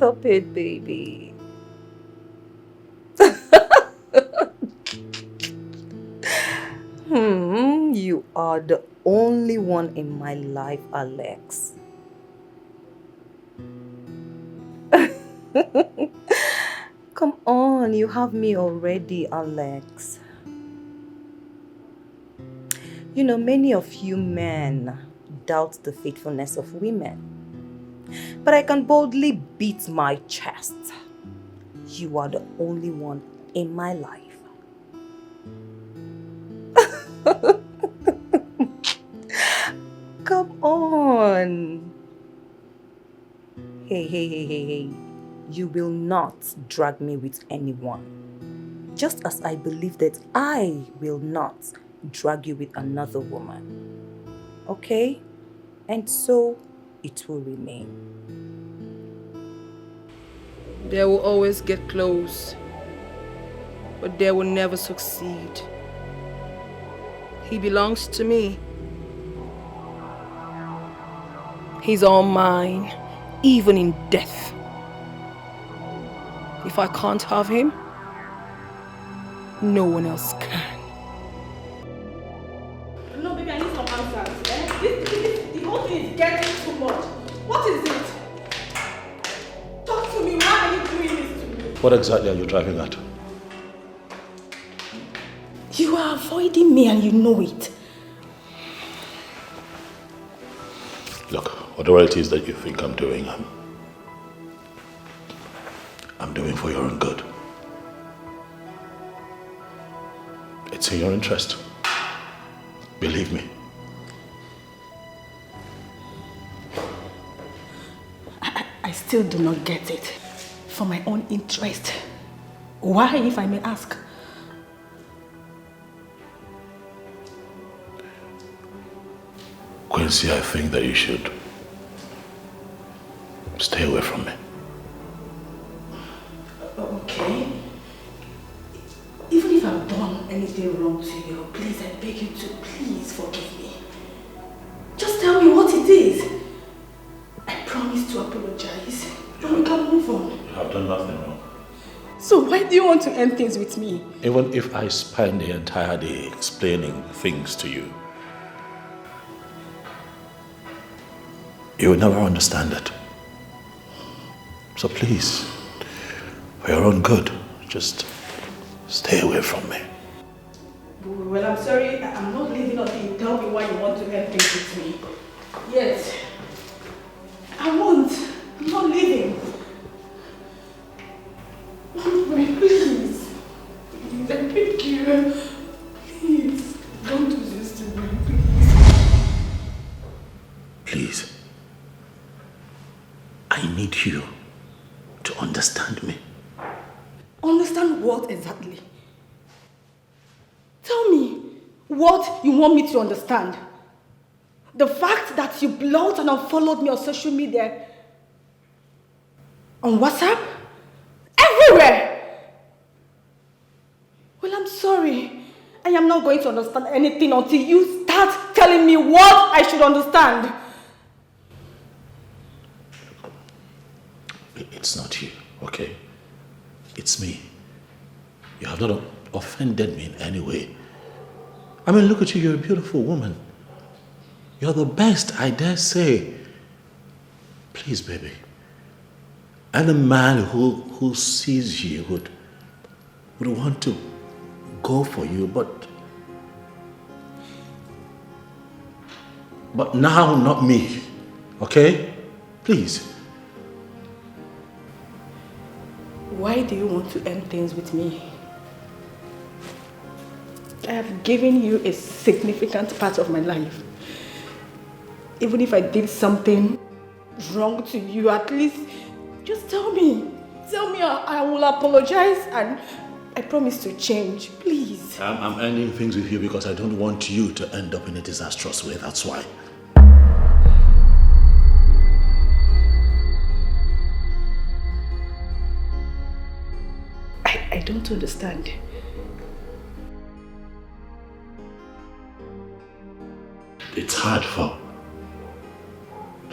Stop it, baby. You are the only one in my life, Alex. Come on, you have me already, Alex. You know, many of you men doubt the faithfulness of women. But I can boldly beat my chest. You are the only one in my life. Come on. Hey. You will not drag me with anyone. Just as I believe that I will not drag you with another woman. Okay? And so it will remain. They will always get close, but they will never succeed. He belongs to me. He's all mine, even in death. If I can't have him, no one else can. No, baby, I need some answers. The whole thing is getting too much. What is it? Talk to me. Why are you doing this to me? What exactly are you driving at? You are avoiding me and you know it. Look, whatever it is that you think I'm doing, I'm doing for your own good. It's in your interest. Believe me. I still do not get it. For my own interest. Why, if I may ask? Quincy, I think that you should stay away from me. Okay. Even if I've done anything wrong to you, please, I beg you to please forgive me. Just tell me what it is. I promise to apologize. And we can move on. You have done nothing wrong. So why do you want to end things with me? Even if I spend the entire day explaining things to you, you will never understand it. So please, for your own good, just stay away from me. Well, I'm sorry. I'm not leaving until you tell me why you want to end things with me. Yes. I won't. I'm not leaving. Wait, please. Please, I beg you. Please, don't do this to me, please. Please, I need you to understand me. Understand what exactly? Tell me what you want me to understand. The fact that you blocked and unfollowed me on social media, on WhatsApp, everywhere. Well, I'm sorry. I am not going to understand anything until you start telling me what I should understand. It's not you, okay? It's me. You have not offended me in any way. I mean, look at you, you're a beautiful woman. You're the best, I dare say. Please, baby. And a man who sees you would want to go for you, but now not me, okay? Please. Why do you want to end things with me? I have given you a significant part of my life. Even if I did something wrong to you, at least just tell me. Tell me I will apologize and I promise to change, please. I'm ending things with you because I don't want you to end up in a disastrous way, that's why. I don't understand. It's hard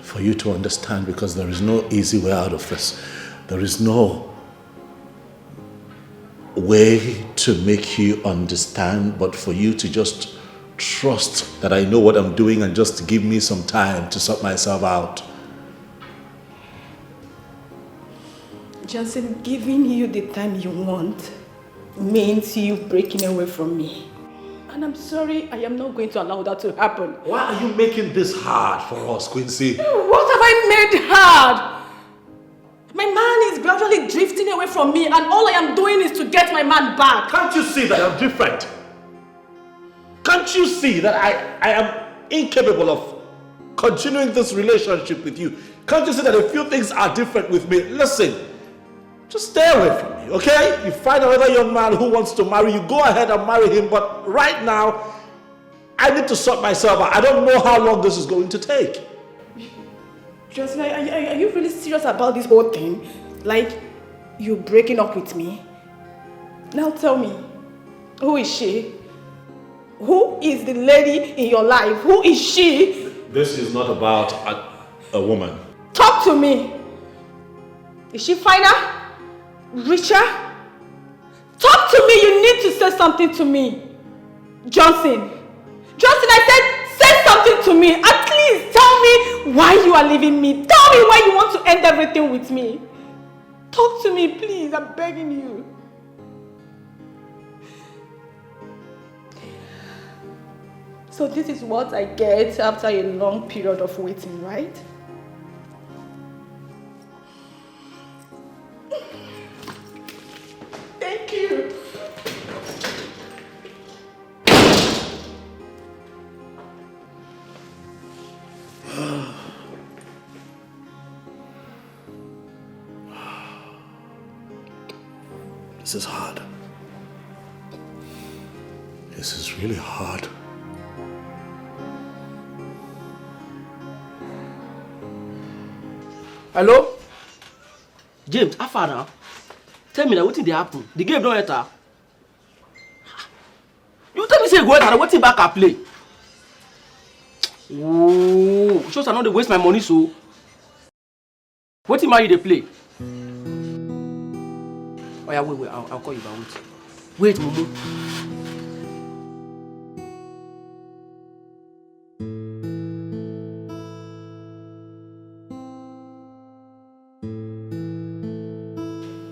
for you to understand because there is no easy way out of this. There is no way to make you understand, but for you to just trust that I know what I'm doing and just give me some time to sort myself out. Johnson, giving you the time you want means you breaking away from me. And I'm sorry, I am not going to allow that to happen. Why are you making this hard for us, Quincy? What have I made hard? My man is gradually drifting away from me and all I am doing is to get my man back. Can't you see that I'm different? Can't you see that I am incapable of continuing this relationship with you? Can't you see that a few things are different with me? Listen, just stay away from me, okay? You find another young man who wants to marry you, go ahead and marry him, but right now, I need to sort myself out. I don't know how long this is going to take. Justin, are you really serious about this whole thing? Like, you breaking up with me? Now tell me, who is she? Who is the lady in your life? Who is she? This is not about a woman. Talk to me. Is she finer? Richer? Talk to me. You need to say something to me. Johnson, I said say something to me. At least tell me why you are leaving me. Tell me why you want to end everything with me. Talk to me, please. I'm begging you. So this is what I get after a long period of waiting, right? Thank you. This is hard. This is really hard. Hello? James, how far now? Tell me now, what did happen? The game don't enter. You tell me say go enter, what back I play? Oh, shows I know they waste my money so. What team are you they play? Oh yeah, wait, I'll call you back. Wait, Mumu.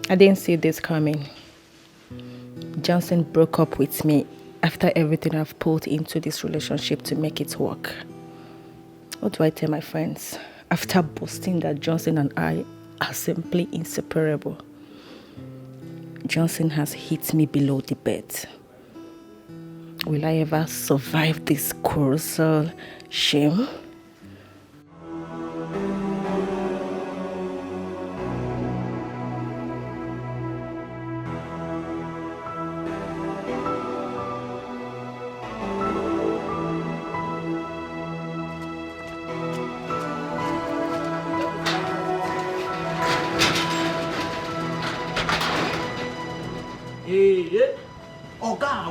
I didn't see this coming. Johnson broke up with me after everything I've put into this relationship to make it work. What do I tell my friends after boasting that Johnson and I are simply inseparable? Johnson has hit me below the bed. Will I ever survive this colossal shame?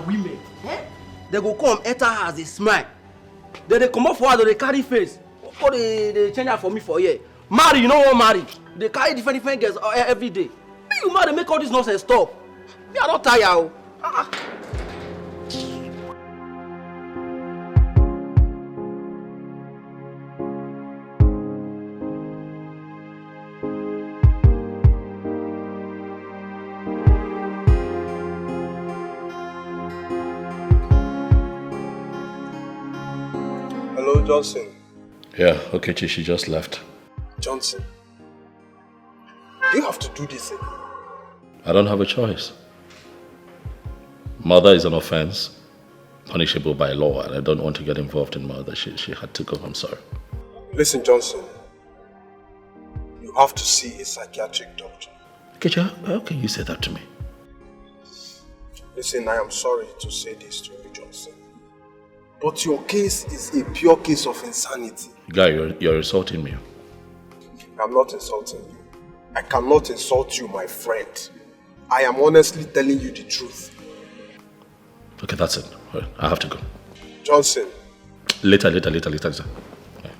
Women, they go come enter her as a smile. They come up for her, they carry face. Or they change her for me for here. Marry, you know what marry? They carry different girls every day. Me, you marry, make all this nonsense stop. Me, I don't tire. Hello, Johnson. Yeah, okay, she just left. Johnson, do you have to do this again? I don't have a choice. Murder is an offense, punishable by law, and I don't want to get involved in murder. She had to go, I'm sorry. Listen, Johnson, you have to see a psychiatric doctor. Okay, how can you say that to me? Listen, I am sorry to say this to you, Johnson, but your case is a pure case of insanity. Guy, you're insulting me. I'm not insulting you. I cannot insult you, my friend. I am honestly telling you the truth. Okay, that's it. I have to go. Johnson. Later. Yeah.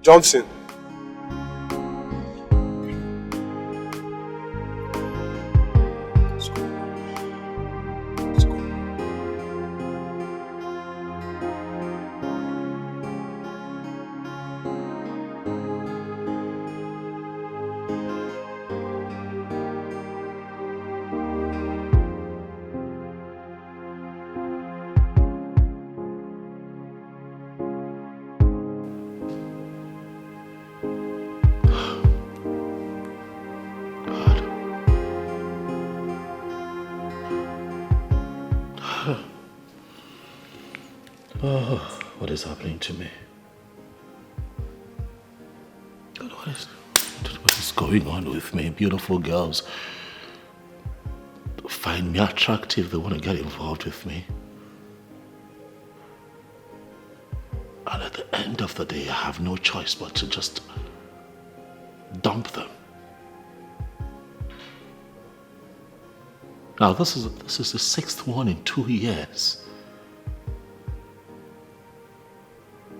Johnson. Oh, what is happening to me? What is going on with me? Beautiful girls find me attractive. They want to get involved with me. And at the end of the day, I have no choice but to just dump them. Now, this is the 6th one in 2 years.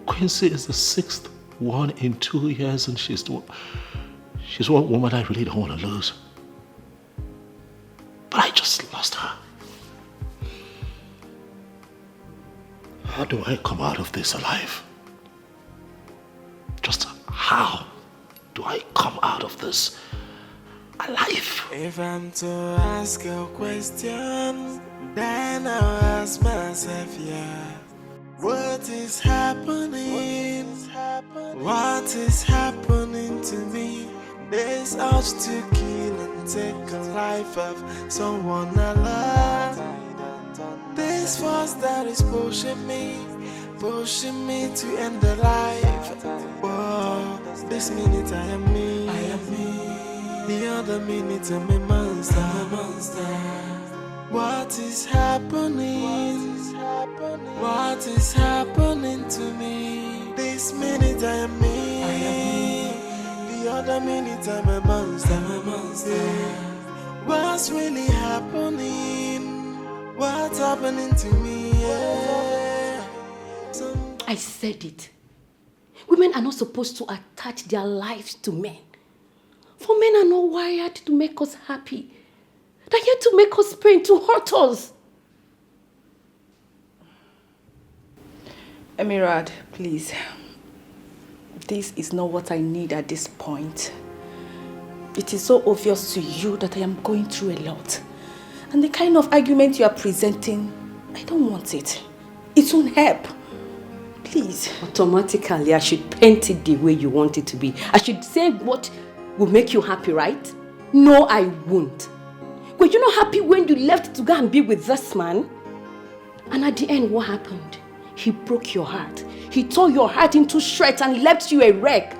Quincy is the 6th one in 2 years, and she's one woman I really don't want to lose. But I just lost her. How do I come out of this alive? Just how do I come out of this alive? If I'm to ask a question, then I'll ask myself, yeah. What is happening? What is happening to me? This urge to kill and take a life of someone I love. This force that is pushing me to end the life. Whoa, this minute I am me. The other minute I'm a monster. What is happening? What is happening to me? This minute I am me. The other minute I'm a monster. What's really happening? What's happening to me? Yeah. I said it. Women are not supposed to attach their lives to men. For men are not wired to make us happy. They're here to make us pain, to hurt us. Emirad, please. This is not what I need at this point. It is so obvious to you that I am going through a lot. And the kind of argument you are presenting, I don't want it. It won't help. Please. Automatically, I should paint it the way you want it to be. I should say what will make you happy, right? No, I won't. Were you not happy when you left to go and be with this man? And at the end, what happened? He broke your heart. He tore your heart into shreds and left you a wreck.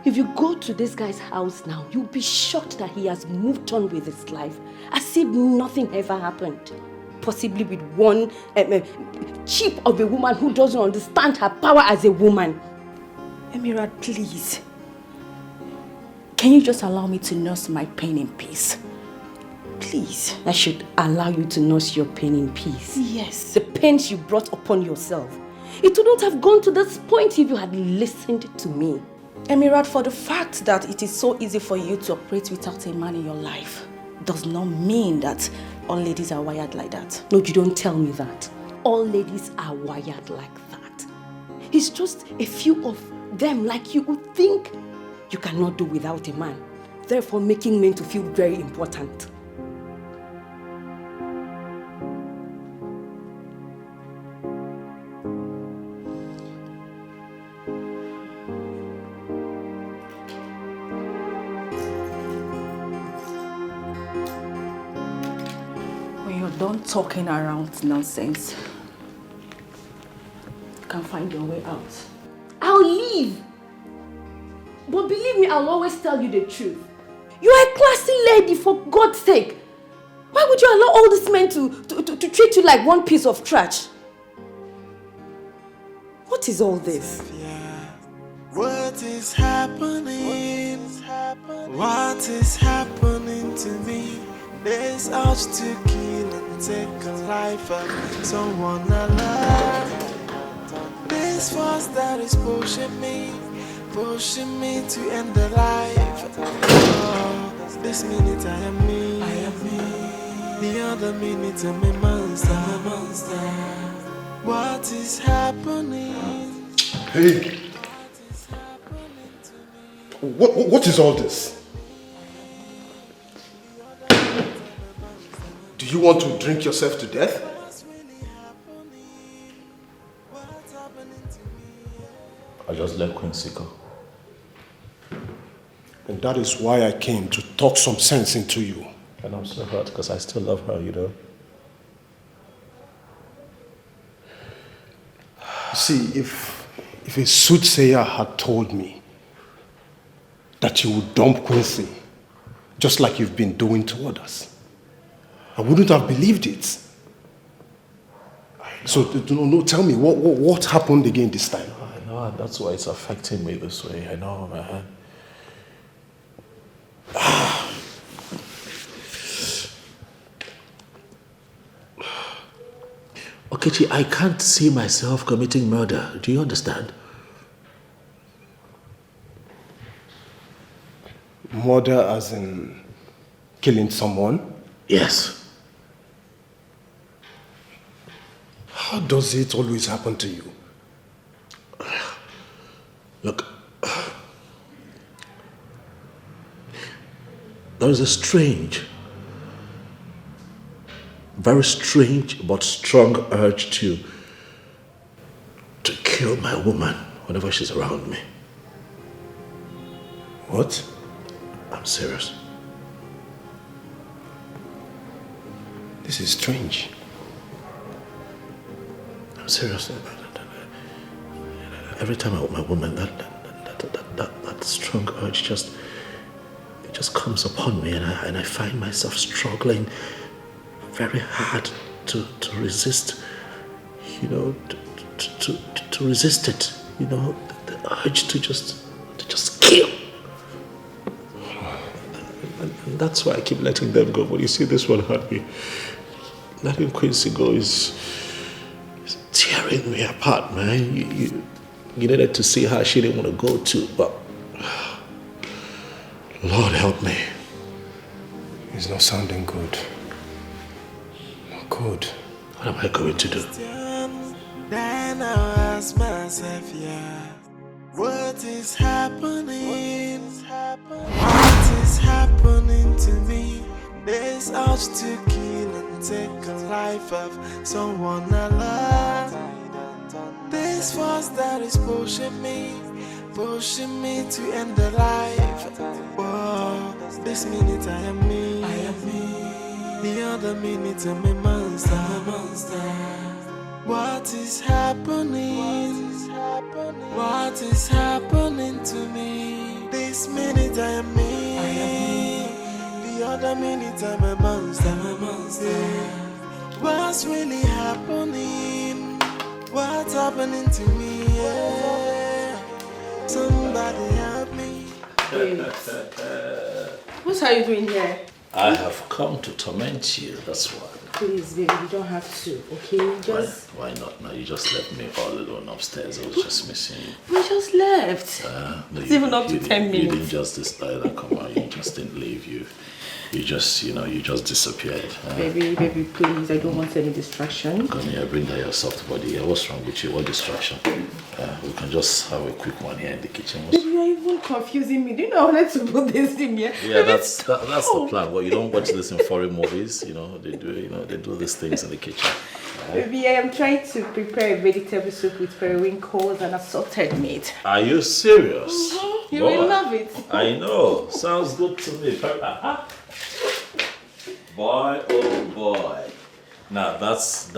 If you go to this guy's house now, you'll be shocked that he has moved on with his life, as if nothing ever happened. Possibly with one chip of a woman who doesn't understand her power as a woman. Emirad, please. Can you just allow me to nurse my pain in peace? Please. I should allow you to nurse your pain in peace. Yes. The pains you brought upon yourself. It wouldn't have gone to this point if you had listened to me. Emirad, for the fact that it is so easy for you to operate without a man in your life does not mean that all ladies are wired like that. No, you don't tell me that. All ladies are wired like that. It's just a few of them like you who think you cannot do without a man, therefore making men to feel very important. Don't talking around nonsense. You can find your way out. I'll leave. But believe me, I'll always tell you the truth. You are a classy lady, for God's sake. Why would you allow all these men to treat you like one piece of trash? What is all this? What is happening? What is happening to me? This urge to kill and take a life of someone I love. This force that is pushing me to end the life. Oh, this minute I am me. The other minute I'm a monster. What is happening? Hey! What is all this? Do you want to drink yourself to death? I just let Quincy go. And that is why I came to talk some sense into you. And I'm so hurt because I still love her, you know. See, if a soothsayer had told me that you would dump Quincy, just like you've been doing to others, I wouldn't have believed it. So, no, tell me, what happened again this time? I know, and that's why it's affecting me this way. I know, man. Okechi, I can't see myself committing murder. Do you understand? Murder as in killing someone? Yes. How does it always happen to you? Look, there is a very strange but strong urge to kill my woman whenever she's around me. What? I'm serious. This is strange. I'm serious. Every time I'm with my woman, that strong urge just comes upon me, and I find myself struggling very hard to resist, to resist it, the urge to just kill. And that's why I keep letting them go. But you see, this one hurt me. Letting Quincy go is tearing me apart, man. You needed to see how she didn't want to go too, but Lord help me. It's not sounding good. Not good. What am I going to do? Then I ask myself, what is happening? What is happening to me? This urge to kill and take a life of someone I love. This force that is pushing me to end the life. Whoa, this minute I am me. The other minute I'm a monster. What is happening? What is happening to me? This minute I am me. The other minute I'm a monster. What's really happening? What's happening to me? Somebody help me. What are you doing here? I have come to torment you, that's why. Please, baby, you don't have to, okay? Just... Why not? Now you just left me all alone upstairs. I was just missing you. We just left. No, it's even up to 10 minutes. You didn't just decide that, come on. You just didn't leave. You just, you just disappeared. Baby, please, I don't want any distraction. Come here, bring down your soft body here. What's wrong with you? What distraction? We can just have a quick one here in the kitchen. Baby, you're even confusing me. Do you know how to put this in here? Yeah, that's the plan. Well, you don't watch this in foreign movies. They do these things in the kitchen. Baby, I am trying to prepare a vegetable soup with periwinkles and assorted meat. Are you serious? Mm-hmm. You will love it. I know. Sounds good to me. Boy, oh boy. Now that's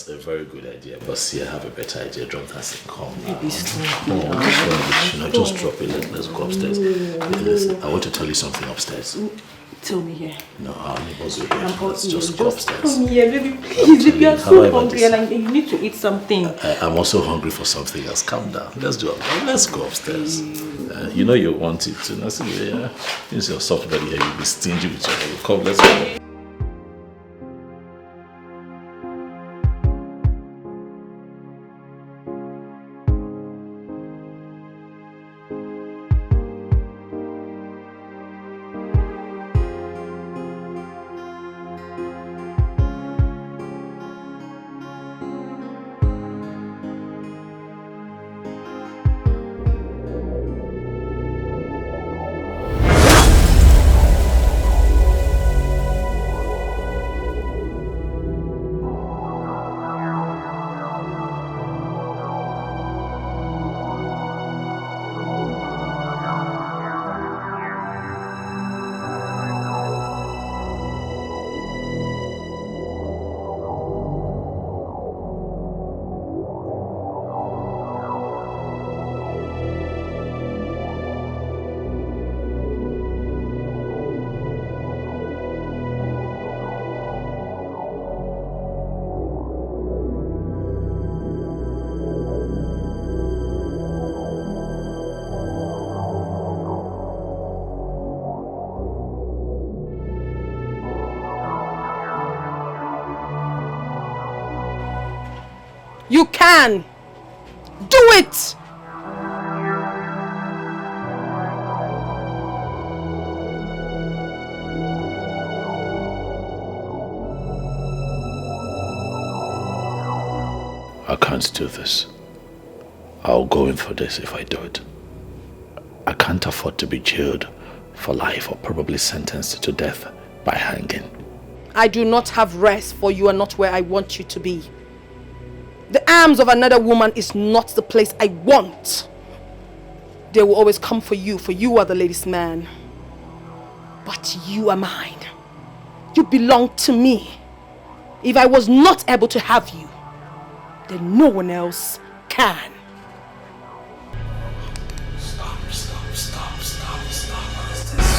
a very good idea. But see, I have a better idea. Drop that and come. Baby, stop. Just drop it. Let's go upstairs. Listen, I want to tell you something upstairs. Tell me here. No, our neighbors will hear. Let's just go upstairs. Come here, baby, please. Baby, you're so hungry and you need to eat something. I'm also hungry for something else. Calm down. Let's go upstairs. You want it to. Now, see, use your soft body here. You'll be stingy with your head. Come, let's go. You can. Do it! I can't do this. I'll go in for this if I do it. I can't afford to be jailed for life or probably sentenced to death by hanging. I do not have rest, for you are not where I want you to be. The arms of another woman is not the place I want. They will always come for you are the lady's man. But you are mine. You belong to me. If I was not able to have you, then no one else can. Stop. What is this?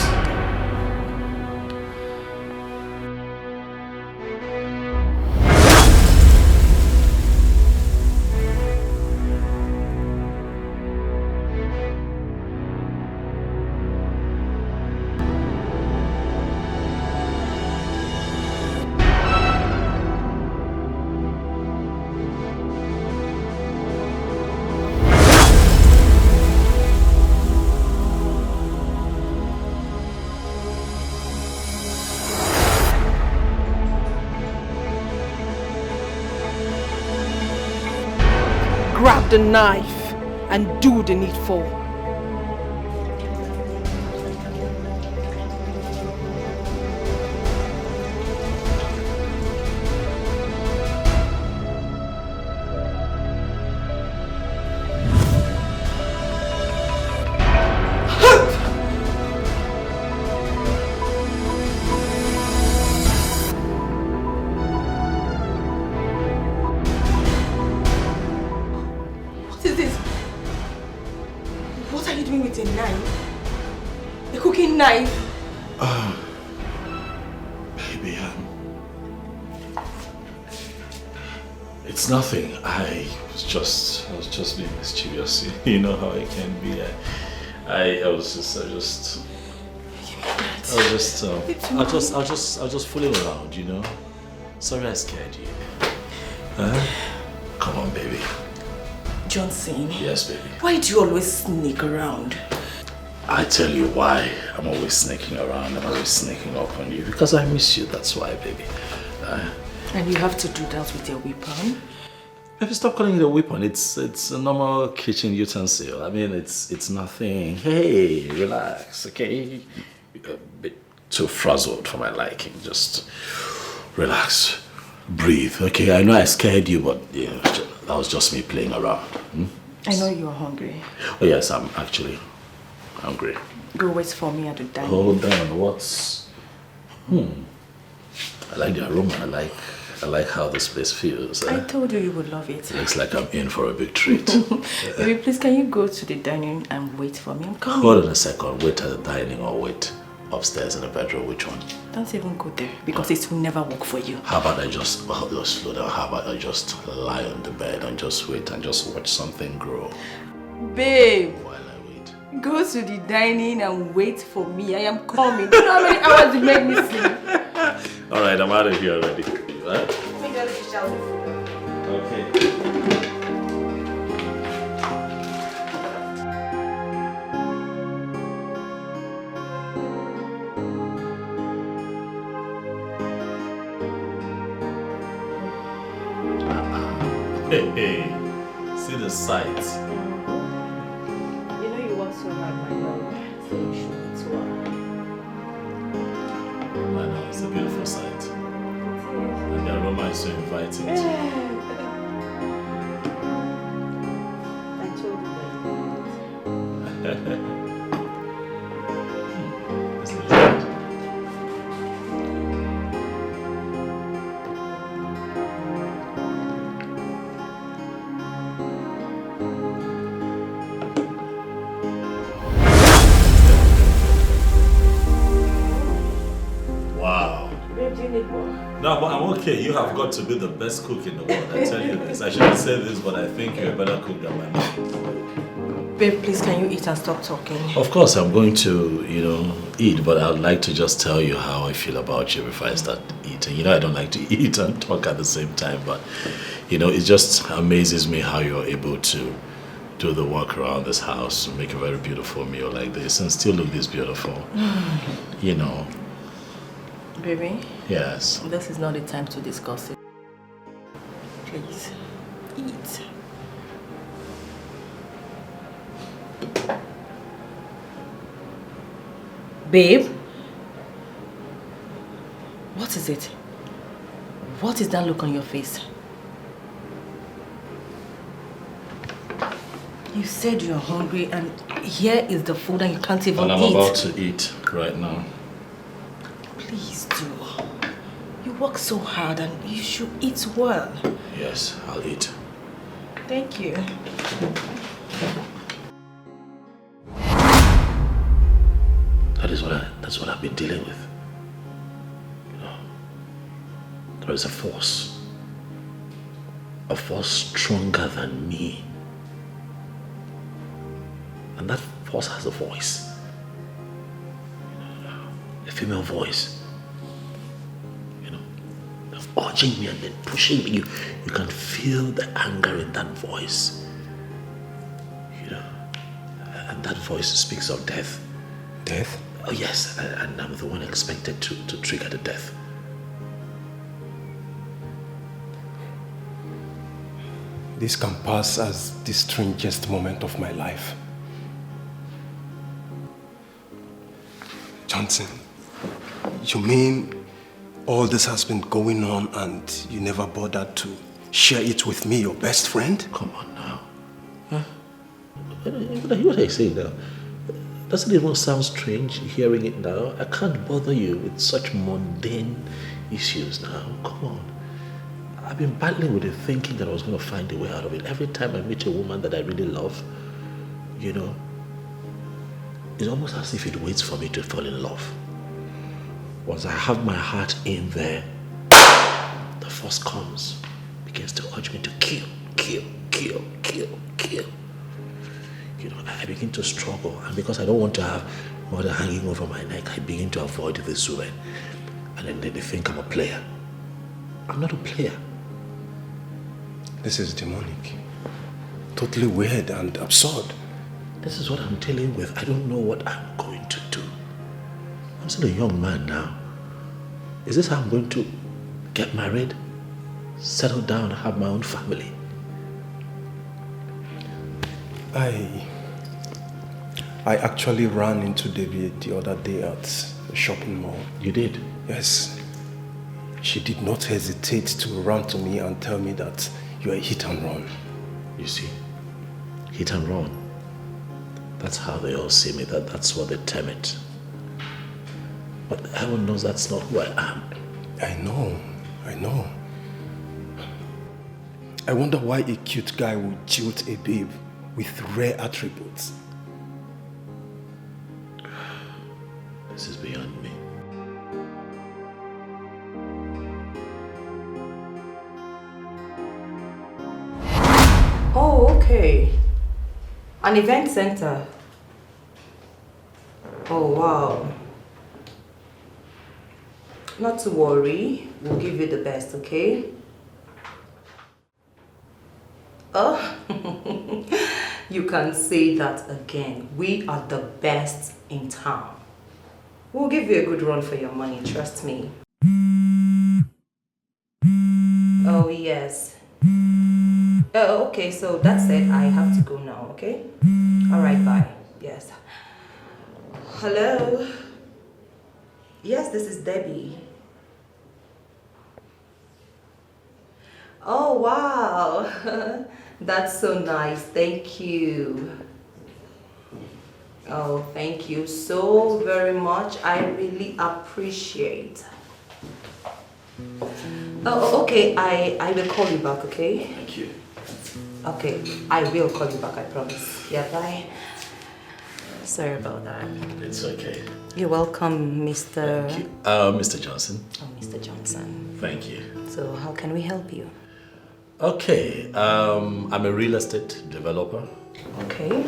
Grab the knife and do the needful. Knife. Baby, it's nothing. I was just being mischievous. You know how I can be. I was just fooling around. You know. Sorry, I scared you. Come on, baby. Johnson. Yes, baby. Why do you always sneak around? I tell you why I'm always sneaking around. I'm always sneaking up on you. Because I miss you, that's why, baby. And you have to do that with your weapon? Baby, stop calling it a weapon. It's a normal kitchen utensil. I mean, it's nothing. Hey, relax, okay? A bit too frazzled for my liking. Just relax. Breathe, okay? I know I scared you, but yeah, that was just me playing around. I know you're hungry. Oh, yes, I'm actually hungry. Go wait for me at the dining. Hold on, what's... I like the aroma. I like how this place feels. I told you would love it. Looks like I'm in for a big treat. Baby, please, can you go to the dining and wait for me? I'm coming. Hold on a second. Wait at the dining or wait upstairs in the bedroom. Which one? Don't even go there because it will never work for you. How about I just slow down? How about I just lie on the bed and just wait and just watch something grow? Babe. While I wait. Go to the dining and wait for me. I am coming. Do you know how many hours you made me sleep? Alright, I'm out of here already. Right? Okay. Hey, see the sights. You know you want so hard, my love. So you should eat to her. I know, it's a beautiful sight. And the aroma is so inviting too. I told you that. It's legit. Wow. Babe, do you need more? No, but I'm okay. You have got to be the best cook in the world. I tell you this. I shouldn't say this, but I think you're a better cook than my mom. Babe, please, can you eat and stop talking? Of course, I'm going to, eat, but I'd like to just tell you how I feel about you before I start eating. I don't like to eat and talk at the same time, but, it just amazes me how you're able to do the work around this house and make a very beautiful meal like this and still look this beautiful. Baby? Yes. This is not the time to discuss it. Please, eat. Babe? What is it? What is that look on your face? You said you're hungry and here is the food and you can't even eat. And I'm about to eat right now. Please do. You work so hard and you should eat well. Yes, I'll eat. Thank you. That's what I've been dealing with. There is a force stronger than me. And that force has a voice. A female voice. Urging me and then pushing me. You can feel the anger in that voice. And that voice speaks of death. Death? Oh yes, and I'm the one expected to trigger the death. This can pass as the strangest moment of my life. Johnson, you mean all this has been going on and you never bothered to share it with me, your best friend? Come on now. Huh? What are you saying now? Doesn't it even sound strange hearing it now? I can't bother you with such mundane issues now. Come on. I've been battling with it, thinking that I was going to find a way out of it. Every time I meet a woman that I really love, it's almost as if it waits for me to fall in love. Once I have my heart in there, the force comes, begins to urge me to kill. I begin to struggle, and because I don't want to have murder hanging over my neck, I begin to avoid this woman. And then they think I'm a player. I'm not a player. This is demonic. Totally weird and absurd. This is what I'm dealing with. I don't know what I'm going to do. I'm still a young man now. Is this how I'm going to get married, settle down, have my own family? I actually ran into Debbie the other day at a shopping mall. You did? Yes. She did not hesitate to run to me and tell me that you are a hit and run. You see, hit and run. That's how they all see me. That's what they term it. But heaven knows that's not who I am. I know. I wonder why a cute guy would jilt a babe with rare attributes. This is beyond me. Oh, okay. An event center. Oh, wow. Not to worry. We'll give you the best, okay? Oh, you can say that again. We are the best in town. We'll give you a good run for your money, trust me. Oh, yes. Oh, okay, so that's it. I have to go now, okay? All right, bye. Yes. Hello? Yes, this is Debbie. Oh, wow. That's so nice. Thank you. Oh, thank you so very much. I really appreciate. Oh, okay. I will call you back, okay? Thank you. Okay, I will call you back, I promise. Yeah, bye. Sorry about that. It's okay. You're welcome, Mr. Thank you. Mr. Johnson. Oh, Mr. Johnson. Thank you. So, how can we help you? Okay, I'm a real estate developer. Okay.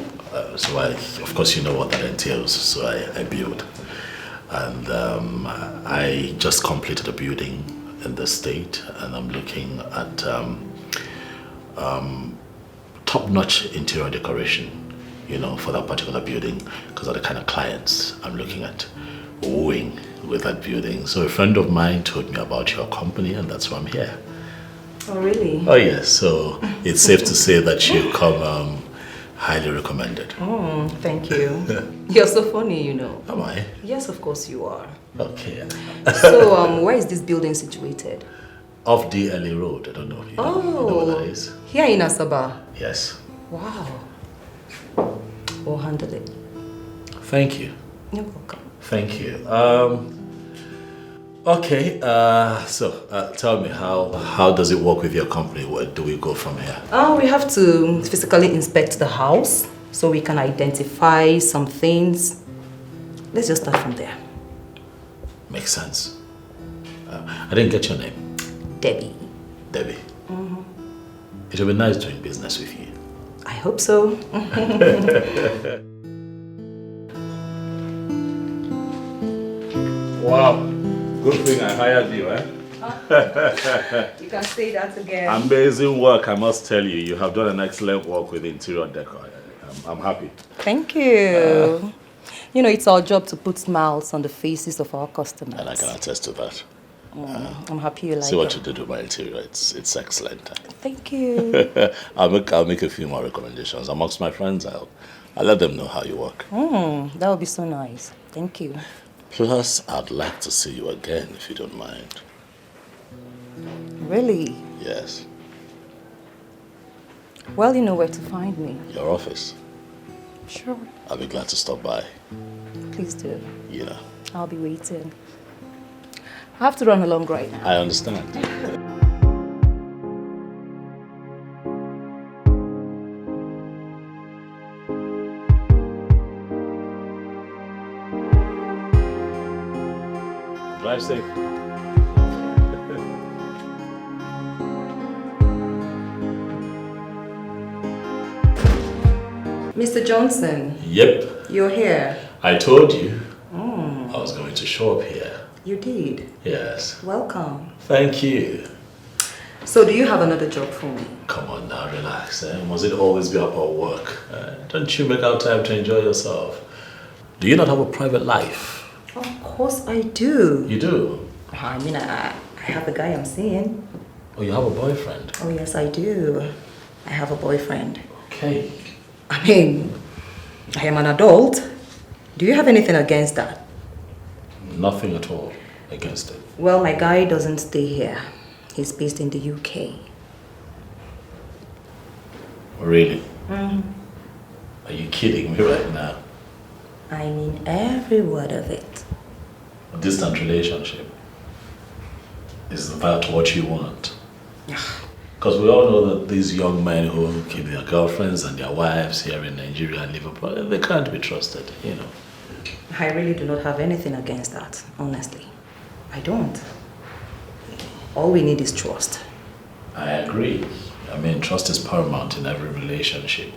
So of course, you know what that entails. So I build. And I just completed a building in the state, and I'm looking at top-notch interior decoration, you know, for that particular building, because of the kind of clients I'm looking at wooing with that building. So a friend of mine told me about your company, and that's why I'm here. Oh, really? Oh, yes. So it's safe to say that you come highly recommended. Thank you. You're so funny, you know. Am I? Yes, of course you are. Okay. So, where is this building situated? Off DLA Road. I don't know if you know what that is. Here in Asaba. Yes. Wow. We'll handle it. Thank you. You're welcome. Thank you. Okay, so tell me, how does it work with your company? Where do we go from here? We have to physically inspect the house so we can identify some things. Let's just start from there. Makes sense. I didn't get your name. Debbie. Debbie. It will be nice doing business with you. I hope so. Wow. Good thing I hired you, eh? You can say that again. Amazing work, I must tell you. You have done an excellent work with interior decor. I'm happy. Thank you. You know, it's our job to put smiles on the faces of our customers. And I can attest to that. I'm happy you like it. See what you did with my interior. It's excellent. Thank you. I'll make a few more recommendations amongst my friends. I'll let them know how you work. That would be so nice. Thank you. Plus, I'd like to see you again if you don't mind. Really? Yes. Well, you know where to find me. Your office. Sure. I'll be glad to stop by. Please do. You know. I'll be waiting. I have to run along right now. I understand. Drive safe. Mr. Johnson. Yep. You're here. I told you I was going to show up here. You did. Yes. Welcome. Thank you. So do you have another job for me? Come on now, relax. Must it always be about work? Don't you make out time to enjoy yourself? Do you not have a private life? Of course I do. You do? I mean, I have a guy I'm seeing. Oh, you have a boyfriend? Oh, yes, I do. I have a boyfriend. Okay. I mean, I am an adult. Do you have anything against that? Nothing at all against it. Well, my guy doesn't stay here. He's based in the UK. Really? Are you kidding me right now? I mean every word of it. A distant relationship. Is that what you want? Because we all know that these young men who keep their girlfriends and their wives here in Nigeria and Liverpool, they can't be trusted, you know. I really do not have anything against that, honestly. I don't. All we need is trust. I agree. I mean, trust is paramount in every relationship.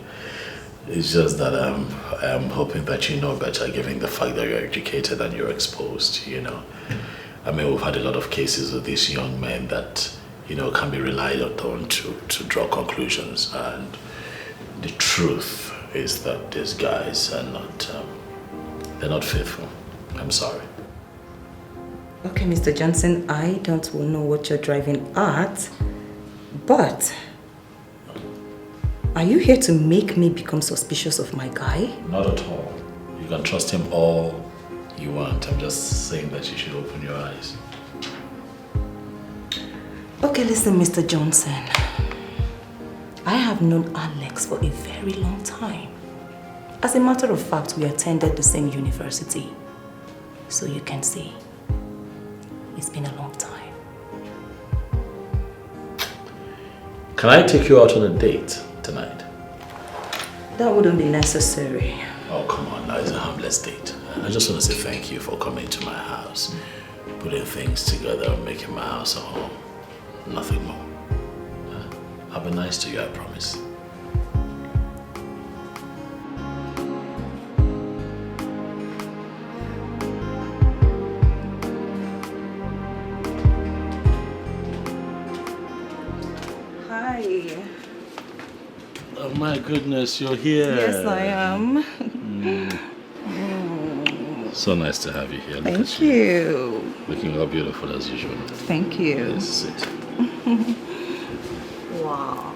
It's just that I'm hoping that you know better, given the fact that you're educated and you're exposed, you know. I mean, we've had a lot of cases of these young men that, you know, can be relied on to draw conclusions. And the truth is that these guys are not, they're not faithful. I'm sorry. Okay, Mr. Johnson, I don't know what you're driving at, but are you here to make me become suspicious of my guy? Not at all. You can trust him all you want. I'm just saying that you should open your eyes. Okay, listen, Mr. Johnson. I have known Alex for a very long time. As a matter of fact, we attended the same university. So you can see, it's been a long time. Can I take you out on a date tonight? That wouldn't be necessary. Oh, come on, now it's a harmless date. I just want to say thank you for coming to my house, putting things together and making my house a home. Nothing more. I'll be nice to you, I promise. my goodness, you're here. Yes, I am. So nice to have you here. Look Thank you. Looking all beautiful as usual. Thank you. Let's sit. Wow.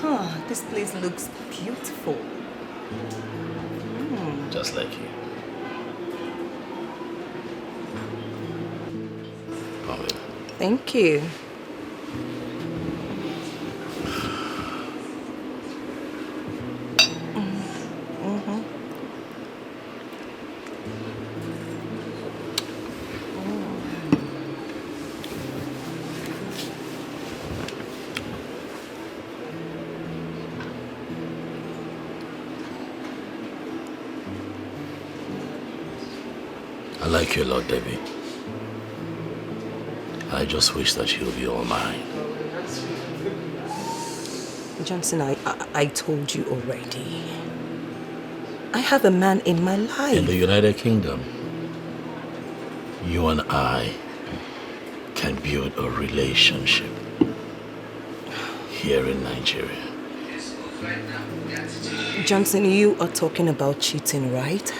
Huh, this place looks beautiful. Just like you. Come in. Thank you. I like you a lot, Debbie. I just wish that you'll be all mine. Johnson, I told you already. I have a man in my life. In the United Kingdom, you and I can build a relationship here in Nigeria. Johnson, you are talking about cheating, right?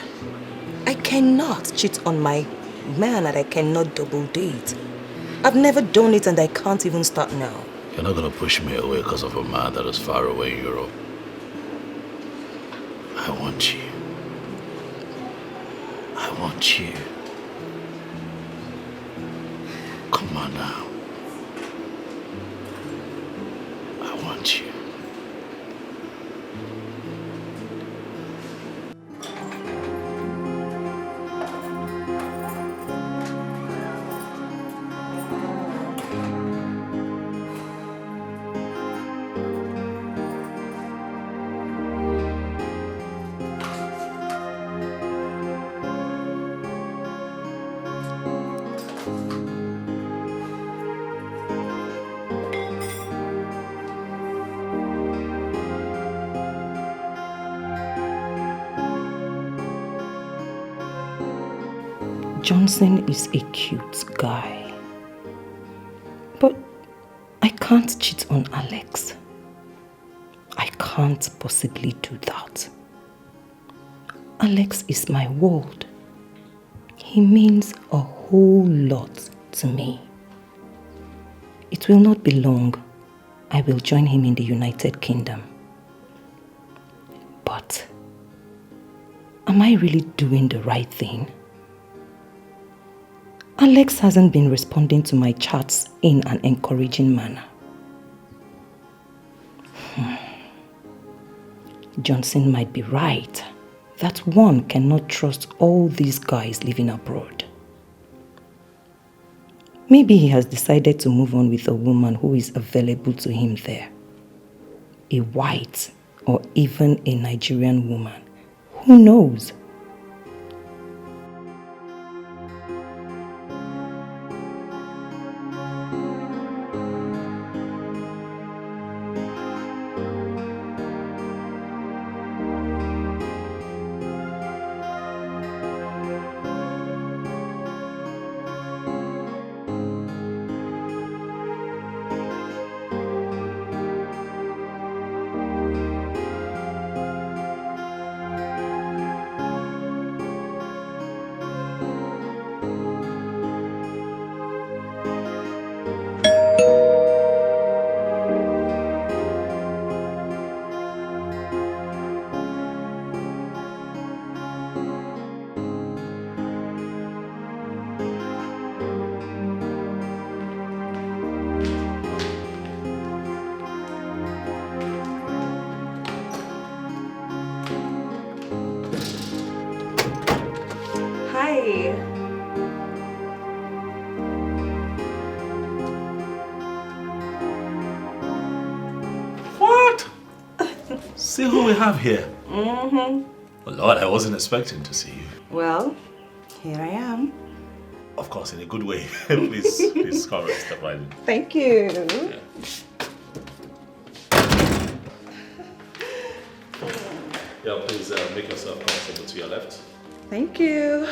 I cannot cheat on my man and I cannot double date. I've never done it and I can't even start now. You're not going to push me away because of a man that is far away in Europe. I want you. I want you. Come on now. I want you. Johnson is a cute guy. But I can't cheat on Alex. I can't possibly do that. Alex is my world. He means a whole lot to me. It will not be long. I will join him in the United Kingdom. But am I really doing the right thing? Alex hasn't been responding to my chats in an encouraging manner. Johnson might be right that one cannot trust all these guys living abroad. Maybe he has decided to move on with a woman who is available to him there. A white or even a Nigerian woman. Who knows? See who we have here. Well, Lord, I wasn't expecting to see you. Well, here I am. Of course, in a good way. please come and step right in. Thank you. Yeah, please make yourself comfortable to your left. Thank you.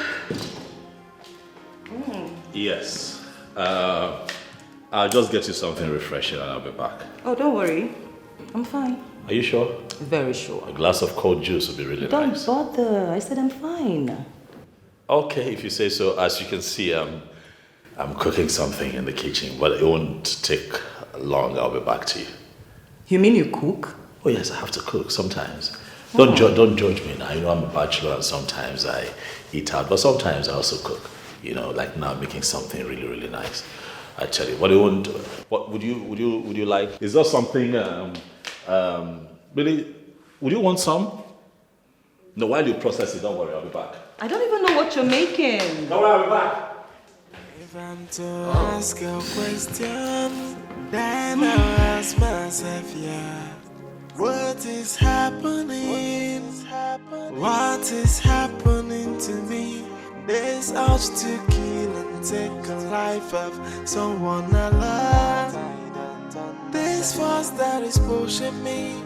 Yes. I'll just get you something refreshing and I'll be back. Oh, don't worry. I'm fine. Are you sure? Very sure. A glass of cold juice would be really nice. Don't bother. I said I'm fine. Okay, if you say so. As you can see, I'm cooking something in the kitchen, but it won't take long. I'll be back to you. You mean you cook? Oh yes, I have to cook sometimes. Don't judge me now. You know I'm a bachelor and sometimes I eat out, but sometimes I also cook. You know, like now making something really, really nice. I tell you, what would you like? Is there something really? Would you want some? No, while you process it, don't worry, I'll be back. I don't even know what you're making. Don't worry, I'll be back. If I'm to ask a question, then I'll ask myself, yeah. What is happening? What is happening to me? This urge to kill and take a life of someone I love. This force that is pushing me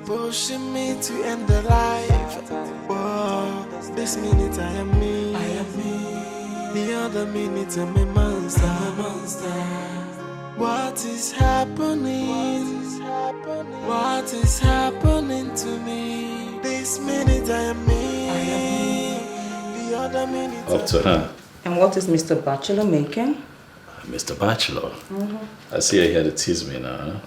to end the life. Whoa, this minute I am me. The other minute I'm a monster. What is happening? What is happening to me? This minute I am me. The other minute. Up to her. And what is Mr. Bachelor making? Mr. Bachelor. I see you're here to tease me now. Huh?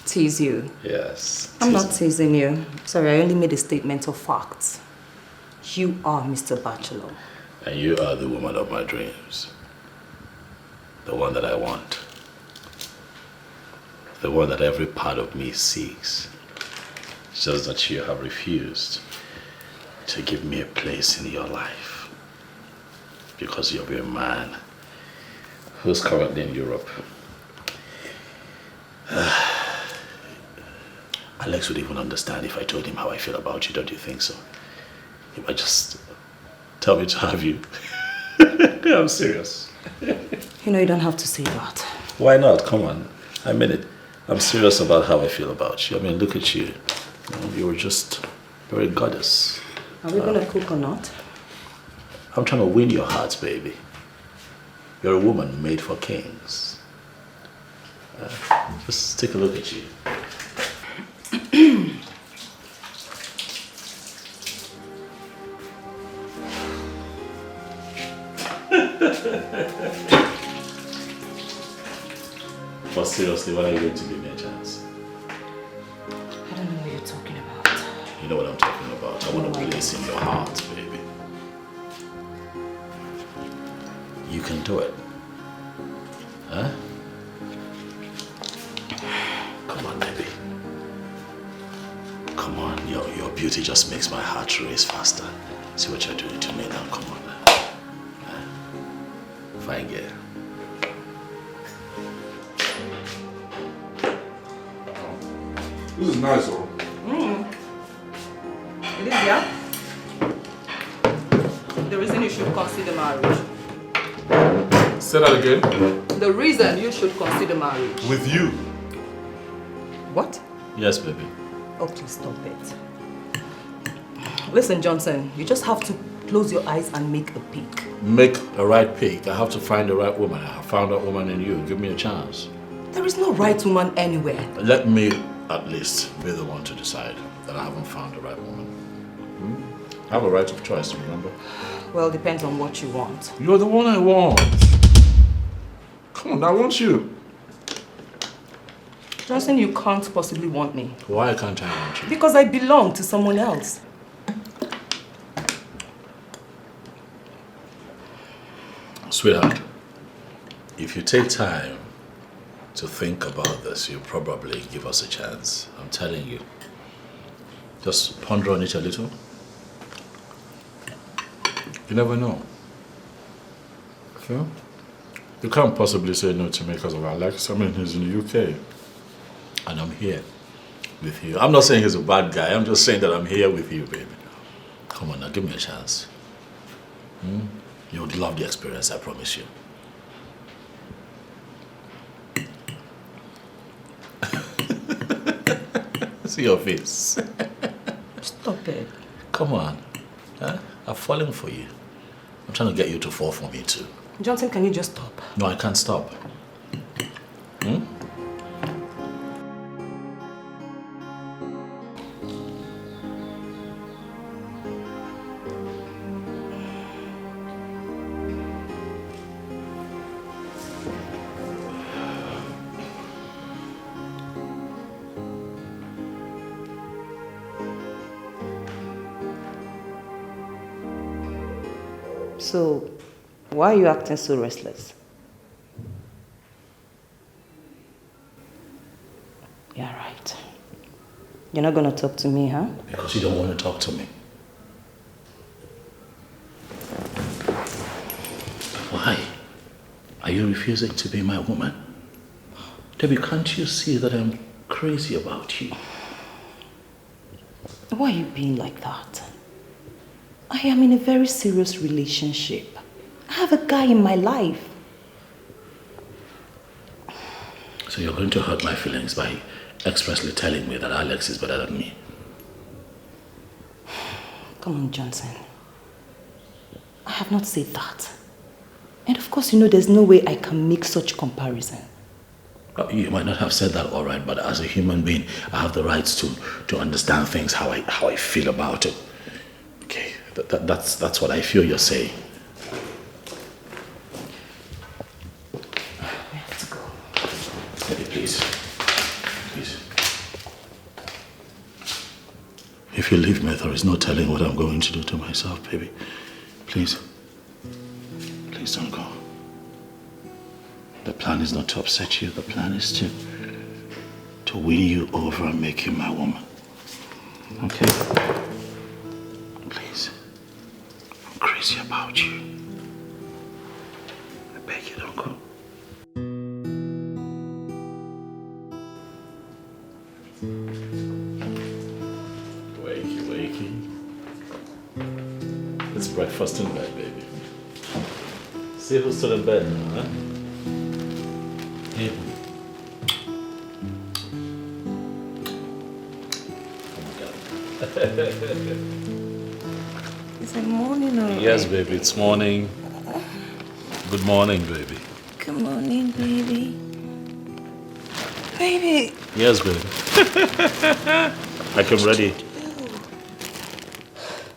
Tease you? Yes. I'm not teasing you. Sorry, I only made a statement of facts. You are Mr. Bachelor. And you are the woman of my dreams. The one that I want. The one that every part of me seeks. It's just that you have refused to give me a place in your life. Because you're a man who's currently in Europe. Alex would even understand if I told him how I feel about you, don't you think so? He might just tell me to have you. I'm serious. You know you don't have to say that. Why not? Come on. I mean it. I'm serious about how I feel about you. I mean, look at you. You were just very goddess. Are we gonna cook or not? I'm trying to win your hearts, baby. You're a woman made for kings. Just take a look at you. But seriously, when are you going to give me a chance? I don't know what you're talking about. You know what I'm talking about. I want a place in your heart, baby. You can do it. Huh? Come on, baby. Come on, your beauty just makes my heart race faster. See what you're doing to me now, come on. Fine girl. This is nice, though. It is, yeah? The reason you should consider marriage. Say that again. The reason you should consider marriage. With you. What? Yes, baby. Oh, please stop it. Listen, Johnson, you just have to close your eyes and make a pick. Make a right pick. I have to find the right woman. I found that woman in you. Give me a chance. There is no right woman anywhere. Let me at least be the one to decide that I haven't found the right woman. I have a right of choice, remember? Well, depends on what you want. You're the one I want. Come on, I want you. Johnson, you can't possibly want me. Why can't I want you? Because I belong to someone else. Sweetheart, if you take time to think about this, you'll probably give us a chance. I'm telling you. Just ponder on it a little. You never know. Okay? You can't possibly say no to me because of Alex. I mean, he's in the UK. And I'm here with you. I'm not saying he's a bad guy. I'm just saying that I'm here with you, baby. Come on now, give me a chance. You would love the experience, I promise you. See your face. Stop it. Come on. Huh? I've fallen for you. I'm trying to get you to fall for me too. Johnson, can you just stop? No, I can't stop. So, why are you acting so restless? Yeah, right. You're not gonna talk to me, huh? Because you don't want to talk to me. Why? Are you refusing to be my woman? Debbie, can't you see that I'm crazy about you? Why are you being like that? I am in a very serious relationship. I have a guy in my life. So you're going to hurt my feelings by expressly telling me that Alex is better than me. Come on, Johnson. I have not said that. And of course, you know there's no way I can make such comparison. You might not have said that all right, but as a human being, I have the rights to understand things how I feel about it. Okay, that's what I feel you're saying. We have to go. Debbie, please. Please. If you leave me, there is no telling what I'm going to do to myself, baby. Please. Please don't go. The plan is not to upset you. The plan is to win you over and make you my woman. Okay? Please. I'm crazy about you. I beg you, don't go. Wakey. It's breakfast in bed, baby. See who's still in bed now, huh? Hey. Is it morning or? Yes, baby, it's morning. Good morning, baby. Good morning, baby. Baby. Yes, baby. Like I'm ready.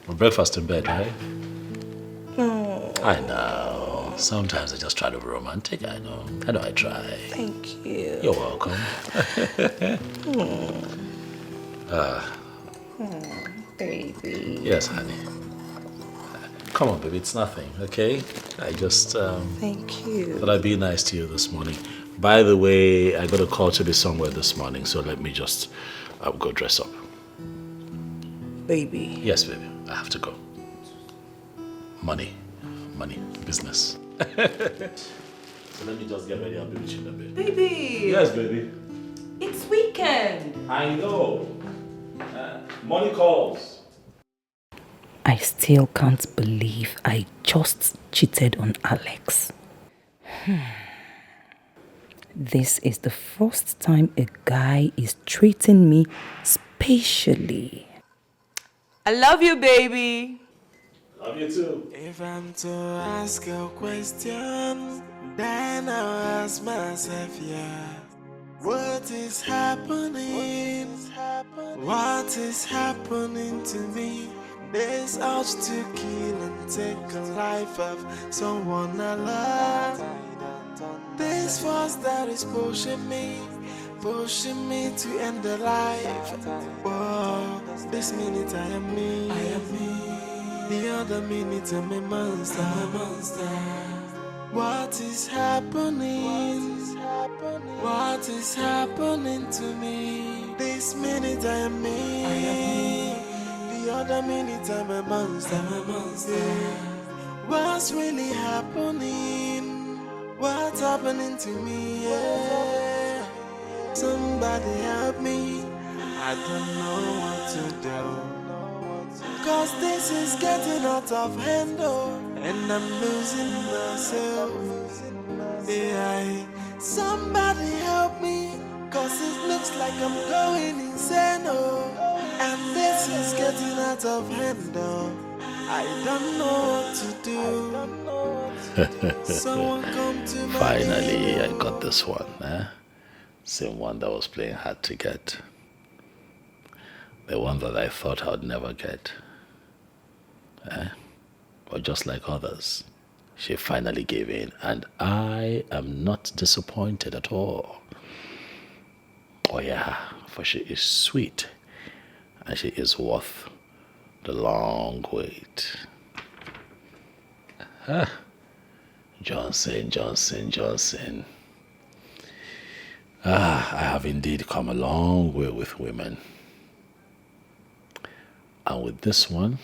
For breakfast in bed, right? No. I know. Sometimes I just try to be romantic. I know. I try. Thank you. You're welcome. Baby. Yes, honey. Come on, baby. It's nothing, okay? I just Thank you. thought I'd be nice to you this morning. By the way, I got a call to be somewhere this morning, so let me just go dress up. Baby. Yes, baby. I have to go. Money, business. So let me just get ready. I'll be with you in a bit. Baby. Yes, baby. It's weekend. I know. Money calls. I still can't believe I just cheated on Alex. This is the first time a guy is treating me spatially. I love you, baby. Love you too. If I'm to ask a question, then I'll ask myself, yeah. What is happening? What is happening to me? This urge to kill and take a life of someone I love. This force that is pushing me to end the life. Whoa, this minute I am me. The other minute I'm a monster. What is happening? What is happening to me? This minute I am me. The other minute I'm a monster. What's really happening? What's happening to me? Yeah. Somebody help me. I don't know what to do. Cause this is getting out of hand, oh, and I'm losing myself. Yeah, somebody help me, cause it looks like I'm going insane, oh, and this is getting out of hand, oh. I don't know what to do. Someone come to my Finally, aid, I got this one. Same one that was playing hard to get. The one that I thought I'd never get. But just like others, she finally gave in, and I am not disappointed at all. Oh yeah, for she is sweet, and she is worth the long wait. Johnson. I have indeed come a long way with women. And with this one,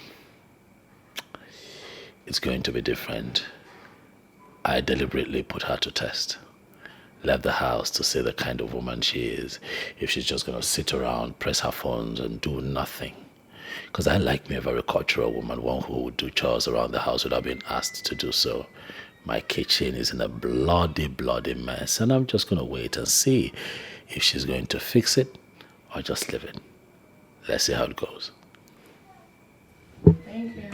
it's going to be different. I deliberately put her to test. Left the house to see the kind of woman she is. If she's just going to sit around, press her phones and do nothing. Because I like me a very cultural woman, one who would do chores around the house without being asked to do so. My kitchen is in a bloody mess, and I'm just going to wait and see if she's going to fix it or just leave it. Let's see how it goes. Thank you.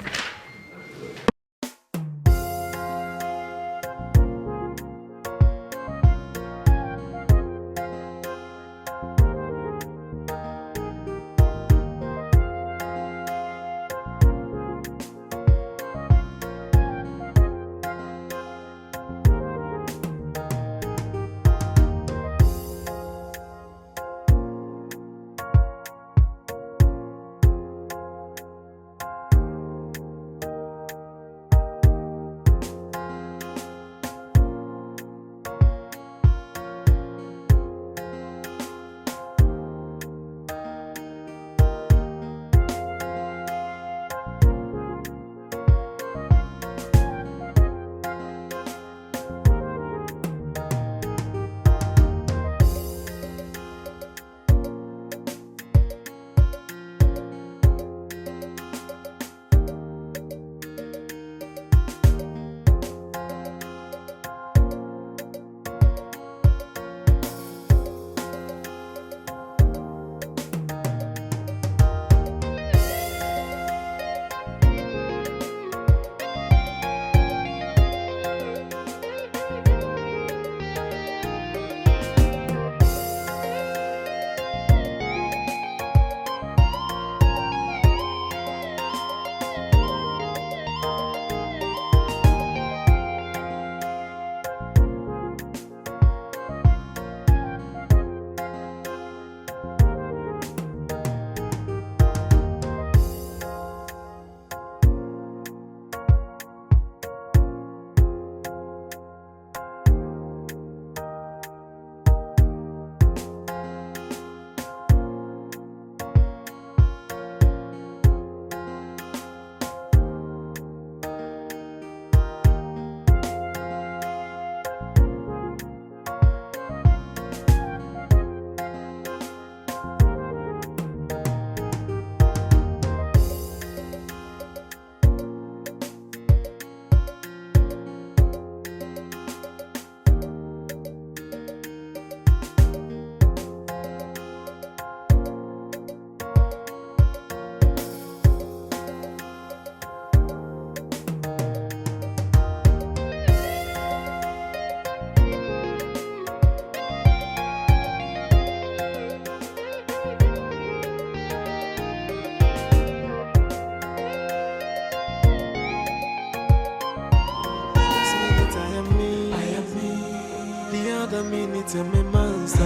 other minute I'm a monster.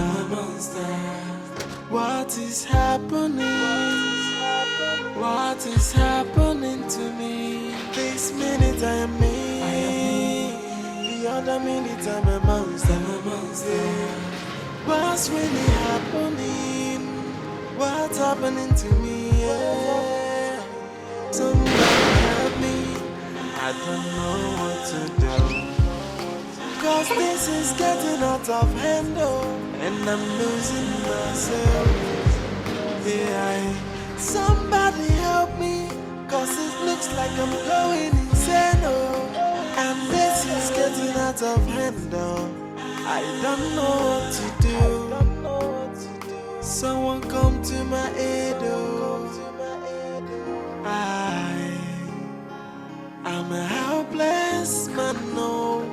What is happening? What is happening to me? This minute I am me. The other minute I'm a monster. What's really happening? What's happening to me? Yeah. Somebody help me. I don't know what to do. Cause this is getting out of hand, and I'm losing myself. Yeah, somebody help me, cause it looks like I'm going insane, and this is getting out of hand, I don't know what to do. Someone come to my aid, I'm a helpless man, no.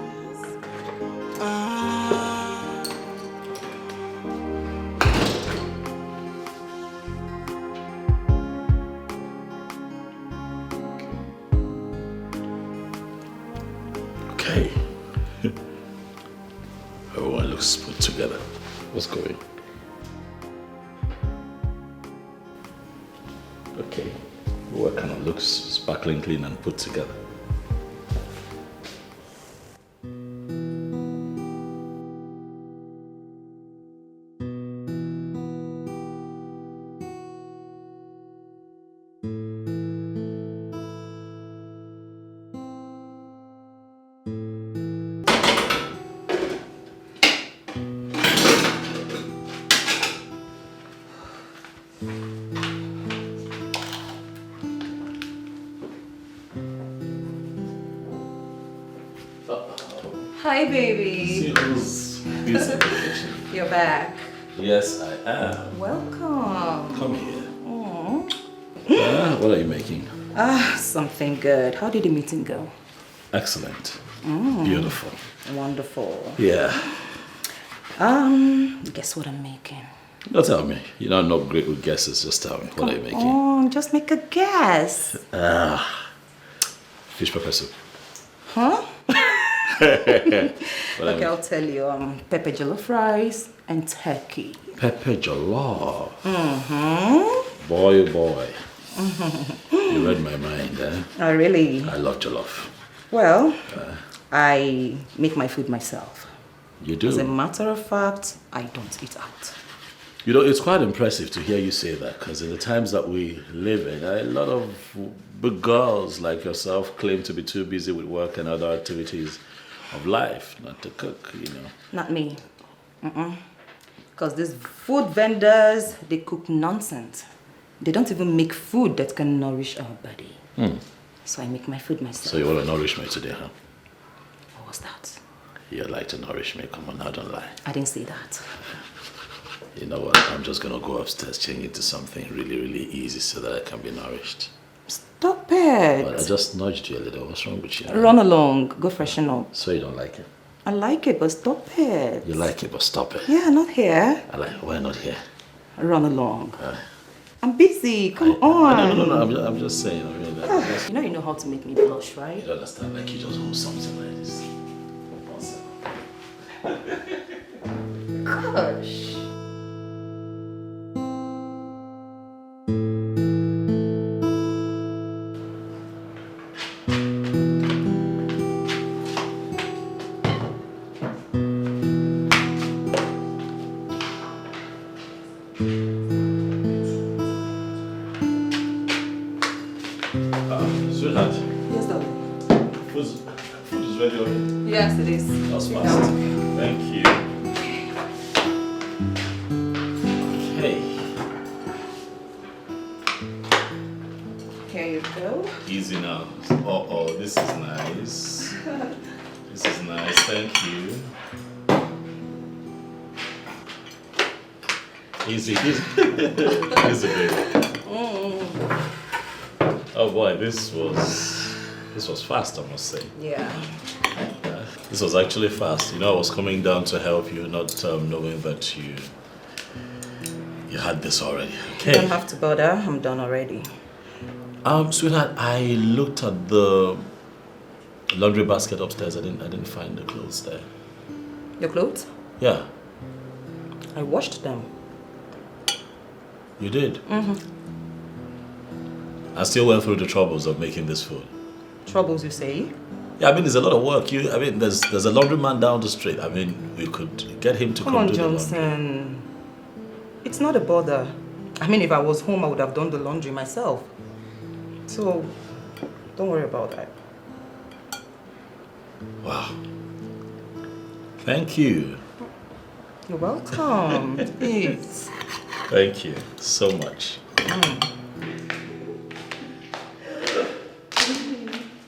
Okay. Everyone looks put together. What's going? Okay. What kind of looks sparkling clean and put together? Hi, baby. See who's busy in the kitchen. You're back. Yes, I am. Welcome. Come here. Aww. What are you making? Something good. How did the meeting go? Excellent. Beautiful. Wonderful. Yeah. Guess what I'm making? Don't tell me. You're not no great with guesses. Just tell me. What are you making? Oh, just make a guess. Fish pepper soup. Huh? Okay, I'll tell you. Pepper jollof rice and turkey. Pepper jollof. Boy, oh boy. You read my mind, eh? Oh, really? I love jollof. Well, I make my food myself. You do? As a matter of fact, I don't eat out. You know, it's quite impressive to hear you say that, because in the times that we live in, a lot of big girls like yourself claim to be too busy with work and other activities of life, not to cook, you know. Not me. Because these food vendors, they cook nonsense. They don't even make food that can nourish our body. So I make my food myself. So you want to nourish me today, huh? What was that? You'd like to nourish me, come on now, don't lie. I didn't say that. You know what, I'm just going to go upstairs, change into something really, really easy so that I can be nourished. Stop it. But I just nudged you a little, what's wrong with you? Run along, go freshen up. So you don't like it? I like it, but stop it. You like it, but stop it. Yeah, not here. Why not here? Run along. I'm busy, come on. No, I'm just saying. I mean, You know how to make me blush, right? You don't understand, like you just hold something like this. Gosh. Sweetheart, Yes, darling. food is ready already. Yes, it is. That's fast. Thank you. Okay. Here you go. Easy now. Oh, this is nice. This is nice, thank you. Easy. Easy, baby. Oh boy, this was fast, I must say. Yeah. This was actually fast. You know, I was coming down to help you, not knowing that you had this already. Okay. You don't have to bother. I'm done already. Sweetheart, I looked at the laundry basket upstairs. I didn't find the clothes there. Your clothes? Yeah. I washed them. You did? I still went through the troubles of making this food. Troubles, you say? Yeah, I mean, there's a lot of work. There's a laundryman down the street. I mean, we could get him to come do the laundry. Come on, Johnson. It's not a bother. I mean, if I was home, I would have done the laundry myself. So, don't worry about that. Wow. Thank you. You're welcome. Please. Thank you so much.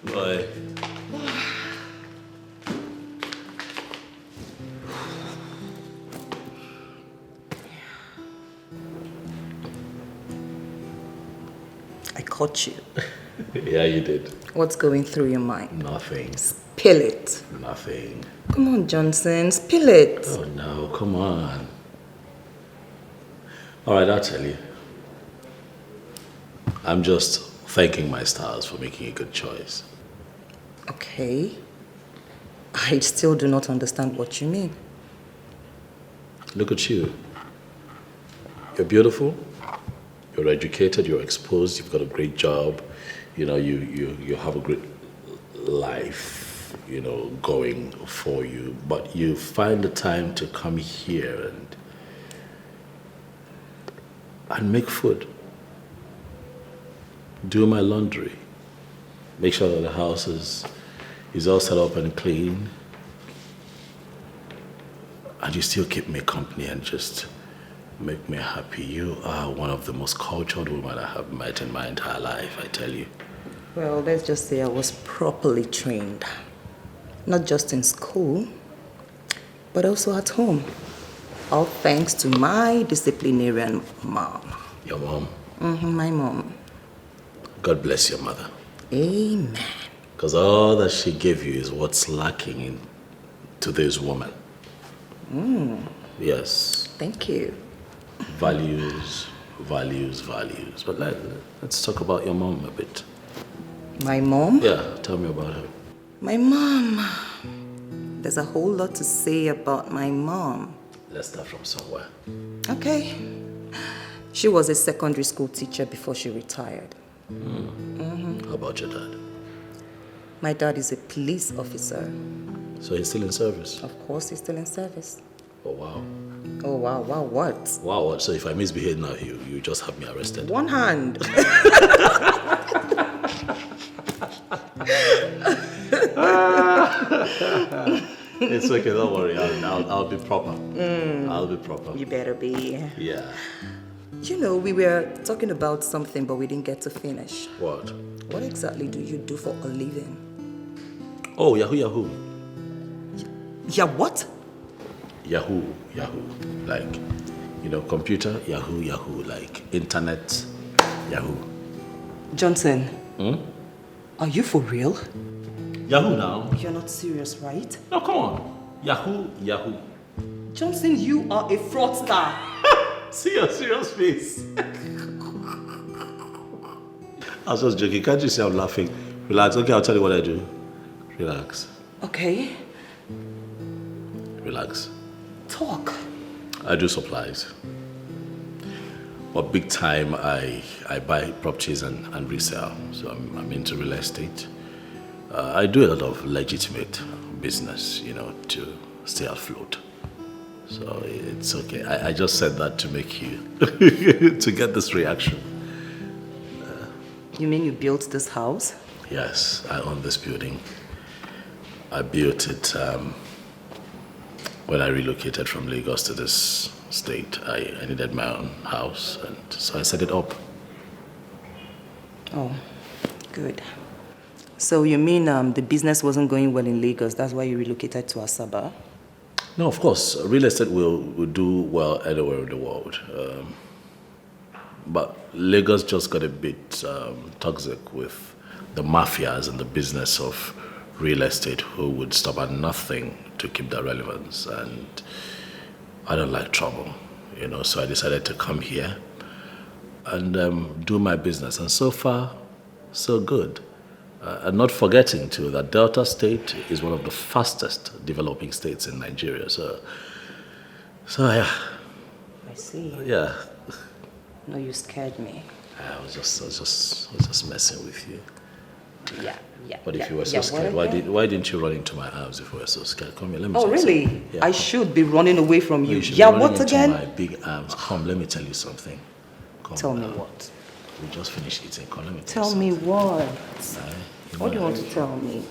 Bye. I caught you. Yeah, you did. What's going through your mind? Nothing. Spill it. Nothing. Come on, Johnson. Spill it. Oh no, come on. Alright, I'll tell you. I'm just thanking my stars for making a good choice. Okay. I still do not understand what you mean. Look at you. You're beautiful. You're educated. You're exposed. You've got a great job. You know, you have a great life, you know, going for you. But you find the time to come here and make food. Do my laundry. Make sure that the house is all set up and clean. And you still keep me company and just make me happy. You are one of the most cultured women I have met in my entire life, I tell you. Well, let's just say I was properly trained. Not just in school, but also at home. All thanks to my disciplinarian mom. Your mom? My mom. God bless your mother. Amen. Because all that she gave you is what's lacking in today's woman. Yes. Thank you. Values, values, values. But let's talk about your mom a bit. My mom? Yeah, tell me about her. My mom. There's a whole lot to say about my mom. Let's start from somewhere. Okay. She was a secondary school teacher before she retired. How about your dad? My dad is a police officer. So he's still in service? Of course, he's still in service. Oh, wow. Oh, wow, what? Wow, so if I misbehave now, you just have me arrested. One hand. It's okay, don't worry. I'll be proper. I'll be proper. You better be. Yeah. You know, we were talking about something, but we didn't get to finish. What? What exactly do you do for a living? Oh, Yahoo. Yeah, what? Yahoo. Like, computer, Yahoo. Like, internet, Yahoo. Johnson. Are you for real? Yahoo now? You're not serious, right? No, come on. Yahoo. Johnson, you are a fraudster. See your serious face. I was just joking. Can't you see I'm laughing? Relax. Okay, I'll tell you what I do. Relax. Okay. Relax. Talk. I do supplies. But big time, I buy properties and resell. So I'm into real estate. I do a lot of legitimate business, to stay afloat. So it's okay. I just said that to make you, to get this reaction. You mean you built this house? Yes, I own this building. I built it when I relocated from Lagos to this state. I needed my own house, and so I set it up. Oh, good. So you mean the business wasn't going well in Lagos, that's why you relocated to Asaba? No, of course, real estate will do well anywhere in the world. But Lagos just got a bit toxic with the mafias and the business of real estate who would stop at nothing to keep their relevance. And I don't like trouble, so I decided to come here and do my business. And so far, so good. And not forgetting too that Delta State is one of the fastest developing states in Nigeria. So yeah. I see. Yeah. No, you scared me. I was just messing with you. Yeah. But if you were so scared, why didn't you run into my arms if you were so scared? Come here, let me Oh, tell you really? something. Yeah, I should be running away from you. You should Yeah, be what running into again? my big arms. Come, let me tell you something. Come Tell me now. what? We just finished eating. Come, let me Tell you me something. what? Aye, What do you want to tell me?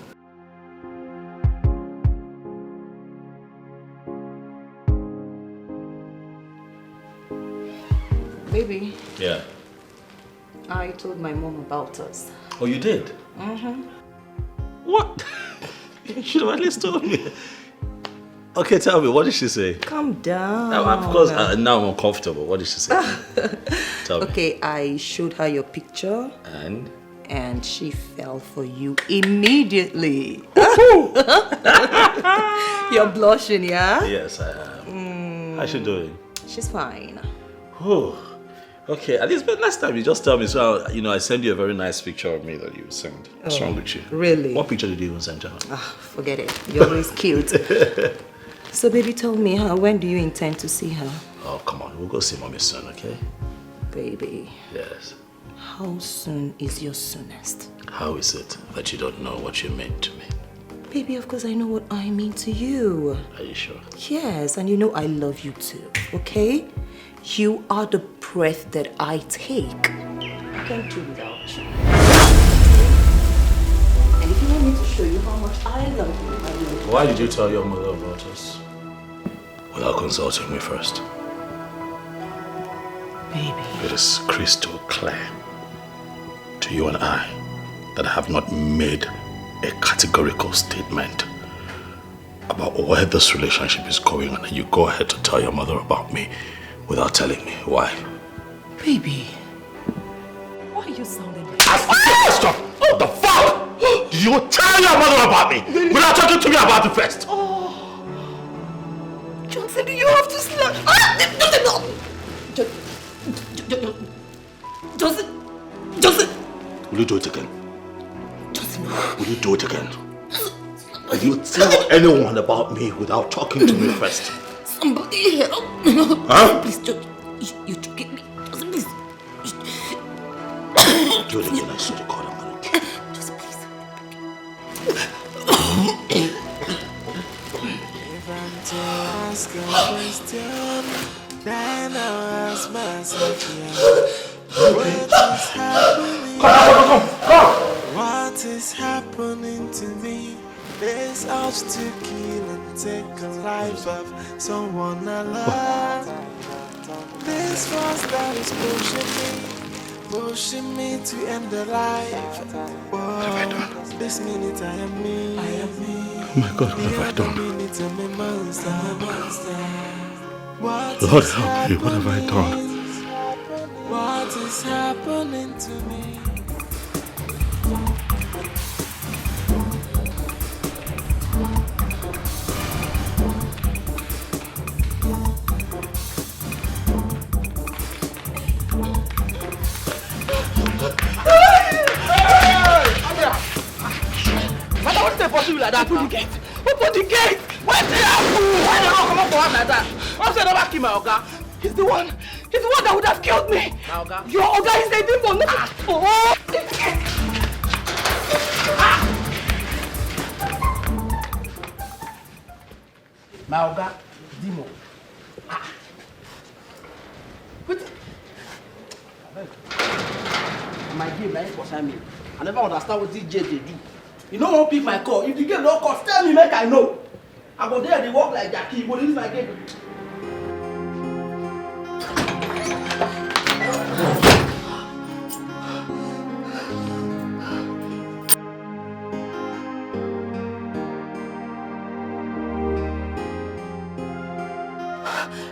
Baby, Yeah. I told my mom about us. Oh, you did? Mm-hmm. What? You should have at least told me. Okay, tell me, what did she say? Calm down. Of course, now I'm uncomfortable. What did she say? Tell me. Okay, I showed her your picture And? and she fell for you immediately. You're blushing, yeah? Yes, I am. How's she doing? She's fine. Oh, okay. At least, but last time you just tell me. So, I send you a very nice picture of me that you sent. What's wrong with you? Really? What picture did you even send to her? Forget it. You're always cute. So, baby, tell me, when do you intend to see her? Oh, come on. We'll go see mommy soon, okay? Baby, Yes. how soon is your soonest? How is it that you don't know what you meant to me? Baby, of course I know what I mean to you. Are you sure? Yes, and you know I love you too, okay? You are the breath that I take. I can't do without you. And if you want me to show you how much I love you, I will. Why did you tell your mother about us? Without consulting me first. Baby. It is crystal clear to you and I that I have not made a categorical statement about where this relationship is going, and then you go ahead to tell your mother about me without telling me. Why? Baby, why are you sounding like Ask the question! What the fuck? Did you tell your mother about me without talking to me about it first? Oh, Johnson, you have to slap. Johnson. Will you do it again? Johnson, Will you do it again? Will you tell anyone about me without talking to me first? somebody help. Huh? Please, you're joking me. Johnson, please. Do it again, I swear to God, I'm gonna kill you. Just please. If I'm to ask a question, then I'll ask myself, what is happening? Come! What is happening to me? This urge to kill and take a life of someone I love. This force that is pushing me to end the life. Whoa, this minute I am me. Oh my God, what have I done? Lord help me, what have I done? What is happening to me? Like that, open the gate! Open the gate! Where's the apple? Why did not come up for one like that? What's the never kill my Oga? He's the one that would have killed me! My Oga? Your Oga is a demon! Oh! My Oga, demon. What? My game, like, concern me. I never understand what this J they do. You don't want to pick my call. If the game don't call, tell me, make I know. I go there, they walk like Jackie, but this is my game.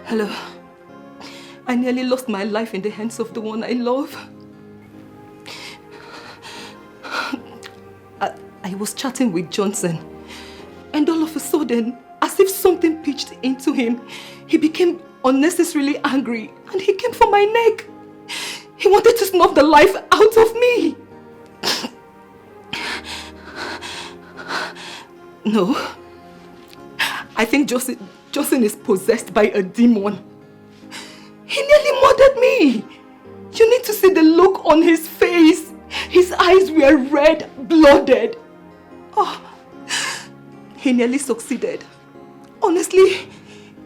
Hello. I nearly lost my life in the hands of the one I love. I was chatting with Johnson, and all of a sudden, as if something pitched into him, he became unnecessarily angry and he came for my neck. He wanted to snuff the life out of me. No, I think Johnson is possessed by a demon. He nearly murdered me. You need to see the look on his face. His eyes were red, blooded. Oh, he nearly succeeded. Honestly,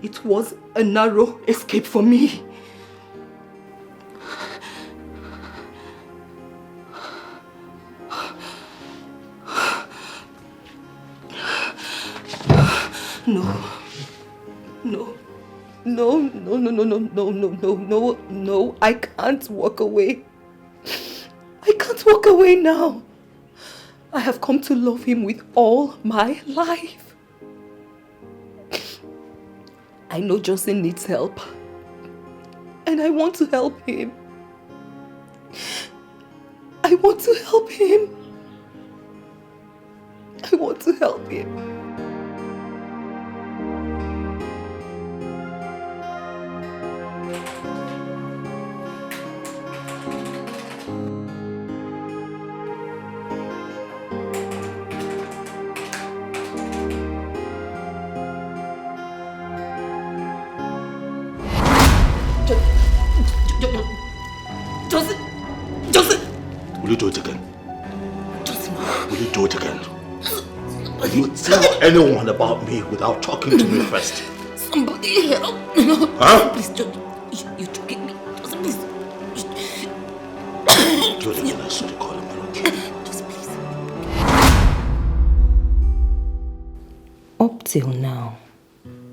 it was a narrow escape for me. No, I can't walk away. I can't walk away now. I have come to love him with all my life. I know Johnson needs help, and I want to help him. I want to help him. I want to help him. Johnson! Will you do it again? Johnson, will you do it again? Will you tell anyone about me without talking to me first? Somebody help. Huh? Please, you're joking me. Johnson, please. Do it again, I swear to God, I'm gonna kill you. Just please. Up till now,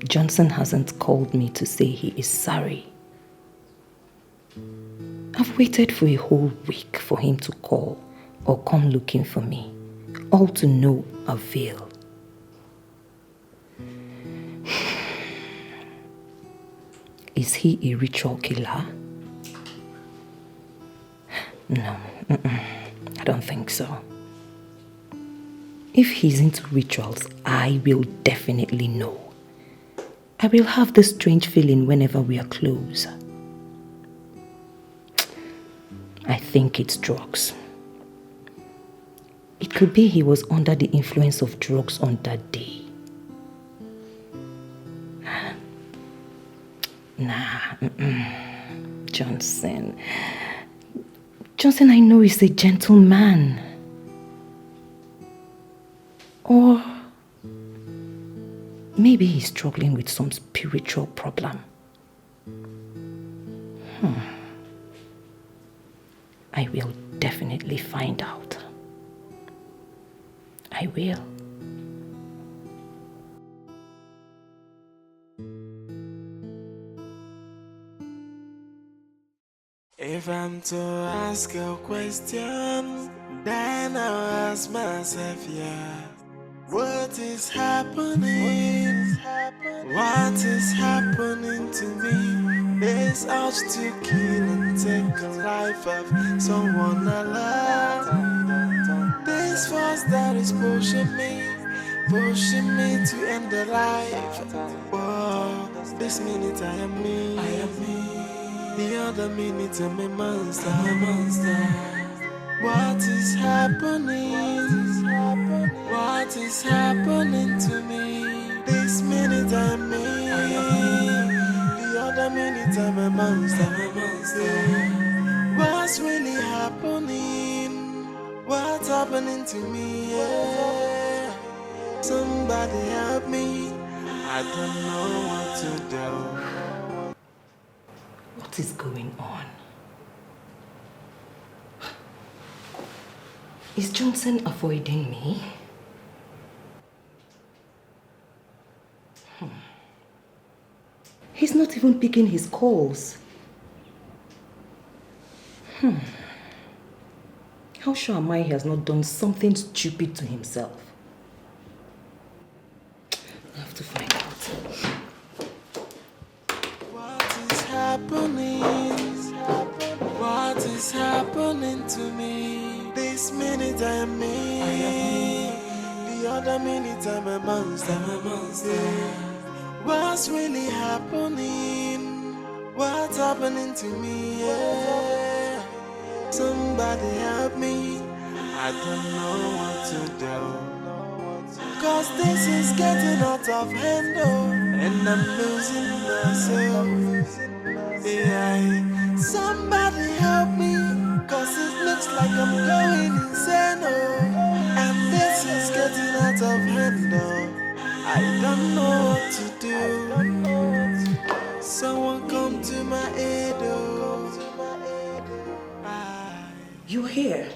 Johnson hasn't called me to say he is sorry. I've waited for a whole week for him to call or come looking for me, all to no avail. Is he a ritual killer? No, I don't think so. If he's into rituals, I will definitely know. I will have this strange feeling whenever we are close. I think it's drugs. It could be he was under the influence of drugs on that day. Nah, Johnson. Johnson, I know he's a gentleman. Or maybe he's struggling with some spiritual problem. I will definitely find out. I will. If I'm to ask a question, then I'll ask myself, yeah. What is happening? What is happening to me? This urge to kill and take a life of someone I love. This force that is pushing me to end the life. Whoa, this minute I am me. The other minute I'm a monster. What is happening? What is happening to me? This minute I'm me. The other minute I'm a monster. What's really happening? What's happening to me? Yeah. Somebody help me. I don't know what to do. What is going on? Is Johnson avoiding me? He's not even picking his calls. How sure am I he has not done something stupid to himself? I have to find out. What is happening? What is happening to me? This minute I'm me. The other minute I'm a monster. What's really happening? What's happening to me? Yeah. Somebody help me. I don't know what to do. Cause this is getting out of hand, oh, and I'm losing myself. Yeah. Somebody help me. Cause it looks like I'm going insane, oh, and this is getting out of hand, oh. I don't know what to do. Someone come to my aid, oh. You're here.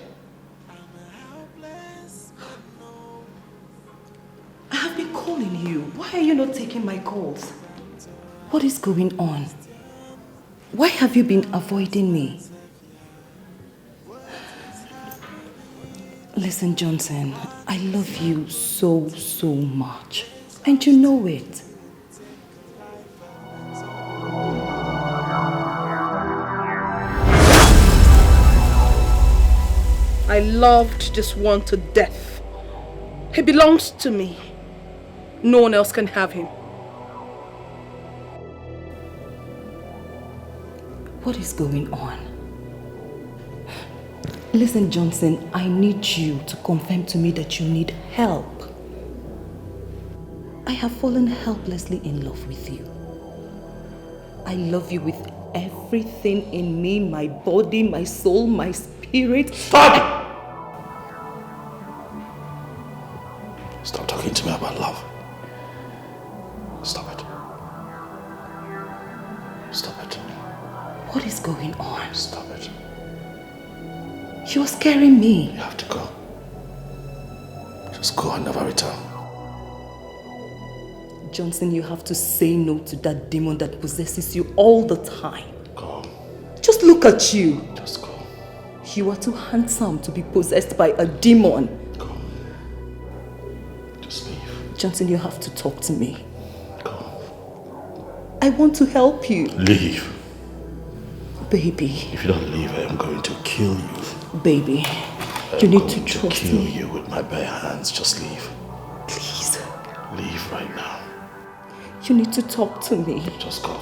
I have been calling you. Why are you not taking my calls? What is going on? Why have you been avoiding me? Listen, Johnson, I love you so much. And you know it. I loved this one to death. He belongs to me. No one else can have him. What is going on? Listen, Johnson, I need you to confirm to me that you need help. I have fallen helplessly in love with you. I love you with everything in me, my body, my soul, my spirit. Stop! Stop talking to me about love. Stop it. Stop it. What is going on? Stop it. You're scaring me. You have to go. Just go and never return. Johnson, you have to say no to that demon that possesses you all the time. Go. Just look at you. Just go. You are too handsome to be possessed by a demon. Go. Just leave. Johnson, you have to talk to me. Go. I I want to help you. Leave. Baby. If you don't leave, I am going to kill you. Baby, you need to trust kill me. you with my bare hands. Just leave. Please. Leave right now. You need to talk to me. Just go.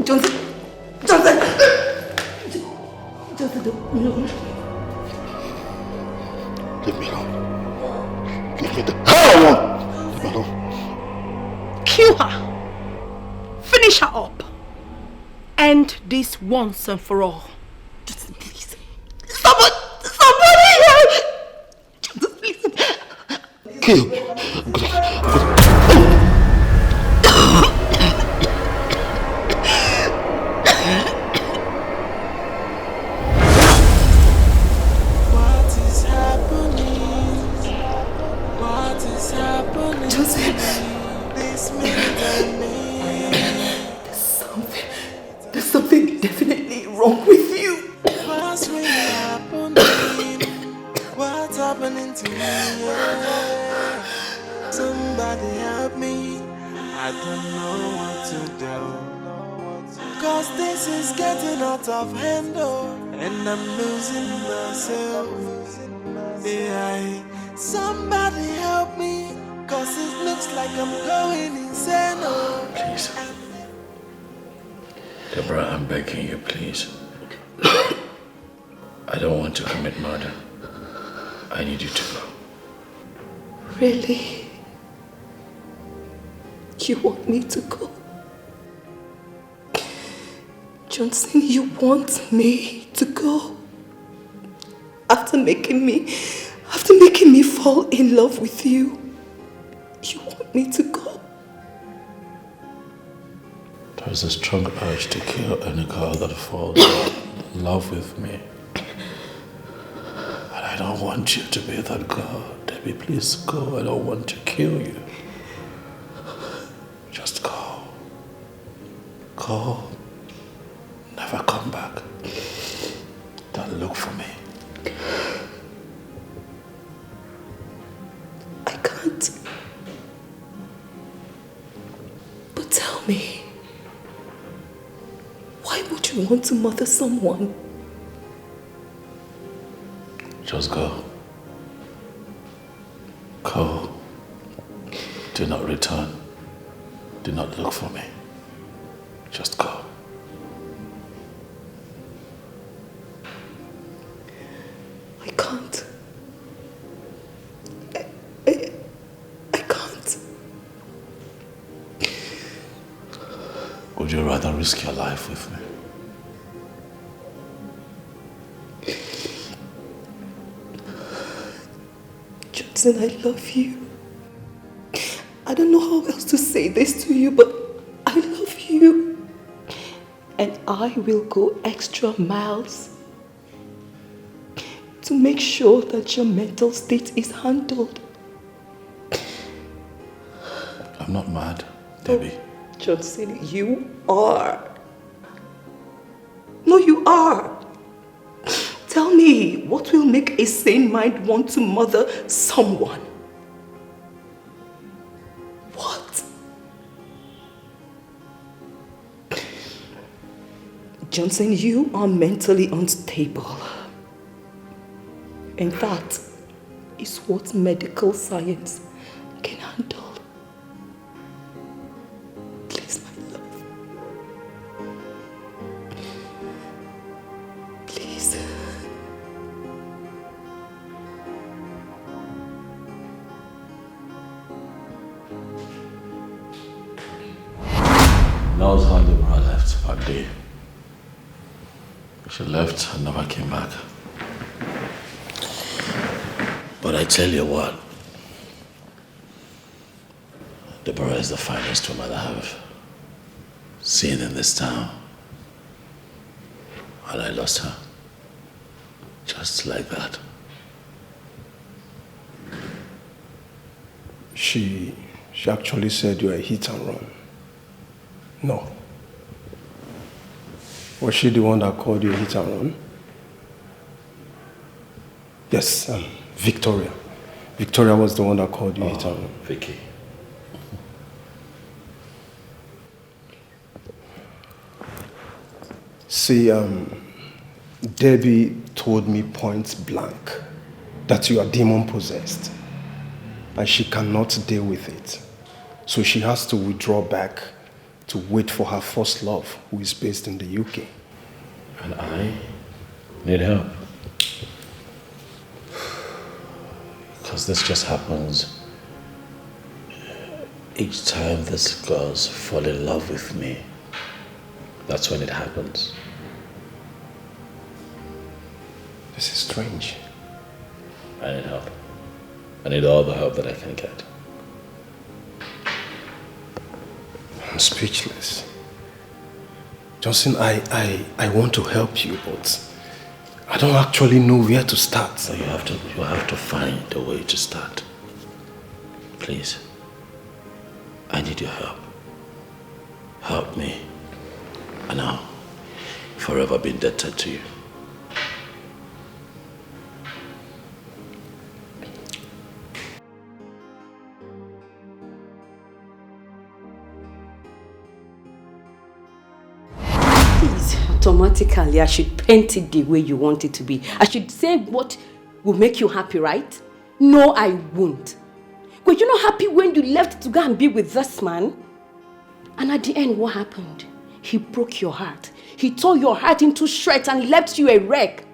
Johnson! Leave me alone. Leave me the hell alone. Leave me alone. Kill her. Finish her up. End this once and for all. Johnson, please. Somebody! Johnson, please. Kill. There's something definitely wrong with you. What's really happening? What's happening to me? Yeah. Somebody help me. I don't know what to do. Cause this is getting out of hand, oh, and I'm losing myself. Yeah. Somebody help me. Cause it looks like I'm going insane, oh. Please. Deborah, I'm begging you, please. I don't want to commit murder. I need you to go. Really? You want me to go? Johnson, you want me to go? After making me fall in love with you, you want me to go? There's a strong urge to kill any girl that falls in love with me. And I don't want you to be that girl. Debbie, please go. I don't want to kill you. Just go. Go. Never come back. Don't look for me. I can't. But tell me, why would you want to murder someone? Just go. Go. Do not return. Do not look for me. Just go. I can't. I can't. Would you rather risk your life with me? Johnson, I love you. I don't know how else to say this to you, but I love you. And I will go extra miles to make sure that your mental state is handled. I'm not mad, Debbie. Oh, Johnson, you are. No, you are. Tell me, what will make a sane mind want to murder someone? What? Johnson, you are mentally unstable. And that is what medical science can handle. Please, my love. Please. That was how Deborah left that day. She left and never came back. But I tell you what, Deborah is the finest woman I have seen in this town. And I lost her. Just like that. She actually said you were a hit and run. No. Was she the one that called you a hit and run? Yes, Victoria. Victoria was the one that called you hit and run. Vicky. See, Debbie told me point blank that you are demon possessed and she cannot deal with it. So she has to withdraw back to wait for her first love, who is based in the UK. And I need help. Because this just happens each time these girls fall in love with me. That's when it happens. This is strange. I need help. I need all the help that I can get. I'm speechless. Johnson, I want to help you, but I don't actually know where to start. So you have to find a way to start. Please. I need your help. Help me. And I'll forever be indebted to you. Automatically, I should paint it the way you want it to be. I should say what will make you happy, right? No, I won't. Were you not happy when you left to go and be with this man? And at the end, what happened? He broke your heart. He tore your heart into shreds and left you a wreck.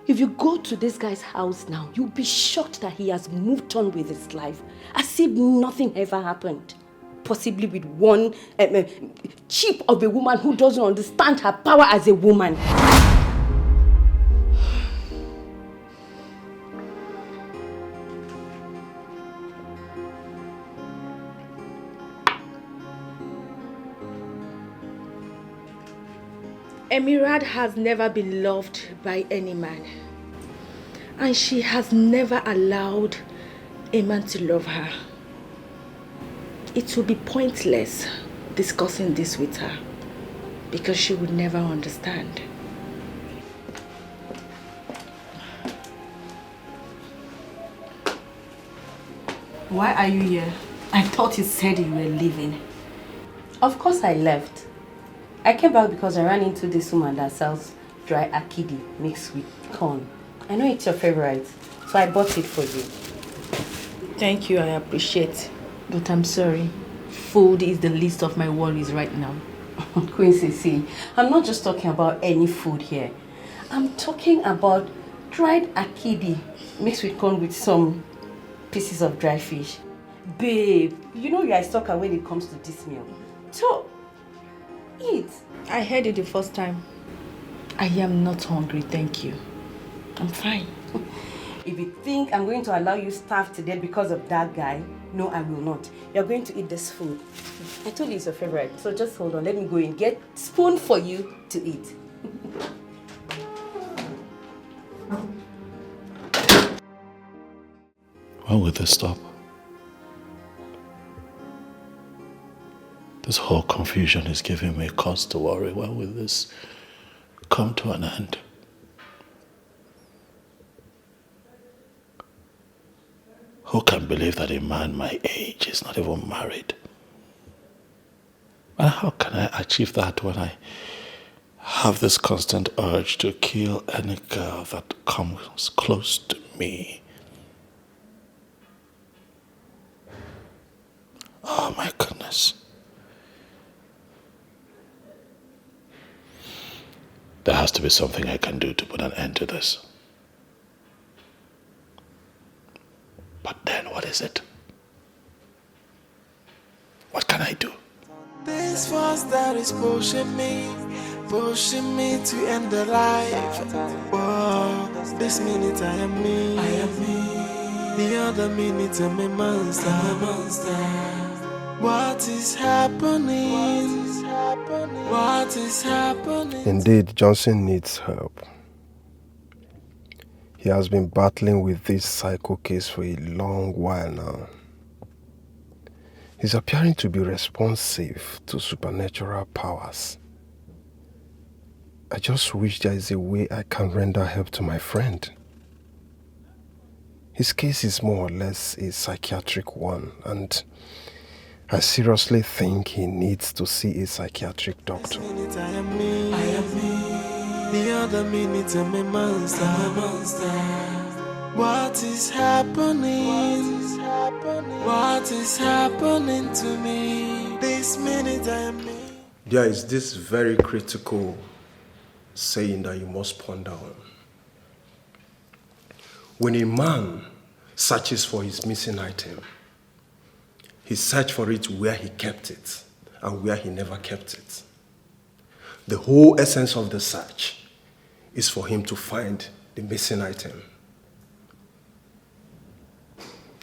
If you go to this guy's house now, you'll be shocked that he has moved on with his life, as if nothing ever happened. Possibly with one cheap of a woman who doesn't understand her power as a woman. Emirad has never been loved by any man. And she has never allowed a man to love her. It will be pointless discussing this with her because she would never understand. Why are you here? I thought you said you were leaving. Of course I left. I came back because I ran into this woman that sells dry akidi mixed with corn. I know it's your favorite, so I bought it for you. Thank you, I appreciate. But I'm sorry. Food is the least of my worries right now. Quincy, see, I'm not just talking about any food here. I'm talking about dried akidi mixed with corn with some pieces of dry fish. Babe, you know you're a stalker when it comes to this meal. So, eat. I heard it the first time. I am not hungry, thank you. I'm fine. If you think I'm going to allow you starve to death because of that guy, no, I will not. You're going to eat this food. I told you it's your favorite, so just hold on. Let me go and get spoon for you to eat. When will this stop? This whole confusion is giving me cause to worry. When will this come to an end? Who can believe that a man my age is not even married? And how can I achieve that when I have this constant urge to kill any girl that comes close to me? Oh my goodness. There has to be something I can do to put an end to this. But then what is it? What can I do? This force that is pushing me to end the life. Whoa, this minute I am me. The other minute I'm a monster. What is happening? What is happening? Indeed, Johnson needs help. He has been battling with this psycho case for a long while now. He's appearing to be responsive to supernatural powers. I just wish there is a way I can render help to my friend. His case is more or less a psychiatric one, and I seriously think he needs to see a psychiatric doctor. This minute I am me. The other minute I'm a monster. What is happening? What is happening to me? This minute I'm in. There is this very critical saying that you must ponder on. When a man searches for his missing item, he searches for it where he kept it and where he never kept it. The whole essence of the search is for him to find the missing item.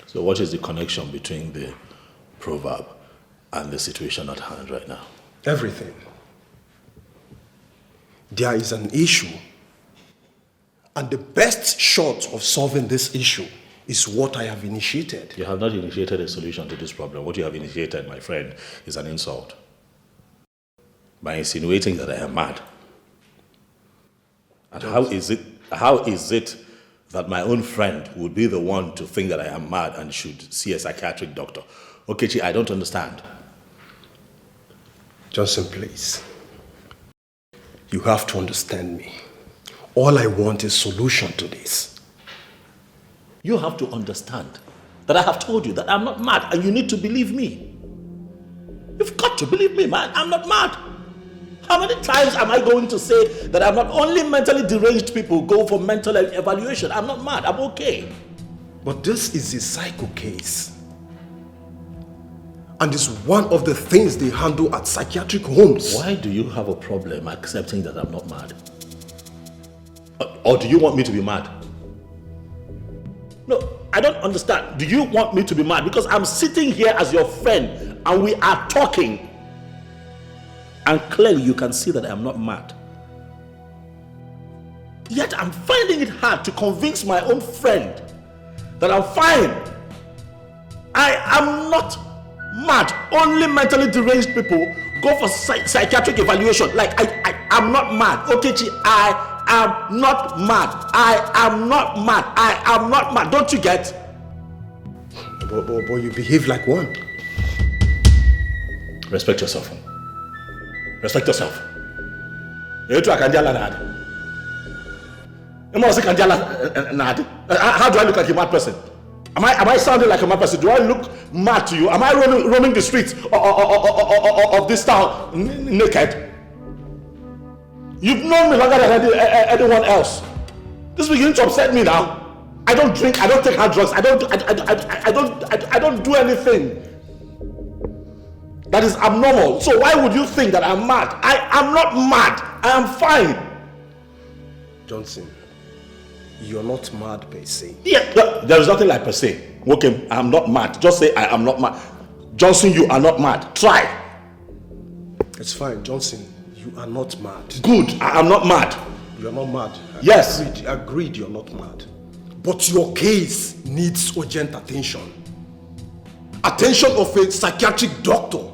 So what is the connection between the proverb and the situation at hand right now? Everything. There is an issue, and the best shot of solving this issue is what I have initiated. You have not initiated a solution to this problem. What you have initiated, my friend, is an insult. By insinuating that I am mad. And how is it that my own friend would be the one to think that I am mad and should see a psychiatric doctor? Okechi, I don't understand. Johnson, please. You have to understand me. All I want is solution to this. You have to understand that I have told you that I'm not mad and you need to believe me. You've got to believe me, man. I'm not mad. How many times am I going to say that I'm not only mentally deranged people go for mental evaluation? I'm not mad. I'm okay. But this is a psycho case. And it's one of the things they handle at psychiatric homes. Why do you have a problem accepting that I'm not mad? Or do you want me to be mad? No, I don't understand. Do you want me to be mad? Because I'm sitting here as your friend and we are talking. And clearly you can see that I'm not mad. Yet I'm finding it hard to convince my own friend that I'm fine. I am not mad. Only mentally deranged people go for psychiatric evaluation. Like I'm not mad. Okechi, I am not mad. I am not mad. I am not mad. Don't you get? But you behave like one. Respect yourself. Respect yourself. How do I look like a mad person? Am I sounding like a mad person? Do I look mad to you? Am I roaming the streets of this town naked? You've known me longer than anyone else. This is beginning to upset me now. I don't drink. I don't take hard drugs. I don't do anything that is abnormal. So why would you think that I'm mad? I am not mad. I am fine. Johnson, you're not mad per se. Yeah, there is nothing like per se. Okay, I'm not mad. Just say I am not mad. Johnson, you are not mad. Try. It's fine, Johnson. You are not mad. Good. I am not mad. You are not mad. Yes. Agreed, you're not mad. But your case needs urgent attention. Attention of a psychiatric doctor.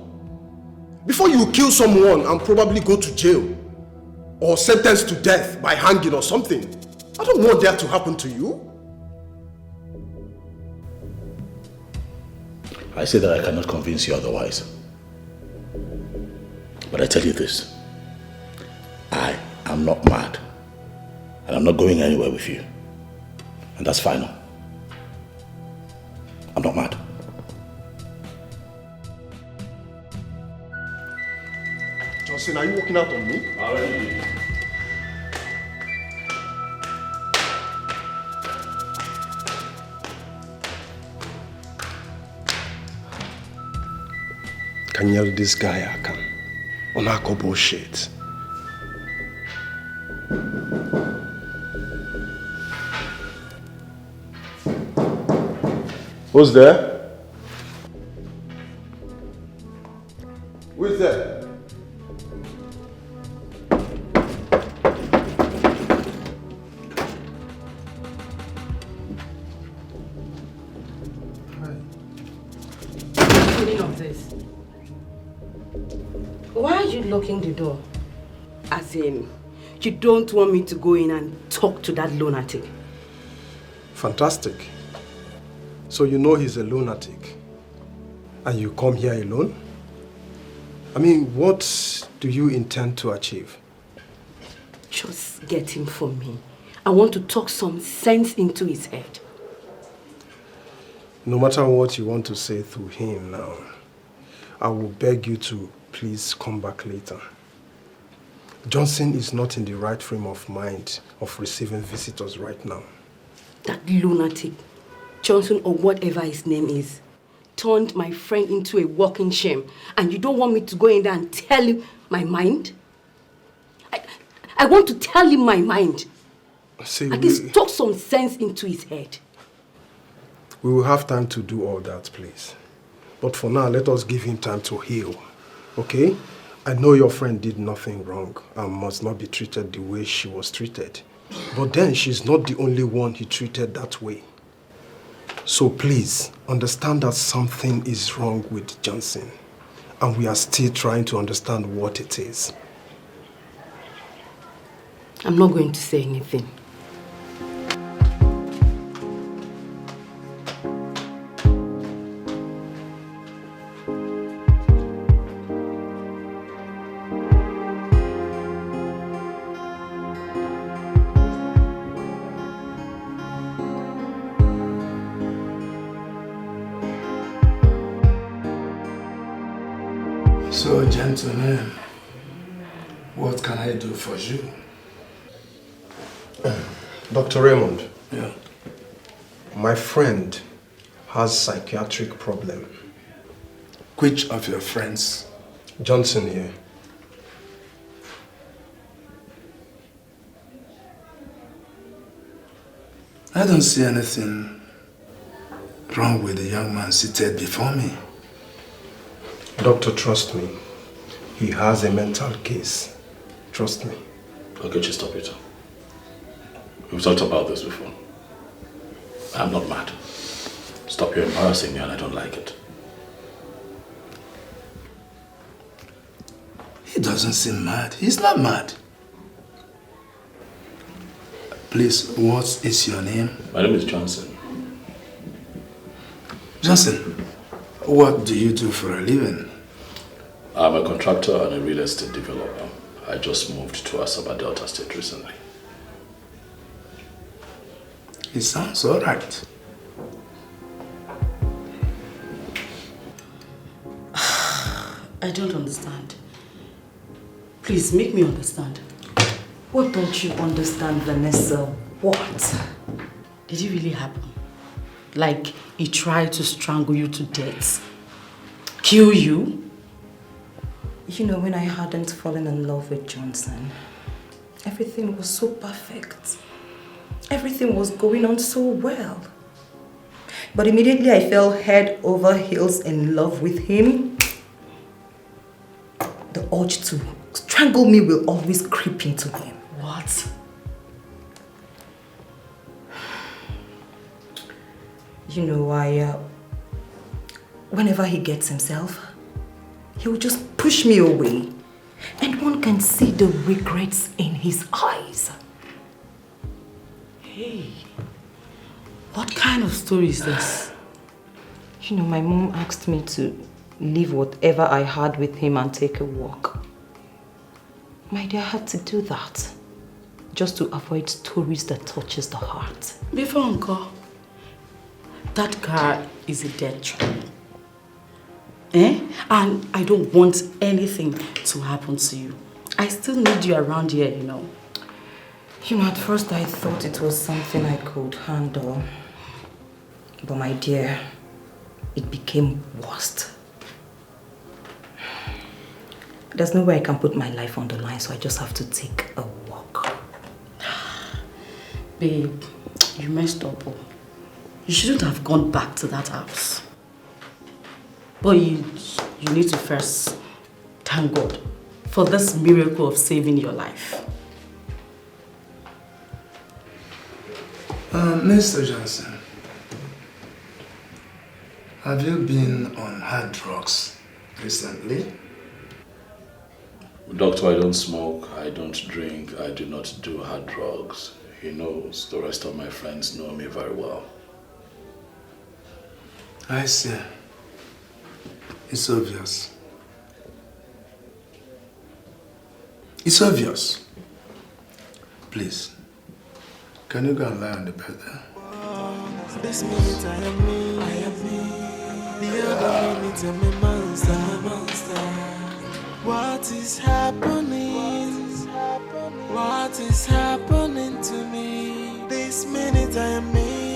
Before you kill someone and probably go to jail or sentenced to death by hanging or something, I don't want that to happen to you. I say that I cannot convince you otherwise. But I tell you this. I am not mad. And I'm not going anywhere with you. And that's final. I'm not mad. Johnson, are you walking out on me? Already. Can you hear this guy I can? On our bullshit. Who's there? Who is there? Why are you locking the door? As in, you don't want me to go in and talk to that lunatic? Fantastic. So you know he's a lunatic. And you come here alone? I mean, what do you intend to achieve? Just get him for me. I want to talk some sense into his head. No matter what you want to say to him now, I will beg you to please come back later. Johnson is not in the right frame of mind of receiving visitors right now. That lunatic, Johnson or whatever his name is, turned my friend into a walking shame. And you don't want me to go in there and tell him my mind? I want to tell him my mind. See, at least talk some sense into his head. We will have time to do all that, please. But for now, let us give him time to heal, okay? I know your friend did nothing wrong and must not be treated the way she was treated. But then she's not the only one he treated that way. So please, understand that something is wrong with Johnson. And we are still trying to understand what it is. I'm not going to say anything. So, gentlemen, what can I do for you? Dr. Raymond. Yeah. My friend has psychiatric problem. Which of your friends? Johnson here. I don't see anything wrong with the young man seated before me. Doctor, trust me. He has a mental case. Trust me. Okay, just stop it. We've talked about this before. I'm not mad. Stop, you're embarrassing me and I don't like it. He doesn't seem mad. He's not mad. Please, what is your name? My name is Johnson. Johnson, what do you do for a living? I'm a contractor and a real estate developer. I just moved to Asaba Delta State recently. It sounds all right. I don't understand. Please, make me understand. What don't you understand, Vanessa? What? Did it really happen? Like, he tried to strangle you to death? Kill you? You know, when I hadn't fallen in love with Johnson, everything was so perfect. Everything was going on so well. But immediately I fell head over heels in love with him. The urge to strangle me will always creep into him. What? You know, whenever he gets himself, he will just push me away. And one can see the regrets in his eyes. Hey, what kind of story is this? You know, my mom asked me to leave whatever I had with him and take a walk. My dear, I had to do that just to avoid stories that touches the heart. Before, Uncle, that car is a dead trap. And I don't want anything to happen to you. I still need you around here, you know. You know, at first I thought it was something I could handle. But my dear, it became worse. There's no way I can put my life on the line, so I just have to take a walk. Babe, you messed up. You shouldn't have gone back to that house. But you need to first thank God for this miracle of saving your life. Mr. Johnson, have you been on hard drugs recently? Doctor, I don't smoke, I don't drink, I do not do hard drugs. He knows, the rest of my friends know me very well. I see. It's obvious. It's obvious. Please, can you go and lie on the bed there? This minute I am me, the other minute I'm a monster. What is happening? What is happening to me? This minute I am me,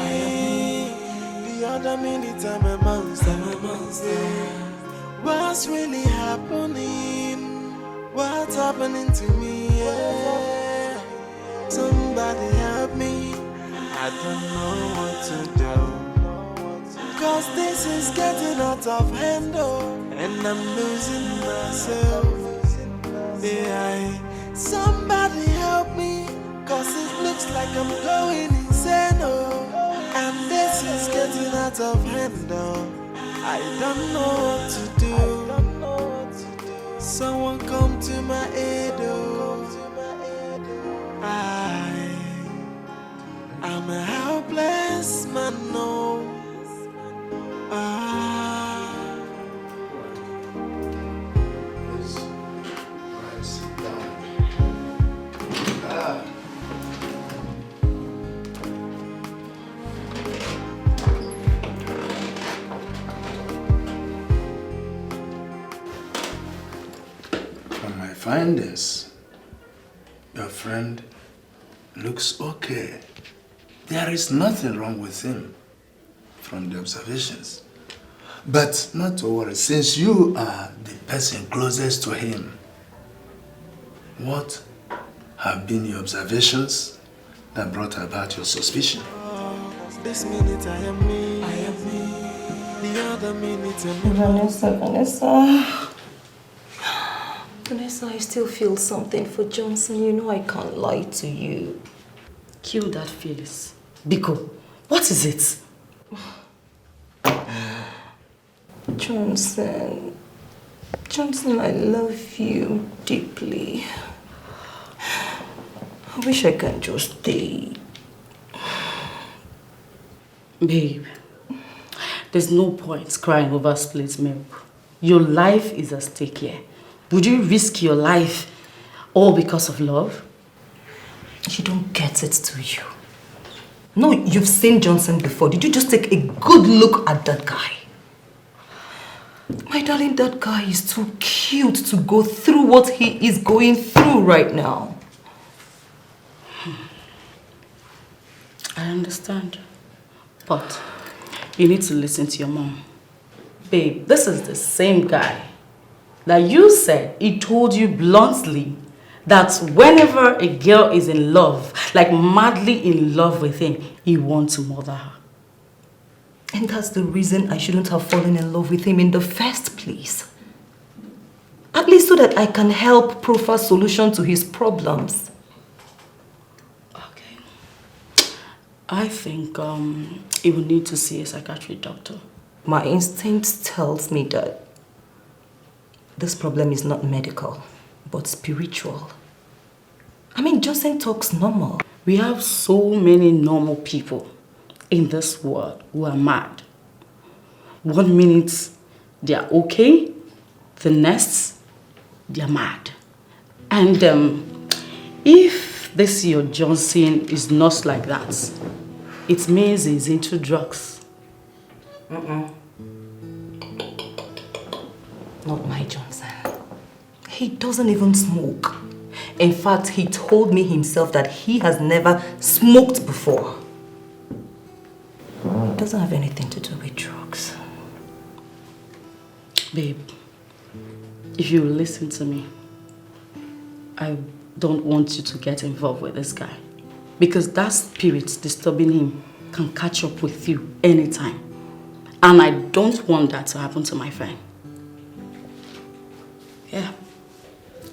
the other minute I'm a monster. What's really happening? What's happening to me? Yeah. Somebody help me. I don't know what to do. Cause this is getting out of hand, and I'm losing myself. Yeah. Somebody help me, cause it looks like I'm going insane, and this is getting out of hand, I don't know what to do. Someone come to my aid, I'm a helpless man, no. From my findings, your friend looks okay. There is nothing wrong with him from the observations. But not to worry, since you are the person closest to him, what have been your observations that brought about your suspicion? This minute I am me, the other minute I'm Vanessa, I still feel something for Johnson. You know I can't lie to you. Kill that feelings. Biko, what is it? Johnson, I love you deeply. I wish I can just stay. Babe, there's no point crying over split milk. Your life is at stake here. Would you risk your life all because of love? You don't get it, do you? No, you've seen Johnson before. Did you just take a good look at that guy? My darling, that guy is too cute to go through what he is going through right now. I understand. But you need to listen to your mom. Babe, this is the same guy that you said he told you bluntly that whenever a girl is in love, like madly in love with him, he wants to murder her. And that's the reason I shouldn't have fallen in love with him in the first place. At least so that I can help proffer solution to his problems. Okay. I think he will need to see a psychiatric doctor. My instinct tells me that this problem is not medical, but spiritual. I mean, Johnson talks normal. We have so many normal people in this world who are mad. 1 minute they are okay, the next they are mad. And if this your Johnson is not like that, it means he's into drugs. Not my Johnson. He doesn't even smoke. In fact, he told me himself that he has never smoked before. It doesn't have anything to do with drugs. Babe, if you listen to me, I don't want you to get involved with this guy. Because that spirit disturbing him can catch up with you anytime. And I don't want that to happen to my friend. Yeah.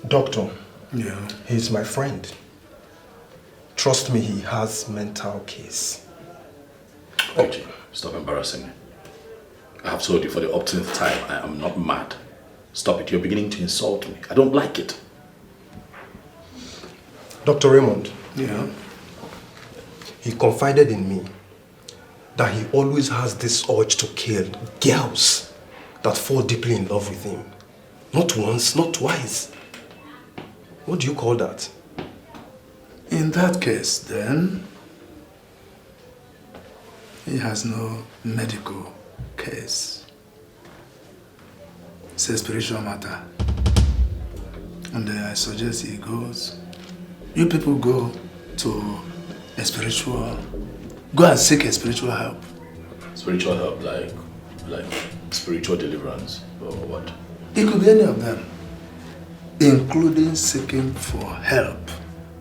Doctor, Yeah. he's my friend. Trust me, he has mental case. Okay, stop embarrassing me. I have told you for the upteenth time, I am not mad. Stop it, you're beginning to insult me. I don't like it. Dr. Raymond, Yeah. he confided in me that he always has this urge to kill girls that fall deeply in love with him. Not once, not twice. What do you call that? In that case, then, he has no medical case. It's a spiritual matter. And I suggest he goes. You people go to a spiritual, go and seek a spiritual help. Spiritual help, like spiritual deliverance, or what? It could be any of them, including seeking for help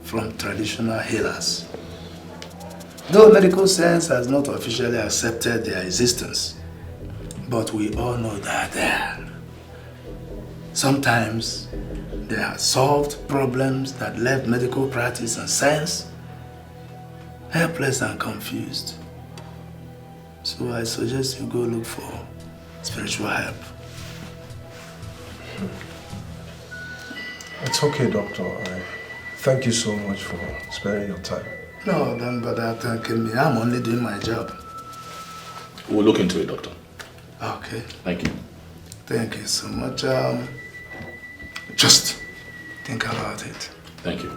from traditional healers. Though medical science has not officially accepted their existence, but we all know that there. Sometimes they have solved problems that left medical practice and science helpless and confused. So I suggest you go look for spiritual help. It's okay, Doctor. I thank you so much for sparing your time. No, don't bother thanking me. I'm only doing my job. We'll look into it, Doctor. Okay. Thank you. Thank you so much. Just think about it. Thank you.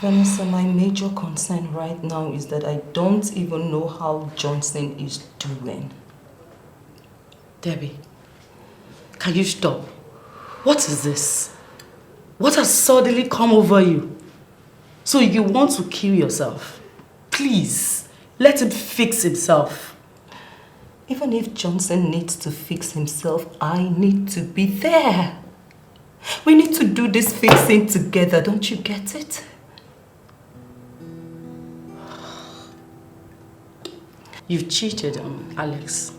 Vanessa, my major concern right now is that I don't even know how Johnson is doing. Debbie, can you stop? What is this? What has suddenly come over you? So you want to kill yourself? Please, let him fix himself. Even if Johnson needs to fix himself, I need to be there. We need to do this fixing together, don't you get it? You've cheated on Alex,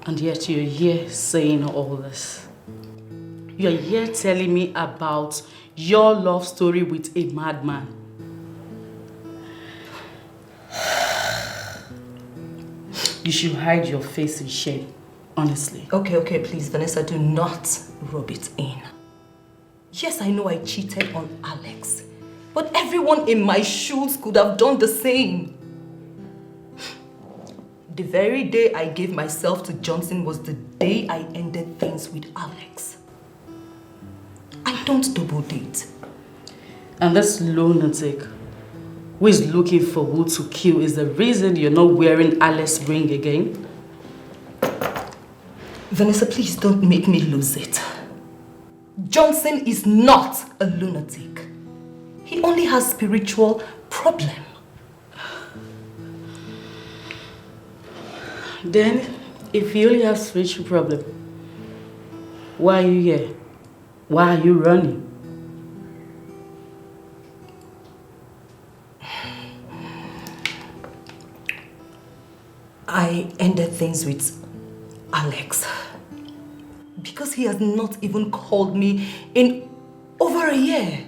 and yet you're here saying all this. You're here telling me about your love story with a madman. You should hide your face in shame, honestly. Okay, please, Vanessa, do not rub it in. Yes, I know I cheated on Alex, but everyone in my shoes could have done the same. The very day I gave myself to Johnson was the day I ended things with Alex. I don't double date. And this lunatic who is looking for who to kill is the reason you're not wearing Alex's ring again? Vanessa, please don't make me lose it. Johnson is not a lunatic. He only has spiritual problem. Then, if you only have spiritual problem, why are you here? Why are you running? I ended things with Alex because he has not even called me in over a year.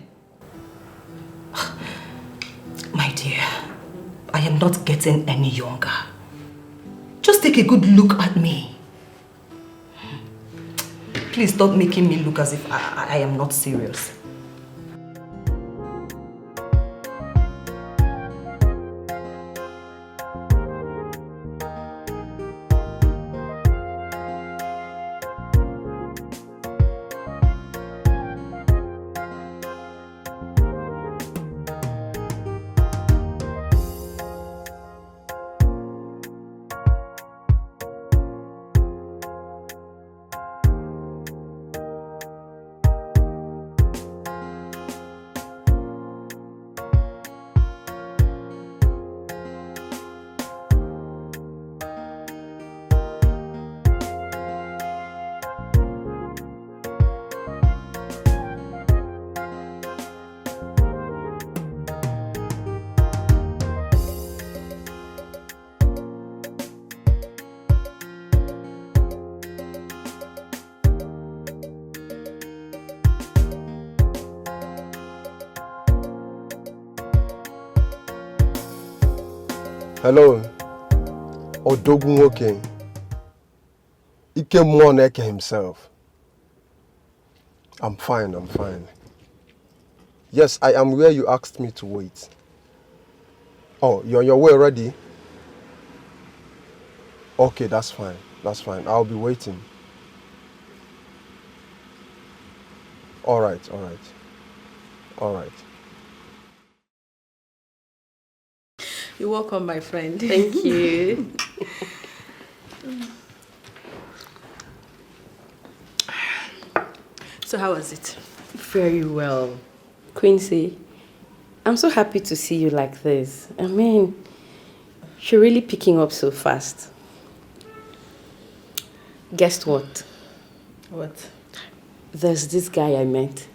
My dear, I am not getting any younger. Just take a good look at me. Please stop making me look as if I am not serious. Hello, Odogun Oke. Ike Moneke himself. I'm fine. Yes, I am where you asked me to wait. Oh, you're on your way already? Okay, that's fine. That's fine. I'll be waiting. All right, all right. All right. You're welcome, my friend. Thank you. So how was it? Very well. Quincy, I'm so happy to see you like this. I mean, you're really picking up so fast. Guess what? What? There's this guy I met.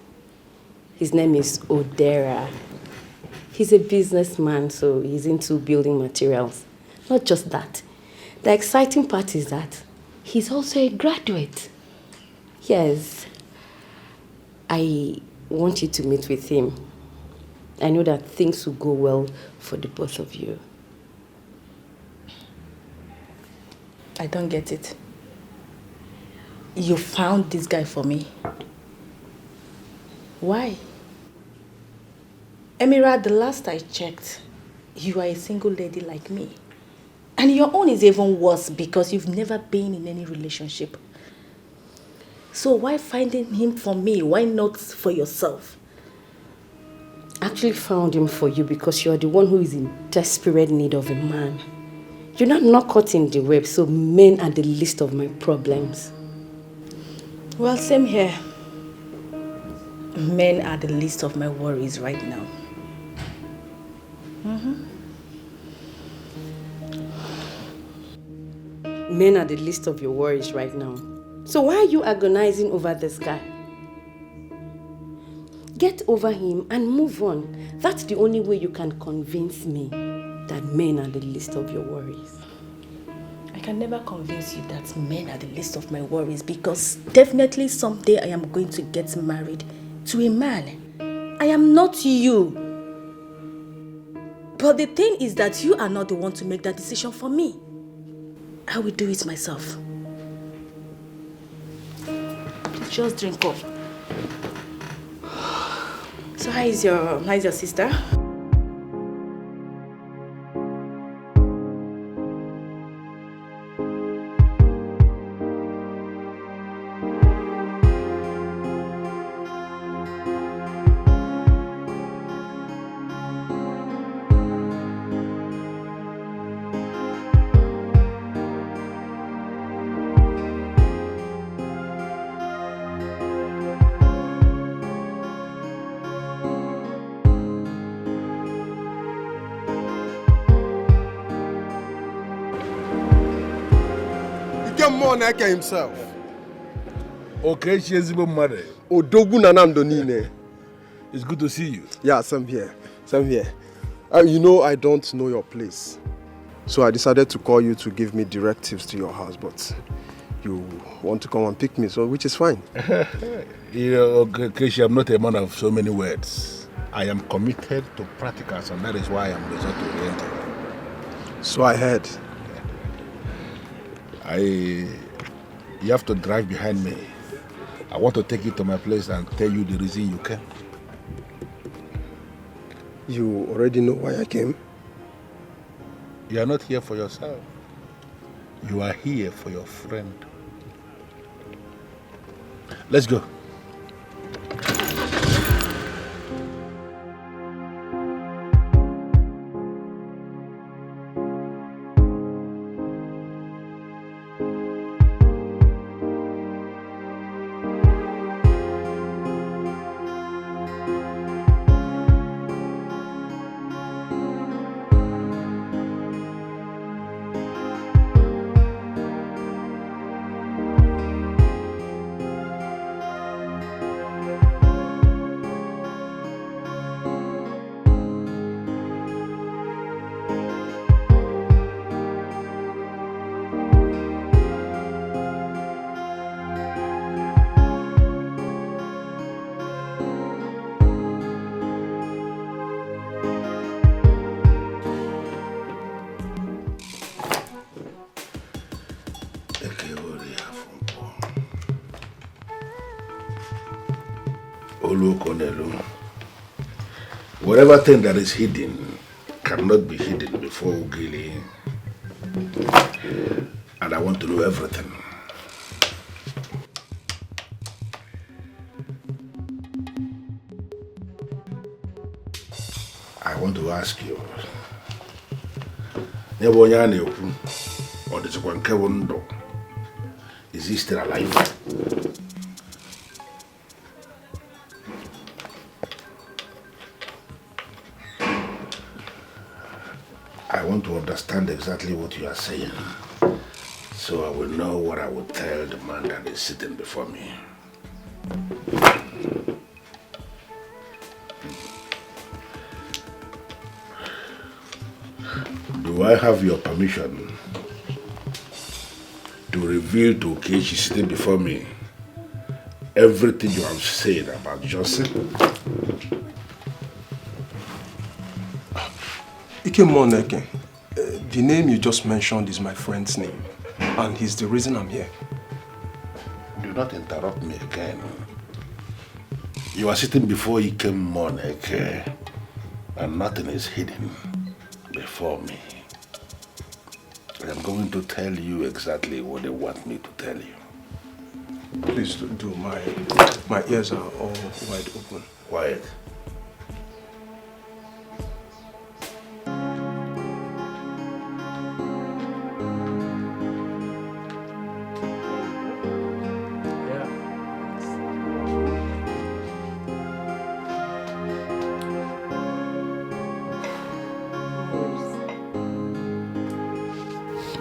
His name is Odera. He's a businessman, so he's into building materials. Not just that. The exciting part is that he's also a graduate. Yes. I want you to meet with him. I know that things will go well for the both of you. I don't get it. You found this guy for me. Why? Emira, the last I checked, you are a single lady like me. And your own is even worse because you've never been in any relationship. So why finding him for me? Why not for yourself? I actually found him for you because you're the one who is in desperate need of a man. You're not caught in the web, so men are the least of my problems. Well, same here. Men are the least of my worries right now. Men are the least of your worries right now. So why are you agonizing over this guy? Get over him and move on. That's the only way you can convince me that men are the least of your worries. I can never convince you that men are the least of my worries because definitely someday I am going to get married to a man. I am not you. But the thing is that you are not the one to make that decision for me. I will do it myself. Just drink up. So how is your sister? Eke himself. Okay, she is even married. Odogu Nanamdonine. It's good to see you. Yeah, same here. Same here. You know I don't know your place. So I decided to call you to give me directives to your house, but you want to come and pick me, so which is fine. You know, Keshi, I'm not a man of so many words. I am committed to practicals, and that is why I am result-oriented. So I heard. You have to drive behind me. I want to take you to my place and tell you the reason you came. You already know why I came? You are not here for yourself. You are here for your friend. Let's go. Whatever thing that is hidden cannot be hidden before Ugili. And I want to know everything. I want to ask you. Is he still alive? I want to understand exactly what you are saying, so I will know what I will tell the man that is sitting before me. Do I have your permission to reveal to Kechi sitting before me everything you have said about Joseph? Ikemoneke, the name you just mentioned is my friend's name, and he's the reason I'm here. Do not interrupt me again. You are sitting before Ikemoneke, and nothing is hidden before me. I am going to tell you exactly what they want me to tell you. Please do. My ears are all wide open. Quiet.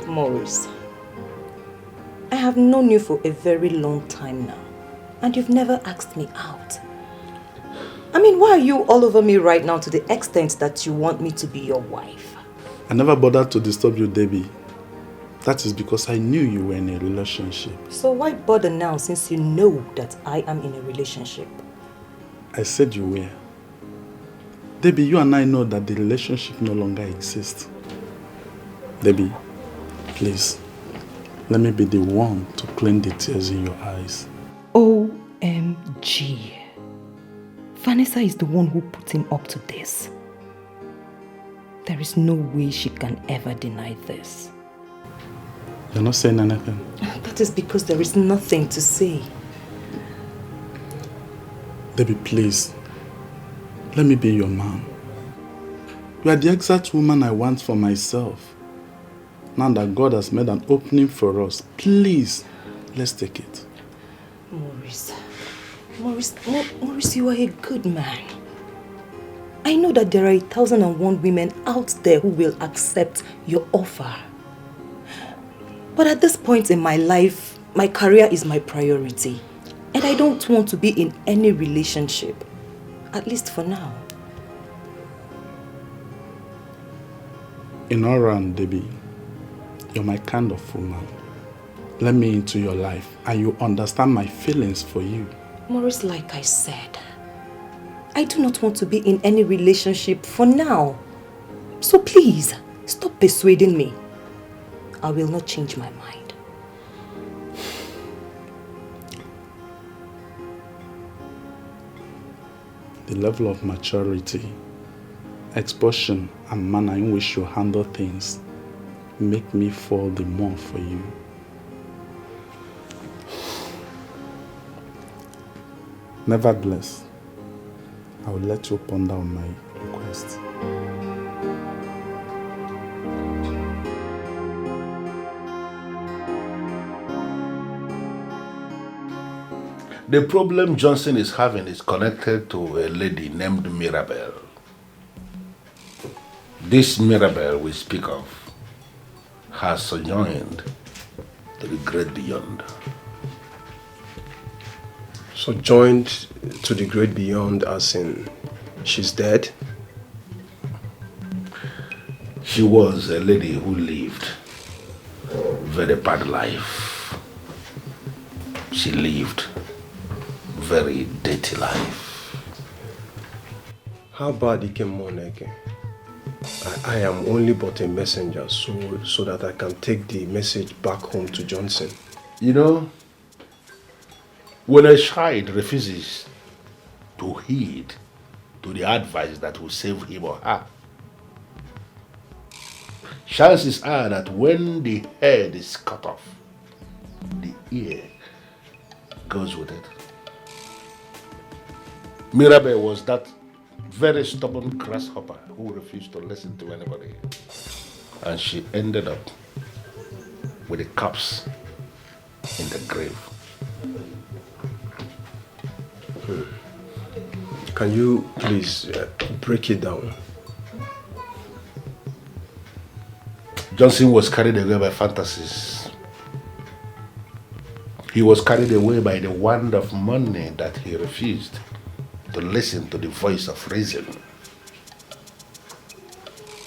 Maurice, I have known you for a very long time now, and you've never asked me out. I mean, why are you all over me right now to the extent that you want me to be your wife? I never bothered to disturb you, Debbie. That is because I knew you were in a relationship. So why bother now since you know that I am in a relationship? I said you were. Debbie, you and I know that the relationship no longer exists. Debbie, please, let me be the one to clean the tears in your eyes. OMG. Vanessa is the one who put him up to this. There is no way she can ever deny this. You're not saying anything? That is because there is nothing to say. Debbie, please, let me be your man. You are the exact woman I want for myself. Now that God has made an opening for us, please, let's take it. Maurice, you are a good man. I know that there are 1,001 women out there who will accept your offer. But at this point in my life, my career is my priority. And I don't want to be in any relationship. At least for now. In all round, Debbie, you're my kind of woman. Let me into your life and you understand my feelings for you. Maurice, like I said, I do not want to be in any relationship for now. So please, stop persuading me. I will not change my mind. The level of maturity, expression and manner in which you handle things make me fall the more for you. Nevertheless, I will let you ponder on my request. The problem Johnson is having is connected to a lady named Mirabel. This Mirabel we speak of has sojourned to the great beyond. So joined to the great beyond as in she's dead? She was a lady who lived very bad life. She lived very dirty life. How bad it came Moneke? I am only but a messenger so that I can take the message back home to Johnson. You know, when a child refuses to heed to the advice that will save him or her. Chances are that when the head is cut off, the ear goes with it. Mirabel was that very stubborn grasshopper who refused to listen to anybody. And she ended up with a corpse in the grave. Can you please break it down? Johnson was carried away by fantasies. He was carried away by the wand of money that he refused to listen to the voice of reason.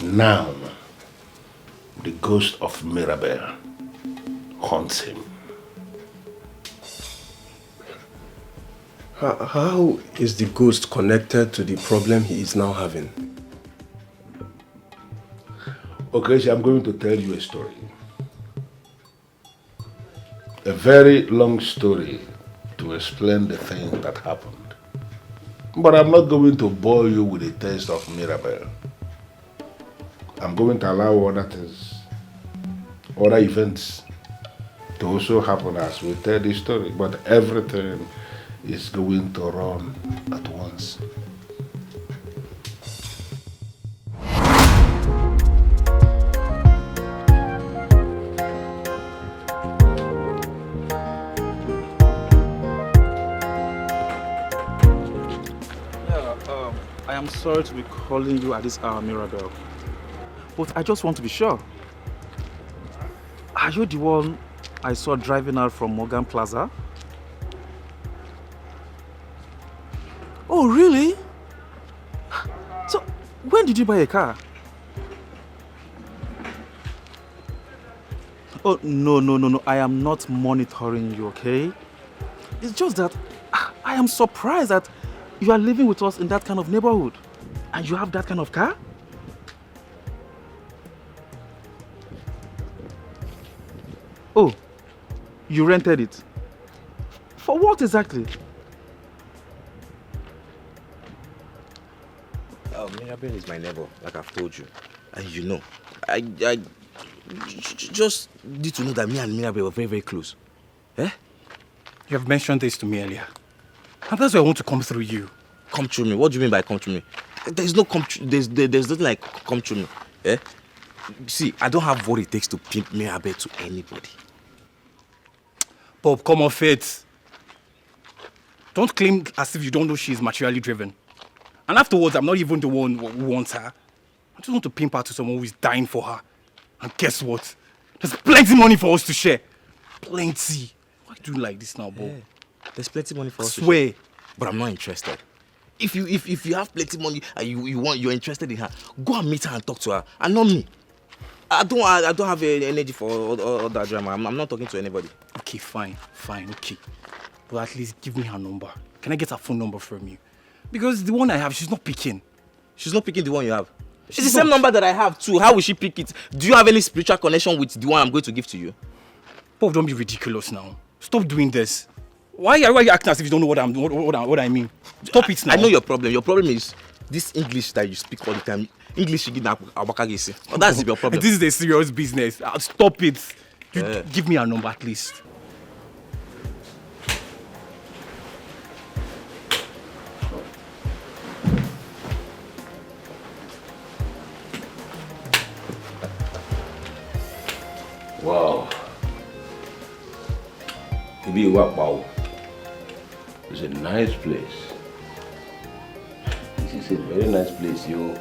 Now, the ghost of Mirabel haunts him. How is the ghost connected to the problem he is now having? Okay, I'm going to tell you a story. A very long story to explain the thing that happened. But I'm not going to bore you with a taste of Mirabel. I'm going to allow other things, other events to also happen as we tell this story. But everything is going to run at once. I am sorry to be calling you at this hour, Mirabel. But I just want to be sure. Are you the one I saw driving out from Morgan Plaza? Oh, really? So, when did you buy a car? Oh, no. I am not monitoring you, okay? It's just that I am surprised that you are living with us in that kind of neighborhood and you have that kind of car? Oh, you rented it? For what exactly? Mirabel is my neighbor, like I've told you. And you know, I just need to know that me and Mirabel were very, very close. Eh? You have mentioned this to me earlier. And that's why I want to come through you. Come through me? What do you mean by come through me? There's no come through, there's nothing like come through me. Eh? See, I don't have what it takes to pimp Mirabel to anybody. Bob, come off it. Don't claim as if you don't know she's materially driven. And afterwards, I'm not even the one who wants her. I just want to pimp her to someone who is dying for her. And guess what? There's plenty money for us to share. Plenty. Why do you like this now, Bob? Yeah. There's plenty money for us to swear. share. But I'm not interested. If you have plenty money and you're interested in her, go and meet her and talk to her. And not me. I don't have energy for all that drama. I'm not talking to anybody. Okay, fine, okay. But at least give me her number. Can I get her phone number from you? Because the one I have, she's not picking. She's not picking the one you have? It's the same number that I have too. How will she pick it? Do you have any spiritual connection with the one I'm going to give to you? Bob, don't be ridiculous now. Stop doing this. Why are you acting as if you don't know what I mean? Stop it now. I know your problem. Your problem is this English that you speak all the time. English you get abakagesi. Oh, that's your problem. This is a serious business. Stop it. Give me a number at least. Wow. It's a nice place. This is a very nice place, yo.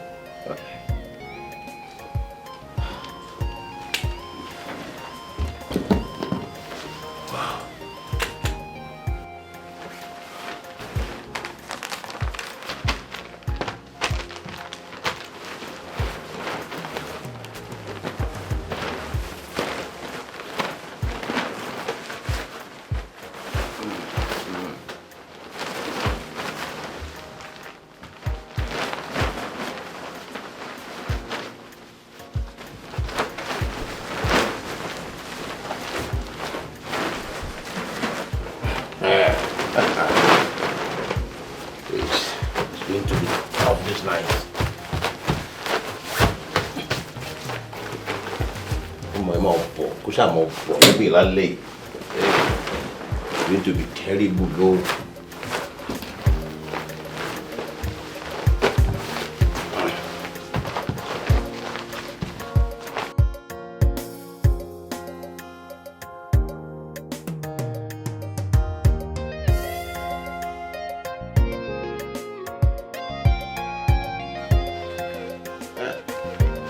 for maybe late. It's going to be terrible, though.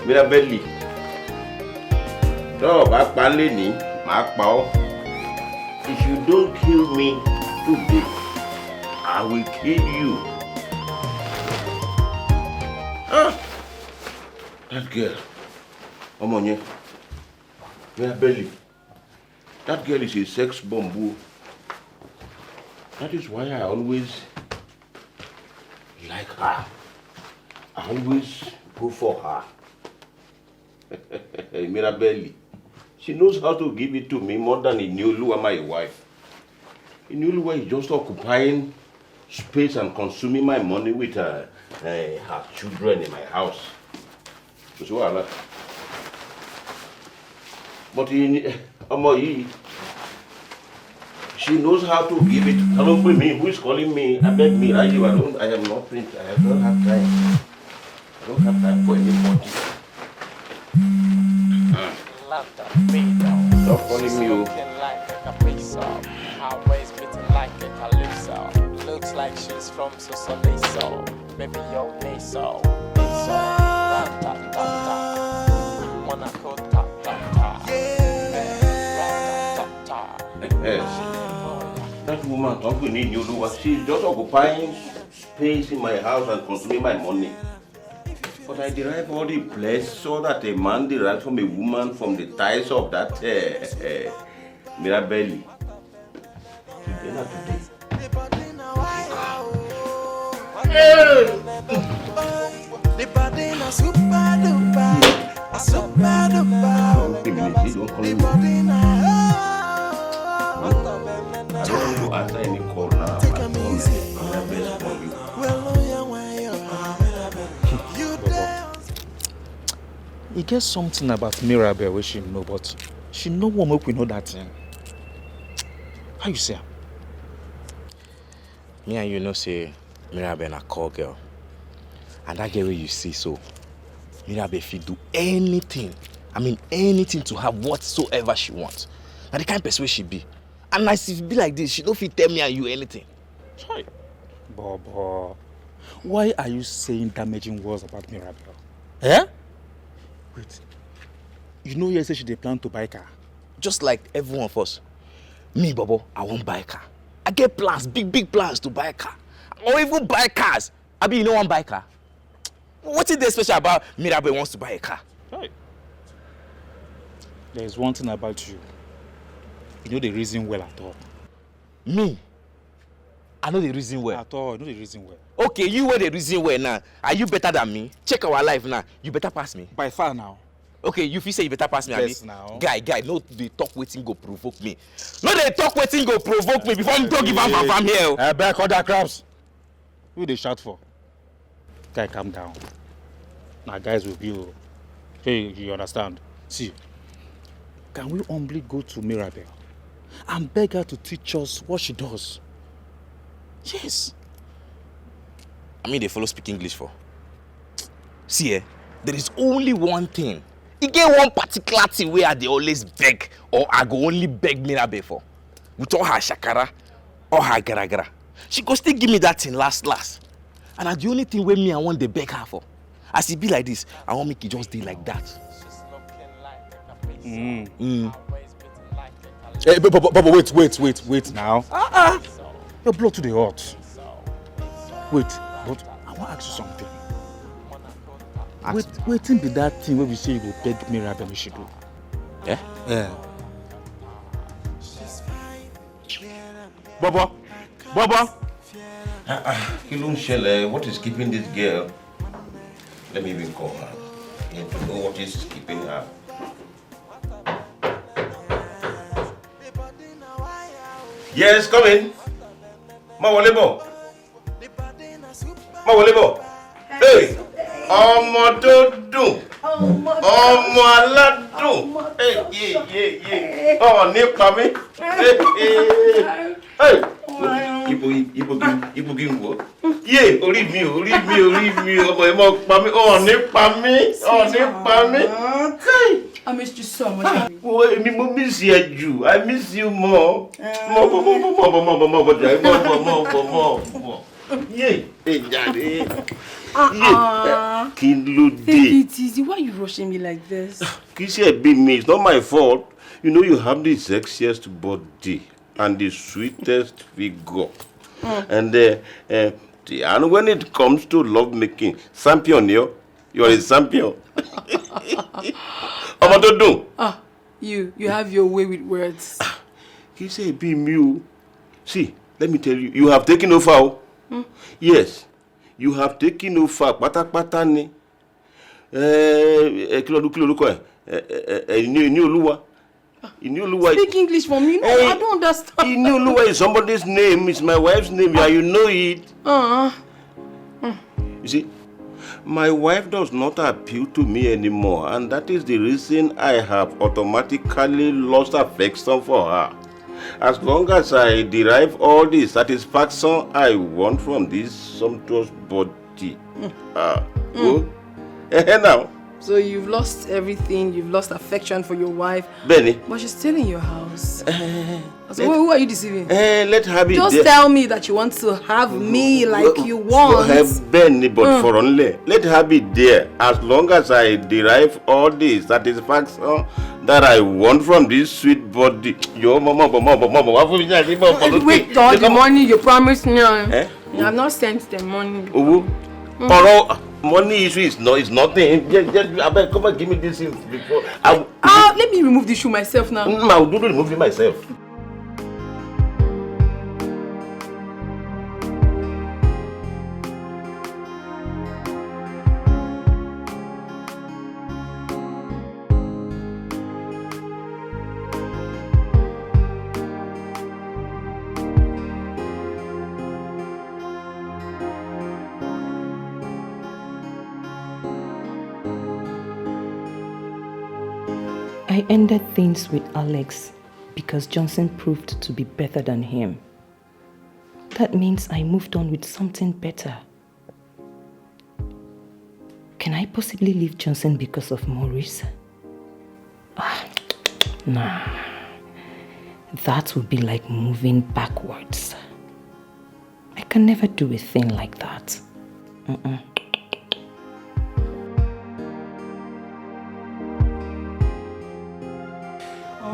Mirabelli. No, back Panleni, Mark Pao. If you don't kill me today, I will kill you. Ah, that girl, Omonye, Mirabelli. That girl is a sex bomb. That is why I always like her. I always go for her. Mirabelli. She knows how to give it to me more than Inyoluwa, my wife. Inyoluwa is just occupying space and consuming my money with her children in my house. So I like. But she knows how to give it. Hello, me. Who is calling me? I beg me. I don't have time. I don't have time. I don't have time for anybody. Stop calling me. Always beating like a calypso. Looks like she's from Sosoliso. Baby, yo, Niso. Monaco, That woman talking in Yoluwa, she's just occupying space in my house and consuming my money. But I derive all the pleasure that a man derives from a woman from the ties of that Mirabelli. Today, not today. I don't want to answer any call now. He gets something about Mirabel which she know, but she no one make we know that thing. How you say? Me and you know say Mirabel na call girl. And that girl you see so, Mirabel fit do anything. I mean anything to have whatsoever she wants. Now the kind of person she be. And as if it be like this, she don't fit tell me and you anything. Sorry. Bobo, why are you saying damaging words about Mirabel? Eh? Wait. You know you say she dey plan to buy a car? Just like every one of us. Me, Bobo, I won't buy a car. I get plans, big plans to buy a car. Or even buy cars. I mean, you know one buy a car? What is there special about Mirabel wants to buy a car? Right. There is one thing about you. You know the reason well at all. Me? I know the reason well. At all, I know the reason well. Okay, you know the reason well now. Are you better than me? Check our life now. You better pass me. By far now. Okay, you feel say you better pass me, yes, abi? Now. Guy, no they talk waiting go provoke me. No they talk waiting go provoke me before I'm don't give up from here. Back all that crabs. Who they shout for? Guy, calm down. Now guys with you. Hey, you understand? See, can we humbly go to Mirabel and beg her to teach us what she does? Yes. I mean, they follow speak English for. See, there is only one thing. You get one particular thing where I dey always beg, or I go only beg Mirabel for. With all her shakara, all her gara. She go still give me that thing last. And that's the only thing where me I want to beg her for. As it be like this, I want make it just be like that. Hey, but wait now. Your blood to the heart. Wait, but I want to ask you something. Waiting be that thing where we say you go beg Mirabel we should do. Yeah? Yeah. Baba. Kilun Shele, what is keeping this girl? Let me even call her. I need to know what is keeping her. Yes, come in. Mawolebo. Hey, ọmọ tó dùn. Ọmọ aládùn. Oh, nípa mi. Ibo kí n wò. Yé, orí mi, ọmọ ẹ̀ mọ́ pa mí. Oh, nípa mi. I missed you so much. Èmi mo miss you. I miss you more. More. Yé, jáde. Kí ló dé? Take it easy. Why are you rushing me like this? Kì í ṣe ẹ̀bi mi. It's not my fault. You know you have the sexiest body and the sweetest figure. And when it comes to love making, champion, you are a champion. Ọmọ tó dùn. You have your way with words. Kì í ṣe ẹ̀bi mi o. See, let me tell you, you have taken over. Yes, you have taken over pátápátá ni. Kí lorúkọ ẹ̀? Ìní Olúwa. Speak English for me. No, I don't understand. Ìní Olúwa is somebody's name. It's my wife's name. Yeah, you know it. You see, my wife does not appeal to me anymore, and that is the reason I have automatically lost affection for her. As long as I derive all the satisfaction I want from this sumptuous body. Now. So you've lost everything. You've lost affection for your wife. Benny. But she's still in your house. So who are you deceiving? Let her be Just there. tell me that you want to have me like you want. Benny, but for only. Let her be there. As long as I derive all the satisfaction that I want from this sweet body. Your mama. Wait, all the money you promised me. I have not sent the money. Money issue is nothing. Just come and give me this thing before. Let me remove the shoe myself now. I'll do the removing myself. I ended things with Alex because Johnson proved to be better than him. That means I moved on with something better. Can I possibly leave Johnson because of Maurice? Nah. That would be like moving backwards. I can never do a thing like that.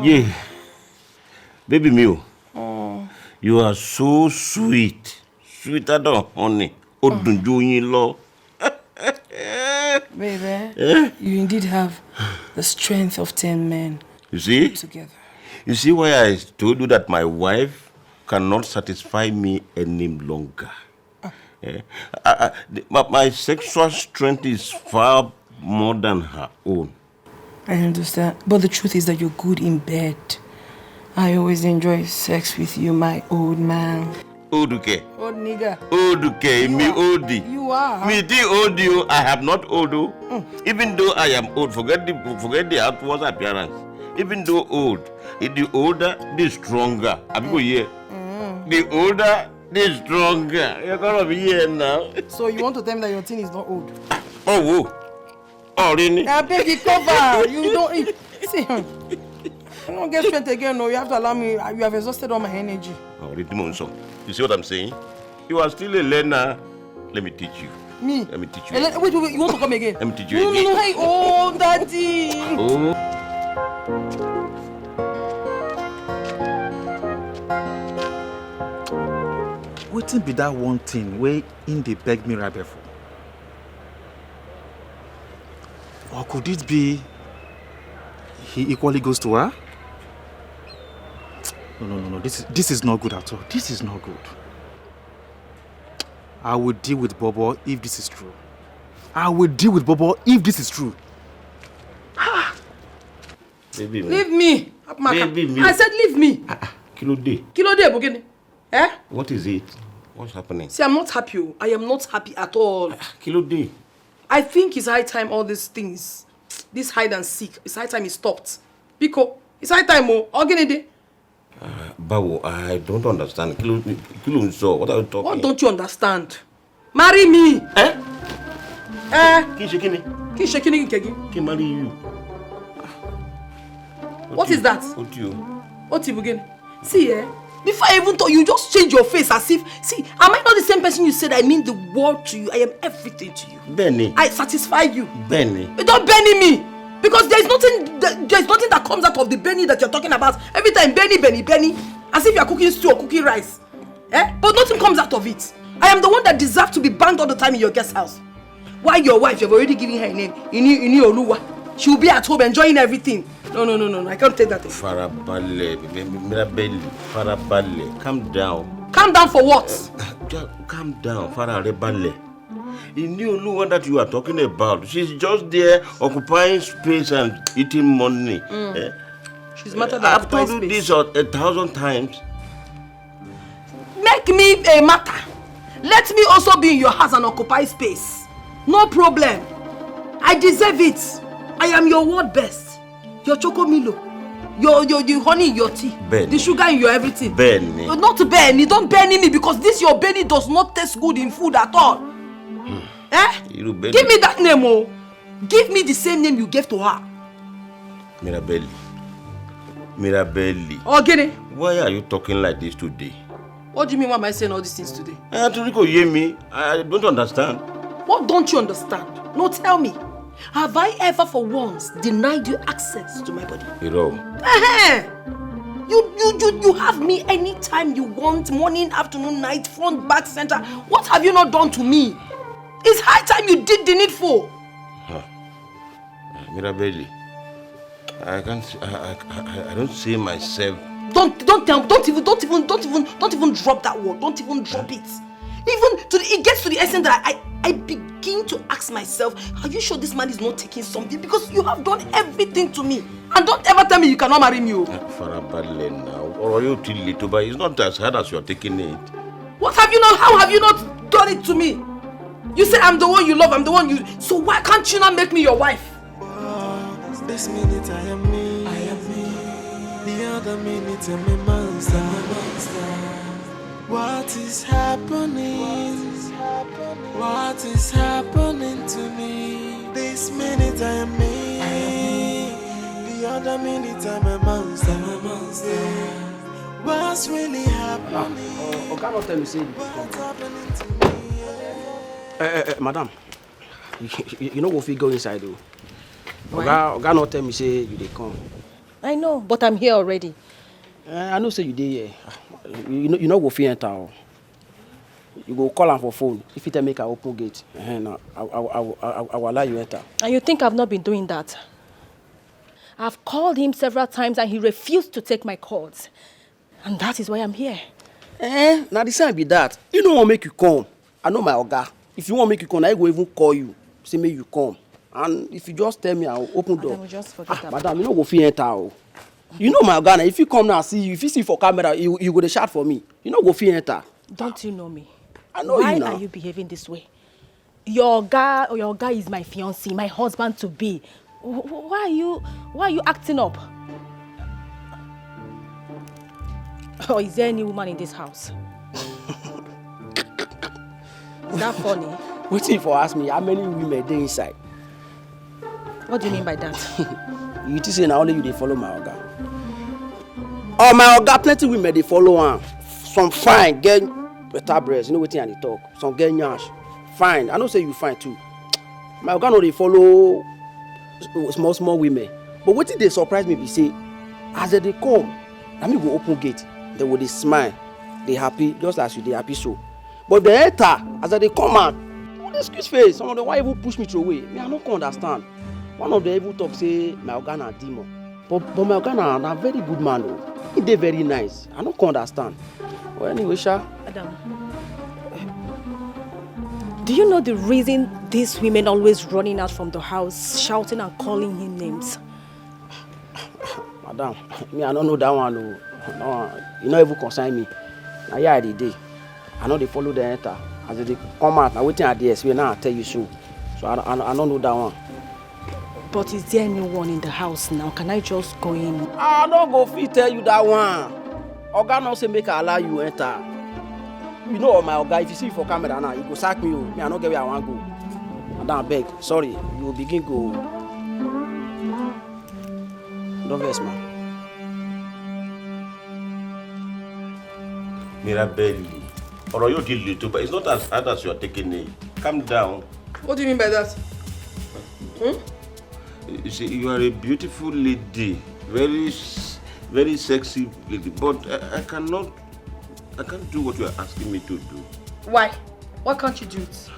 Yeah, baby Mew, you are so sweet, sweeter than honey. Baby, you indeed have the strength of 10 men. You see? Together. You see why I told you that my wife cannot satisfy me any longer. My sexual strength is far more than her own. I understand. But the truth is that you're good in bed. I always enjoy sex with you, my old man. Oduke. Old nigga. Oduke, me oldie. You are. Me the old you, I have not old. Even though I am old, forget the outward appearance. Even though old, the older, the stronger. The older, the stronger. You're gonna be here now. So you want to tell me that your thing is not old? Oh, really? I beg you, cover. You don't eat. See, I don't get strength again. No, you have to allow me. You have exhausted all my energy. Oh, you see what I'm saying? You are still a learner. Let me teach you. Me? Let me teach you. Wait, you want to come again? Let me teach you again. No, hey, oh, daddy. Oh. Wetin be that one thing where in they beg me right before? Or could it be he equally goes to her? No. This is not good at all. This is not good. I will deal with Bobo if this is true. Baby, Leave me. Baby, me. I said leave me. Kilo day. Bogini. Eh? What is it? What's happening? See, I'm not happy. I am not happy at all. Kilo day. I think it's high time all these things This hide and seek, it's high time it stopped. Pico, it's high time, oh. Ogenede. Bawo, I don't understand. What are you talking? What don't you understand? Marry me. Eh? Kishekini Kegi. Can marry you. What is that? What you? What you begin? See, before I even told you, just change your face as if, see, am I not the same person you said I mean the world to you? I am everything to you. Benny. I satisfy you. Benny. You don't Benny me. Because there's nothing that comes out of the Benny that you're talking about. Every time Benny. As if you're cooking stew or cooking rice. But nothing comes out of it. I am the one that deserves to be banged all the time in your guest house. Why your wife, you've already given her a name. Ini Oluwa. She will be at home enjoying everything. No. I can't take that. Faraballe. Calm down. Calm down for what? Calm down. Faraballe. Ini Oluwa that you are talking about. She's just there occupying space and eating money. She's matter than I've told you this 1,000 times. Make me a matter. Let me also be in your house and occupy space. No problem. I deserve it. I am your world best. Your chocomilo. Your honey in your tea. Benny. The sugar in your everything. Benny. Not Benny. Don't Benny me because this your Benny does not taste good in food at all. Give me that name, oh. Give me the same name you gave to her. Mirabelli. Oh, get it? Why are you talking like this today? What do you mean why am I saying all these things today? Turiko, hear me. I don't understand. What don't you understand? No, tell me. Have I ever for once denied you access to my body? Hero. You have me anytime you want, morning, afternoon, night, front, back, center. What have you not done to me? It's high time you did the needful. Mirabelli, I don't see myself. Don't even drop that word. Don't even drop it. It gets to the essence that I begin to ask myself, are you sure this man is not taking something? Because you have done everything to me. And don't ever tell me you cannot marry me. Faraballe now. Or are you too little? But it's not as hard as you're taking it. What have you not? How have you not done it to me? You say I'm the one you love, I'm the one you... So why can't you not make me your wife? This minute I am me. The other minute I'm a monster. What is happening? What is happening to me? This minute I am me. The other minute I'm a monster. What's really happening? Cannot tell me say What's happening to me? Madam, you know if we go inside though. Why? Oga not tell me say you dey come. I know, but I'm here already. I know say you dey here. You know go fit enter. You go call am for phone. If you tell make I open gate, now I will allow you enter. And you think I've not been doing that? I've called him several times and he refused to take my calls. And that is why I'm here. Now the sign be that. You don't want make you come. I know my oga. If you want make you come, I go even call you. Say make you come. And if you just tell me, I'll open door. Madam, just forget about Madam, you know go fit enter. You know my oga. If you come now see you, if you see for camera, you go to shout for me. You know go fit enter. Don't you know me? I know why you now. Are you behaving this way? Your guy is my fiancé, my husband to be. Why are you acting up? Or is there any woman in this house? Is that funny? Wait if you ask me how many women dey inside. What do you mean by that? You think say na only you dey follow my oga? Oh my oga, plenty women dey follow am. Some fine, get better breast. You know wetin I dey talk. Some get nyash. Fine. I know say you fine too. My oga no dey follow small women. But wetin dey surprise me be say as they dey come, na me go open gate. They will dey smile, dey happy, just as you dey happy so. But they enter as they come out. They squeeze face. Some of them why even push me through away. Me, I don't understand. One of them even talk say my oga na demon. But my oga na very good man though. He dey very nice. I don't understand. Well anyway, Sha. Adam, do you know the reason these women always running out from the house, shouting and calling him names? Madam, me I don't know that one though. No, you no even concern me. Now here I dey. I know they follow the enter. As they come out, now waiting at the SPA now I tell you so. So I don't know that one. But is there anyone in the house now? Can I just go in? I don't go fit tell you that one. Oga no say make I allow you enter. You know my Oga, if you see me for camera now, you go sack me. Me, I don't get where I want to go. Madam, beg, sorry, you will begin go. Don't vex, man. Mirabelli, or you deal little, but it's not as hard as you are taking it. Calm down. What do you mean by that? You see, you are a beautiful lady, very sexy lady, but I can't do what you are asking me to do. Why? Why can't you do it?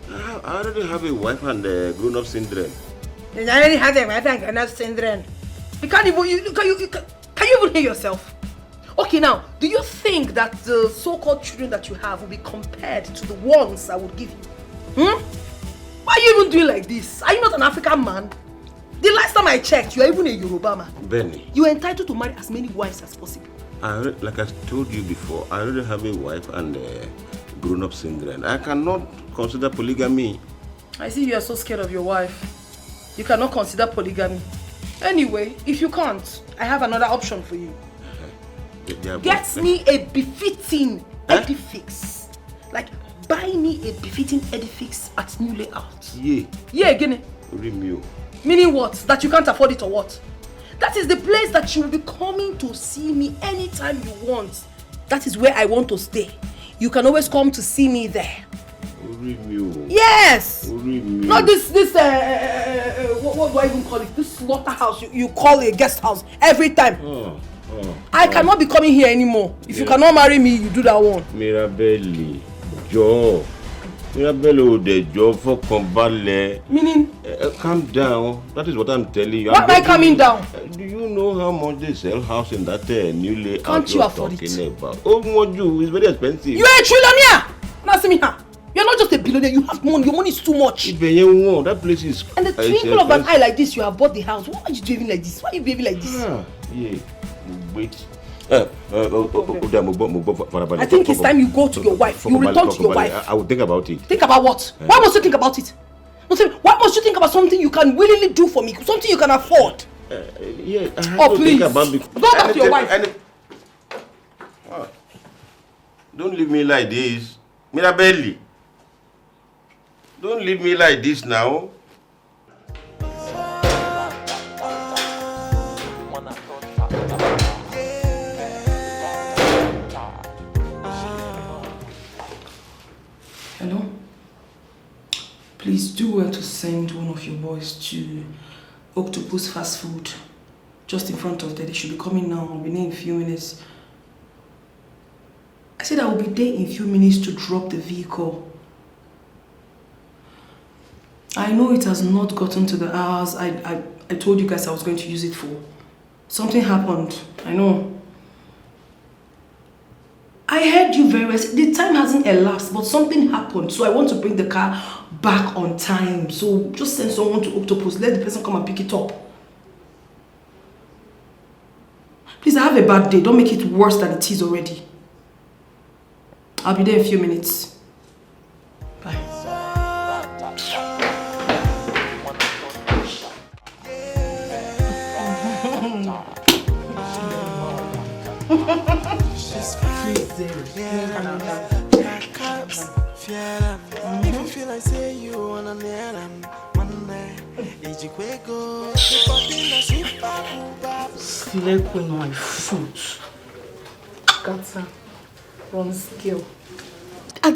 I already have a wife and grown-up children. You already have a wife and grown-up children. You can't even, can you even hear yourself? Okay, now, do you think that the so-called children that you have will be compared to the ones I would give you? Why are you even doing like this? Are you not an African man? The last time I checked, you are even a Yoruba man. Benny. You are entitled to marry as many wives as possible. Like I told you before, I already have a wife and grown-up children. I cannot consider polygamy. I see you are so scared of your wife. You cannot consider polygamy. Anyway, if you can't, I have another option for you. Get me a befitting edifice. Like, buy me a befitting edifice at new layout. Yeah, Guinea. Meaning what? That you can't afford it or what? That is the place that you will be coming to see me anytime you want. That is where I want to stay. You can always come to see me there. Yes! Not this what do I even call it? This slaughterhouse you call a guest house every time. I cannot be coming here anymore. If you cannot marry me, you do that one. Mirabelli, Joe. Mirabelli, the job for Combale. Meaning? Calm down. That is what I'm telling you. Why am I coming down? Do you know how much they sell house in that new layout? Can't you afford it? About? Oh, Moju, it's very expensive. You are a trillionaire! Now see me here. You're not just a billionaire, you have money. Your money is too much. That place is. And the twinkle of an eye like this, you have bought the house. Why are you behaving like this? Why are you behaving like this? Yeah. Wait. I think it's time you go to your wife. You return to your wife. I will think about it. Think about what? Why must you think about it? Why must you think about something you can willingly do for me? Something you can afford? Yeah. Please. Go back to your wife. Don't leave me like this. Mirabelli. Don't leave me like this now. Hello? Please do well to send one of your boys to Octopus Fast Food. Just in front of there. They should be coming now. I'll be there in a few minutes. I said I will be there in a few minutes to drop the vehicle. I know it has not gotten to the hours I told you guys I was going to use it for. Something happened. I know. I heard you very well. The time hasn't elapsed, but something happened. So I want to bring the car back on time. So just send someone to Octopus. Let the person come and pick it up. Please, I have a bad day. Don't make it worse than it is already. I'll be there in a few minutes. Bye. If you feel like say you wanna nail them, Sleeping on my foot. Gata. Wrong skill. I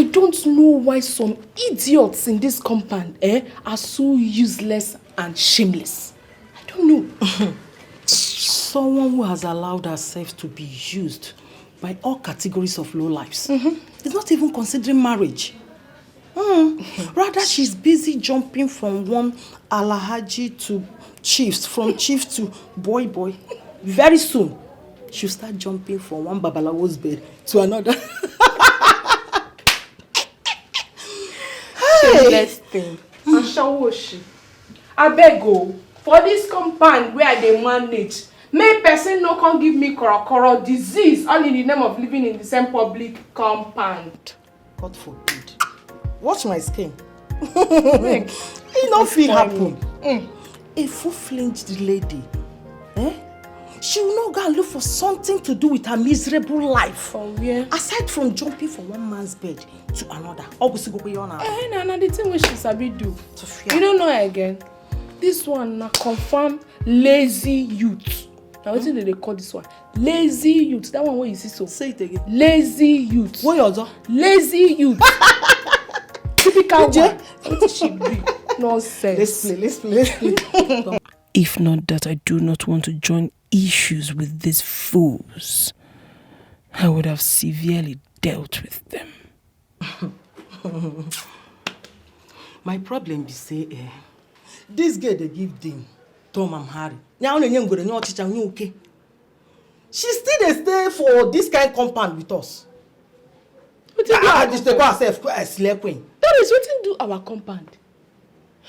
don't know why some idiots in this compound are so useless and shameless. I don't know. Someone who has allowed herself to be used by all categories of low lives. Is not even considering marriage. Rather, she's busy jumping from one Alhaji to chiefs, from chief to boy. Very soon, she'll start jumping from one Babalawo's bed to another. Shameless thing. I beg go for this compound where they manage. May person no can give me korokoro disease all in the name of living in the same public compound. God forbid. Watch my skin. It not feel happen. A full-fledged lady, she will not go and look for something to do with her miserable life. Oh, yeah. Aside from jumping from one man's bed to another. Obviously, go beyond her. The thing which she sabi do. You don't know again. This one na confirm lazy youth. Now what do they call this one? Lazy youth. That one where you see so. Say it again. Lazy youth. What you do? Lazy youth. Typical one. What she be? Nonsense. Let's play. If not that I do not want to join issues with these fools, I would have severely dealt with them. My problem be say, this girl they give them Tom and Harry. Now only young girl, no teacher, no okay. She still dey stay for this kind of compound with us. I just take herself as slave queen. That is nothing do our compound.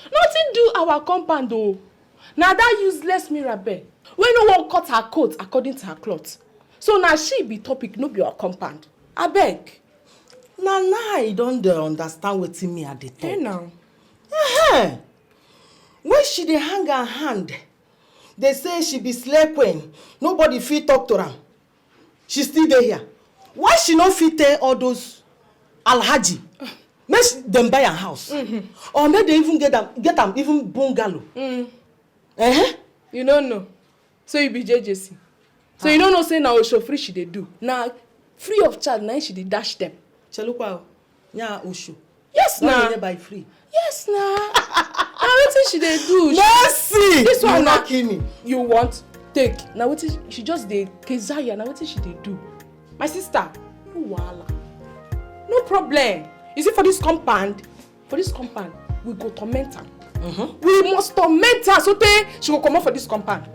Nothing do our compound though. Now that useless Mirabel, when no one cut her coat according to her cloth. So now she be topic, no be our compound. I beg. Now I don't understand what me at the talk. Hey now. When she dey hang her hand, they say she be slave queen. Nobody fit talk to her. She still there here. Why she not fit tell all those Alhaji? Make them buy a house. Or make they even get them even bungalow. You don't know. So you be JJC. So you don't know say now Osho free she dey do. Now free of charge now she dey dash them. Chalukwa, nya Osho. Yes now. They buy free. Yes now. Now wetin she dey do? Mercy. This one not kill me. You want take. Now wetin she just dey kezaya. Now wetin she dey do? My sister, no wahala. No problem. You see for this compound, we go torment her. We must torment her so that she will come out for this compound.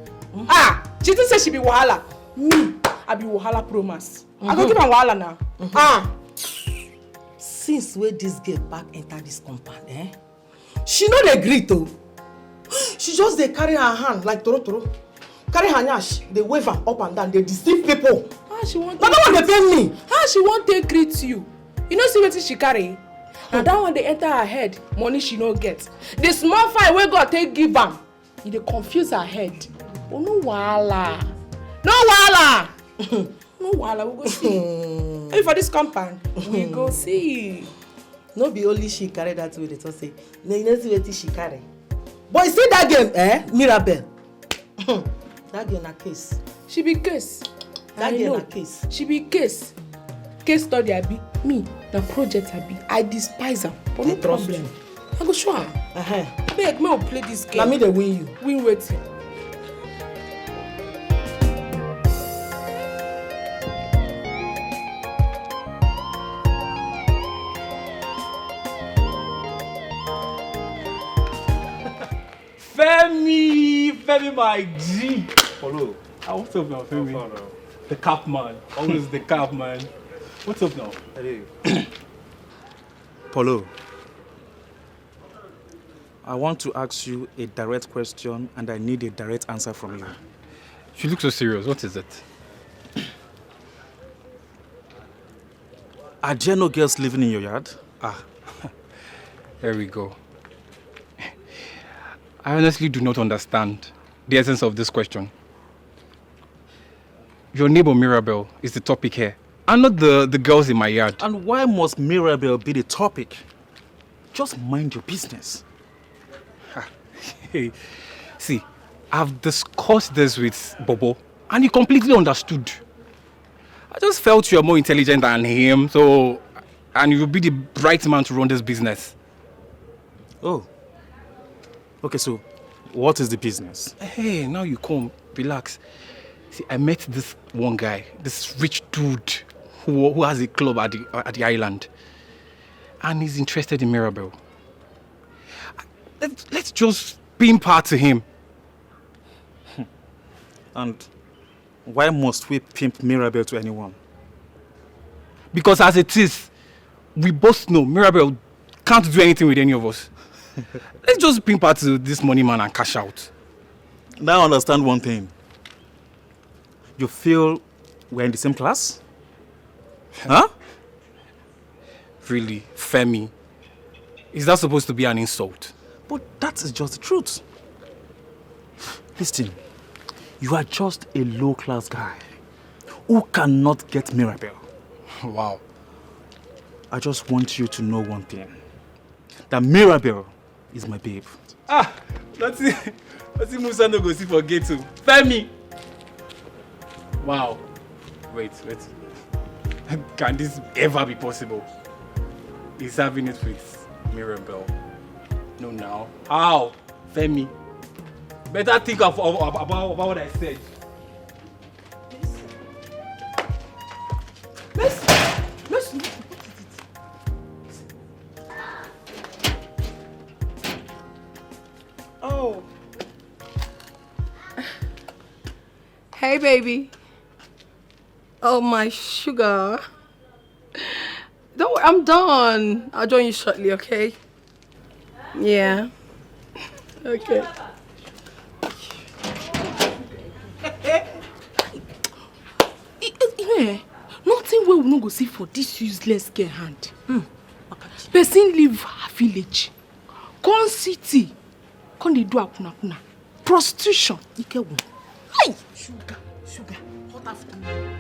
She didn't say she be wahala. Me, I be wahala promise. I go give her wahala now. Since where this girl back enter this compound, she no dey gree though. She just dey carry her hand like toro. Carry her nyash, they wave her up and down, they deceive people. She want. But that one they pay me. She won't take greet you. You know see wetin she carry? And that one they enter her head, money she no get. The small fine wey God take give am, e dey confuse her head. Oh no wahala. No wahala. No wahala, we go see. Hey, for this compound, we go see. No be only she carry that way they talk say. You know see wetin she carry. But you see that game, Mirabel. That girl na case. She be case. That girl na case. She be case. Case study abi. Me, na project abi. I despise her. But no problem. I go show her. Beg, may I play this game? Na me dey win you. Win wetin? Femi, my G. Hello. What's up now, Femi? The cap man. Always the cap man. What's up now? Hey. Polo, I want to ask you a direct question and I need a direct answer from you. You look so serious. What is it? Are there no girls living in your yard? There we go. I honestly do not understand the essence of this question. Your neighbor Mirabel is the topic here, and not the girls in my yard. And why must Mirabel be the topic? Just mind your business. Hey, see, I've discussed this with Bobo, and he completely understood. I just felt you're more intelligent than him, and you'll be the right man to run this business. Oh. Okay, so what is the business? Hey, now you come, relax. See, I met this one guy, this rich dude who has a club at the island. And he's interested in Mirabel. Let's just pimp her to him. And why must we pimp Mirabel to anyone? Because as it is, we both know Mirabel can't do anything with any of us. Let's just pimp her to this money man and cash out. Now I understand one thing. You feel we're in the same class? Huh? Really, Femi? Is that supposed to be an insult? But that is just the truth. Listen, you are just a low-class guy who cannot get Mirabelle. Wow. I just want you to know one thing. That Mirabelle is my babe. Ah, let's see Musa no go see for gate too. Femi. Wow. Wait. Can this ever be possible? He's having it with Mirabelle. No, now. How? Femi. Better think about what I said. Listen. Oh. Hey, baby. Oh, my sugar. Don't worry, I'm done. I'll join you shortly, okay? Yeah. Okay. Nothing we will not go see for this useless girl hand. Person leave her village, come city, come dey do akuna. Prostitution. Hey, sugar. Hot afternoon.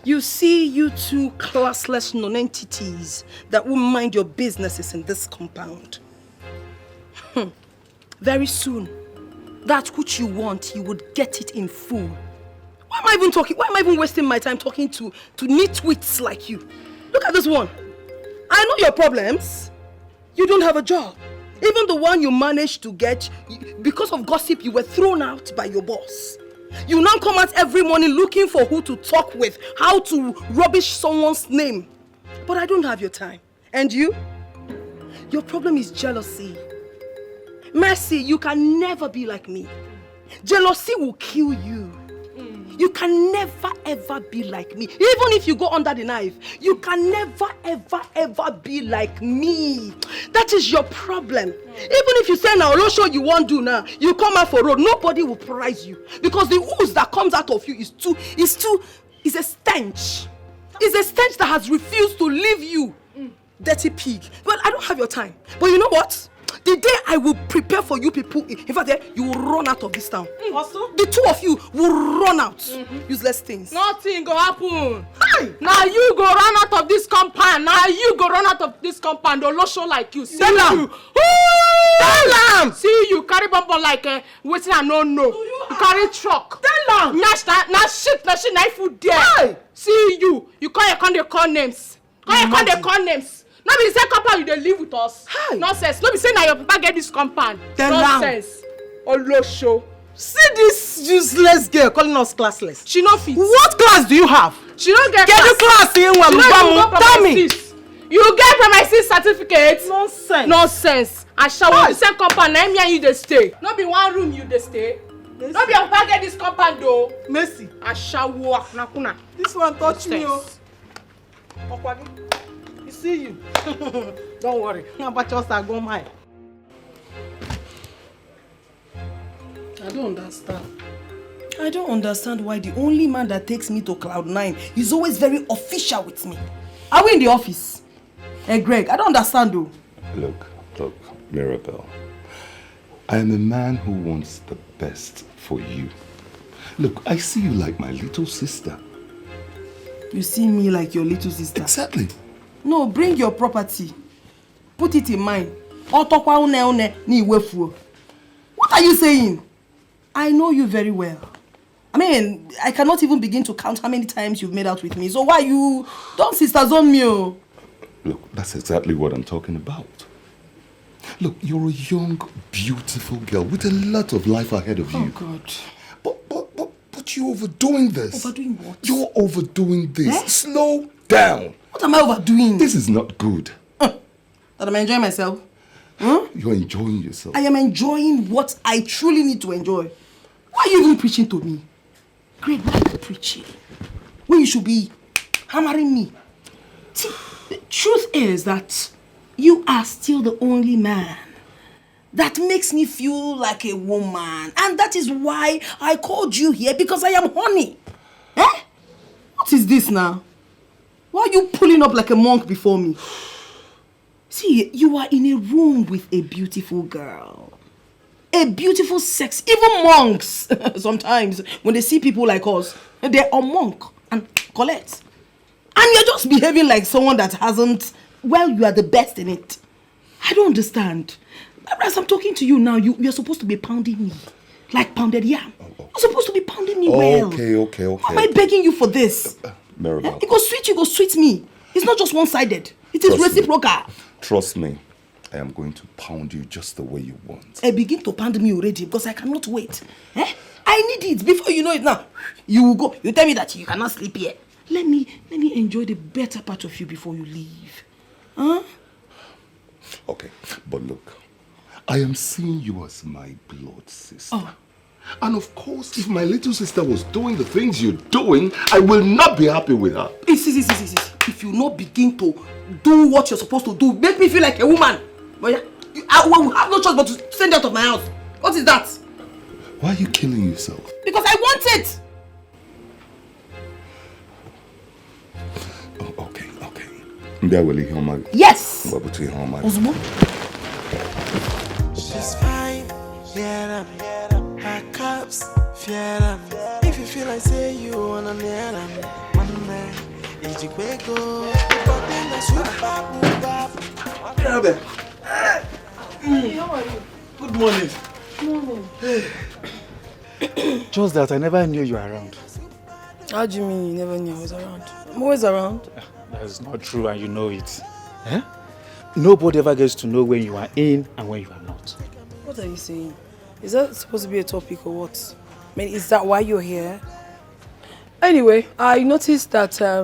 You see, you two classless non-entities that will mind your businesses in this compound. Very soon, that which you want, you would get it in full. Why am I even talking? Why am I even wasting my time talking to nitwits like you? Look at this one. I know your problems. You don't have a job. Even the one you managed to get, because of gossip, you were thrown out by your boss. You now come out every morning looking for who to talk with, how to rubbish someone's name. But I don't have your time. And you? Your problem is jealousy. Mercy, you can never be like me. Jealousy will kill you. You can never ever be like me. Even if you go under the knife, you can never ever be like me. That is your problem. Even if you say now, no show you won't do now, you come out for road, nobody will prize you. Because the ooze that comes out of you is a stench. It's a stench that has refused to leave you. Dirty pig. Well, I don't have your time. But you know what? The day I will prepare for you people, in fact, you will run out of this town. Also? The two of you will run out. Useless things. Nothing go happen. Hey! Now you go run out of this compound. Olosho like you. See you. Tell them. See you carry bumper like waiting I no know. You carry truck. Tell them. Now shit, na food there. Hey! See you. You call names. Call names. No be say compound you dey live with us. Hi. Nonsense. No be say na your papa get this compound. Nonsense. Olosho. See this useless girl calling us classless. She no fit. What class do you have? She don't get class in tell me. You get premises certificate? Nonsense. I shall the same compound na me and you dey stay. No be one room you dey stay. No be your papa get this compound though. Mercy. I shall walk nakuna. This one touch me oh. Okwagi. You see you. Don't worry. But just I go mine. I don't understand. I don't understand why the only man that takes me to Cloud9 is always very official with me. Are we in the office? Hey Greg, I don't understand though. Look, Mirabelle. I am a man who wants the best for you. Look, I see you like my little sister. You see me like your little sister? Exactly. No, bring your property. Put it in mine. What are you saying? I know you very well. I mean, I cannot even begin to count how many times you've made out with me. So why you don't sisters on me? Oh? Look, that's exactly what I'm talking about. Look, you're a young, beautiful girl with a lot of life ahead of you. Oh, God. But you're overdoing this. Overdoing what? You're overdoing this. Eh? Slow down. What am I overdoing? This is not good. That I'm enjoying myself? Huh? You're enjoying yourself. I am enjoying what I truly need to enjoy. Why are you even preaching to me? Greg, why are you preaching? When you should be hammering me. See, the truth is that you are still the only man that makes me feel like a woman. And that is why I called you here, because I am horny. Eh? What is this now? Why are you pulling up like a monk before me? See, you are in a room with a beautiful girl. A beautiful sex. Even monks, sometimes, when they see people like us, they're a monk and collect. And you're just behaving like someone that hasn't, well, you are the best in it. I don't understand. As I'm talking to you now, you're supposed to be pounding me. Like pounded yam. You're supposed to be pounding me well. Okay. Why am I begging you for this? Mirabel. You go sweet me. It's not just one-sided. It is reciprocal. Trust me. I am going to pound you just the way you want. Begin to pound me already because I cannot wait. I need it before you know it now. You will go. You tell me that you cannot sleep here. Let me enjoy the better part of you before you leave. Huh? Okay, but look, I am seeing you as my blood sister. And of course, if my little sister was doing the things you're doing, I will not be happy with her. If you not begin to do what you're supposed to do, make me feel like a woman. But I will have no choice but to send you out of my house. What is that? Why are you killing yourself? Because I want it. Yes. She's fine, yeah, her cups, yeah. If you feel like say you wanna near them, one man, it's you go. Hey, how are you? Good morning. Just that I never knew you were around. How do you mean you never knew I was around? I'm always around. That is not true and you know it. Nobody ever gets to know when you are in and when you are not. What are you saying? Is that supposed to be a topic or what? I mean, is that why you're here? Anyway, I noticed that, I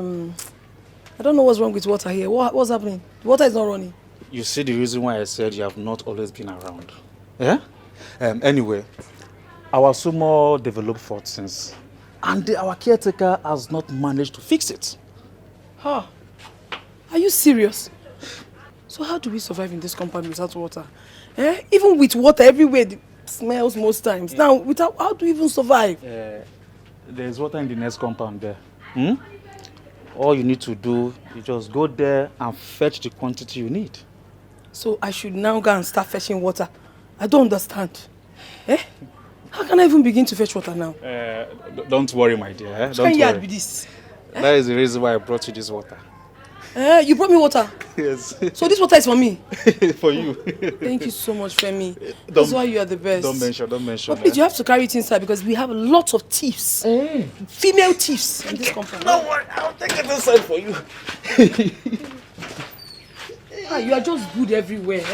don't know what's wrong with water here. What's happening? The water is not running. You see the reason why I said you have not always been around. Anyway, our sumo developed fault since. And our caretaker has not managed to fix it. Huh? Are you serious? So how do we survive in this compound without water? Even with water everywhere, it smells most times. Now, without, how do we even survive? There's water in the next compound there. All you need to do is just go there and fetch the quantity you need. So I should now go and start fetching water? I don't understand. How can I even begin to fetch water now? Don't worry, my dear. Don't worry. Be this? That is the reason why I brought you this water. You brought me water? Yes. So this water is for me? For you. Thank you so much, Femi. That's why you are the best. Don't mention. But please, you have to carry it inside because we have a lot of thieves. Female thieves in this compound. Don't worry, I'll take it inside for you. You are just good everywhere.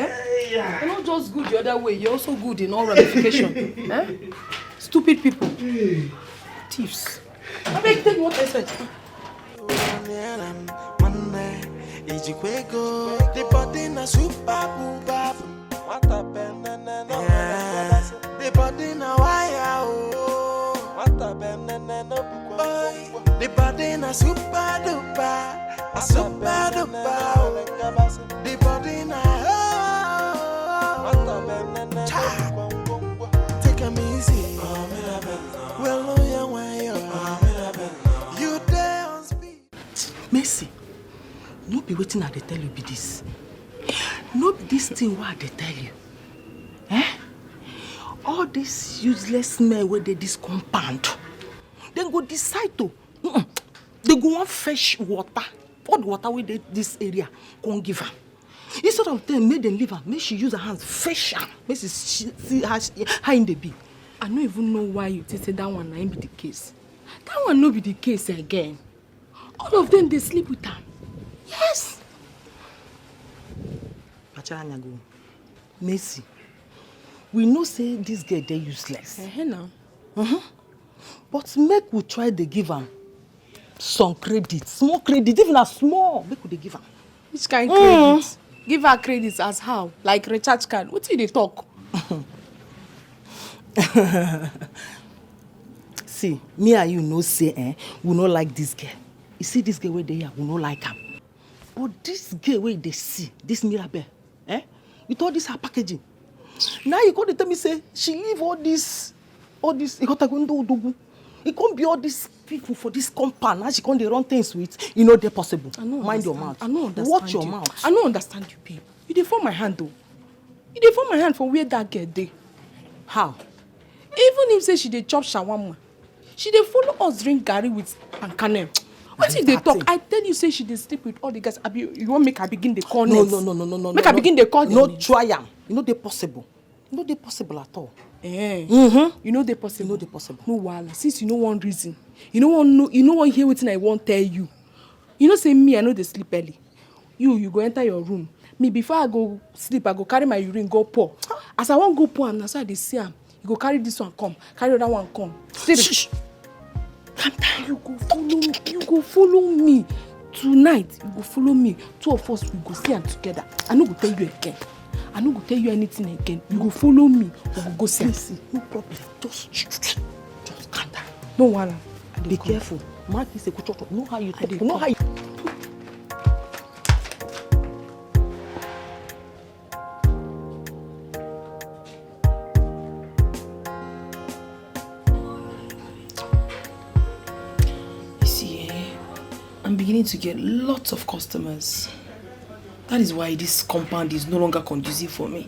You're not just good the other way. You're also good in all ramification. Stupid people. Thieves. I beg, take water inside. The body na super booba. The body na wire. The body na super duper. Super duper. The body na take a easy. Well, you there on speed. Mercy, no be waiting at the tell you be this. No be this thing what they tell you. All this useless men where they this compound, then go decide to they go and fetch water. All the water where they this area can't give her. Instead of them make them leave her, make she use her hands fetch her. Make she see how in the be. I don't even know why you say that one ain't be the case. That one no be the case again. All of them they sleep with her. Yes. Pachanyago, Mercy, we know say this girl they useless. Now. But make we try to give them some credit, small credit, even a small. Make we give them. Which kind credit? Give her credits as how? Like recharge card. What did they talk? See, me and you know say we no like this girl. You see this girl where they are, we no like her. But this girl where they see, this Mirabel, with all this her packaging. Now you can't tell me say she leave all this, you got to go into Odogu. It can't be all these people for this compound. Now she can't run things with, they're possible. Mind your mouth. I don't understand. Watch your you. mouth. I don't understand you, babe. You dey fall my hand though. You dey fall my hand for where that girl dey. How? Even if say she dey chop shawarma, she dey follow us drink garri with pankane. Wetin dey talk? I tell you say she dey sleep with all the guys. Abi you wan make I begin dey call names? No. Make I begin dey call No, names. try am. You know they possible. You know they possible at all. You know dey possible. You know they possible. No wahala. Since you no wan reason, you no wan know, you no wan hear wetin I wan tell you. You know say me I no dey sleep early. You go enter your room. Me before I go sleep, I go carry my urine go pour. As I wan go pour am, na so I dey see am. You go carry this one come, carry other one come. Shh. Calm down. You go follow me. You go follow me. Tonight, you go follow me. Two of us, we go see am together. I no go tell you again. I no go tell you anything again. You go follow me. We go see am. No problem. Just calm down. No wahala. Be careful. Mark this a good. Know how you talk. Know how you. I'm beginning to get lots of customers. That is why this compound is no longer conducive for me.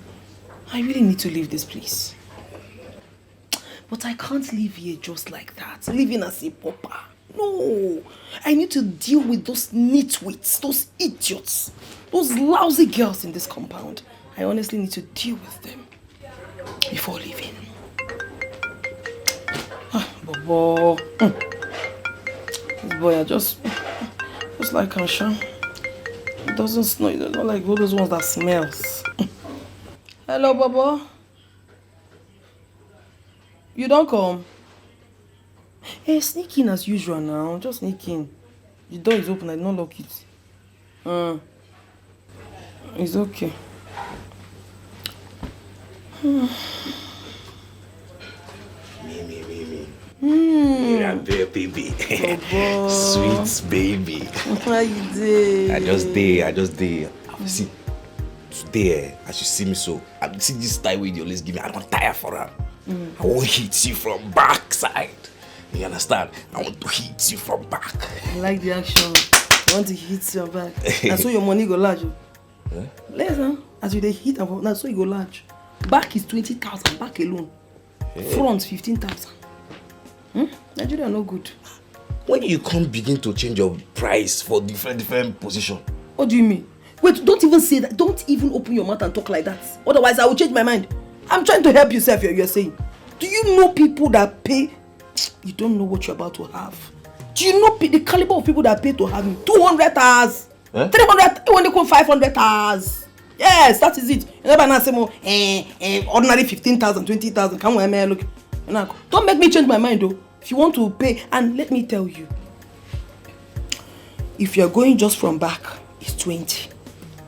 I really need to leave this place. But I can't live here just like that, living as a pauper. No, I need to deal with those nitwits, those idiots, those lousy girls in this compound. I honestly need to deal with them before leaving. Bobo. This boy, I just like I'm sure. It doesn't smell. It's not like all those ones that smells. Hello, Bobo. You don't come. Hey, sneak in as usual now. Just sneak in. The door is open. I don't lock it. It's okay. Yeah, baby. Sweet baby. How you doing? I just did. See, today, as you see me so, I see this style where you always give me, I don't tire for her. I won't hit you from backside. You understand? I want to hit you from back. I like the action. I want to hit your back. That's so your money go large. Huh? Listen, as you dey hit and that's so you go large. Back is 20,000, back alone. Front 15,000. Nigeria no good. When you come begin to change your price for different position. What do you mean? Wait, don't even say that. Don't even open your mouth and talk like that. Otherwise, I will change my mind. I'm trying to help you, sir. You're saying. Do you know people that pay? You don't know what you're about to have. Do you know the caliber of people that pay to have me? 200 hours. 300, when they call 500 hours. Yes, that is it. You never say more. Ordinary 15,000, 20,000. Come on, man. Look. Don't make me change my mind, though. If you want to pay, and let me tell you, if you're going just from back, it's 20.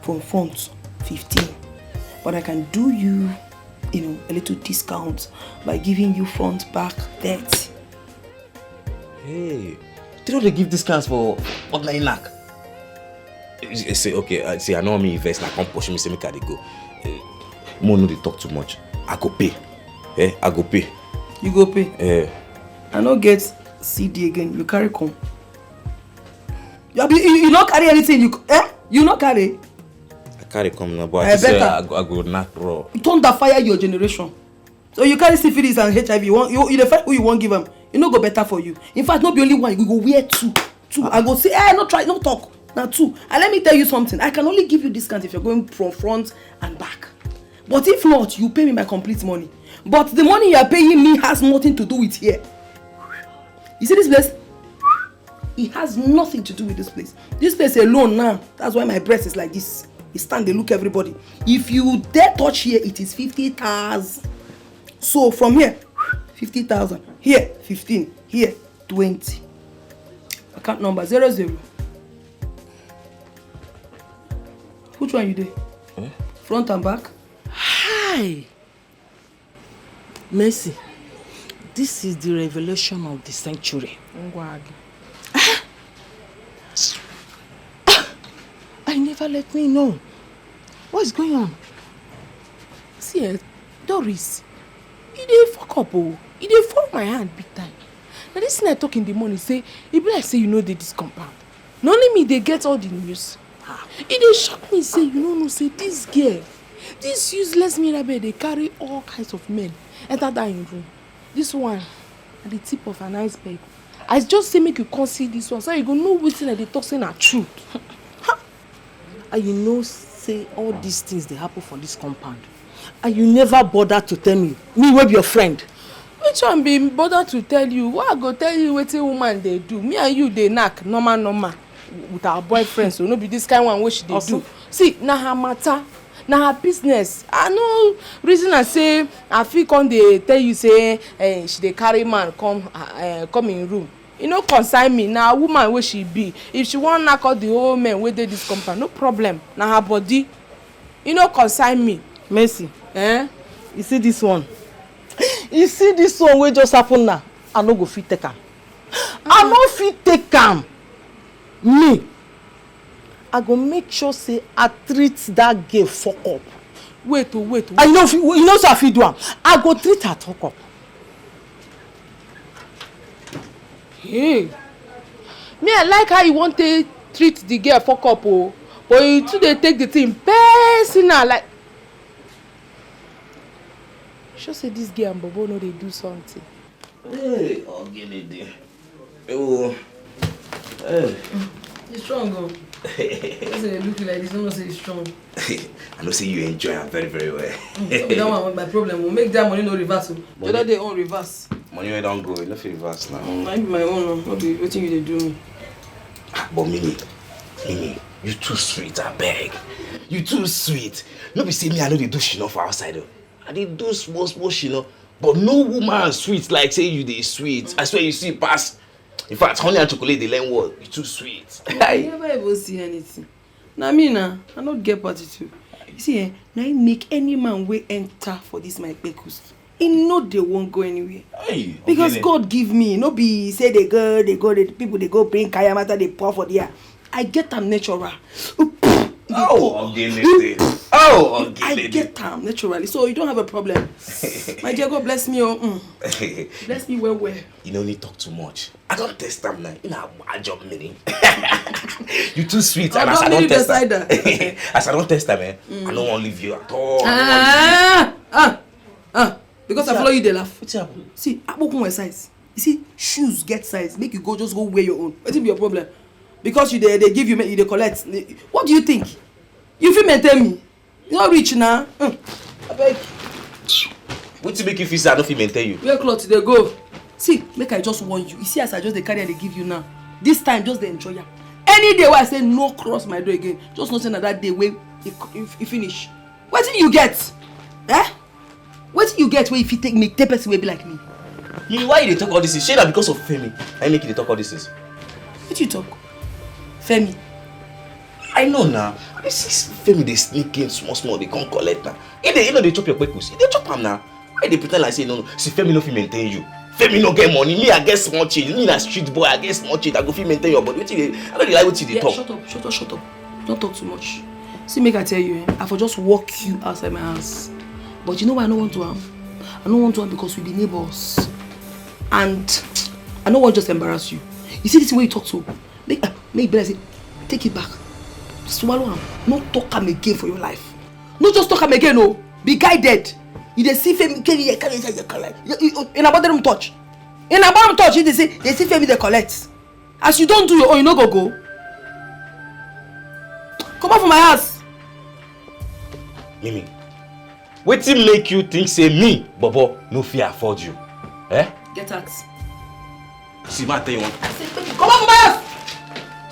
From front, 15. But I can do you, a little discount by giving you front, back, 30. Hey, they don't give discounts for ordinary knack. Say, okay, say I know me invest, I can't push me, say make I go. More no, they talk too much. I go pay. I go pay. You go pay? I no get CD again. You carry come. You not carry anything. You not carry? I carry come now, but I say I go knack raw. You don't fire your generation. So you carry syphilis and HIV. You the first who you won't give them. You no go better for you. In fact, not be only one. You go wear two. I go say, no try, no talk. Now two. And let me tell you something. I can only give you discount if you're going from front and back. But if not, you pay me my complete money. But the money you are paying me has nothing to do with here. You see this place? It has nothing to do with this place. This place alone now. That's why my breast is like this. It stand, they look everybody. If you dare touch here, it is 50,000. So from here, 50,000. Here, 15. Here, 20. Account number 00. Which one you do? Front and back? Hi. Mercy, this is the revelation of the century. I never let me know. What is going on? See, Doris, you dey fuck up, oh. You dey fall my hand big time. Now this thing I talk in the morning, say, it be like say you know this compound. Not only me, they get all the news. It dey shock me say you no know say this girl, this useless Mirabe, they carry all kinds of men enter that in room. This one at the tip of an iceberg. I just say make you come see this one so you go know wetin I dey talk say na truth. And you know say all these things they happen for this compound. And you never bother to tell me wey be your friend. Which one be bother to tell you? What I go tell you wetin woman dey do? Me and you dey knack normal with our boyfriends, so no be this kind one wey she dey do. See, na her matter, na her business. I no reason I say I fit come dey tell you say she dey carry man come in room. E no concern me. Na woman wey she be. If she wan knack all the whole men wey dey this compound, no problem. Na her body. E no concern me. Mercy, you see this one? You see this one wey just happen now? I no go fit take am. I no fit take am. Me, I go make sure say I treat that girl fuck up. Wait. I know say I fit do am. I go treat her fuck up. Hey, me I like how you want to treat the girl fuck up, oh, but you too dey take the thing personal like. Sure say this girl and Bobo know they do something. Hey, I'll get it there. Oh, hey. He's strong, oh. They look like this, don't say he's strong. I know say you enjoy her very, very well. That one with my problem. We'll make that money no reverse. The other day on reverse. Money wey don't go, you no fit reverse now. I be my own, no be wetin you dey do me. But Mimi, you too sweet, I beg. You too sweet. No be say me I know they do shit for outside though. I dey do small shit, but no woman sweet like say you dey sweet. I swear you see pass. In fact, honey and chocolate they learn what? You too sweet. I never even see anything. Now me I not get party too. You see, now I make any man wey enter for this my pekus. He know they won't go anywhere. Hey, because God give me, no be say they go, the people they go bring kaya matter they pour for there. I get them natural. I get them naturally, so you don't have a problem. My dear, God bless me, bless me well. You don't need talk too much. I don't test them now. You know my job meaning. You too sweet, and as I don't test them, as I don't test them, I don't want to leave you at all. Because I follow you, they laugh. What's happening? See, I walk on my size. You see, shoes get size. Make you go just go wear your own. What's be your problem? Because they give you, they collect. What do you think? You feel maintain me? You not rich now. I beg. What to make you feel say I don't feel maintain you? Where clothes they go? See, make I just warn you. You see, as I just the carry and they give you now. This time, just the enjoy ya. Any day where I say no cross my door again, just not saying that day where you finish. What did you get? What did you get where if you take me, person will be like me? You why you talk all this? Shey na because of Femi. I make you talk all this. What you talk? Femi. I know now. You see Femi they sneak in small, they can't collect now. If they they chop your pekus, they chop them now. Why they pretend like say no? See Femi no fit maintain you. Femi no get money. Me I get small change. Me na street boy. I get small change. I go fit maintain your body. I don't like what you talk. Shut up. Don't talk too much. See, make I tell you, I for just walk you outside my house. But you know why I don't want to have? I don't want to have because we be neighbors. And I don't want to just embarrass you. You see this way you talk to? Make better say, take it back. Swallow him. Not talk him again for your life. Not just talk him again, no. Be guided. You dey see Femi carry in about them touch. In about them touch, they see Femi they collect. As you don't do your own, you no go. Come out from my house. Mimi, wetin make you think say me, Bobo, no fit afford you? Get out. See, ma tell you one. Come out from my house!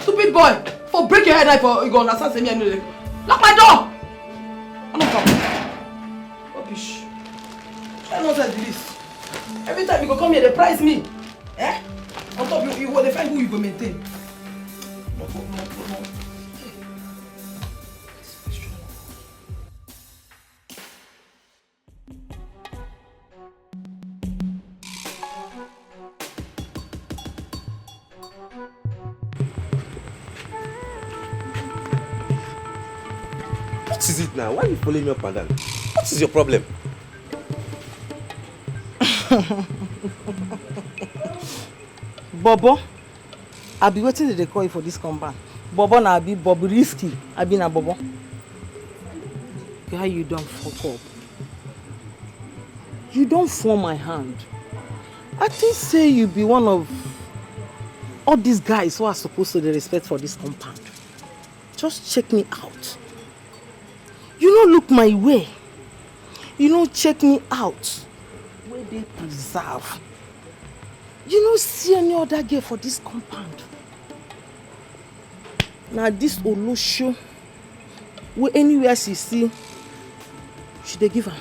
Stupid boy! For break your head, you go understand say me I know them. Lock my door! I don't come. Rubbish. Try nonsense do this. Every time you go come here, they price me. On top you will find who you go maintain. No. What is it now? Why are you following me up and down? What is your problem? Bobo, I'll be waiting till they call you for this compound. Bobo na be Bob risky. I be na Bobo. Guy, you don't fuck up. You don't form my hand. I think say you be one of all these guys who are supposed to be respect for this compound. Just check me out. You don't look my way. You don't check me out. Where they preserve. You don't see any other girl for this compound. Now this Olosho, where anywhere she see, she dey give her.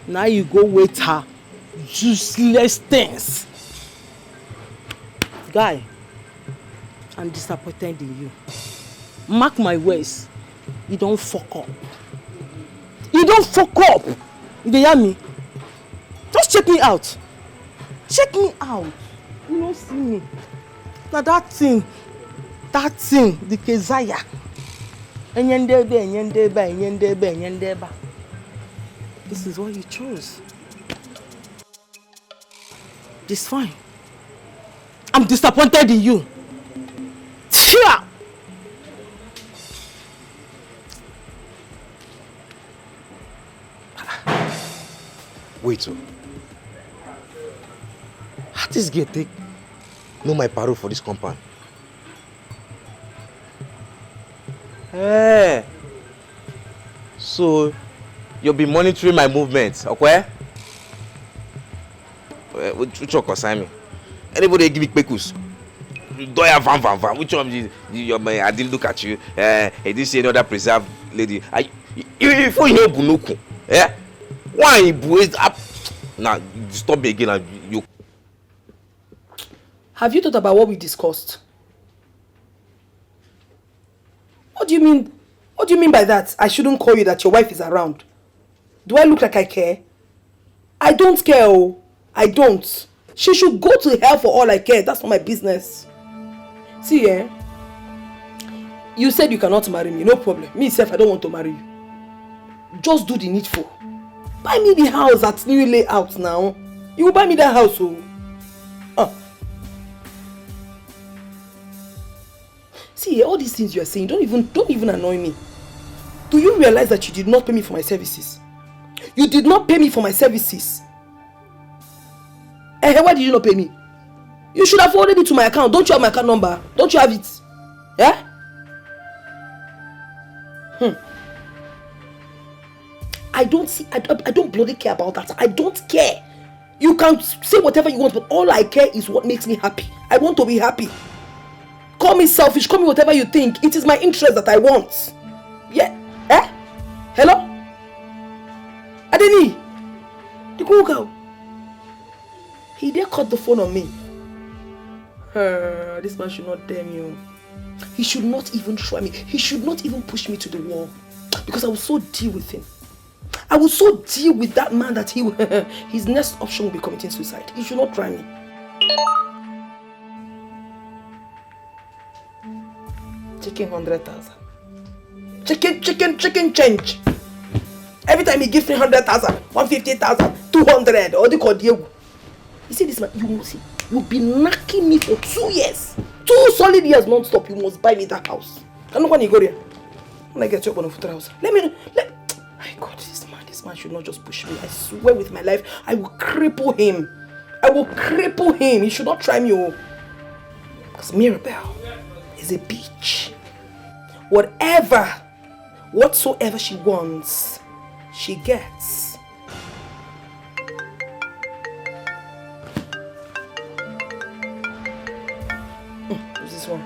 Now you go with her useless things. Guy, I'm disappointed in you. Mark my words, you don't fuck up. You don't fuck up. You dey hear me? Just check me out. Check me out. You don't see me. Now that thing, the Keziah. This is what you chose. It's fine. I'm disappointed in you. Sure. Wait, so how this girl take know my parole for this compound? Hey. So you'll be monitoring my movements, okay? Which one concern me? Anybody give me pekus? Do you have van? Which one I didn't look at you? I didn't see another preserved lady. If you know Bunuku, eh? Why you up? Now stop me again and you. Have you thought about what we discussed? What do you mean? What do you mean by that? I shouldn't call you that your wife is around. Do I look like I care? I don't care, oh. I don't. She should go to hell for all I care. That's not my business. See, you said you cannot marry me. No problem. Me, self, I don't want to marry you. Just do the needful. Buy me the house that's new layout now. You will buy me that house, oh. See, all these things you are saying, don't even annoy me. Do you realize that you did not pay me for my services? You did not pay me for my services. Why did you not pay me? You should have forwarded it to my account. Don't you have my account number? Don't you have it? Yeah? I don't bloody care about that. I don't care. You can say whatever you want, but all I care is what makes me happy. I want to be happy. Call me selfish, call me whatever you think. It is my interest that I want. Yeah? Hello? Adeni? The cool girl. He dare cut the phone on me. This man should not dare me. He should not even try me. He should not even push me to the wall. Because I will so deal with him. I will so deal with that man that his next option will be committing suicide. He should not try me. Chicken 100,000. Chicken change. Every time he gives me 100,000, 150,000, 200, or the call Diego. You see this man, you'll be knocking me for 2 years. 2 solid years non-stop. You must buy me that house. I know when you go there. When I get you up on a foot house. My God, this man should not just push me. I swear with my life, I will cripple him. He should not try me. Because Mirabelle is a bitch. Whatsoever she wants, she gets. Who's this one?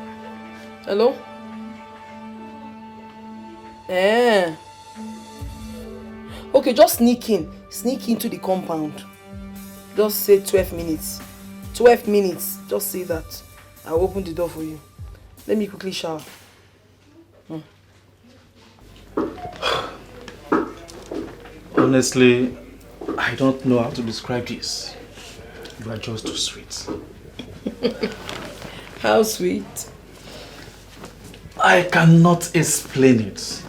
Hello? Okay, just sneak into the compound. Just say 12 minutes. 12 minutes. Just say that. I'll open the door for you. Let me quickly shower. Honestly, I don't know how to describe this. You are just too sweet. How sweet? I cannot explain it.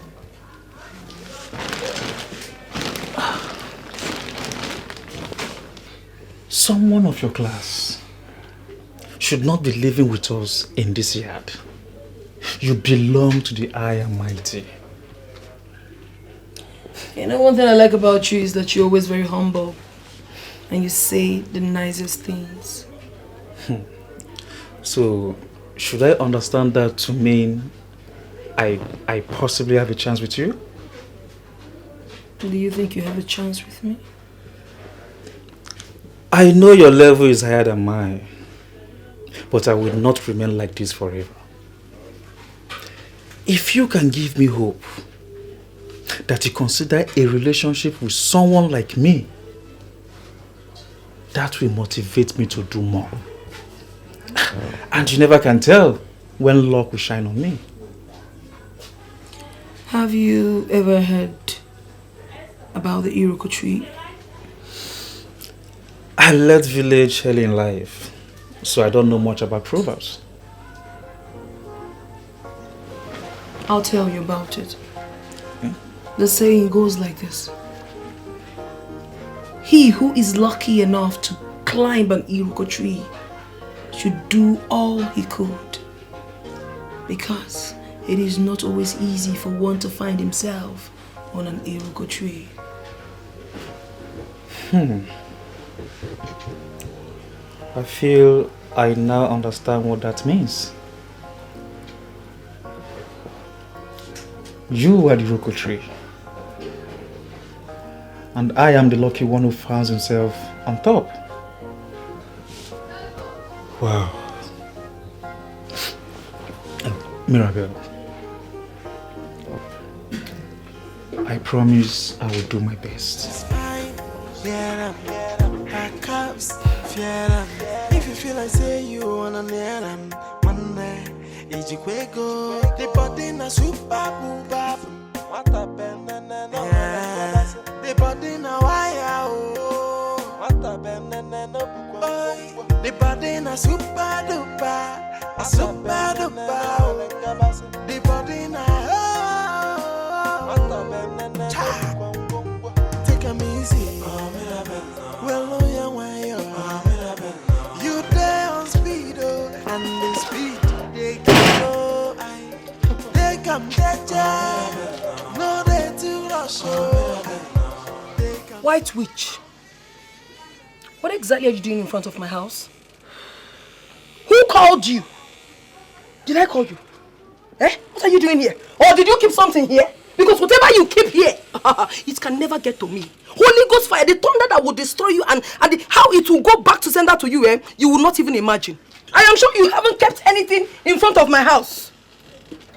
Someone of your class should not be living with us in this yard. You belong to the High and Mighty. You know, one thing I like about you is that you're always very humble. And you say the nicest things. So, should I understand that to mean I possibly have a chance with you? Do you think you have a chance with me? I know your level is higher than mine, but I will not remain like this forever. If you can give me hope that you consider a relationship with someone like me, that will motivate me to do more. And you never can tell when luck will shine on me. Have you ever heard about the Iroko tree? I left village early in life, so I don't know much about proverbs. I'll tell you about it. The saying goes like this. He who is lucky enough to climb an Iroko tree should do all he could, because it is not always easy for one to find himself on an Iroko tree. I feel I now understand what that means. You are the Iroko tree, and I am the lucky one who finds himself on top. Wow. Mirabel, I promise I will do my best. If you feel like say you wanna near them, one day, the body na super booba. What a pen and the body na wire. What a pen and the body na super duper. A super duper. The body na what a pen and take a easy. Well, you there on speed, and the speed they go. They come, no, they too rush. White witch, what exactly are you doing in front of my house? Who called you? Did I call you? What are you doing here? Or did you keep something here? Because whatever you keep here, it can never get to me. Holy Ghost fire, the thunder that will destroy you and how it will go back to sender to you, you will not even imagine. I am sure you haven't kept anything in front of my house.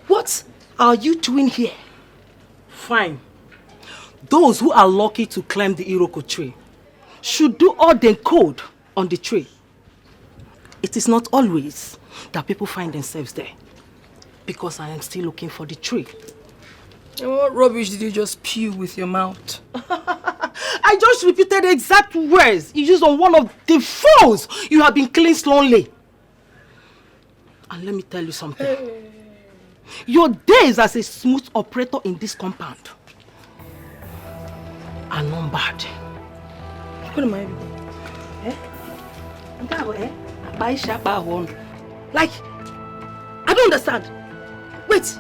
What are you doing here? Fine. Those who are lucky to climb the Iroko tree should do all they could on the tree. It is not always that people find themselves there, because I am still looking for the tree. And what rubbish did you just spew with your mouth? I just repeated the exact words you used on one of the foes you have been killing slowly. And let me tell you something. Your days as a smooth operator in this compound are numbered. What am I? Like, I don't understand. Wait,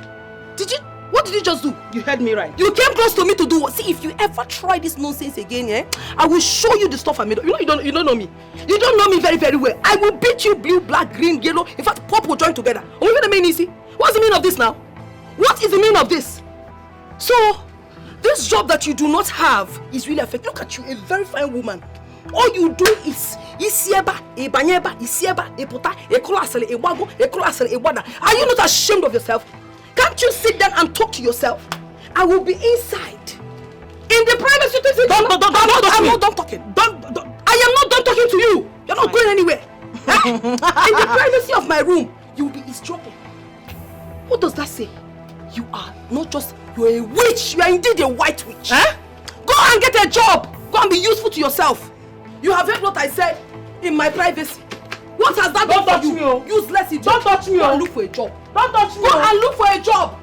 what did you just do? You heard me right. You came close to me to do what? See, if you ever try this nonsense again, I will show you the stuff I made. You know, you don't know me. You don't know me very, very well. I will beat you blue, black, green, yellow. In fact, purple join together. What's the meaning of this now? What is the meaning of this? So, this job that you do not have is really affecting. Look at you, a very fine woman. All you do is isieba, ebanyeba, isieba, eputa, ekolasele, ewago, ekolasele, ewada. Are you not ashamed of yourself? Can't you sit down and talk to yourself? I will be inside. In the privacy. I'm not done talking. I am not done talking to you. You're not going anywhere. In the privacy of my room, you will be eavesdropping. What does that say? You are not just, you're a witch. You are indeed a white witch. Go and get a job. Go and be useful to yourself. You have heard what I said in my privacy. What has that done for you? Useless idiot. Don't touch me. Go and look for a job. Don't touch me. Go and look for a job.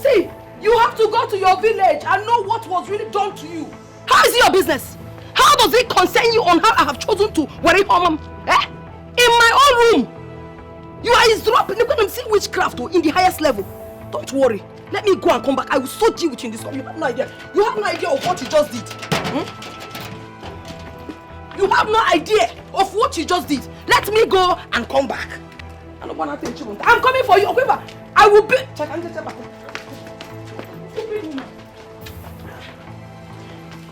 See, you have to go to your village and know what was really done to you. How is it your business? How does it concern you on how I have chosen to worry home? In my own room. You are eavesdropping. Look at them seeing witchcraft in the highest level. Don't worry. Let me go and come back. I will so deal with you in this. You have no idea. You have no idea of what you just did. You have no idea of what you just did. Let me go and come back. I'm coming for you. I will be.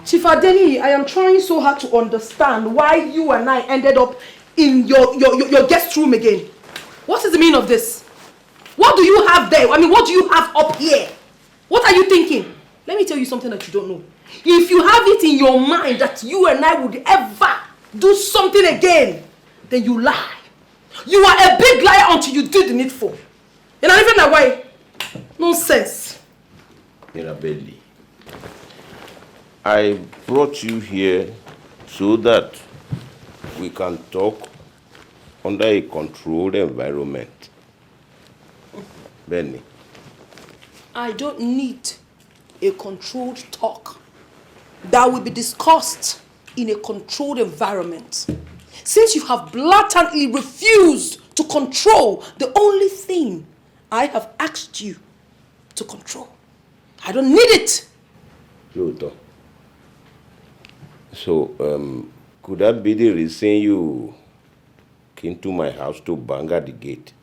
Chief Adeni, I am trying so hard to understand why you and I ended up in your guest room again. What is the meaning of this? What do you have there? I mean, what do you have up here? What are you thinking? Let me tell you something that you don't know. If you have it in your mind that you and I would ever do something again, then you lie. You are a big liar until you do the needful. You're not even that way. Nonsense. Mirabelli, I brought you here so that we can talk under a controlled environment. Benny. I don't need a controlled talk that will be discussed in a controlled environment. Since you have blatantly refused to control the only thing I have asked you to control. I don't need it. Pluto. So, could that be the reason you came to my house to bang at the gate?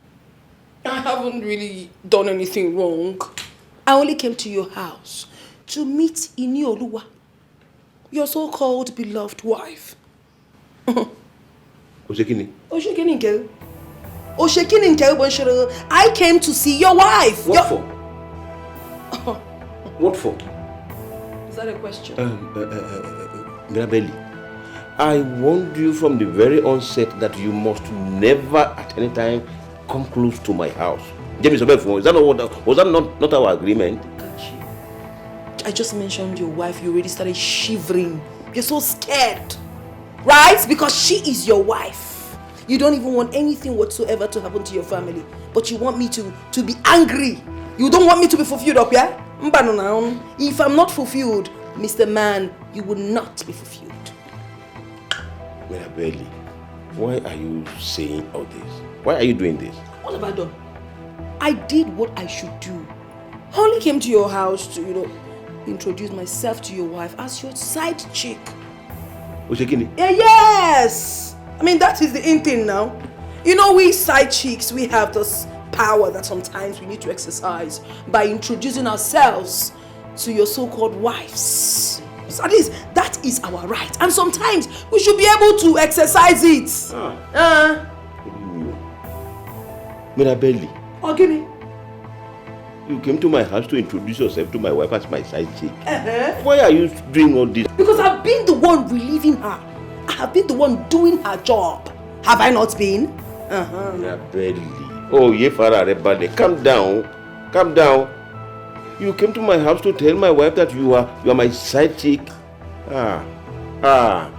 I haven't really done anything wrong. I only came to your house to meet Inioluwa, your so-called beloved wife. Oshekini? I came to see your wife. What for? What for? Is that a question? Mirabelli, I warned you from the very onset that you must never at any time come close to my house. James, is that not was that not our agreement? I just mentioned your wife, you already started shivering. You're so scared. Right? Because she is your wife. You don't even want anything whatsoever to happen to your family. But you want me to be angry. You don't want me to be fulfilled up, yeah? If I'm not fulfilled, Mr. Man, you will not be fulfilled. Mirabelli, why are you saying all this? Why are you doing this? What have I done? I did what I should do. I only came to your house to, introduce myself to your wife as your side chick. Oshekini? Yes! I mean, that is the in thing now. We side chicks, we have this power that sometimes we need to exercise by introducing ourselves to your so-called wives. So at least that is our right. And sometimes we should be able to exercise it. Mirabelli. Ogini. You came to my house to introduce yourself to my wife as my side chick. Why are you doing all this? Because I've been the one relieving her. I have been the one doing her job. Have I not been? Mirabelli. Oh, Yefara Rebale, calm down. Calm down. You came to my house to tell my wife that you are my side chick. Why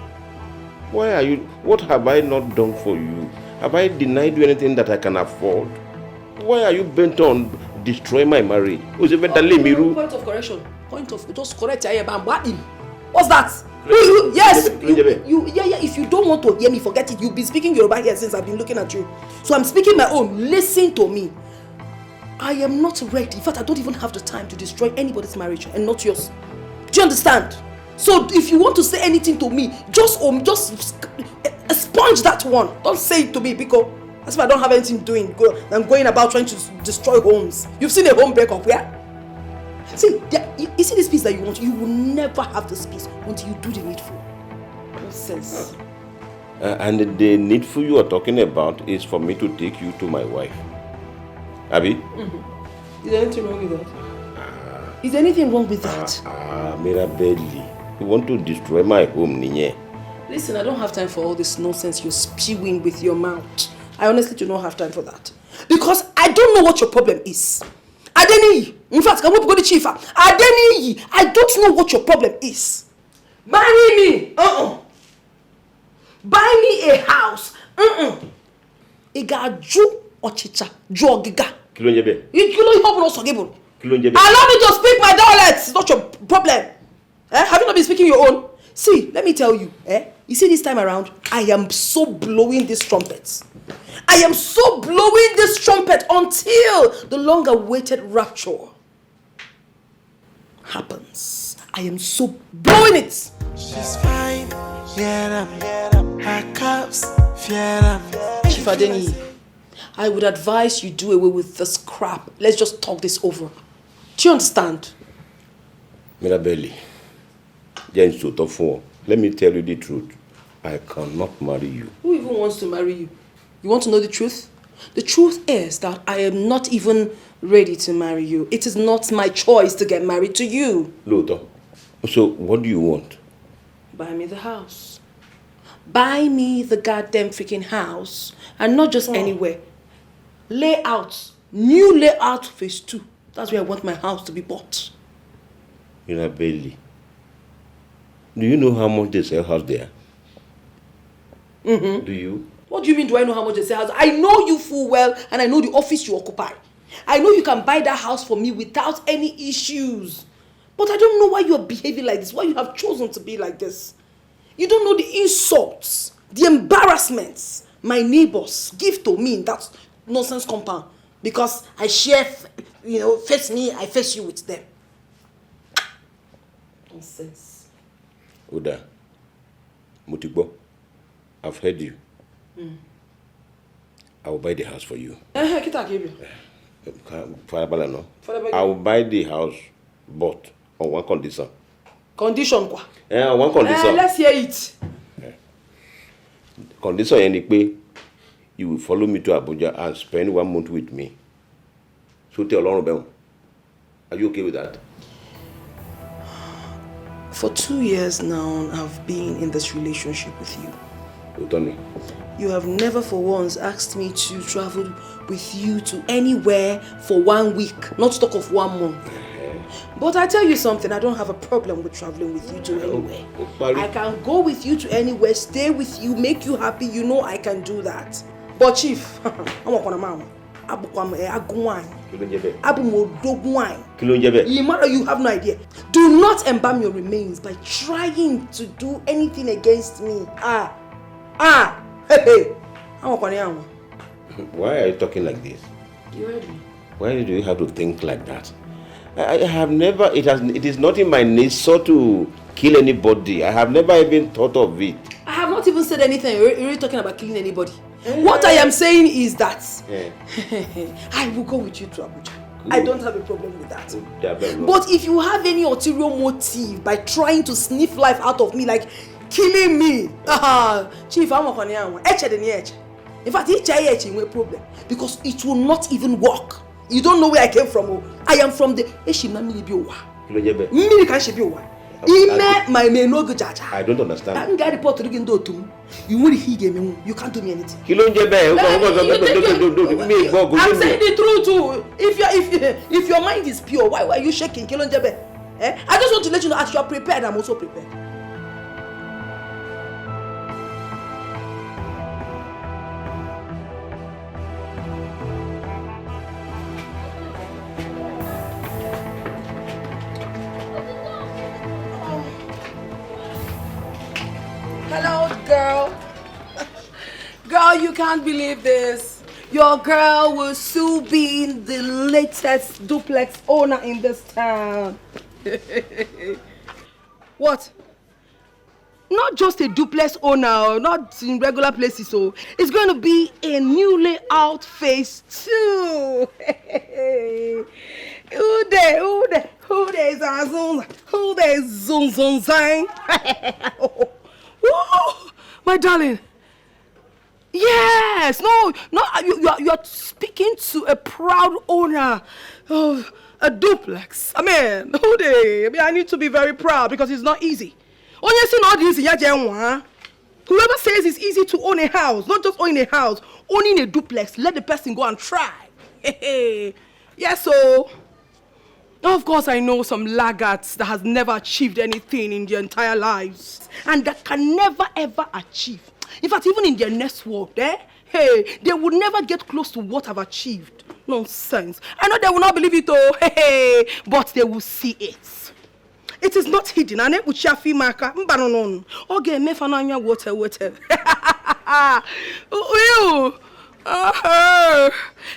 are you? What have I not done for you? Have I denied you anything that I can afford? Why are you bent on destroying my marriage? Point of correction. Just correct. What's that? Yes. If you don't want to hear me, forget it. You've been speaking Yoruba here since I've been looking at you. So I'm speaking my own. Listen to me. I am not ready. In fact, I don't even have the time to destroy anybody's marriage and not yours. Do you understand? So if you want to say anything to me, just sponge that one. Don't say it to me because that's why I don't have anything doing. I'm going about trying to destroy homes. You've seen a home breakup, yeah? See, you see this peace that you want? You will never have this peace until you do the needful. Nonsense. And the needful you are talking about is for me to take you to my wife. Abi? Is there anything wrong with that? Is there anything wrong with that? Mirabelli, you want to destroy my home, Ninye? Listen, I don't have time for all this nonsense you're spewing with your mouth. I honestly do not have time for that. Because I don't know what your problem is. Adeni, in fact, I want to go to Chief. Adeni, I don't know what your problem is. Marry me. Buy me a house. Igaju ochicha jogiga. Kilonjebe. Allow me to speak my dialect. It's not your problem. Have you not been speaking your own? See, let me tell you, you see this time around, I am so blowing this trumpet. I am so blowing this trumpet until the long-awaited rapture happens. I am so blowing it. She's fine, yeah, her cups, yeah. Chief Adeni, I would advise you do away with this crap. Let's just talk this over. Do you understand? Mirabelli, let me tell you the truth. I cannot marry you. Who even wants to marry you? You want to know the truth? The truth is that I am not even ready to marry you. It is not my choice to get married to you. Loto, so what do you want? Buy me the house. Buy me the goddamn freaking house. And not just anywhere. Layout. New layout phase 2. That's where I want my house to be bought. Mirabelli, do you know how much they sell house there? Mm-hmm. Do you? What do you mean, do I know how much they sell house? I know you full well, and I know the office you occupy. I know you can buy that house for me without any issues. But I don't know why you are behaving like this, why you have chosen to be like this. You don't know the insults, the embarrassments my neighbors give to me in that nonsense compound. Because I share, face me, I face you with them. Nonsense. Oda, Mutibo, I've heard you. I will buy the house for you. I will buy the house, but on one condition. Condition quoi? Yeah, one condition. Let's hear it. Condition any you will follow me to Abuja and spend 1 month with me. So tell Lauren, are you okay with that? For 2 years now, I've been in this relationship with you. Tony. You have never for once asked me to travel with you to anywhere for 1 week, not to talk of 1 month. But I tell you something, I don't have a problem with traveling with you to anywhere. I can go with you to anywhere, stay with you, make you happy, you know I can do that. But Chief, I'm not gonna mama. You have no idea. Do not embalm your remains by trying to do anything against me. Hey. Why are you talking like this? You heard me. Why do you have to think like that? I have never, it is not in my nature to kill anybody. I have never even thought of it. I have not even said anything. You're really talking about killing anybody. What I am saying is that I will go with you to Abuja. I don't have a problem with that. But if you have any ulterior motive by trying to sniff life out of me, like killing me, Chief, I'm not going to. In fact, it's a problem because it will not even work. You don't know where I came from. I am from the I don't understand. You can't do me anything. I'm saying the truth too. If your mind is pure, why are you shaking? I just want to let you know as you are prepared, I'm also prepared. Hello, girl. Girl, you can't believe this. Your girl will soon be the latest duplex owner in this town. What? Not just a duplex owner, not in regular places. So it's going to be a new layout phase 2. Who there is Azun? Who there is Zun Zun Zang? Oh, my darling. Yes, no, you are speaking to a proud owner of a duplex. I need to be very proud because it's not easy. Whoever says it's easy to own a house, not just owning a house, owning a duplex, let the person go and try. Yes, so of course I know some laggards that has never achieved anything in their entire lives and that can never ever achieve. In fact, even in their next world, they would never get close to what I've achieved. Nonsense. I know they will not believe it, but they will see it. It is not hidden. I never shall feel my car. Okay, me fananya water.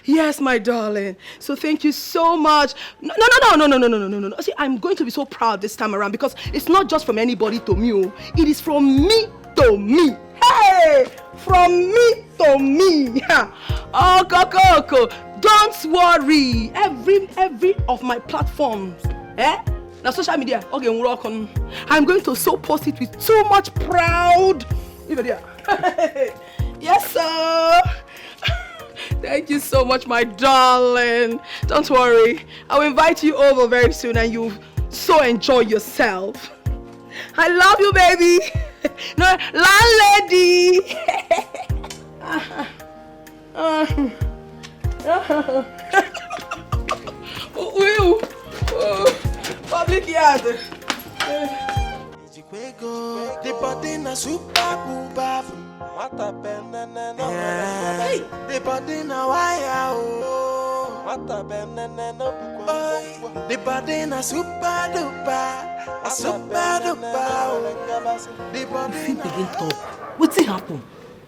Yes, my darling. So thank you so much. No. See, I'm going to be so proud this time around because it's not just from anybody to me. It is from me to me. Hey, from me to me. Oh, Coco, don't worry. Every of my platforms, now social media. Okay, we're all on. I'm going to so post it with so much proud. Even there. Yes, sir. Thank you so much, my darling. Don't worry. I'll invite you over very soon and you'll so enjoy yourself. I love you, baby. No, landlady. Public yard. The body na super boom bap. Mata benene no. The body na wire oh. Mata benene no. The body na super duper. A super duper. The body na. Begin talk. What's happen?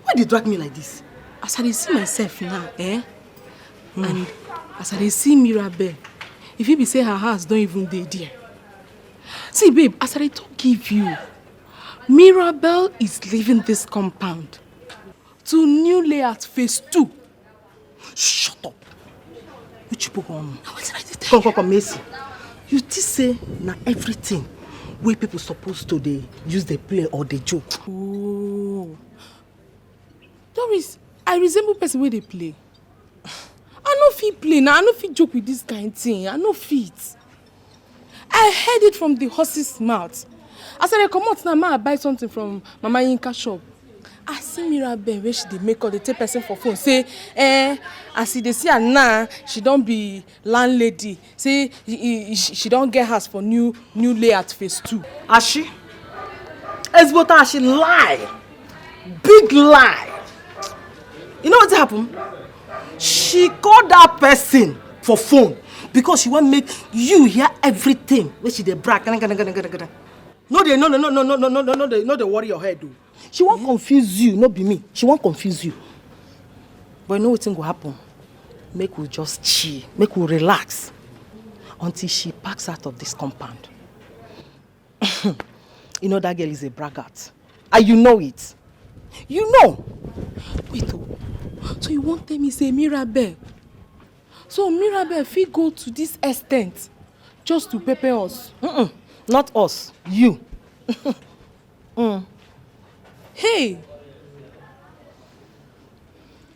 Why they drag me like this? As I see myself now, and as I see Mirabel, if you be say her house don't even dey there. See, babe, as I don't give you, Mirabel is leaving this compound to new layout phase 2. Shut up. What you put on? Come, Macy. You just say na everything where people supposed to they use the play or the joke. Oh, Doris, I resemble person where they play. I no fit play now. I no fit joke with this kind of thing. I no fit. I heard it from the horse's mouth. As I come out now, I buy something from Mama Yinka shop. I see Mirabel where she dey make all the take person for phone. Say, as they see her now, she don't be landlady. Say, she don't get house for new layout phase 2. As she? Esbota, she lie. Big lie. You know what happened? She called that person for phone because she want make you hear everything when she dey brag. No, they worry your head, though. She won't confuse you, not be me. She won't confuse you. But you know what thing will happen? Make we just chill, make we relax until she packs out of this compound. You know that girl is a braggart. And you know it. You know. Wait, so you won't tell me say Mirabel? So Mirabel, if we go to this extent just to pepper us? Not us, you. Hey,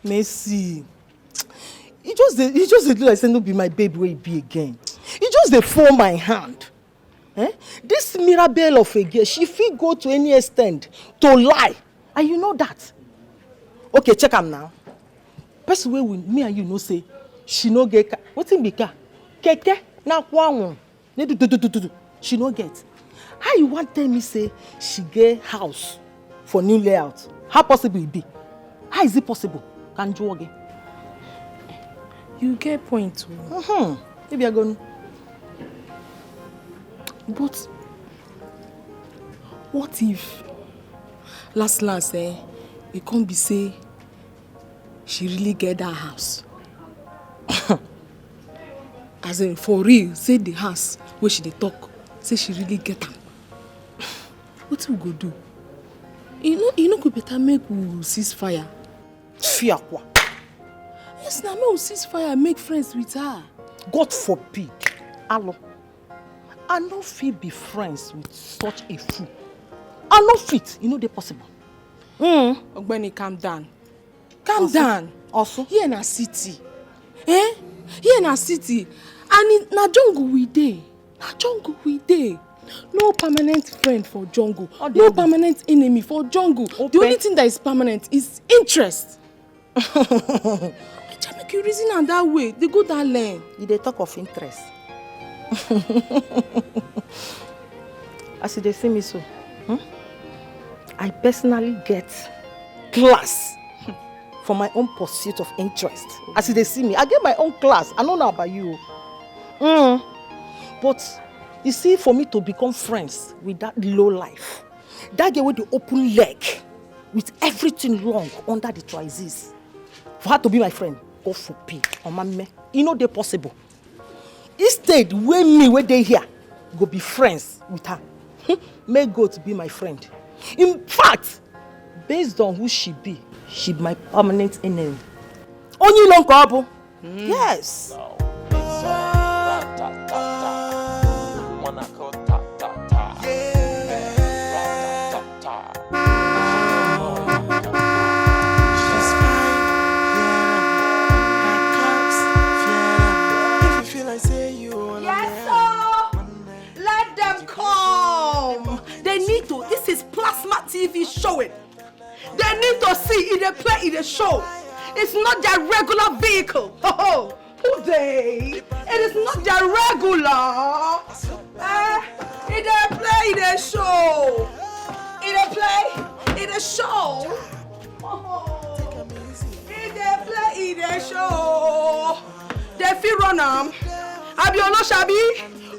Messi, you just do like say no be my baby where it be again. You just dey form my hand. This Mirabel of a girl, she fit go to any extent to lie, and you know that. Okay, check am now. Person wey me and you know say she no get car. Wetin be car? Keke na kwawon. She no get. How you want tell me say she get house for new layout? How possible it be? How is it possible? Can you again? You get point. Maybe I go. But what if last it can't be say she really get that house? As in for real, say the house where she dey talk, say she really get am. What we go do? You know, could better make we cease fire. Fear what? Yes, now me cease fire, make friends with her. God forbid. Hello. I no fit be friends with such a fool. I no fit. You know they possible. Ogbeni, calm down. Calm down. Also, here in a city. Here in a city. And na jungle we dey. Na jungle we dey. No permanent friend for jungle. No permanent enemy for jungle. The only thing that is permanent is interest. I just make you reason on that way. They go that lane. You dey talk of interest. As they see me so, I personally get class for my own pursuit of interest. As they see me, I get my own class. I don't know about you. But You see, for me to become friends with that low life, that girl with the open leg, with everything wrong under the trousers, for her to be my friend, go for pay or mamma, you know they're possible. Instead, where they here, go be friends with her. May God be my friend. In fact, based on who she be my permanent enemy. Only long couple. Yes. This is plasma TV showing. They need to see it, they play it, they show. It's not their regular vehicle. Oh, who they? It is not their regular. It they play, it they show. It they play, it they show. It they play, it they show. They feel run I be no shabby.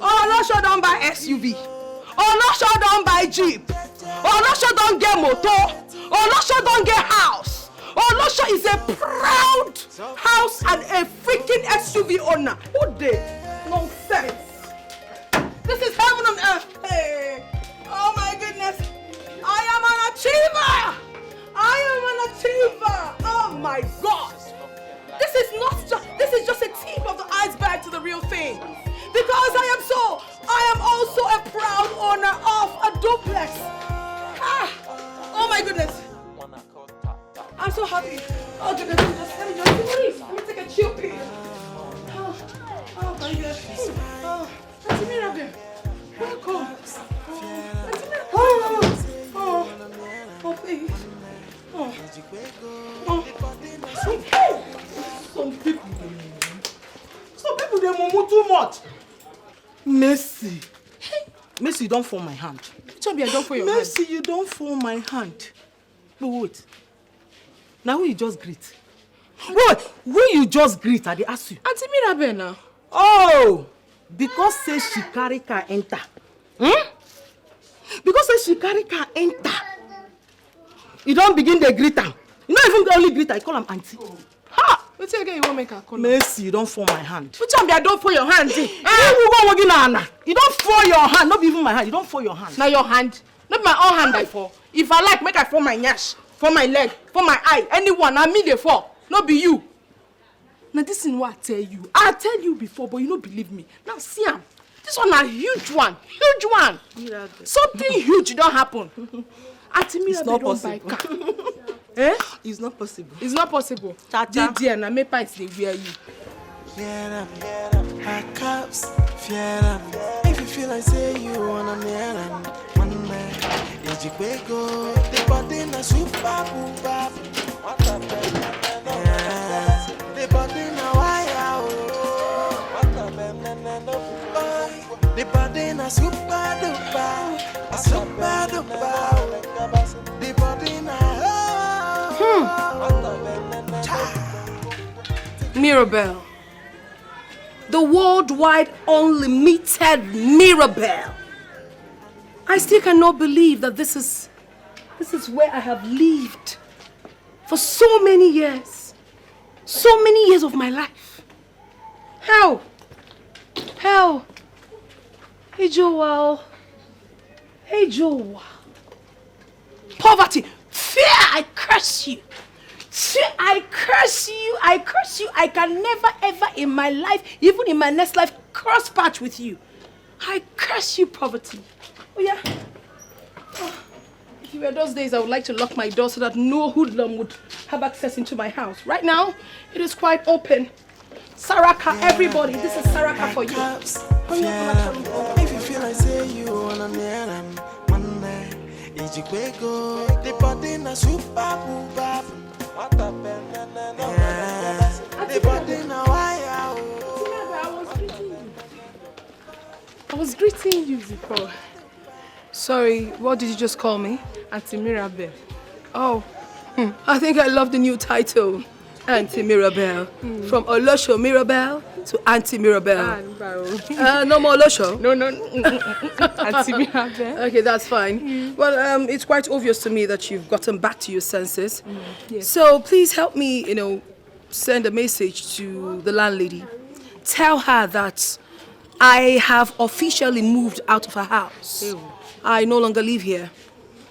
Oh, no show down by SUV. Oh, no show down by Jeep. Oh, no show don't get motor. Oh, no show don't get house. Oh, no show is a proud house and a freaking SUV owner. Who they? Nonsense. This is heaven on earth. Hey. Oh my goodness. I am an achiever. I am an achiever. Oh my God. This is just a tip of the iceberg to the real thing. Because I am also a proud owner of a duplex. Oh my goodness. I'm so happy. Oh goodness, let me take a chill pill. Oh my goodness. That's me up there. Welcome. Oh please. Some people they move too much. Mercy. Mercy, you don't fall my hand. Chubby, I don't fall your hand. Mercy, you don't fall my hand. But wait. Now who you just greet? Wait, who you just greet? I dey ask you. Auntie Mirabel now. Oh, because say she carry car enter. Because say she carry car enter. You don't begin the greet am. You not even only greet her, you call am auntie. Ha! Wait till again you won't make her call. Mercy, you don't fall my hand. Which one be I don't fall your hand? You don't fall your hand, not even my hand. You don't fall your hand. Now your hand, not my own hand I fall. If I like, make I fall my nyash, fall my leg, fall my eye. Anyone, I mean they fall. Not be you. Now this is what I tell you before, but you don't believe me. Now see am. This one a huge one. Huge one. Something huge don't happen. It's not possible. Eh? It's not possible. It's not possible. Dear, now make pints they wear you. Her cups, if you feel like say you wanna marry one man, it's your go. The body na super booba. The body na wire. The body na super duper. Super duper. The body na. Mirabel. The worldwide unlimited Mirabel. I still cannot believe that this is where I have lived for so many years. So many years of my life. How? Hey Joel. Poverty. Fear, I curse you. I curse you. I can never ever in my life, even in my next life, cross path with you. I curse you, poverty. Oh yeah. If it were those days, I would like to lock my door so that no hoodlum would have access into my house. Right now, it is quite open. Saraka, everybody, this is Saraka for you. If you feel like say you wanna marry them, Monday, it's your go. The body na super booba. The body na wire. I was greeting you before. Sorry, what did you just call me? Auntie Mirabel. Oh, I think I love the new title. Auntie Mirabel. From Olosho Mirabel to Auntie Mirabelle. No more Losho? No. Auntie Mirabelle. Okay, that's fine. Well, it's quite obvious to me that you've gotten back to your senses. Yes. So please help me, send a message to the landlady. Tell her that I have officially moved out of her house. I no longer live here.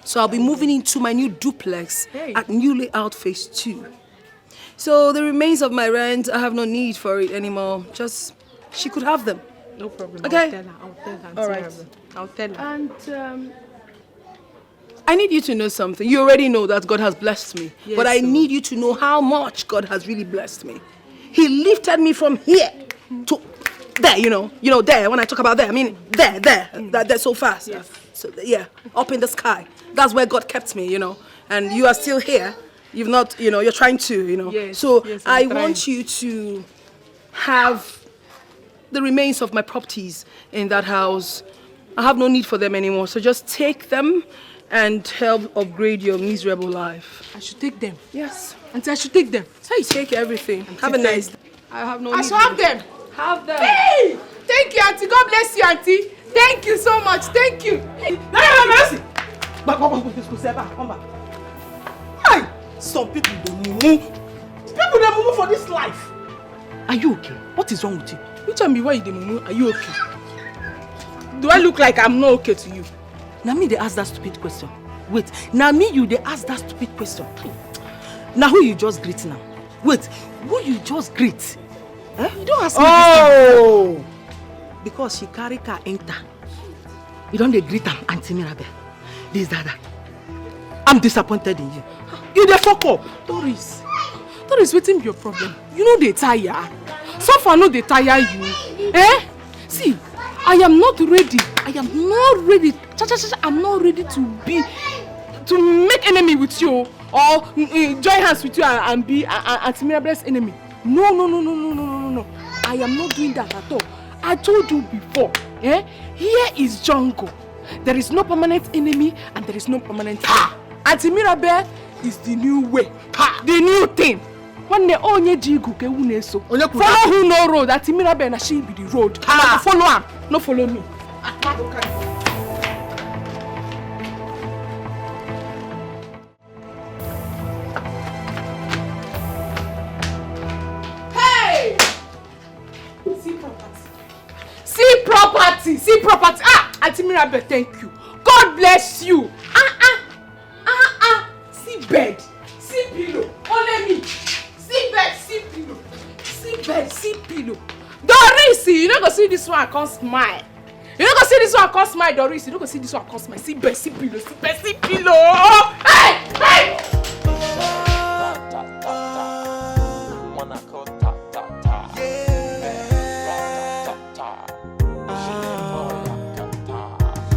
So I'll be moving into my new duplex at New Layout Phase 2. So the remains of my rent, I have no need for it anymore. Just, she could have them. No problem. Okay? I'll tell her. All right. I'll tell her. And I need you to know something. You already know that God has blessed me. Yes, but I need you to know how much God has really blessed me. He lifted me from here to there, there. When I talk about there, I mean there. That's so fast. Yes. So, yeah, up in the sky. That's where God kept me, And you are still here. You've not, you're trying to, Yes, So yes, I I'm trying. want you to have the remains of my properties in that house. I have no need for them anymore. So just take them and help upgrade your miserable life. I should take them. Yes. Auntie, I should take them. Hey, take everything. Have a nice day. I have no I need should have them. Have them. Hey! Thank you, Auntie. God bless you, Auntie. Thank you so much. Thank you. Mercy! Come back. Hey! Some people don't move. People don't move for this life. Are you okay? What is wrong with you? You tell me why you didn't move. Are you okay? Do I look like I'm not okay to you? Now me they ask that stupid question. Wait, now me you they ask that stupid question. Now who you just greet now? Wait, who you just greet? Eh? You don't ask me this time. Because she carry car enter. You don't dey greet am, Auntie Mirabelle. This, that. I'm disappointed in you. You dey fuck up. Doris, wetin be your problem? You know they tire. So far no they tire you. Eh? See, I am not ready. I'm not ready to make enemy with you or join hands with you and be Auntie Mirabelle's enemy. No. I am not doing that at all. I told you before. Here is jungle. There is no permanent enemy and there is no permanent friend. Auntie Mirabelle is the new way. The new thing. When the onye jigu ke une so. Follow who no road. Auntie Mirabelle na she be the road. Follow am. No follow me. Hey! See property. Auntie Mirabelle, thank you. God bless you. See bed, see pillow. Only me. See bed, see pillow. See bed, see pillow. Doris, you don't go see this one, I can't smile. You don't go see this one, I can't smile, Doris. You don't go see this one, I can't smile. See bed, see pillow. See bed, see pillow. Hey!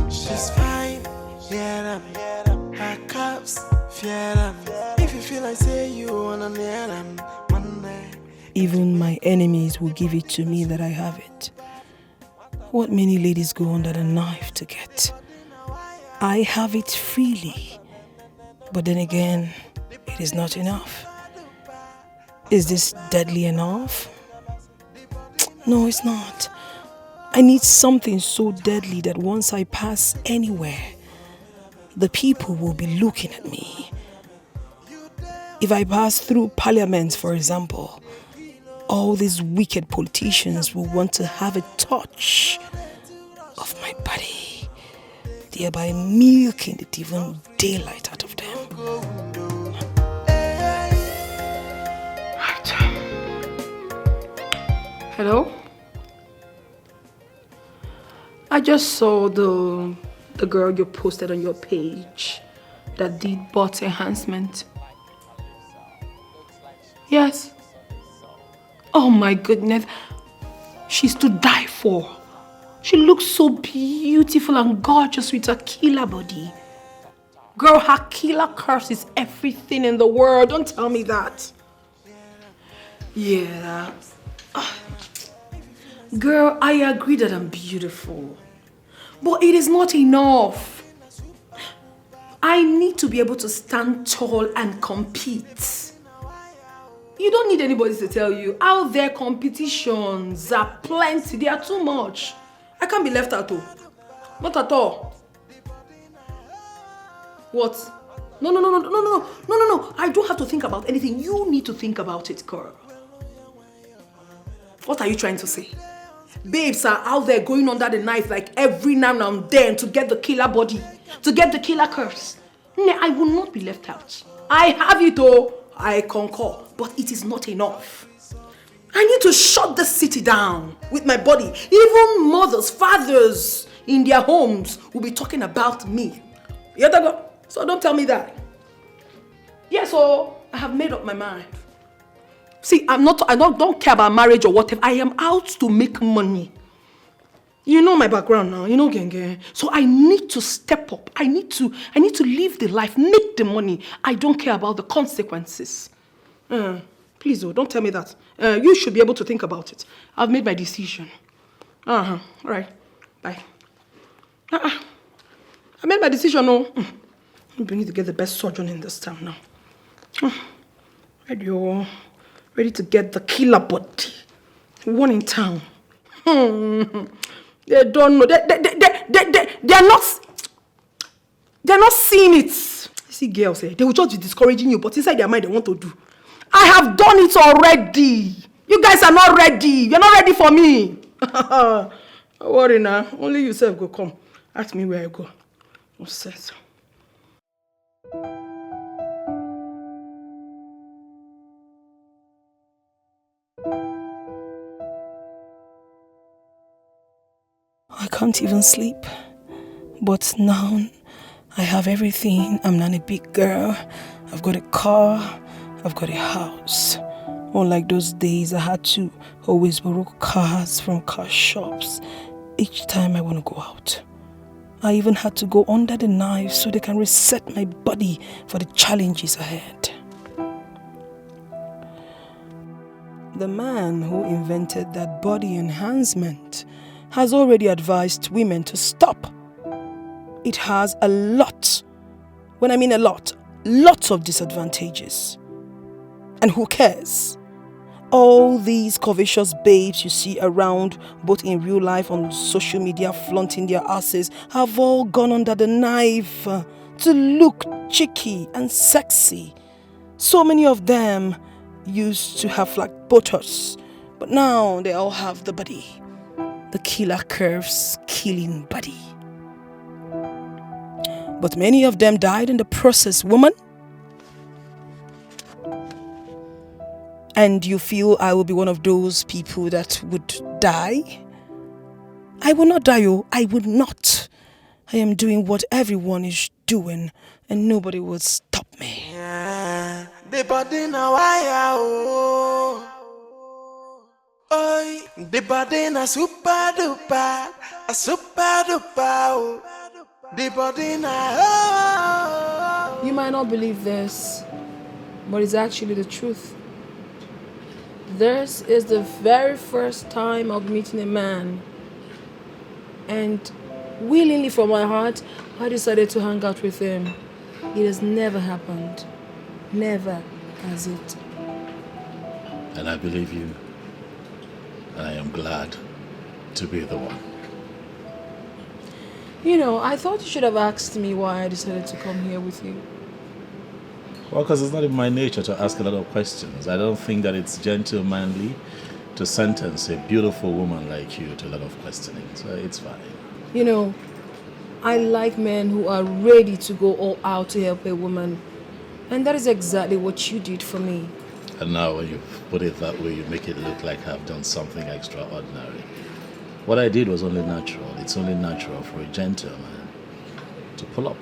She's fine, yeah, her cups, yeah, if you feel like say you wanna near them, one day. Even my enemies will give it to me that I have it. What many ladies go under the knife to get. I have it freely. But then again, it is not enough. Is this deadly enough? No, it's not. I need something so deadly that once I pass anywhere, the people will be looking at me. If I pass through parliament, for example, all these wicked politicians will want to have a touch of my body, thereby milking the divine daylight out of them. Hello? I just saw the girl you posted on your page that did bot enhancement. Yes. Oh my goodness. She's to die for. She looks so beautiful and gorgeous with her killer body. Girl, her killer curse is everything in the world. Don't tell me that. Yeah. Girl, I agree that I'm beautiful. But it is not enough. I need to be able to stand tall and compete. You don't need anybody to tell you. Out there, competitions are plenty. They are too much. I can't be left out though. Not at all. What? No. I don't have to think about anything. You need to think about it, girl. What are you trying to say? Babes are out there going under the knife like every now and then to get the killer body, to get the killer curse. No, I will not be left out. I have it though. I concur, but it is not enough. I need to shut the city down with my body. Even mothers, fathers in their homes will be talking about me. So don't tell me that. Yeah, so I have made up my mind. See, I don't care about marriage or whatever. I am out to make money. You know my background now, you know Genge. So I need to step up. I need to live the life, make the money. I don't care about the consequences. Please, don't tell me that. You should be able to think about it. I've made my decision. All right. Bye. I made my decision, no. We need to get the best surgeon in this town now. Ready to get the killer body. One in town. They don't know. They're not seeing it. You see girls, they will just be discouraging you, but inside their mind they want to do. I have done it already. You guys are not ready. You're not ready for me. Don't worry now. Only yourself go come. Ask me where I go. No sense. I can't even sleep. But now I have everything. I'm not a big girl. I've got a car. I've got a house. Unlike those days, I had to always borrow cars from car shops each time I want to go out. I even had to go under the knife so they can reset my body for the challenges ahead. The man who invented that body enhancement has already advised women to stop. It has a lot, when I mean a lot, lots of disadvantages. And who cares? All these covetous babes you see around, both in real life and on social media, flaunting their asses, have all gone under the knife to look cheeky and sexy. So many of them used to have like Botox, but now they all have the body. The killer curves, killing body. But many of them died in the process, woman. And you feel I will be one of those people that would die? I will not die, I would not. I am doing what everyone is doing and nobody will stop me. Yeah, the body now I oh, the body na super duper, a super duper. Oh. The body na oh. You might not believe this, but it's actually the truth. This is the very first time of meeting a man, and willingly from my heart, I decided to hang out with him. It has never happened. Never has it. And I believe you. And I am glad to be the one. You know, I thought you should have asked me why I decided to come here with you. Well, because it's not in my nature to ask a lot of questions. I don't think that it's gentlemanly to sentence a beautiful woman like you to a lot of questioning. So it's fine. You know, I like men who are ready to go all out to help a woman. And that is exactly what you did for me. And now when you put it that way, you make it look like I've done something extraordinary. What I did was only natural. It's only natural for a gentleman to pull up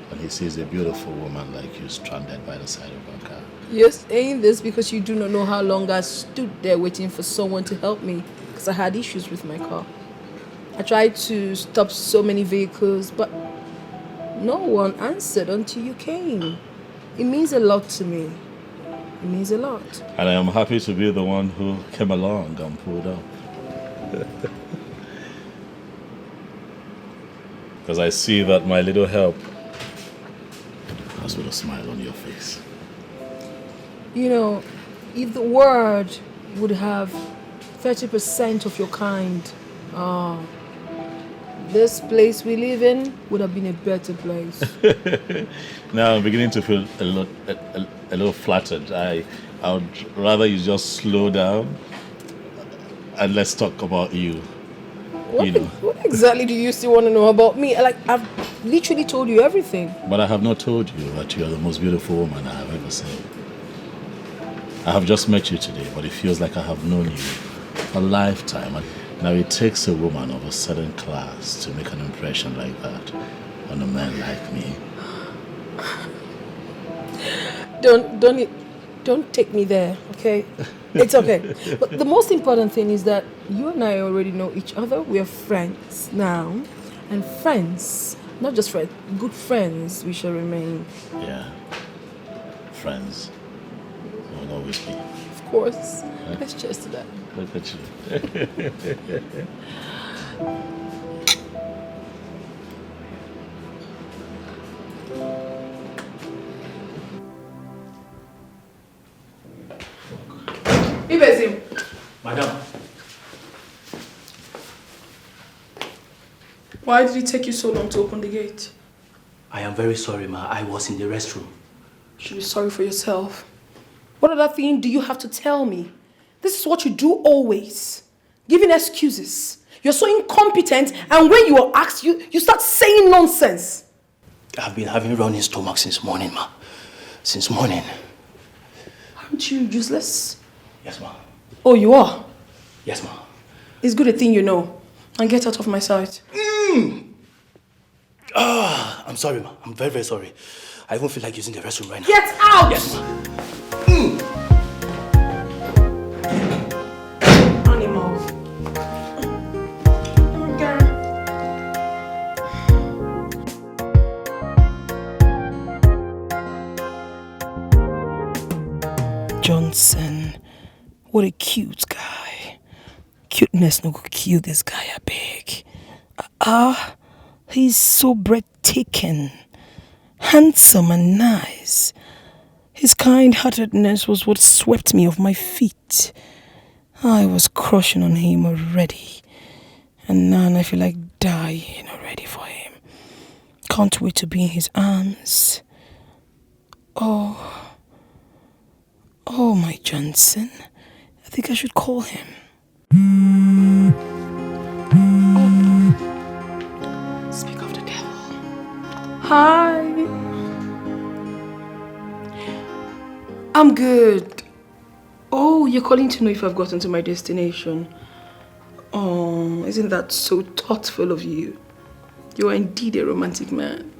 when he sees a beautiful woman like you stranded by the side of a car. You're saying this because you do not know how long I stood there waiting for someone to help me because I had issues with my car. I tried to stop so many vehicles, but no one answered until you came. It means a lot to me. It means a lot. And I am happy to be the one who came along and pulled up. Because I see that my little help has put a smile on your face. You know, if the world would have 30% of your kind, this place we live in would have been a better place. Now I'm beginning to feel a little flattered. I would rather you just slow down and let's talk about you. What exactly do you still want to know about me? Like, I've literally told you everything. But I have not told you that you are the most beautiful woman I have ever seen. I have just met you today, but it feels like I have known you a lifetime. And now it takes a woman of a certain class to make an impression like that on a man like me. Don't take me there, okay? It's okay. But the most important thing is that you and I already know each other. We are friends now. And friends, not just friends, good friends we shall remain. Yeah. Friends. Will always be. Of course. Huh? Let's cheers to that. Look at you. Ibezim. Madam. Why did it take you so long to open the gate? I am very sorry, ma. I was in the restroom. You should be sorry for yourself. What other thing do you have to tell me? This is what you do always. Giving excuses. You're so incompetent, and when you are asked, you start saying nonsense. I've been having running stomach since morning, ma. Since morning. Aren't you useless? Yes, ma. Oh, you are? Yes, ma. It's good a thing you know. And get out of my sight. I'm sorry, ma. I'm very, very sorry. I even feel like using the restroom right now. Get out! Yes, ma. Animal. Johnson, what a cute guy. Cuteness no go kill this guy, I beg. He's so breathtaking, handsome and nice. His kind-heartedness was what swept me off my feet. I was crushing on him already, and now I feel like dying already for him. Can't wait to be in his arms. Oh, my Johnson. I think I should call him. Speak of the devil. Hi. I'm good. Oh, you're calling to know if I've gotten to my destination. Oh, isn't that so thoughtful of you? You are indeed a romantic man.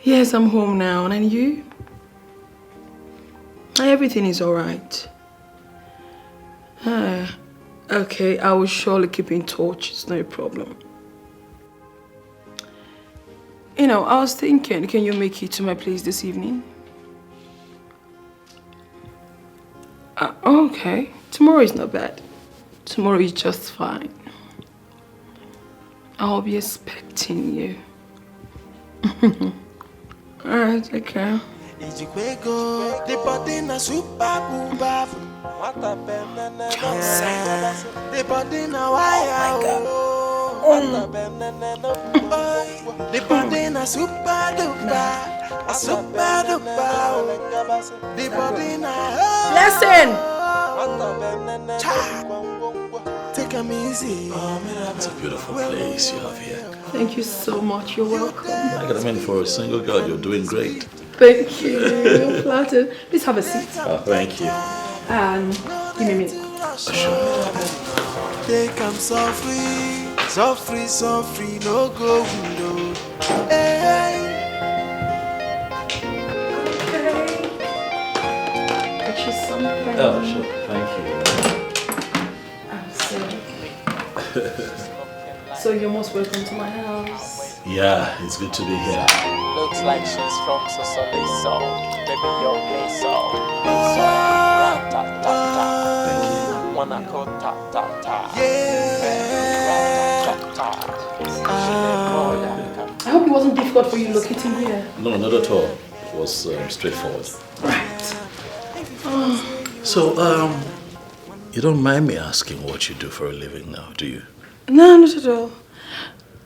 Yes, I'm home now. And you? Everything is alright. Okay, I will surely keep in touch. It's no problem. You know, I was thinking, can you make it to my place this evening? Okay. Tomorrow is not bad. Tomorrow is just fine. I'll be expecting you. Alright, okay. The body na super booba. The body na wire. The body na super duper. A super duper. The body na. Listen. Take a easy. It's a beautiful place you have here. Thank you so much. You're welcome. I gotta mean, for a single girl, you're doing great. Thank you. I'm flattered. Please have a seat. Oh, thank you. Give me a minute. Sure. Take 'em softly, softly, softly, no go window. Hey. Get you something. Oh, sure. Thank you. So you're most welcome to my house. Yeah, it's good to be here. Looks like she's from Sosole Soul. Maybe your play soul. Wanna go ta ta ta. I hope it wasn't difficult for you locating here. No, not at all. It was straightforward. Right. So, you don't mind me asking what you do for a living now, do you? No, not at all.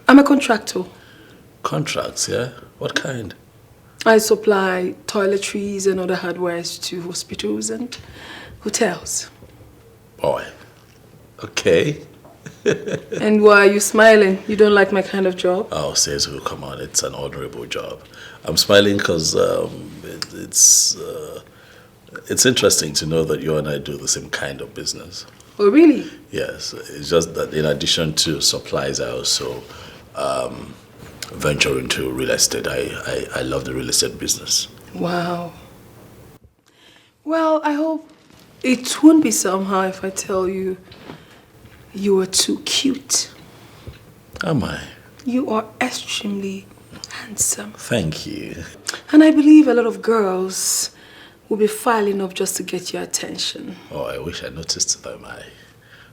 I'm a contractor. Contracts, yeah? What kind? I supply toiletries and other hardwares to hospitals and hotels. Boy. Okay. And why are you smiling? You don't like my kind of job? Oh, says who? Come on, it's an honorable job. I'm smiling because it's interesting to know that you and I do the same kind of business. Oh, really? Yes, it's just that in addition to supplies, I also venture into real estate. I love the real estate business. Wow. Well, I hope it won't be somehow if I tell you you are too cute. Am I? You are extremely handsome. Thank you. And I believe a lot of girls will be filing up just to get your attention. Oh, I wish I noticed them. I'm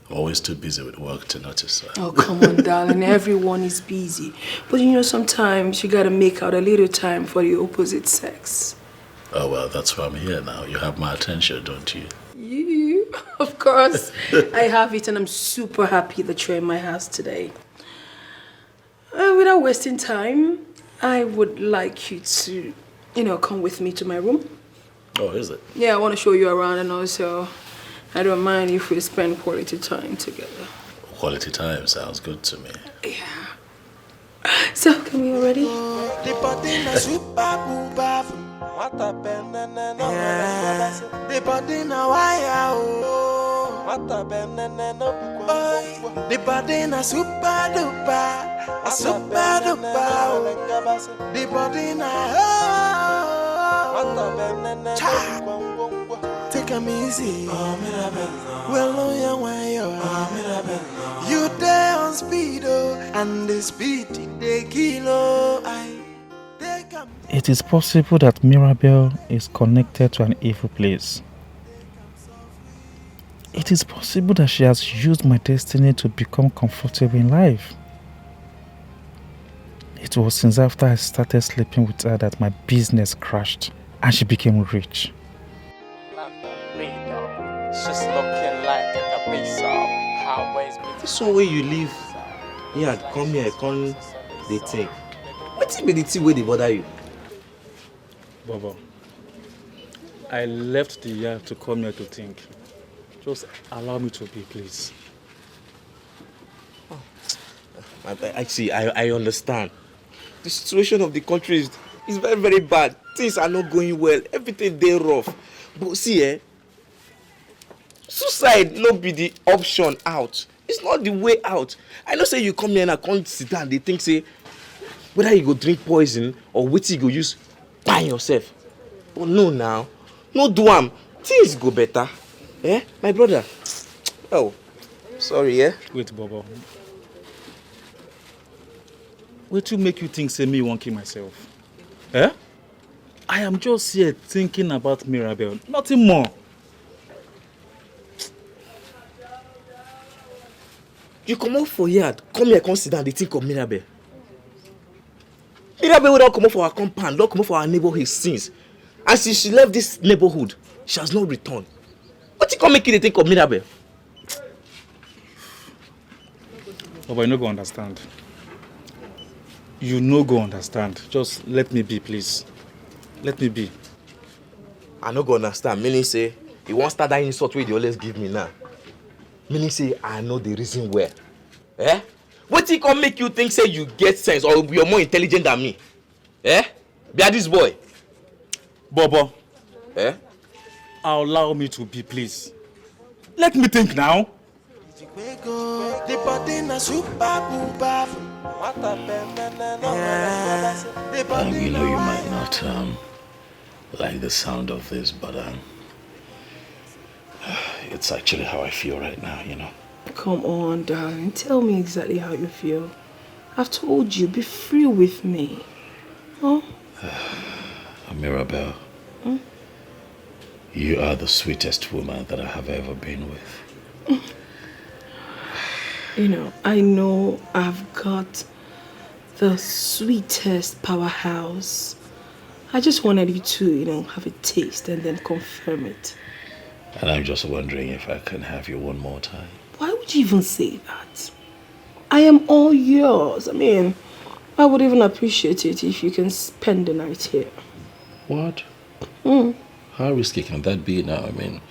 always too busy with work to notice that. Oh, come on, darling. Everyone is busy. But you know, sometimes you gotta make out a little time for the opposite sex. Oh, well, that's why I'm here now. You have my attention, don't you? You? Of course. I have it, and I'm super happy that you're in my house today. Without wasting time, I would like you to, come with me to my room. Oh, is it? Yeah, I want to show you around, and also I don't mind if we spend quality time together. Quality time sounds good to me. Yeah. So, can we already? Take 'em easy. Well, you there on speed, and the speed they kill. It is possible that Mirabel is connected to an evil place. It is possible that she has used my destiny to become comfortable in life. It was since after I started sleeping with her that my business crashed and she became rich. She's looking like a piece of highways. This one where you live, come here, come they think. What's be the thing where they bother you? Bobo, I left the yard to come here to think. Just allow me to be, please. I understand. The situation of the country is very, very bad. Things are not going well. Everything they rough. But see, suicide no be the option out. It's not the way out. I know say you come here and I can't sit down. They think say whether you go drink poison or what you go use by yourself. But no now. No do am. Things go better. My brother. Oh, sorry, Wait, Bobo. What to make you think say me won't kill myself? I am just here thinking about Mirabel. Nothing more. You come out for yard, come here, come sit down, they think of Mirabel. Mirabel will not come out for our compound, not come out for our neighborhood since. And since she left this neighborhood, she has not returned. What you come make you think of Mirabel? Oh, but you no go understand. You no go understand. Just let me be, please. Let me be. I no go understand. Meaning say, you won't start that insult way you always give me now. Meaning say, I know the reason where. What you come make you think say you get sense or you're more intelligent than me? Be a this boy. Bobo. Allow me to be, please. Let me think now. You know, you might not like the sound of this, but it's actually how I feel right now, you know. Come on, darling. Tell me exactly how you feel. I've told you, be free with me. Huh? Mirabel, you are the sweetest woman that I have ever been with. I know I've got the sweetest powerhouse. I just wanted you to, have a taste and then confirm it. And I'm just wondering if I can have you one more time. Why would you even say that? I am all yours. I mean, I would even appreciate it if you can spend the night here. What? Mm. How risky can that be now? I mean,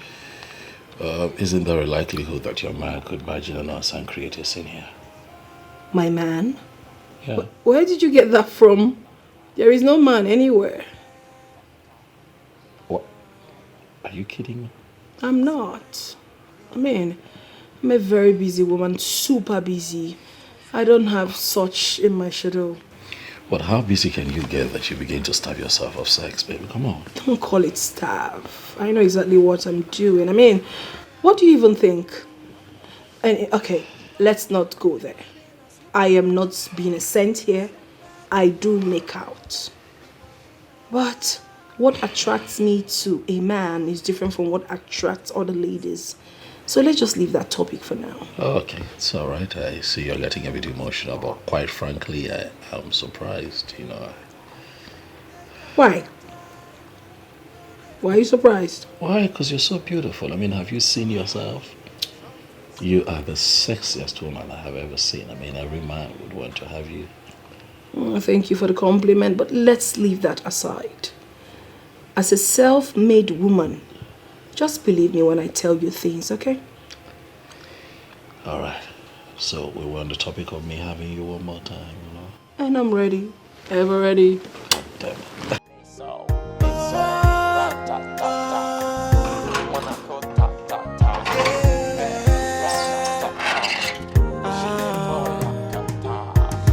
isn't there a likelihood that your man could imagine on us and create a scene here? My man? Yeah. Where did you get that from? There is no man anywhere. What? Are you kidding me? I'm not. I mean, I'm a very busy woman, super busy. I don't have such in my schedule. But how busy can you get that you begin to starve yourself of sex, baby? Come on. Don't call it starve. I know exactly what I'm doing. I mean, what do you even think? And okay, let's not go there. I am not being a saint here. I do make out. But what attracts me to a man is different from what attracts other ladies. So let's just leave that topic for now. Okay, it's all right. I see you're getting a bit emotional, but quite frankly, I'm surprised, you know. Why? Why are you surprised? Why? Because you're so beautiful. I mean, have you seen yourself? You are the sexiest woman I have ever seen. I mean, every man would want to have you. Oh, thank you for the compliment, but let's leave that aside. As a self-made woman, just believe me when I tell you things, okay? All right. So we were on the topic of me having you one more time, you know? And I'm ready. Ever ready. Damn it.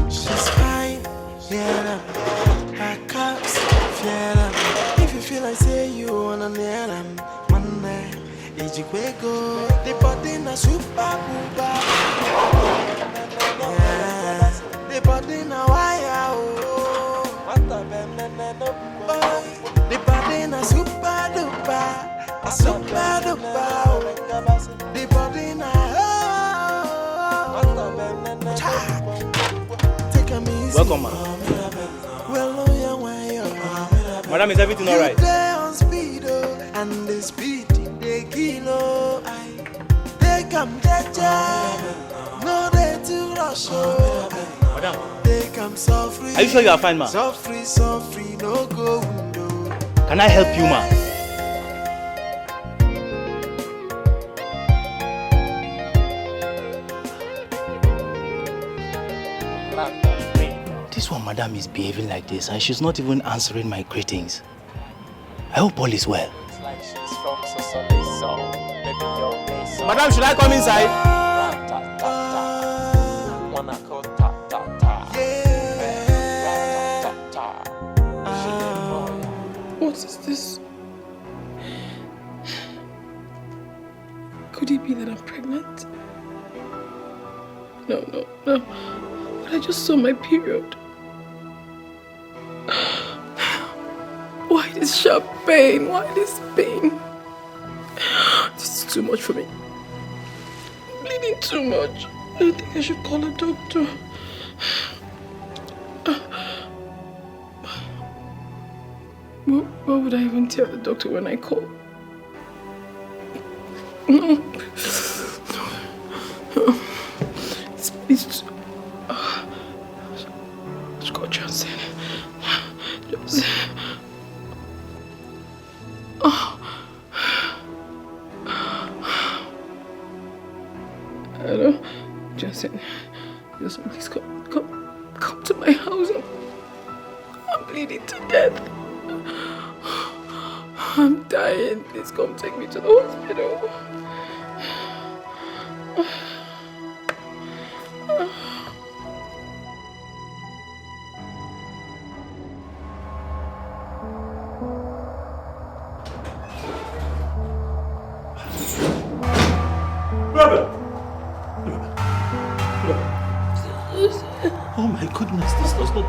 She's fine, yeah. Her cups, yeah. If you feel like say you wanna nail them, one night, go. The body na super booba. Yes, the body na wire. Oh, the body na super duper, a super duper. The body na take a miss. Welcome, man. Madam, is everything all right? And the speed they kilo. They come no they too rush. Madam, they come so free. Are you sure you are fine, ma? So free, no go window. Can I help you, ma? This one, madam, is behaving like this and she's not even answering my greetings. I hope all is well. Madam, should I come inside? What is this? Could it be that I'm pregnant? No. But I just saw my period. Why this sharp pain? Why this pain? This is too much for me. I'm bleeding too much. I think I should call a doctor. What would I even tell the doctor when I call? No. It's let's call Johnson. Hello, Johnson. Johnson, please come to my house. I'm bleeding to death. I'm dying. Please come take me to the hospital. Oh my goodness, this does not.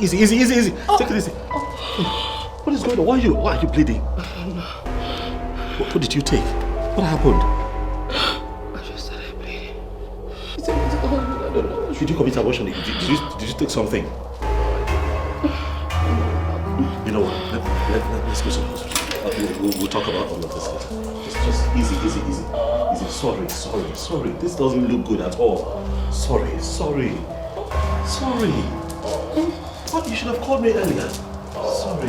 Easy. Take it easy. What is going on? Why are you bleeding? What did you take? What happened? I just started bleeding. He took me to the hospital. I don't know. Did you commit abortion? Did you take something? You know what? Let's go to the hospital. We'll talk about all of this later. Just Easy. Sorry. This doesn't look good at all. Sorry. What? You should have called me earlier. Sorry,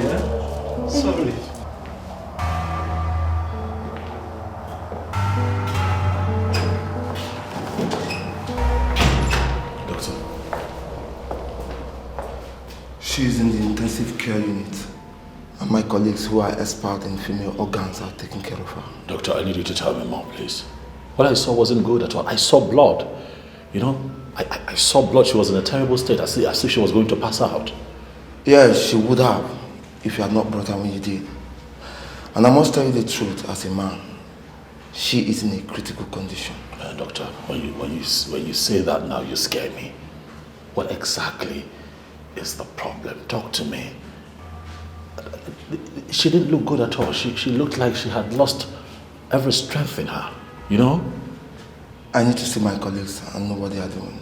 Sorry. Doctor, she is in the intensive care unit, and my colleagues who are experts in female organs are taking care of her. Doctor, I need you to tell me more, please. What I saw wasn't good at all. I saw blood. You know, I saw blood. She was in a terrible state, as if she was going to pass out. Yes, she would have, if you had not brought her when you did. And I must tell you the truth, as a man, she is in a critical condition. Doctor, when you say that now, you scare me. What exactly is the problem? Talk to me. She didn't look good at all. She looked like she had lost every strength in her, you know? I need to see my colleagues and know what they are doing.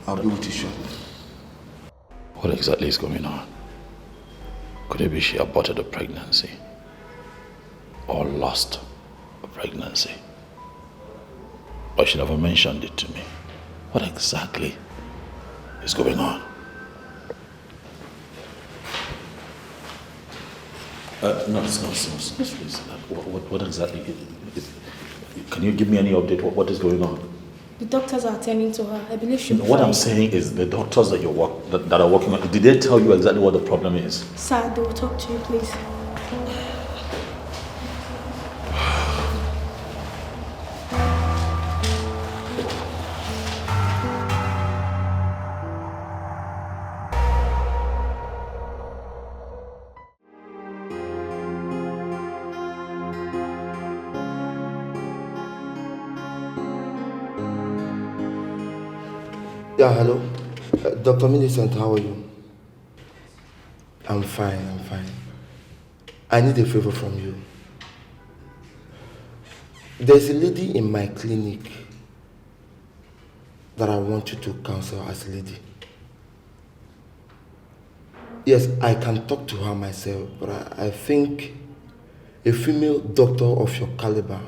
I'll be with you shortly. What exactly is going on? Could it be she aborted a pregnancy? Or lost a pregnancy? Or she never mentioned it to me? What exactly is going on? No, please. What exactly? Can you give me any update? What is going on? The doctors are attending to her. I believe she'll be What fine. I'm saying is the doctors that that are working on, did they tell you exactly what the problem is? Sir, they will talk to you, please. Yeah, hello. Dr. Millicent, how are you? I'm fine. I need a favor from you. There's a lady in my clinic that I want you to counsel as a lady. Yes, I can talk to her myself, but I think a female doctor of your caliber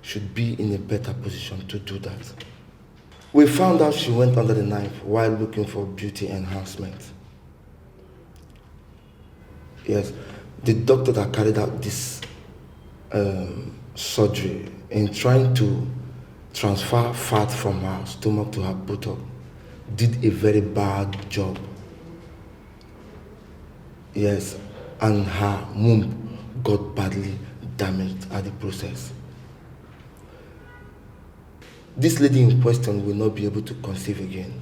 should be in a better position to do that. We found out she went under the knife while looking for beauty enhancement. Yes, the doctor that carried out this surgery in trying to transfer fat from her stomach to her buttock did a very bad job. Yes, and her womb got badly damaged at the process. This lady in question will not be able to conceive again.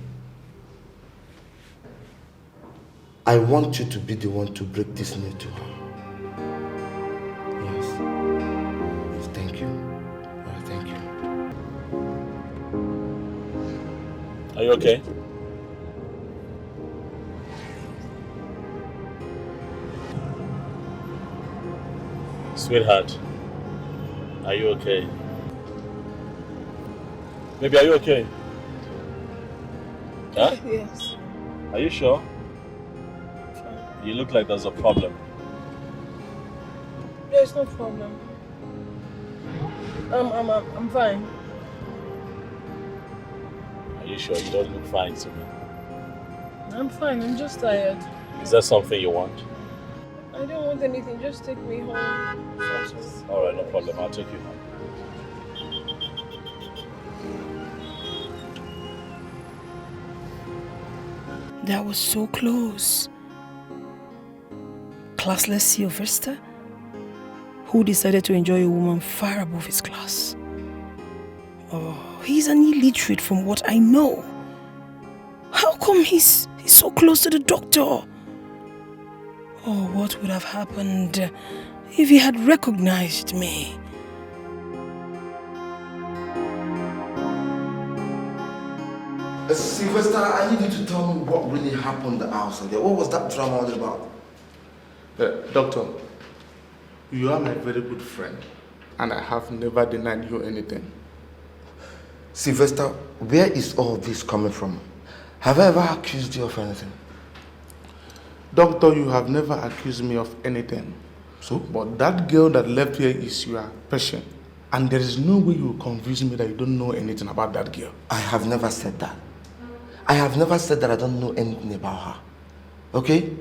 I want you to be the one to break this news to her. Yes. Thank you. Thank you. Are you okay? Sweetheart, are you okay? Baby, are you okay? Huh? Yes. Are you sure? You look like there's a problem. There's no problem. I'm fine. Are you sure? You don't look fine to me. I'm fine. I'm just tired. Is that something you want? I don't want anything. Just take me home. Alright, no problem. I'll take you home. That was so close. Classless Sylvester, who decided to enjoy a woman far above his class. Oh, he's an illiterate from what I know. How come he's so close to the doctor? Oh, what would have happened if he had recognized me? Sylvester, I need you to tell me what really happened outside there. What was that drama all about? Doctor, you are my very good friend, and I have never denied you anything. Sylvester, where is all this coming from? Have I ever accused you of anything? Doctor, you have never accused me of anything. So? But that girl that left here is your patient. And there is no way you will convince me that you don't know anything about that girl. I have never said that. I have never said that I don't know anything about her. Okay?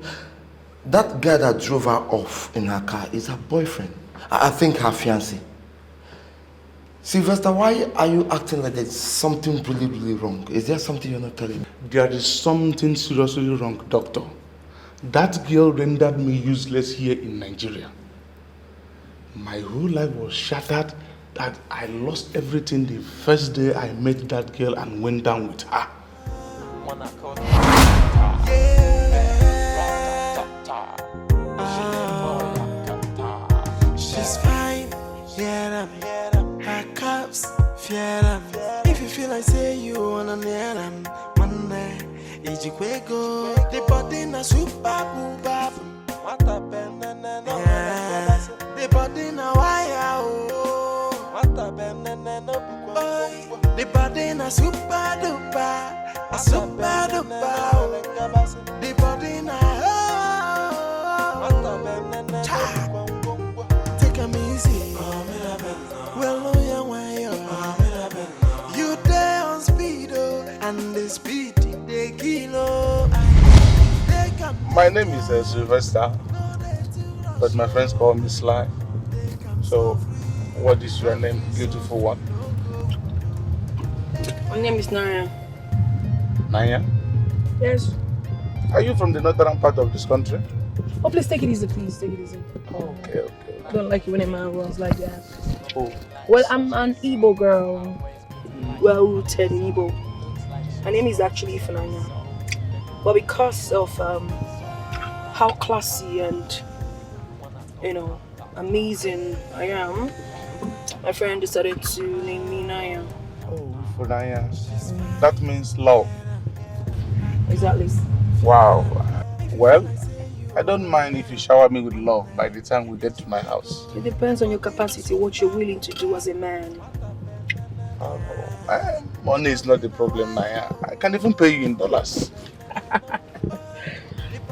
That guy that drove her off in her car is her boyfriend. I think her fiancé. Sylvester, why are you acting like there's something really, really wrong? Is there something you're not telling me? There is something seriously wrong, doctor. That girl rendered me useless here in Nigeria. My whole life was shattered that I lost everything the first day I met that girl and went down with her. She's fine, yeah, her cups, yeah. If you feel like say you wanna near them, Monday, Ijikwego, the body na super booba. The body na wire, the body na super duper, a super duper. The body na take a easy. Well, you there on speed, and the speed they kilo. My name is Sylvester, but my friends call me Sly. So, what is your name, beautiful one? My name is Naya. Naya? Yes. Are you from the northern part of this country? Oh, please take it easy, please. Take it easy. Okay. I don't like it when a man runs like that. Oh. Well, I'm an Igbo girl. Well rooted in Igbo. My name is actually Ifunanya. But because of how classy and, amazing I am, my friend decided to name me Naya. Oh, for Naya. That means love. Exactly. Wow. Well, I don't mind if you shower me with love by the time we get to my house. It depends on your capacity, what you're willing to do as a man. Money is not the problem, Naya. I can even pay you in dollars.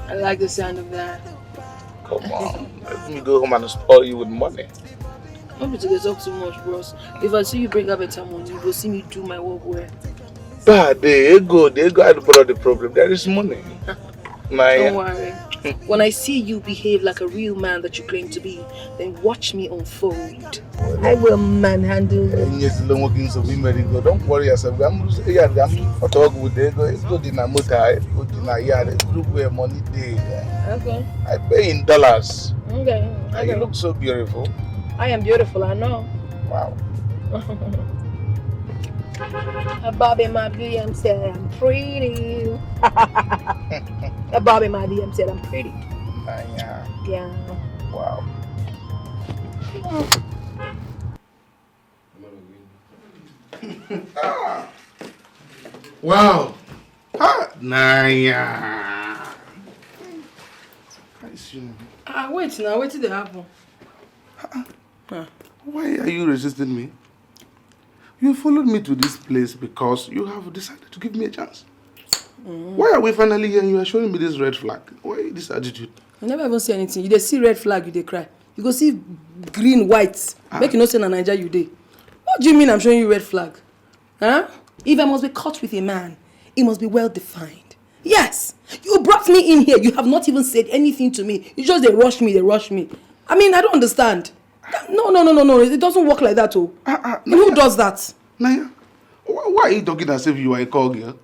I like the sound of that. Come on, let me go home and spoil you with money. Don't be to talk too much, bros. If I see you bring up better money, you go see me do my work well. But the ego had brought the problem. There is money. Naya. Don't worry. When I see you behave like a real man that you claim to be, then watch me unfold. I will manhandle you. Don't worry yourself. I'm talking with the ego. It's good in a motor. It's good in a yard. It's good where money day. Okay. I pay in dollars. Okay. And you look so beautiful. I am beautiful, I know. Wow. Bobby, my DM said I'm pretty. Bobby, my DM said I'm pretty. Yeah. Wow. Wow. Naya. Wait now, wait till they happen. Why are you resisting me? You followed me to this place because you have decided to give me a chance. Why are we finally here and you are showing me this red flag? Why this attitude? I never even see anything. You dey see red flag, you dey cry. You go see green, white. Make you know say na Naija you dey. What do you mean I'm showing you red flag? Huh? If I must be caught with a man, it must be well defined. Yes, you brought me in here. You have not even said anything to me. You just they rush me. I mean, I don't understand. No. It doesn't work like that, oh. Who does that? Naya, why are you talking as if you are a call girl?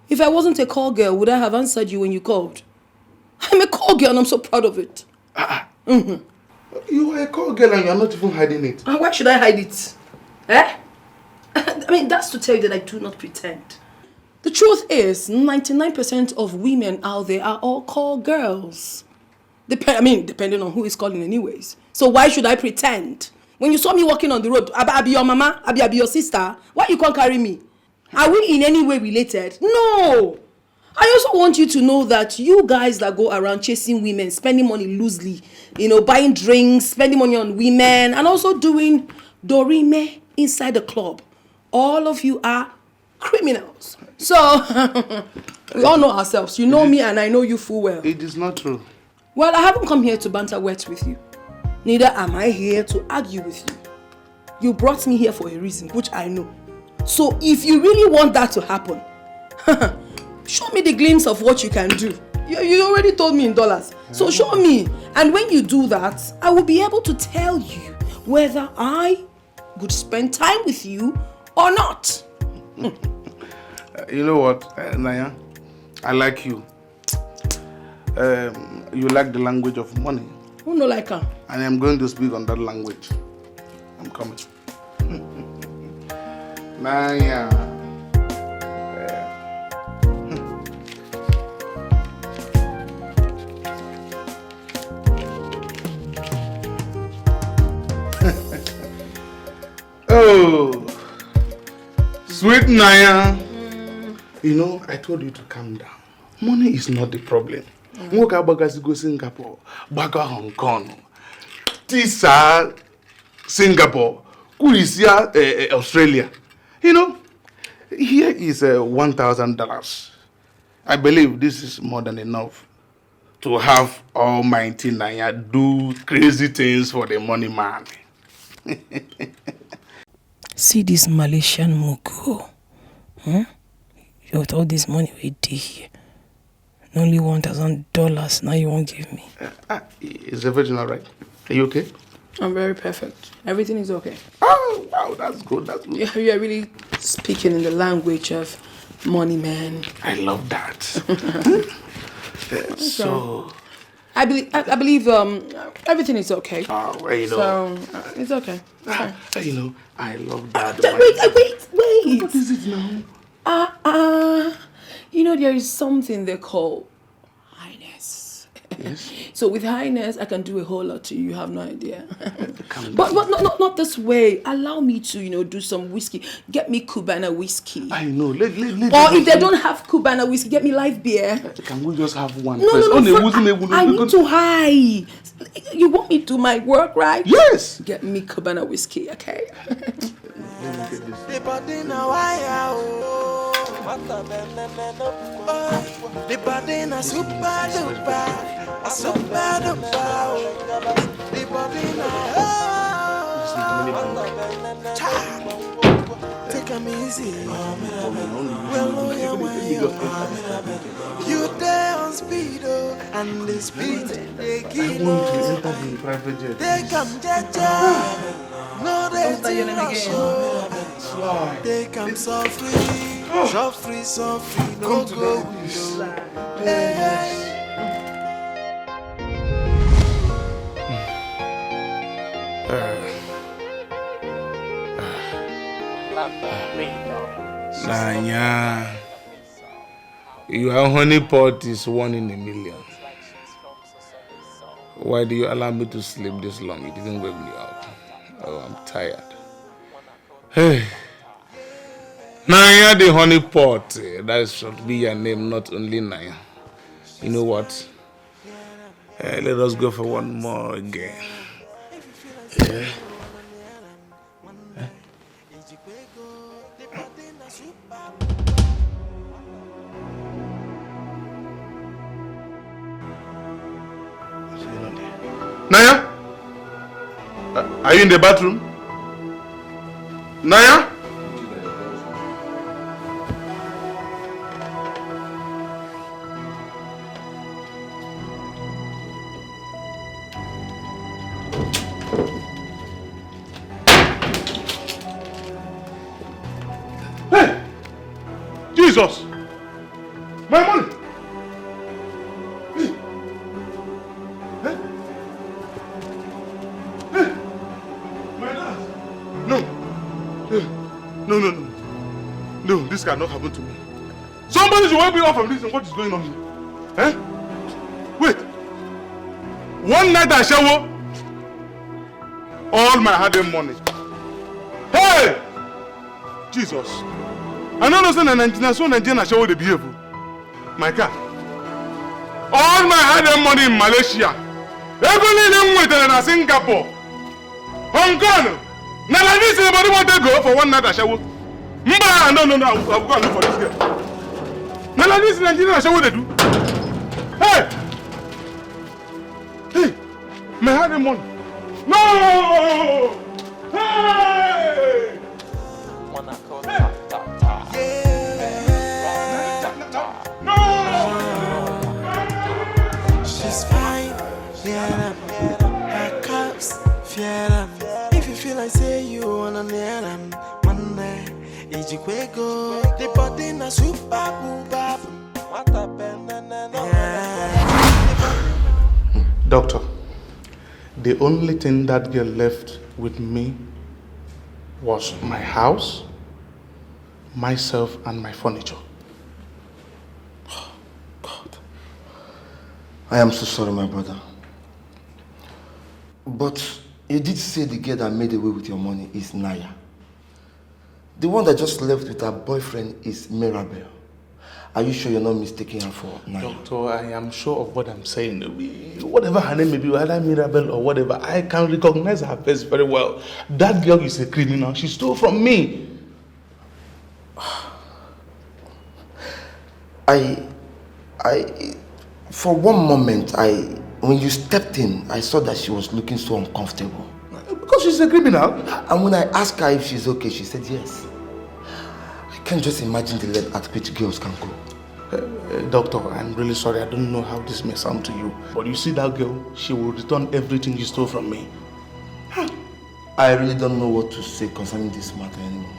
If I wasn't a call girl, would I have answered you when you called? I'm a call girl and I'm so proud of it. You are a call girl and you are not even hiding it. Why should I hide it? I mean, that's to tell you that I do not pretend. The truth is, 99% of women out there are all call girls. Depending on who is calling anyways. So why should I pretend? When you saw me walking on the road, I be your mama, I be your sister, why you can't carry me? Are we in any way related? No! I also want you to know that you guys that go around chasing women, spending money loosely, buying drinks, spending money on women, and also doing dorime inside the club, all of you are criminals. So, we all know ourselves. You know me and I know you full well. It is not true. Well, I haven't come here to banter words with you. Neither am I here to argue with you. You brought me here for a reason, which I know. So if you really want that to happen, show me the glimpse of what you can do. You already told me in dollars. So show me. And when you do that, I will be able to tell you whether I would spend time with you or not. You know what, Naya? I like you. You like the language of money. Who no like her? And I'm going to speak on that language. I'm coming. Naya. Oh, sweet Naya. You know, I told you to calm down. Money is not the problem. Moka bagasi go Singapore, baga Hong Kong, Tisa Singapore, Kulisia Australia. You know, here is $1,000. I believe this is more than enough to have Almighty Naya do crazy things for the money man. See this Malaysian mugo. With all this money we did here. Only $1,000 now you won't give me. Is everything alright? Are you okay? I'm very perfect. Everything is okay. Oh, wow, that's good. That's good. You are really speaking in the language of money, man. I love that. So, I believe everything is okay. Oh, well, you know. So it's okay. Fine. You know, I love that. Wait. What is it now? You know, there is something they call highness. Yes. So with highness, I can do a whole lot to you. You have no idea. But not this way. Allow me to, do some whiskey. Get me Cubana whiskey. I know. Let or if they don't have Cubana whiskey, get me live beer. Can we just have one? No. I need to high. You want me to do my work, right? Yes. Get me Cubana whiskey, okay? The body now the body na super duper, a super duper. The body now take 'em easy. Well, you there on speed, and the speed they keep on. They come jaja, no they think they come softly, softly, no go. Hey. Nanya, your honeypot is 1 in a million. Why do you allow me to sleep this long? You didn't wake me up. Oh, I'm tired. Hey, Naya the honeypot. That should be your name, not only Naya. You know what? Let us go for one more again. Yeah. Naya? Are you in the bathroom? Naya? Hey! Jesus! My money! No, this cannot happen to me. Somebody should wake me up from this and what is going on here? Eh? Wait. One night I shower all my hard-earned money. Hey! Jesus. I don't understand Nigerian shower they behave. My car. All my hard-earned money in Malaysia. Everything wait in Singapore. Hong Kong. Now like this, anybody want to go for one night I shower? No, I'll go and look for this girl. Now like this, Nigerian shower they do. Hey! Hey! My hard-earned money. No! Hey! She's fine, yeah, her cups, yeah. If you feel like say you wanna near them, Monday, Ijikwego, the body na super booba. What a Doctor, the only thing that girl left with me was my house, myself, and my furniture. I am so sorry, my brother. But you did say the girl that made away with your money is Naya. The one that just left with her boyfriend is Mirabel. Are you sure you're not mistaking her for Naya? Doctor, I am sure of what I'm saying. Whatever her name may be, whether Mirabel or whatever, I can recognize her face very well. That girl is a criminal. She stole from me. For one moment, when you stepped in, I saw that she was looking so uncomfortable. Because she's a criminal. And when I asked her if she's okay, she said yes. I can't just imagine the level at which girls can go. Doctor, I'm really sorry. I don't know how this may sound to you. But you see that girl, she will return everything you stole from me. I really don't know what to say concerning this matter anymore.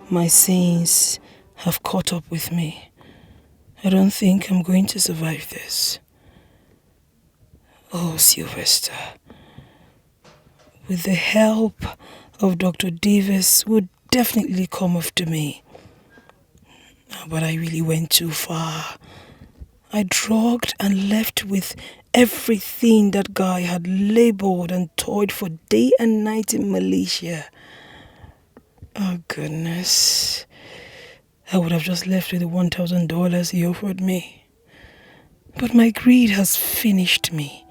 My sins have caught up with me. I don't think I'm going to survive this. Oh, Sylvester, with the help of Dr. Davis, would definitely come after me. But I really went too far. I drugged and left with everything that guy had labored and toiled for day and night in Malaysia. Oh, goodness. I would have just left with the $1,000 he offered me. But my greed has finished me.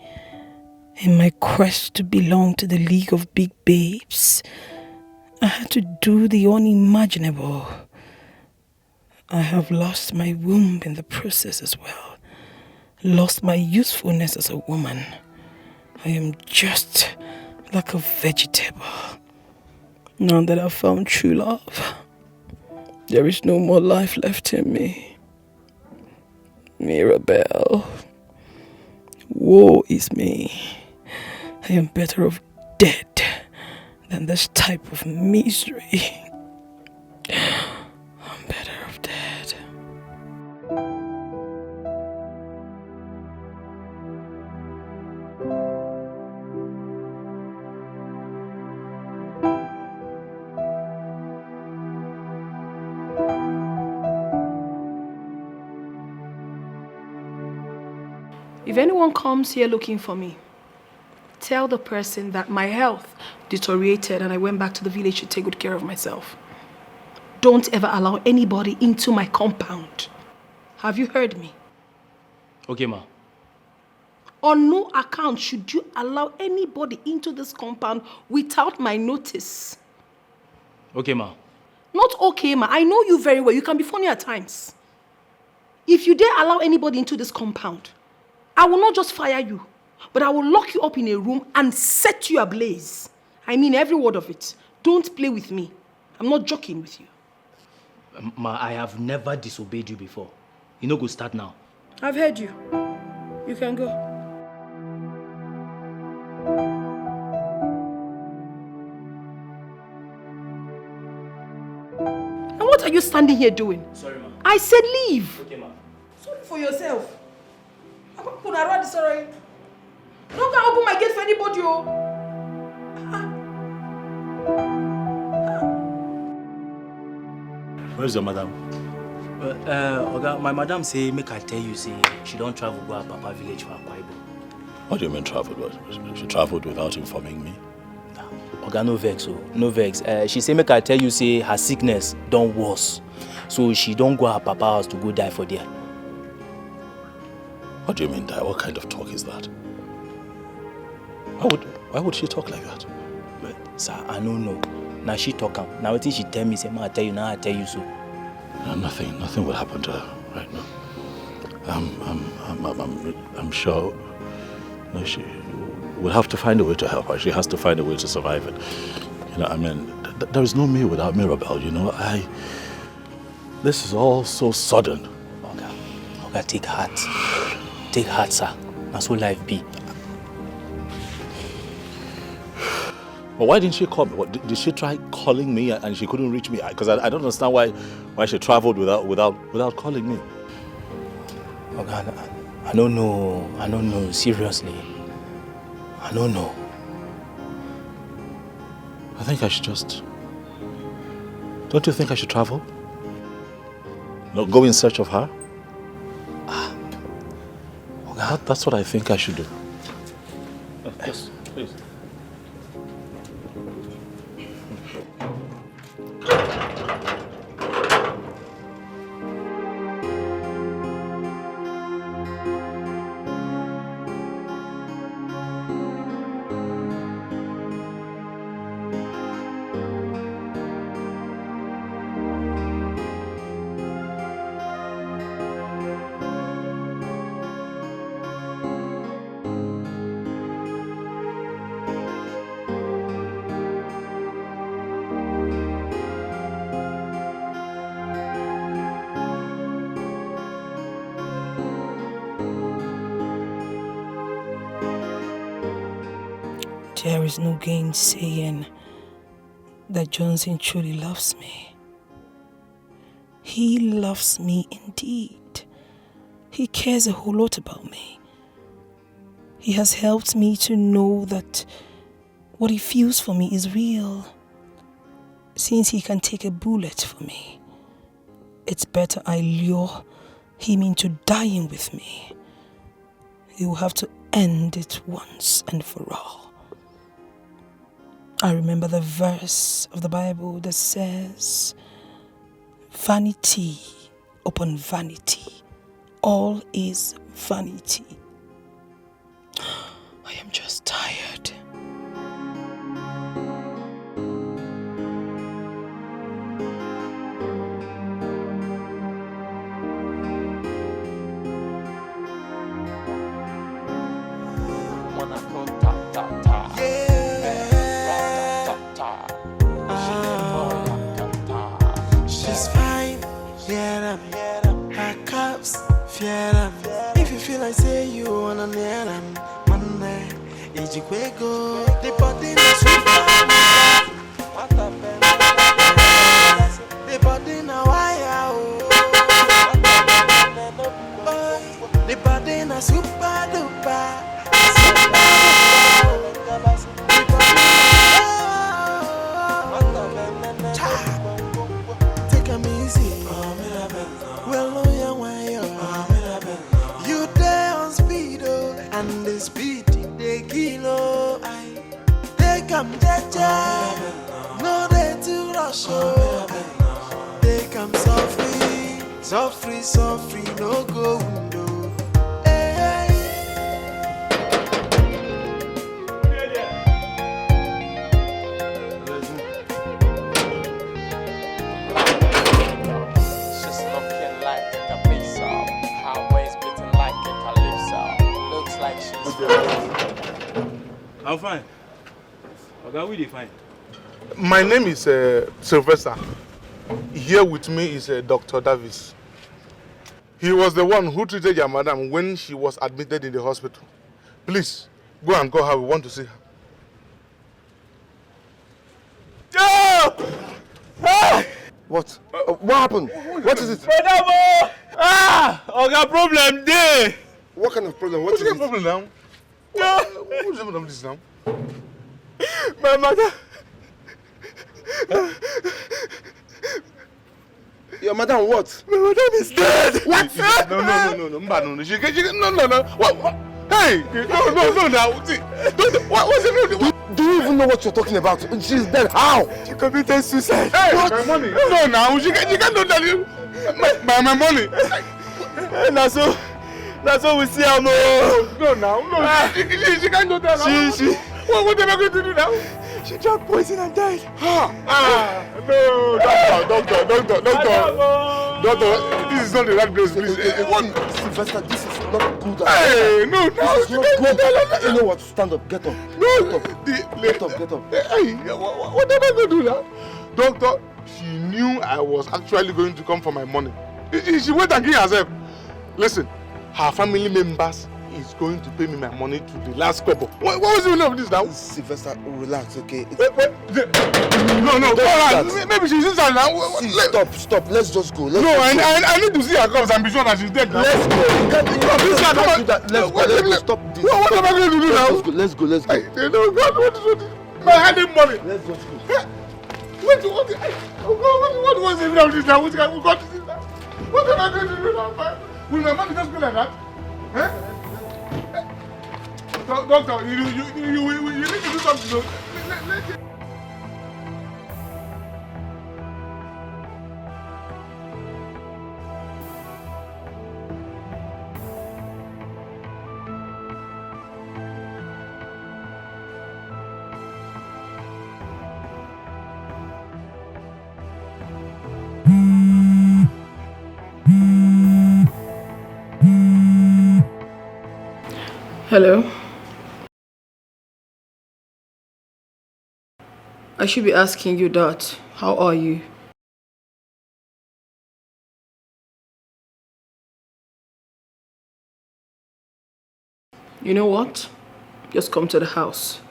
In my quest to belong to the League of Big Babes, I had to do the unimaginable. I have lost my womb in the process as well. Lost my usefulness as a woman. I am just like a vegetable. Now that I've found true love, there is no more life left in me. Mirabel, woe is me. I am better off dead than this type of misery. I'm better off dead. If anyone comes here looking for me, tell the person that my health deteriorated and I went back to the village to take good care of myself. Don't ever allow anybody into my compound. Have you heard me? Okay, ma. On no account should you allow anybody into this compound without my notice. Okay, ma. Not okay, ma. I know you very well. You can be funny at times. If you dare allow anybody into this compound, I will not just fire you, but I will lock you up in a room and set you ablaze. I mean every word of it. Don't play with me. I'm not joking with you. Ma, I have never disobeyed you before. You know, go start now. I've heard you. You can go. And what are you standing here doing? Sorry, ma. I said leave. Okay, ma. Sorry for yourself. I'm not going to run sorry. I'm not going to open my gate for anybody. Where's your madam? Oga, my madam say, make I tell you, say, she don't travel go to Papa village for Akwa Ibom. What do you mean traveled? She traveled without informing me? Oga, no vex, oh. No vex. She say, make I tell you, say, her sickness don't worse. So she don't go to her Papa house to go die for there. What do you mean die? What kind of talk is that? Why would she talk like that? But, sir, I don't know. Now she talk am. Now what she tell me, say, I tell you now, I tell you so. No, nothing will happen to her right now. I'm sure. No, she will have to find a way to help her. She has to find a way to survive it. You know, I mean, there is no me without Mirabelle. You know, this is all so sudden. Okay, take heart. Take heart, sir. That's what life be. But why didn't she call me? Did she try calling me and she couldn't reach me? Because I don't understand why she traveled without calling me. Okay, I don't know. Seriously, I don't know. I think I should just... Don't you think I should travel? No, go in search of her? Okay. That's what I think I should do. Yes, please. There is no gainsaying that Johnson truly loves me. He loves me indeed. He cares a whole lot about me. He has helped me to know that what he feels for me is real. Since he can take a bullet for me, it's better I lure him into dying with me. He will have to end it once and for all. I remember the verse of the Bible that says, vanity upon vanity, all is vanity. I am just tired. If you feel like say you wanna near them, Monday, it's your go. The body is the body now wire. The body na super duper. Take a easy. Well, you there on speed, and the speed they kilo. They come jaja, no they to rush. They come softly, no go window. I'm fine. Okay, we define. My name is Sylvester. Here with me is Dr. Davis. He was the one who treated your madam when she was admitted in the hospital. Please, go and call her. We want to see her. What? What happened? What is it? Okay, problem there. What kind of problem? What is the problem now? What's the problem with this now? My mother. Your madam what? My madam is dead. What? No. She no. What? Hey! No, now. See, what's it? Do you even know what you're talking about? She's dead. How? She committed suicide. Hey, what? My money. No, now. She can't do that. My money. That's what we see her more. No. She can't do that now. What am I going to do now? She drank poison and died. No, doctor, this is not the right place, please. Sylvester, this is not good. Hey, no, this is not good. You know what? Stand up, get up. No, get up. Hey, what am I going to do now? Doctor, she knew I was actually going to come for my money. She went and killed herself. Listen, her family members is going to pay me my money to the last couple. What was the meaning of this now? Sylvester, relax, okay? No, maybe she's inside now. See, stop. Let's just go. I need to see her corpse and be sure that she's dead now. Let's go. Let's go. Stop this. What am I going to do now? Let's go. No, God, what is this? My hiding money. Let's just go. What was the meaning of this now? What am I going to do now? Will my money just go like that? Huh? Doctor, you need to do something. Hello? I should be asking you that. How are you? You know what? Just come to the house.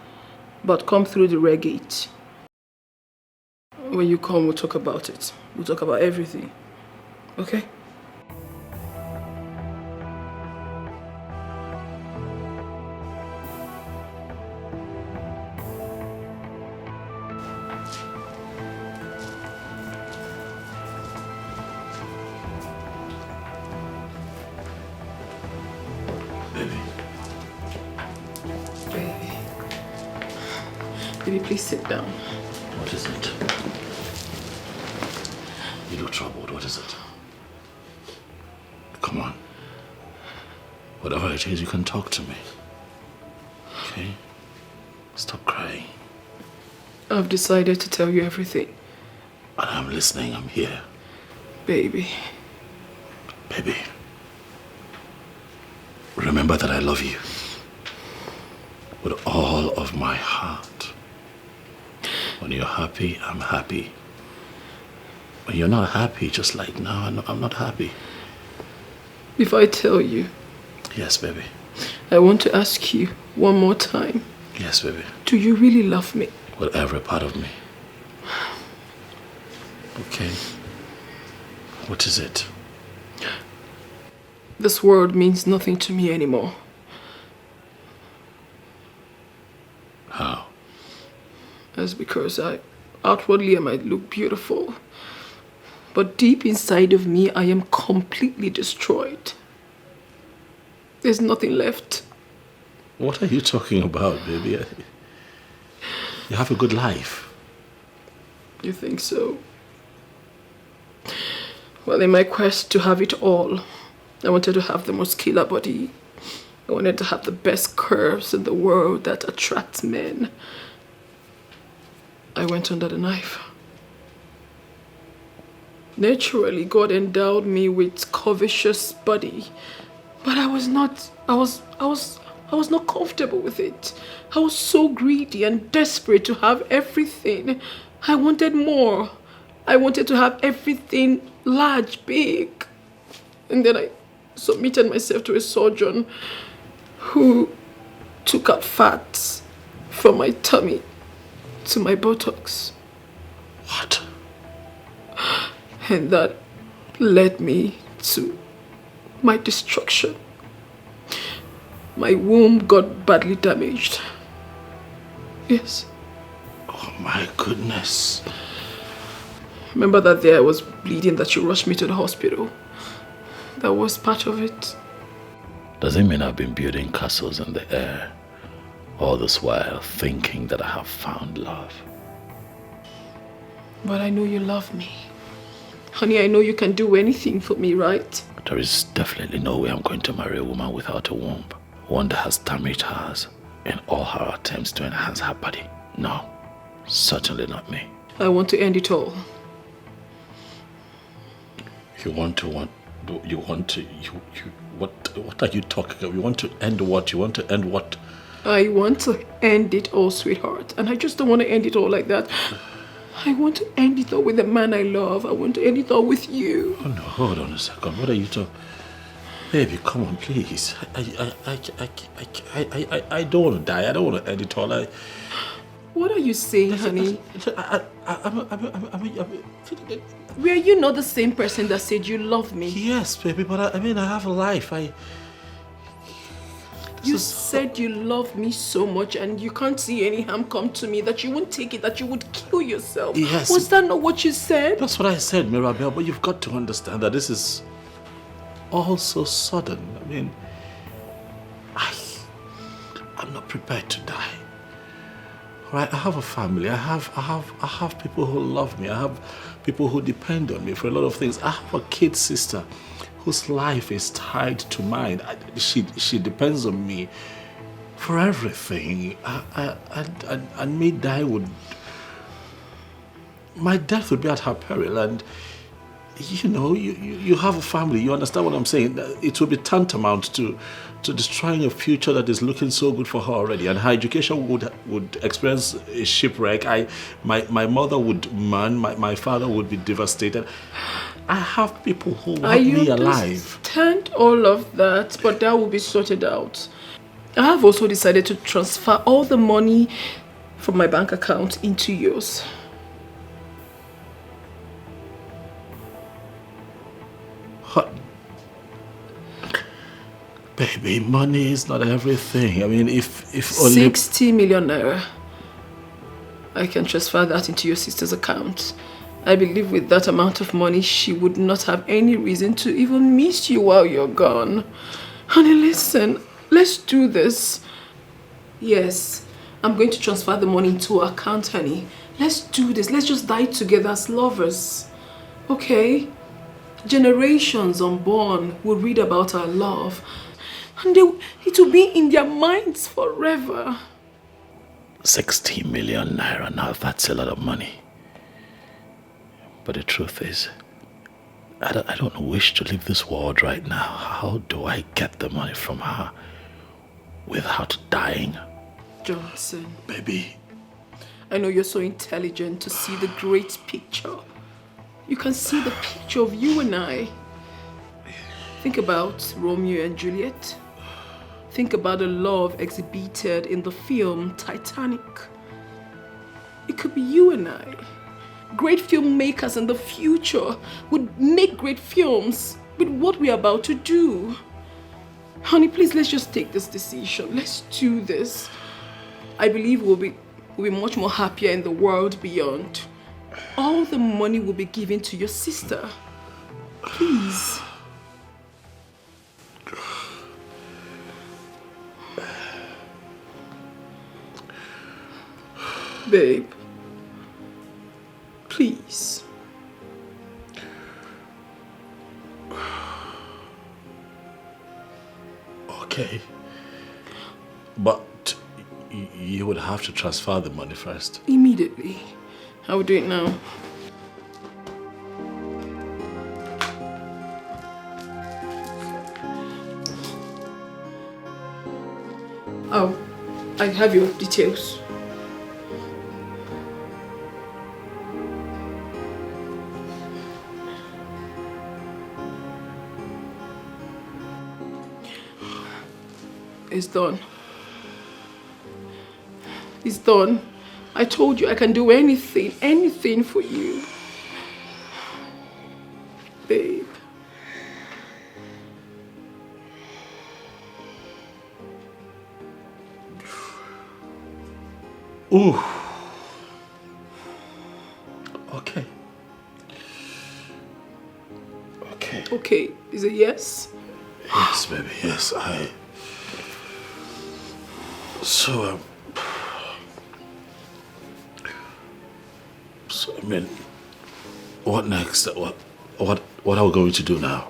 But come through the rear gate. When you come, we'll talk about it. We'll talk about everything. Okay? Baby, please sit down. What is it? You look troubled. What is it? Come on. Whatever it is, you can talk to me. Okay? Stop crying. I've decided to tell you everything. And I'm listening. I'm here. Baby. Baby. Remember that I love you. With all of my heart. When you're happy, I'm happy. When you're not happy, just like now, I'm not happy. If I tell you... Yes, baby. I want to ask you one more time. Yes, baby. Do you really love me? With every part of me. Okay. What is it? This world means nothing to me anymore. How? That's because outwardly I might look beautiful, but deep inside of me I am completely destroyed. There's nothing left. What are you talking about, baby? You have a good life. You think so? Well, in my quest to have it all, I wanted to have the muscular body. I wanted to have the best curves in the world that attract men. I went under the knife. Naturally, God endowed me with covetous body, but I was not comfortable with it. I was so greedy and desperate to have everything. I wanted more. I wanted to have everything large, big. And then I submitted myself to a surgeon who took out fat from my tummy to my buttocks. What? And that led me to my destruction. My womb got badly damaged. Yes. Oh my goodness. Remember that day I was bleeding that you rushed me to the hospital? That was part of it. Does it mean I've been building castles in the air? All this while thinking that I have found love? But I know you love me. Honey, I know you can do anything for me, right? There is definitely no way I'm going to marry a woman without a womb. One that has damaged hers in all her attempts to enhance her body. No. Certainly not me. I want to end it all. What are you talking about? You want to end what? You want to end what? I want to end it all, sweetheart. And I just don't want to end it all like that. I want to end it all with the man I love. I want to end it all with you. Oh no, hold on a second. What are you talking? Baby, come on, please. I don't want to die. I don't want to end it all. What are you saying, honey? Were you not the same person that said you love me? Yes, baby, but I have a life. You said you love me so much and you can't see any harm come to me, that you won't take it, that you would kill yourself. Yes. Was that not what you said? That's what I said, Mirabelle, but you've got to understand that this is all so sudden. I mean, I'm not prepared to die. Right? I have a family. I have people who love me. I have people who depend on me for a lot of things. I have a kid sister whose life is tied to mine. She depends on me for everything. And me die my death would be at her peril. And you know, you have a family. You understand what I'm saying? It would be tantamount to destroying a future that is looking so good for her already. And her education would experience a shipwreck. My mother would mourn. My father would be devastated. I have people who want me alive. I understand all of that, but that will be sorted out. I have also decided to transfer all the money from my bank account into yours. Baby, money is not everything. I mean, if only 60 million naira. I can transfer that into your sister's account. I believe with that amount of money, she would not have any reason to even miss you while you're gone. Honey, listen, let's do this. Yes, I'm going to transfer the money into her account, honey. Let's do this. Let's just die together as lovers. Okay? Generations unborn will read about our love. And it will be in their minds forever. 60 million naira now, that's a lot of money. But the truth is, I don't wish to leave this world right now. How do I get the money from her without dying? Johnson. Baby. I know you're so intelligent to see the great picture. You can see the picture of you and I. Think about Romeo and Juliet. Think about the love exhibited in the film Titanic. It could be you and I. Great filmmakers in the future would make great films with what we're about to do. Honey, please, let's just take this decision. Let's do this. I believe we'll be much more happier in the world beyond. All the money will be given to your sister. Please. Babe. Please. Okay. But you would have to transfer the money first. Immediately. I will do it now. Oh, I have your details. It's done. It's done. I told you I can do anything for you. Babe. Ooh. Okay. Okay. Okay, is it yes? Yes, baby, yes, So, I mean, what next? What are we going to do now?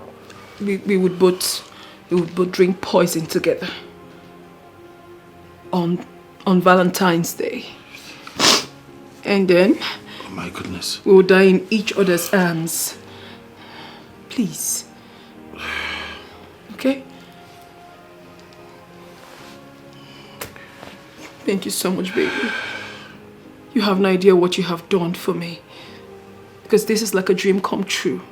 We would both drink poison together on Valentine's Day. And then Oh my goodness. we'll die in each other's arms. Please. Okay? Thank you so much, baby. You have no idea what you have done for me. Because this is like a dream come true.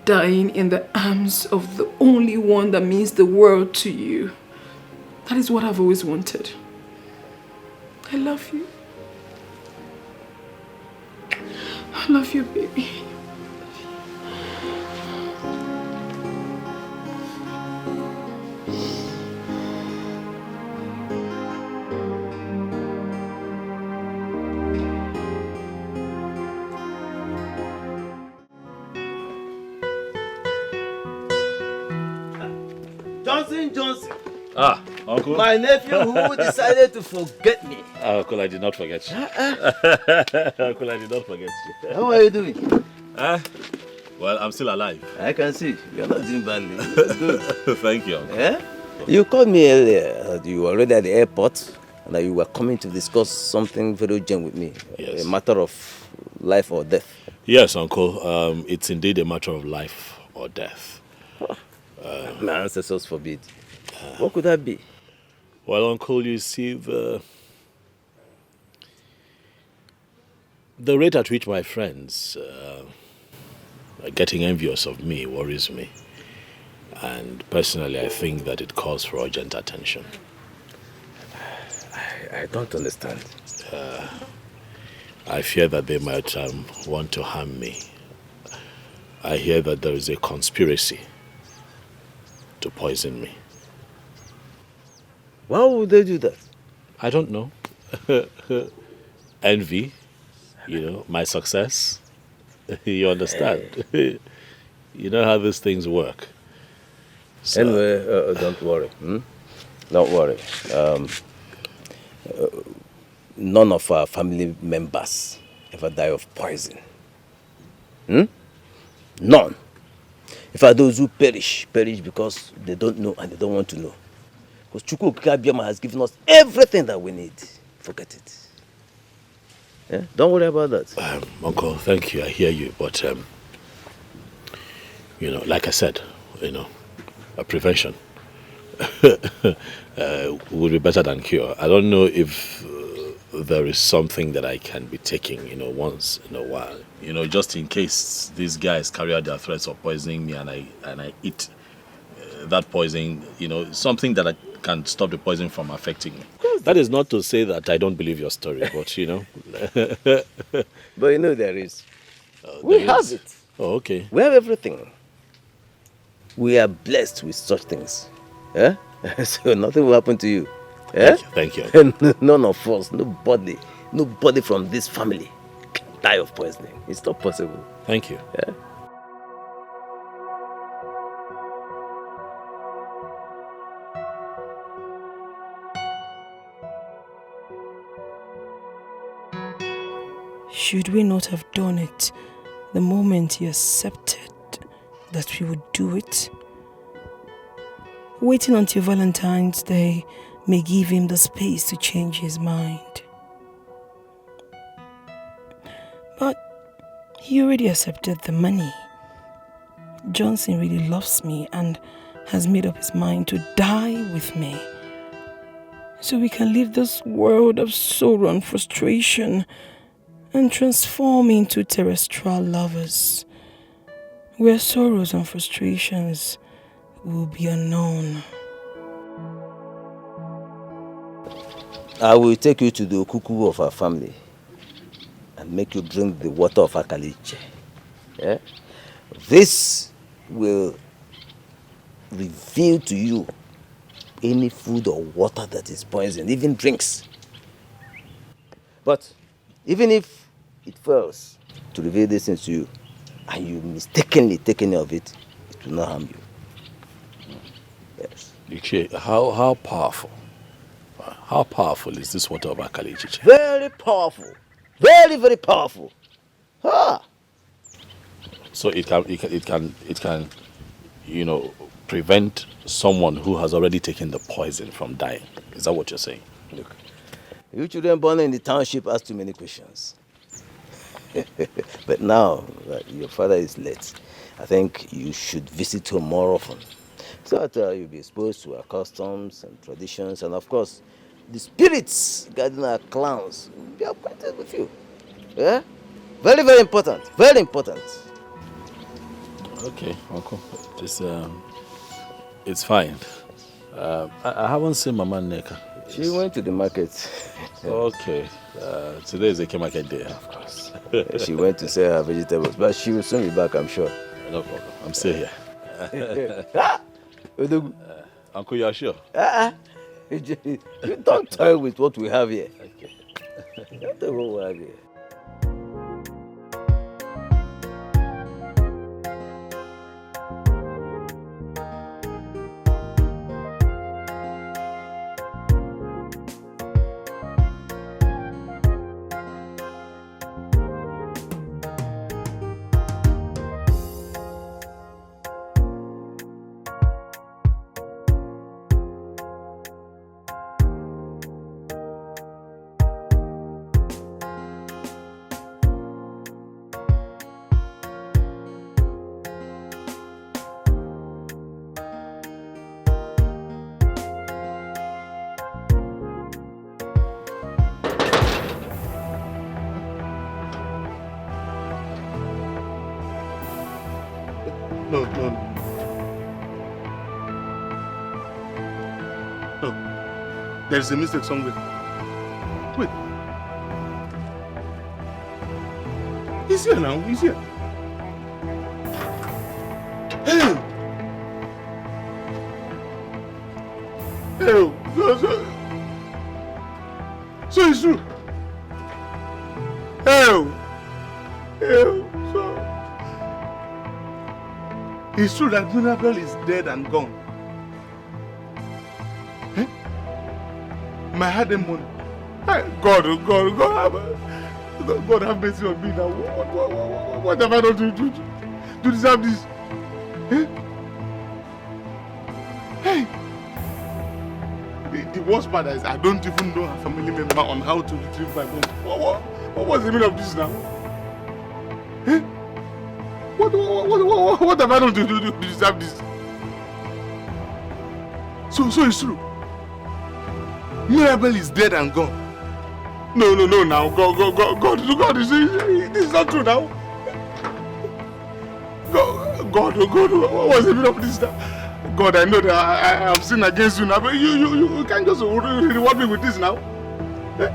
Dying in the arms of the only one that means the world to you. That is what I've always wanted. I love you. I love you, baby. Johnson. Ah, Uncle. My nephew who decided to forget me. Uncle, I did not forget you. Uncle, I did not forget you. How are you doing? Well, I'm still alive. I can see. You're not doing badly. Good. Thank you, Uncle. Eh? You called me earlier that you were already at the airport and that you were coming to discuss something very urgent with me. Yes. A matter of life or death. Yes, Uncle. It's indeed a matter of life or death. My ancestors forbid. What could that be? Well, Uncle, you see, the rate at which my friends are getting envious of me worries me. And personally, I think that it calls for urgent attention. I don't understand. I fear that they might want to harm me. I hear that there is a conspiracy to poison me. Why would they do that? I don't know. Envy, my success. You understand? You know how these things work. So, anyway, don't worry. Don't worry. None of our family members ever die of poison. None. In fact, those who perish because they don't know and they don't want to know. Because Chukwu Abiyama has given us everything that we need. Forget it. Yeah? Don't worry about that. Uncle, thank you. I hear you. But, like I said, a prevention would be better than cure. I don't know if there is something that I can be taking, once in a while. Just in case these guys carry out their threats of poisoning me and I eat that poison, something that I can stop the poison from affecting me. That is not to say that I don't believe your story, but, But there is. We have it. Oh, okay. We have everything. We are blessed with such things. Yeah? So nothing will happen to you. Yeah? Thank you. And none of us, nobody from this family can die of poisoning. It's not possible. Thank you. Yeah? Should we not have done it the moment he accepted that we would do it? Waiting until Valentine's Day may give him the space to change his mind. But he already accepted the money. Johnson really loves me and has made up his mind to die with me. So we can leave this world of sorrow and frustration and transform into terrestrial lovers, where sorrows and frustrations will be unknown. I will take you to the okuku of our family and make you drink the water of Akaliche. Yeah? This will reveal to you any food or water that is poisoned, even drinks. But even if it fails to reveal this things to you, and you mistakenly take any of it, it will not harm you. Yes. Ichie, how powerful? How powerful is this water of Akali, Ichie? Very powerful. Very, very powerful. Ah. So it can, prevent someone who has already taken the poison from dying. Is that what you're saying? Look, You children born in the township ask too many questions. But now that your father is late, I think you should visit home more often. So that you'll be exposed to our customs and traditions, and of course, the spirits guiding our clans will be acquainted with you. Yeah? Very, very important. Very important. Okay, Uncle. It's fine. I haven't seen Mama Neka. She went to the market. Okay. Today is a market day, of course. She went to sell her vegetables, but she will soon be back, I'm sure. No problem. I'm still here. Uncle, you are sure? You don't toy with what we have here. Okay. Don't toy with what we have here. No. There's a mistake somewhere. Wait. He's here now. He's here. Hey! Hey! So it's true. Hey! So... It's true that Mirabel is dead and gone. Eh? My hard money. God have mercy on me now. What have I done to deserve this? Eh? Hey! The worst part is I don't even know a family member on how to retrieve my mom. What's the meaning of this now? Eh? What have I done to deserve this? So it's true. Mirabel is dead and gone. No, now. God, this is not true now. God, what was the meaning of this now? God, I know that I have sinned against you now, but you can't just reward me with this now. Eh?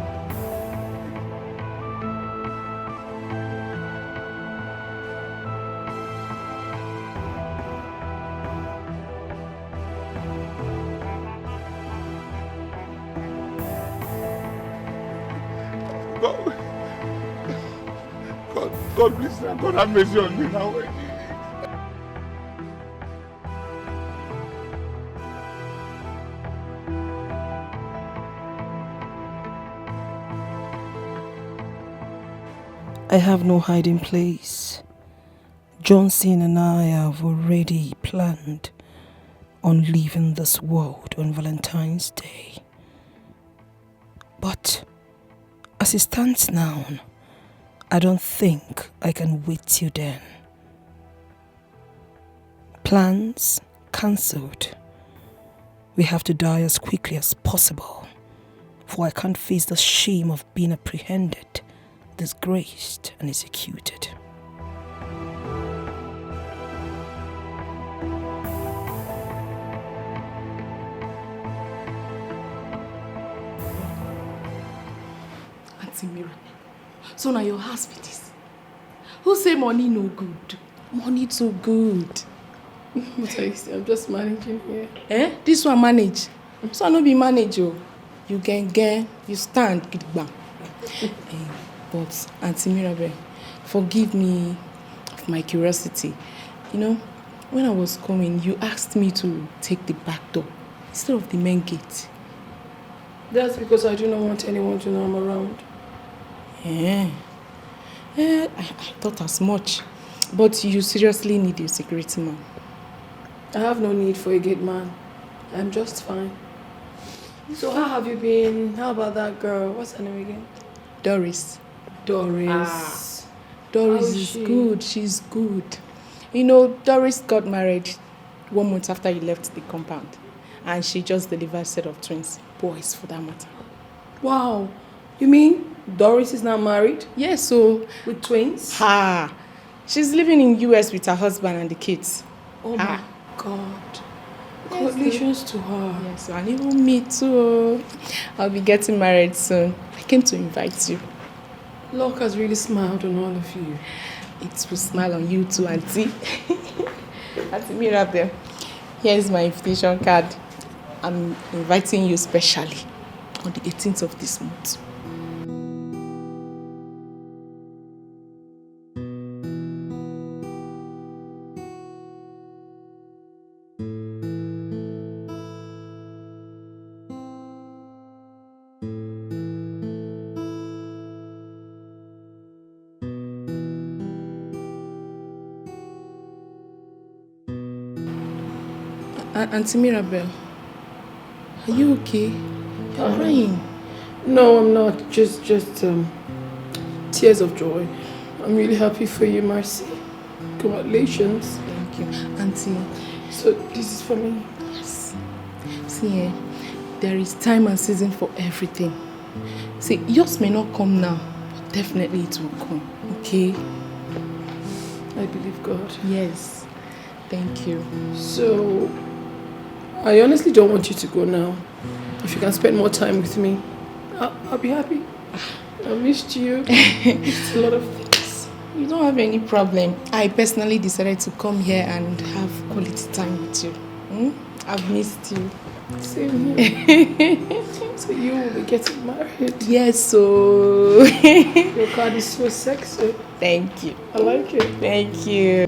God, please, God have mercy on me now. I have no hiding place. Johnson and I have already planned on leaving this world on Valentine's Day. But as it stands now, I don't think I can wait till then. Plans cancelled. We have to die as quickly as possible, for I can't face the shame of being apprehended, disgraced and executed. Auntie Mira, so now your hospital is. Who say money no good? Money too good. What are you saying? I'm just managing here. Eh? This one manage. So I no be manage oh. You get, you stand, gidigba. But Auntie Mirabel, forgive me of my curiosity. You know, when I was coming, you asked me to take the back door instead of the main gate. That's because I do not want anyone to know I'm around. I thought as much. But you seriously need a security man. I have no need for a gate man. I'm just fine. So how have you been? How about that girl? What's her name again? Doris. Doris. Doris How is is she? good. She's good. You know, Doris got married 1 month after you left the compound. And she just delivered a set of twins. Boys, for that matter. Wow. You mean Doris is now married? Yes, so... With twins? She's living in US with her husband and the kids. Oh my God. Yes, Congratulations to her. Yes, and even me too. I'll be getting married soon. I came to invite you. Luck has really smiled on all of you. It will smile on you too, Auntie. Auntie Mirabel, here's my invitation card. I'm inviting you specially on the 18th of this month. Auntie Mirabel, are you okay? You're crying. No, I'm not. Just tears of joy. I'm really happy for you, Mercy. Congratulations. Thank you. Auntie. So this is for me? Yes. See, there is time and season for everything. See, yours may not come now, but definitely it will come. Okay? I believe God. Yes. Thank you. So, I honestly don't want you to go now. If you can spend more time with me, I'll be happy. I missed you. It's a lot of things. You don't have any problem. I personally decided to come here and have quality time with you. I've missed you. Same here. So you will be getting married? Yes, so... Your card is so sexy. Thank you. I like it. Thank you.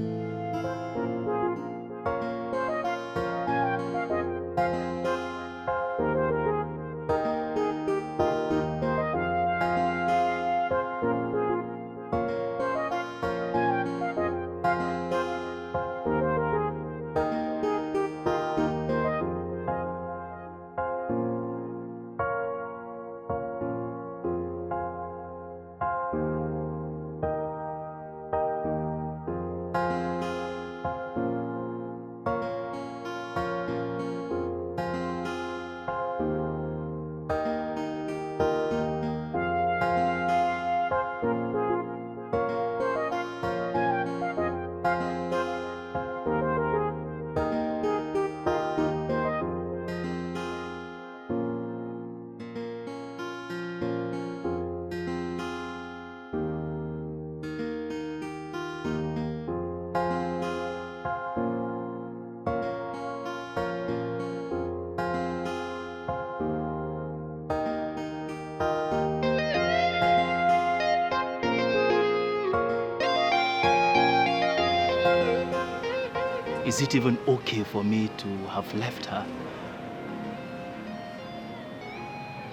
Is it even okay for me to have left her?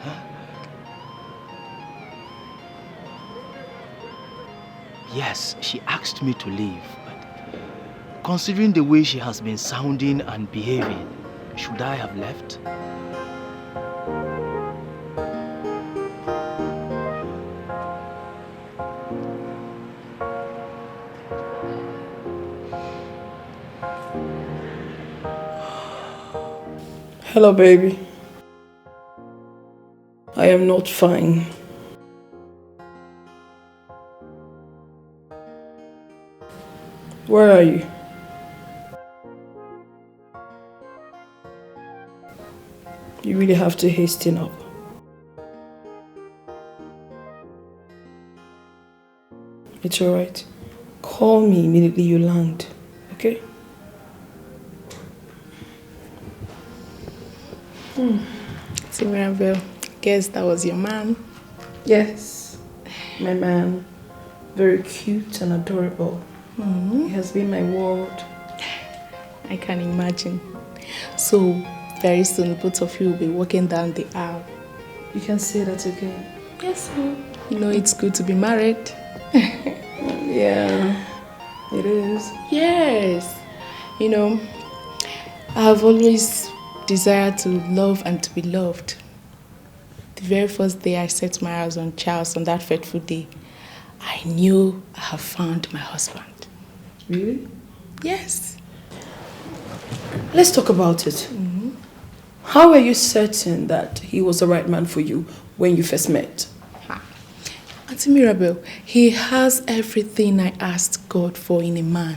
Huh? Yes, she asked me to leave, but considering the way she has been sounding and behaving, should I have left? Hello, baby. I am not fine. Where are you? You really have to hasten up. It's alright. Call me immediately you land, okay? See, Mirabel, guess that was your man. Yes, my man. Very cute and adorable. He has been my world. I can imagine. So, very soon, both of you will be walking down the aisle. You can say that again. Yes, sir. You know it's good to be married. Yeah, it is. Yes. You know, I have always desired to love and to be loved. the very first day I set my eyes on Charles on that fateful day, I knew I have found my husband. Really? Yes. Let's talk about it. How are you certain that he was the right man for you when you first met? Auntie Mirabel, he has everything I asked God for in a man.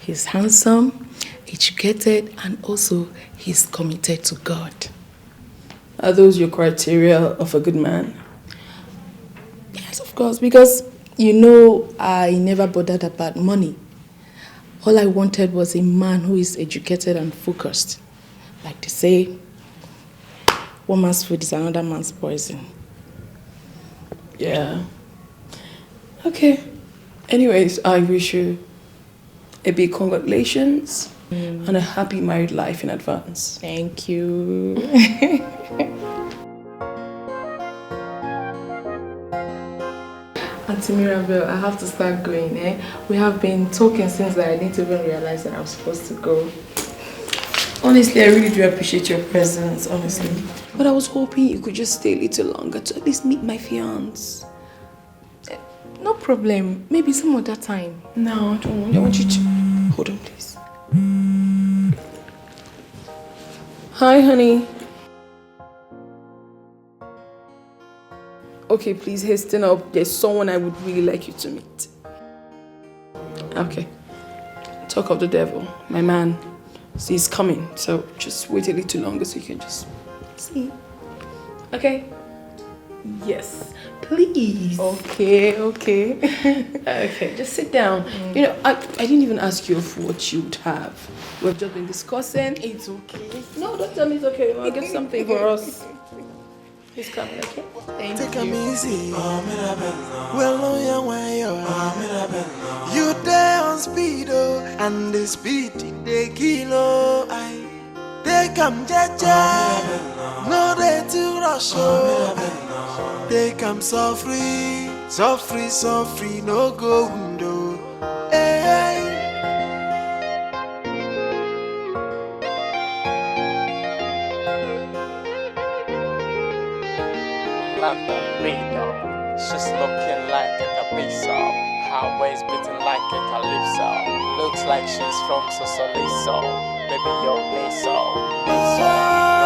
He's handsome, educated, and also he's committed to God. Are those your criteria of a good man? Yes, of course, because you know I never bothered about money. All I wanted was a man who is educated and focused. Like they say, one man's food is another man's poison. Yeah. Okay. Anyways, I wish you a big congratulations and a happy married life in advance. Thank you. Auntie Mirabel, I have to start going, eh? We have been talking since I didn't even realize that I was supposed to go. Honestly, I really do appreciate your presence, honestly. But I was hoping you could just stay a little longer to at least meet my fiancé. No problem. Maybe some other time. No, I don't want. I want you to... Hold on, please. Hi, honey. Okay, please hasten up. There's someone I would really like you to meet. Okay. Talk of the devil. My man. See, he's coming. So just wait a little longer so you can just see. Okay? Yes. Please. Okay. Okay, just sit down. You know, I didn't even ask you of what you would have. We've just been discussing. It's okay. No, don't tell me it's okay. I'll get something for us. He's coming, okay? Thank Take you. him easy. Well, no, you there on speed, and the speed they kilo. They come jaja, no they too rush. They come so free, no go window. Hey. London Betrayal. She's looking like a capiso. Her waist beating like a calypso. Looks like she's from Sosoliso. Maybe your Niso.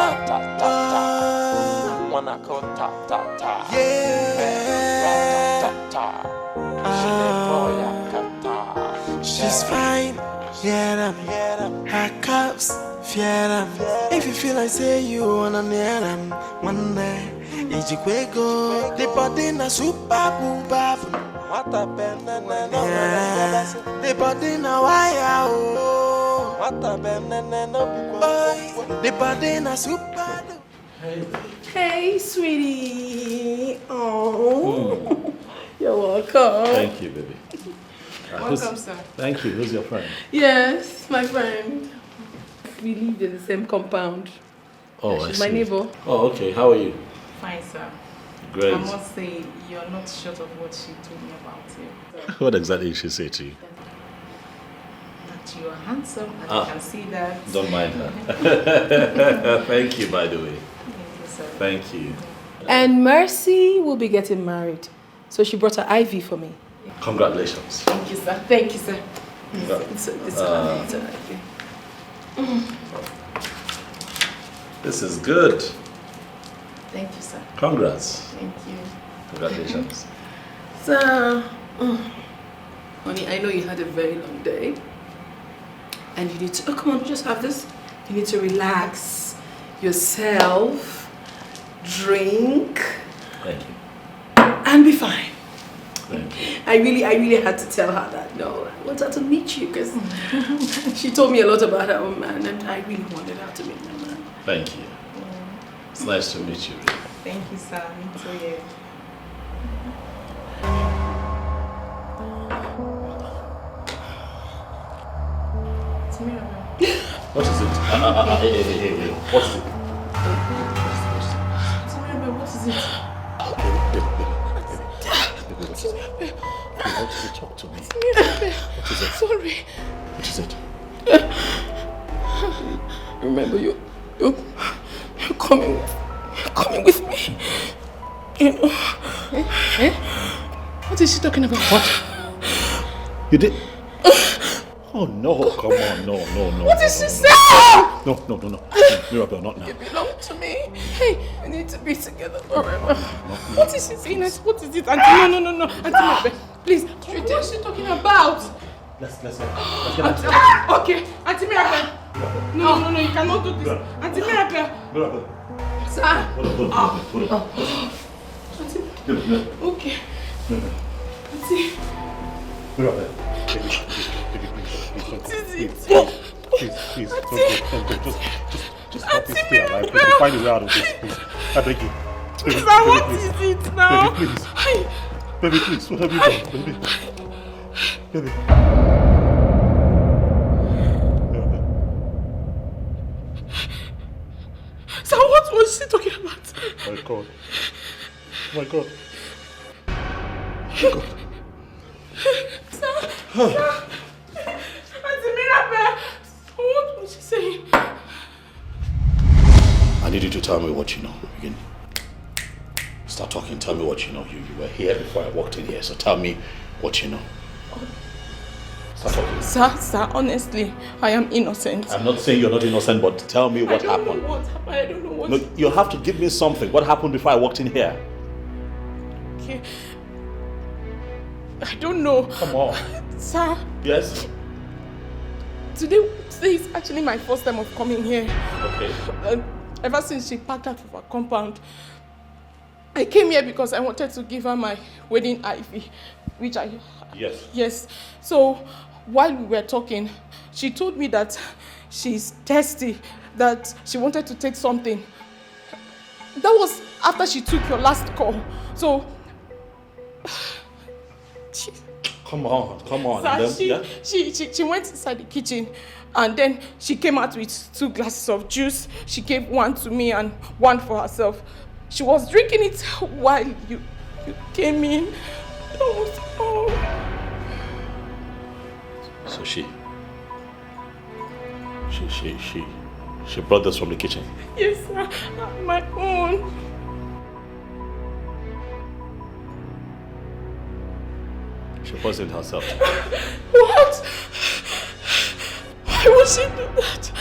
Rat-ta-ta-ta. Wanna go ta-ta-ta. Rat-ta-ta-ta. She's fine, yeah, her cups, fear them. If you feel like say you wanna near them, one day. Ijikwego, the body na super booba. What a banana, the body na wire. What a banana, the body na super. Hey, sweetie. Oh, you're welcome. Thank you, baby. Welcome, sir. Thank you. Who's your friend? Yes, my friend. We live in the same compound. Oh, She's I my see. neighbor. Oh, okay. How are you? Fine, sir. Great. I must say, you're not short of what she told me about you. What exactly did she say to you? That you are handsome, and I can see that. Don't mind her. Thank you, by the way. Thank you, sir. Thank you. And Mercy will be getting married. So she brought her Ivy for me. Congratulations. Thank you, sir. Thank you, sir. It's an Ivy. This is good. Thank you, sir. Congrats. Thank you. Congratulations. So, honey, I know you had a very long day. And you need to, oh, come on, just have this. You need to relax yourself, drink, Thank you. and be fine. Thank you. I really had to tell her that, no, I want her to meet you because she told me a lot about her own man and I really wanted her to meet my man. Thank you. It's nice to meet you. Thank you, sir. Me too, yeah. What is it? Hey. What is it? What is it? Baby, I want you to talk to me. What is it? Sorry. What is it? Remember, you're coming with me. You know. What is she talking about? What? You did? Oh no, come on, no. What is she saying? No. Mirabel, not now. You belong to me. Hey, we need to be together forever. What is she saying? What is it? Auntie, no. Auntie Mirabel, please. What is she talking about? Let's get Okay, Auntie Mirabel. No, you cannot do this. Auntie Mirabel. Sir. Hold on. Auntie. Okay. Auntie. Mirabel. What is it? Please, don't go. Just help me stay alive. We can find a way out of this, please. I beg you. Baby, What is it now? Baby, please. What have you done, baby? So what was she talking about? My God. Sir. Auntie Mirabel, what was she saying? I need you to tell me what you know. You can start talking. Tell me what you know. You were here before I walked in here, so tell me what you know. Start talking. Sir, honestly, I am innocent. I'm not saying you're not innocent, but tell me what happened. I don't know what. No, you have to give me something. What happened before I walked in here? Okay. I don't know. Come on. Sir. Yes? Today is actually my first time of coming here. Okay. Ever since she packed out of her compound, I came here because I wanted to give her my wedding ivy, which I... Yes. Yes. So, while we were talking, she told me that she's thirsty, that she wanted to take something. That was after she took your last call. So... Come on. Sir, she went inside the kitchen and then she came out with 2 glasses of juice. She gave one to me and one for herself. She was drinking it while you came in. That was all. So she brought this from the kitchen? Yes, sir. My own. She poisoned herself. What? Why would she do that?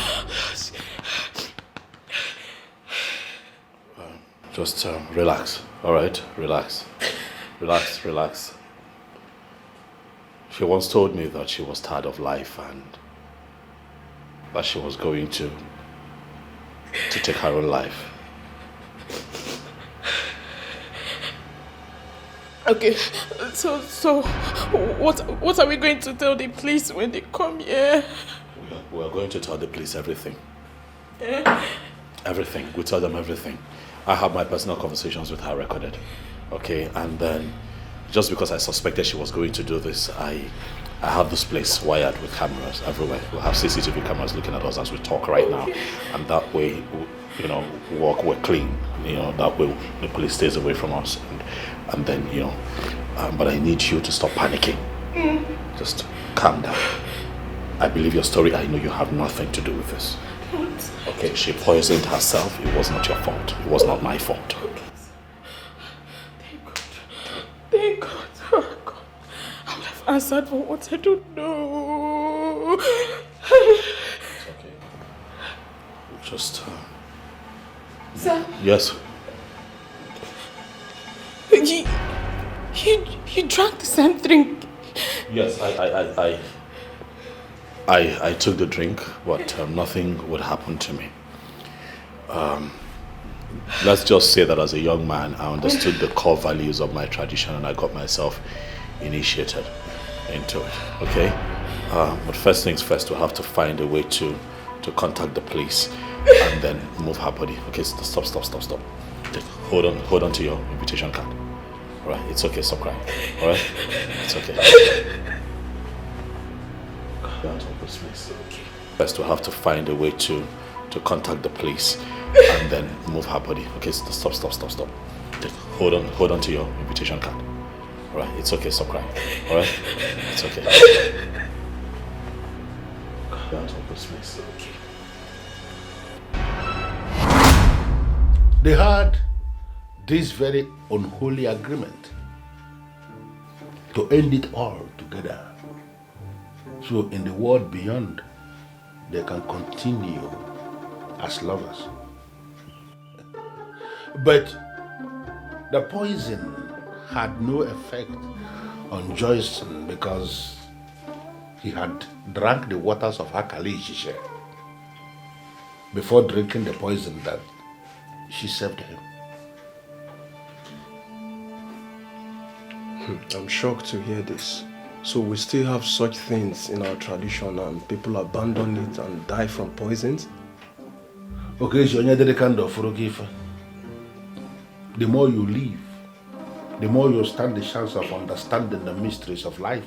Just relax, all right? Relax. She once told me that she was tired of life and that she was going to take her own life. Okay, so what are we going to tell the police when they come here? We are going to tell the police everything. Yeah? Everything. We tell them everything. I have my personal conversations with her recorded. Okay, and then just because I suspected she was going to do this, I have this place wired with cameras everywhere. We'll have CCTV cameras looking at us as we talk right now, and that way, we're clean. That way the police stays away from us, and then but I need you to stop panicking. Just calm down. I believe your story. I know you have nothing to do with this. What? Okay, she poisoned herself. It was not your fault. It was not my fault. Okay. Thank God. Oh God. I would have answered for what I don't know. It's okay. Just Sir? Yes. You drank the same drink. Yes, I took the drink, but nothing would happen to me. Let's just say that as a young man, I understood the core values of my tradition and I got myself initiated into it, okay? But first things first, we'll have to find a way to contact the police and then move her body. Okay, stop. Hold on to your invitation card. All right, it's okay, stop crying. All right, it's okay. Don't hold this place. First, we'll have to find a way to contact the police and then move her body. Okay, stop. Hold on to your invitation card. All right, it's okay, stop crying. All right, it's okay. Don't hold this place. They had this very unholy agreement to end it all together. So in the world beyond, they can continue as lovers. But the poison had no effect on Joyson because he had drank the waters of her Kalishisha before drinking the poison that she served him. I'm shocked to hear this. So we still have such things in our tradition and people abandon it and die from poisons? Okay, so you're kind of forgive. The more you live, the more you stand the chance of understanding the mysteries of life.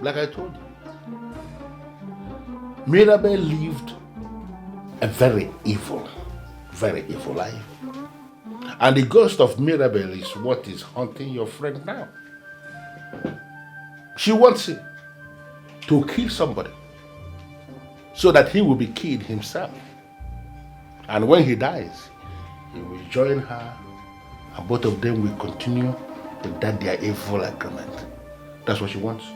Like I told you, Mirabel lived a very evil life. And the ghost of Mirabel is what is haunting your friend now. She wants him to kill somebody so that he will be killed himself. And when he dies, he will join her and both of them will continue with that their evil agreement. That's what she wants.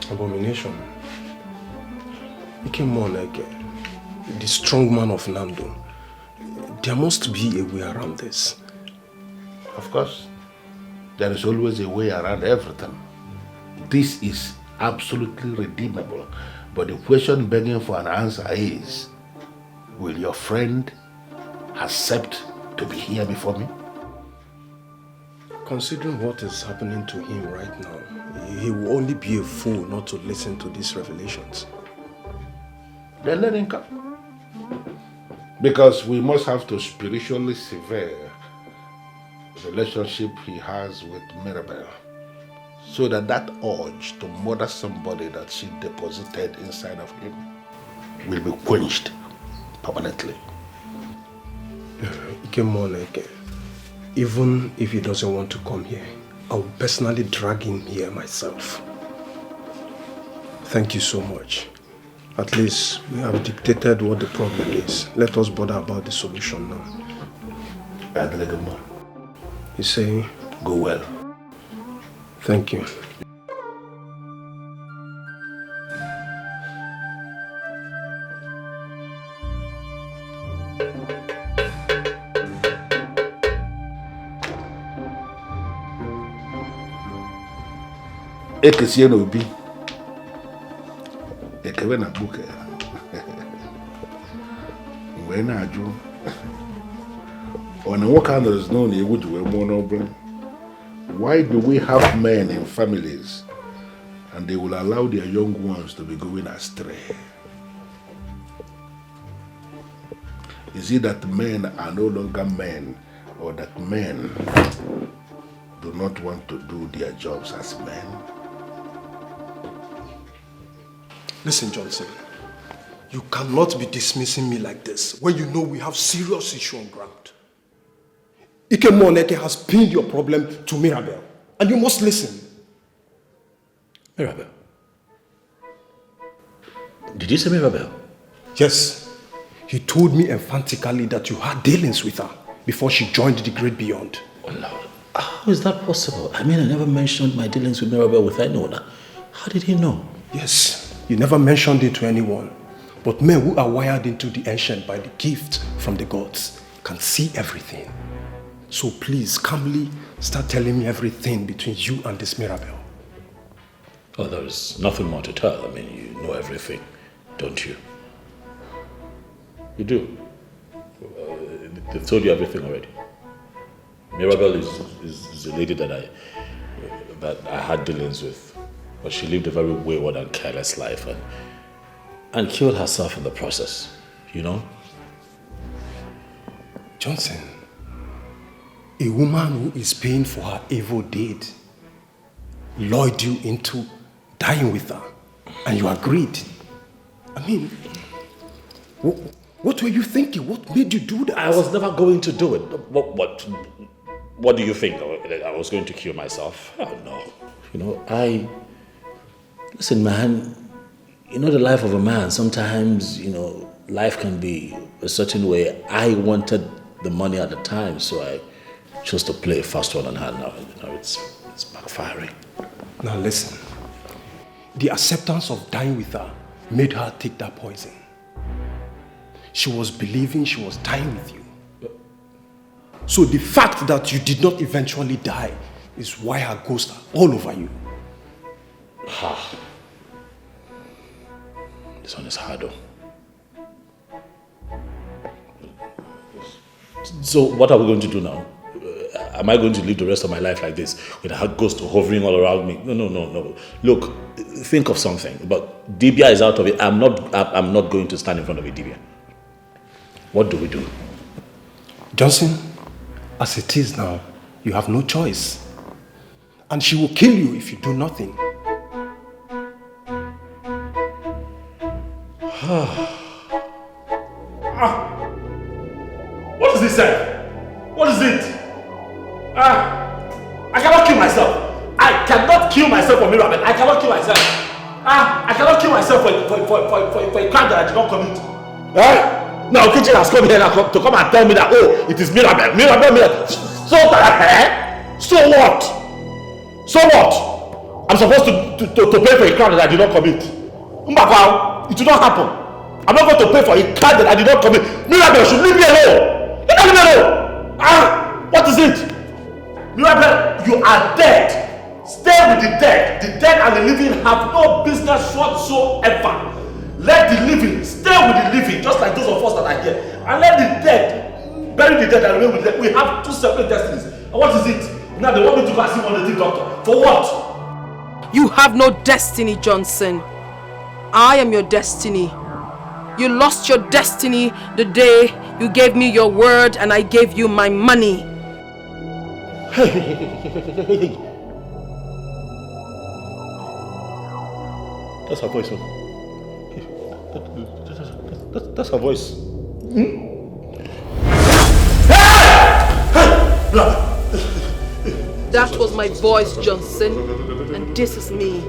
Abomination. He came on like the strong man of Nando. There must be a way around this. Of course. There is always a way around everything. This is absolutely redeemable. But the question begging for an answer is, will your friend accept to be here before me? Considering what is happening to him right now, he will only be a fool not to listen to these revelations. Then let him come. Because we must have to spiritually sever the relationship he has with Mirabel, so that that urge to murder somebody that she deposited inside of him will be quenched permanently. Even if he doesn't want to come here, I'll personally drag him here myself. Thank you so much. At least we have dictated what the problem is. Let us bother about the solution now. You say? Go well. Thank you. Ekesie n'obi ekebe na buke mgbe na-ajụ ọ na nwoke a nọrọ n'ụlọ na ewu ji wee mụọ n'ọbụla. Why do we have men in families and they will allow their young ones to be going astray? Is it that men are no longer men, or that men do not want to do their jobs as men? Listen, Johnson, you cannot be dismissing me like this when you know we have serious issue on ground. Ike Moneke has pinned your problem to Mirabel, and you must listen. Mirabel? Did you say Mirabel? Yes. He told me emphatically that you had dealings with her before she joined the Great Beyond. Oh Lord, how is that possible? I mean, I never mentioned my dealings with Mirabel with anyone. How did he know? Yes. You never mentioned it to anyone. But men who are wired into the ancient by the gift from the gods can see everything. So please, calmly start telling me everything between you and this Mirabel. Oh, there is nothing more to tell. I mean, you know everything, don't you? You do. They've told you everything already. Mirabel is the lady that I had dealings with. But she lived a very wayward and careless life and killed herself in the process, you know? Johnson, a woman who is paying for her evil deed lured you into dying with her, and you agreed. I mean, what were you thinking? What made you do that? I was never going to do it. What do you think? I was going to kill myself? Oh, no. You know, listen, man, you know the life of a man, sometimes, you know, life can be a certain way. I wanted the money at the time, so I chose to play a fast one on her. Now it's backfiring. Now listen, the acceptance of dying with her made her take that poison. She was believing she was dying with you. So the fact that you did not eventually die is why her ghosts are all over you. This one is hard though. So what are we going to do now? Am I going to live the rest of my life like this with a ghost hovering all around me? No. Look, think of something. But Dibia is out of it. I'm not going to stand in front of a Dibia. What do we do? Johnson, as it is now, you have no choice. And she will kill you if you do nothing. What is this, sir? What is it? I cannot kill myself. I cannot kill myself for Mirabel. I cannot kill myself. I cannot kill myself for a crime that I did not commit. Now Kitchen has come here to come and tell me that, oh, it is Mirabel. So what? So what? I'm supposed to pay for a crime that I did not commit. It will not happen. I'm not going to pay for a crime that I did not commit. Mirabel should leave me alone. Leave me alone. What is it? Mirabel, you are dead. Stay with the dead. The dead and the living have no business whatsoever. Let the living stay with the living, just like those of us that are here. And let the dead bury the dead and remain with them. We have two separate destinies. And what is it? Now they want me to go and see one of the doctor. For what? You have no destiny, Johnson. I am your destiny. You lost your destiny the day you gave me your word and I gave you my money. That's her voice. That's her voice. That was my voice, Johnson, and this is me.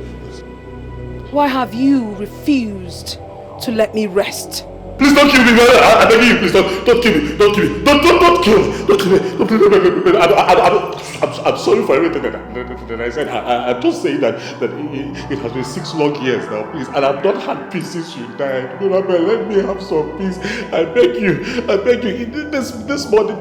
Why have you refused to let me rest? Please don't kill me, I beg you, please don't kill me. Don't kill me. Don't kill me. Don't kill me. I'm sorry for everything that I said. I'm just saying that it has been 6 long years now, please. And I've not had peace since you died. Mirabel, let me have some peace. I beg you. This money,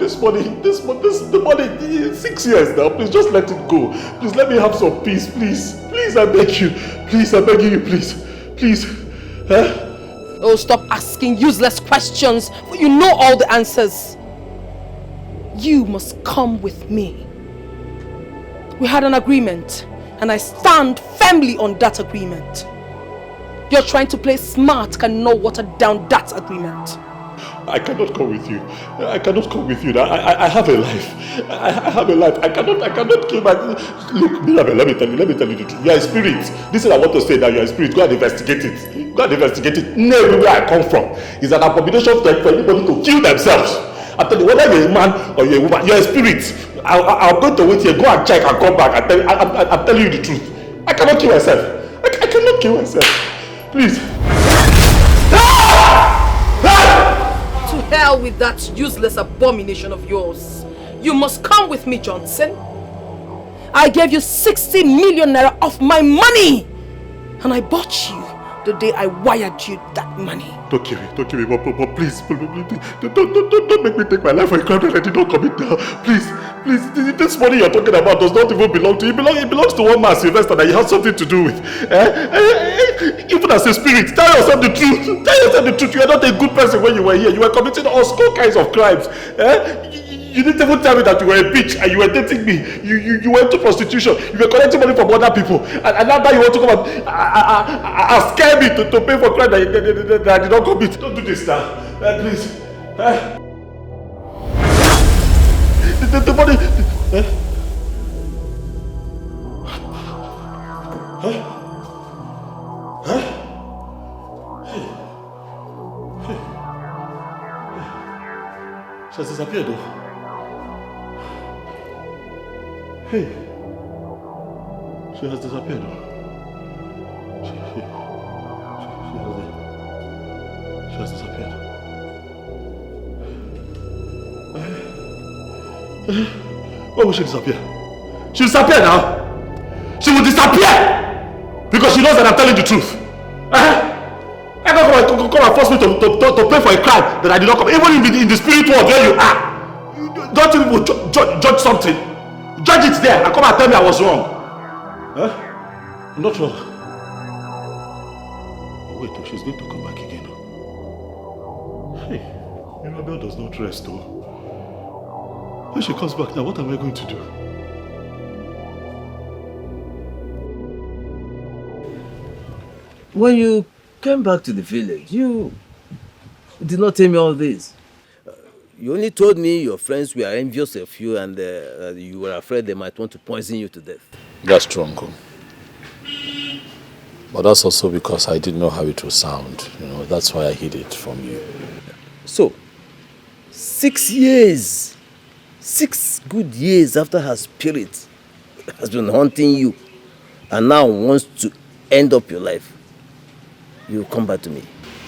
6 years now. Please just let it go. Please let me have some peace, please. Please, I beg you. Please, I beg you, please. Please. Oh, stop asking useless questions, for you know all the answers. You must come with me. We had an agreement, and I stand firmly on that agreement. You're trying to play smart, cannot water down that agreement. I cannot come with you. I cannot come with you. I have a life. I have a life. I cannot kill my... Look, Mirabel, let me tell you the truth. You are a spirit. This is what I want to say now. You are a spirit. Go and investigate it. Go and investigate it. Everywhere I come from is an abomination for anybody to kill themselves. I tell you, whether you're a man or you're a woman, you're a spirit. I'm going to wait here. Go and check and come back. I'm telling you the truth. I cannot kill myself. I cannot kill myself. Please. To hell with that useless abomination of yours. You must come with me, Johnson. I gave you 60 million naira of my money. And I bought you the day I wired you that money. Don't kill me, but please, don't make me take my life for a crime that I did not commit now. Please, this money you're talking about does not even belong to you. It belongs to one man, Sylvester, that you have something to do with. Even as a spirit, tell yourself the truth. Tell yourself the truth. You are not a good person when you were here. You were committing all kinds of crimes. You didn't even tell me that you were a bitch and you were dating me. You went to prostitution. You were collecting money from other people. And now you want to come and scare me to pay for crime that I did not commit. Don't do this now. Please. The money... She has disappeared though. Hey, she has disappeared. She has disappeared. Why will she disappear? She'll disappear now. She will disappear! Because she knows that I'm telling the truth. I can't come and force me to pay for a crime that I did not commit. Even in the spirit world where you are. Don't you people judge something? Judge it there and come and tell me I was wrong. I'm not wrong. Oh, wait, she's going to come back again. Hey, Mirabel does not rest though. When she comes back now, what am I going to do? When you came back to the village, you did not tell me all this. You only told me your friends were envious of you and you were afraid they might want to poison you to death. That's true, Uncle. But that's also because I didn't know how it would sound. You know, that's why I hid it from you. So, 6 years, 6 good years after her spirit has been haunting you and now wants to end up your life, you come back to me.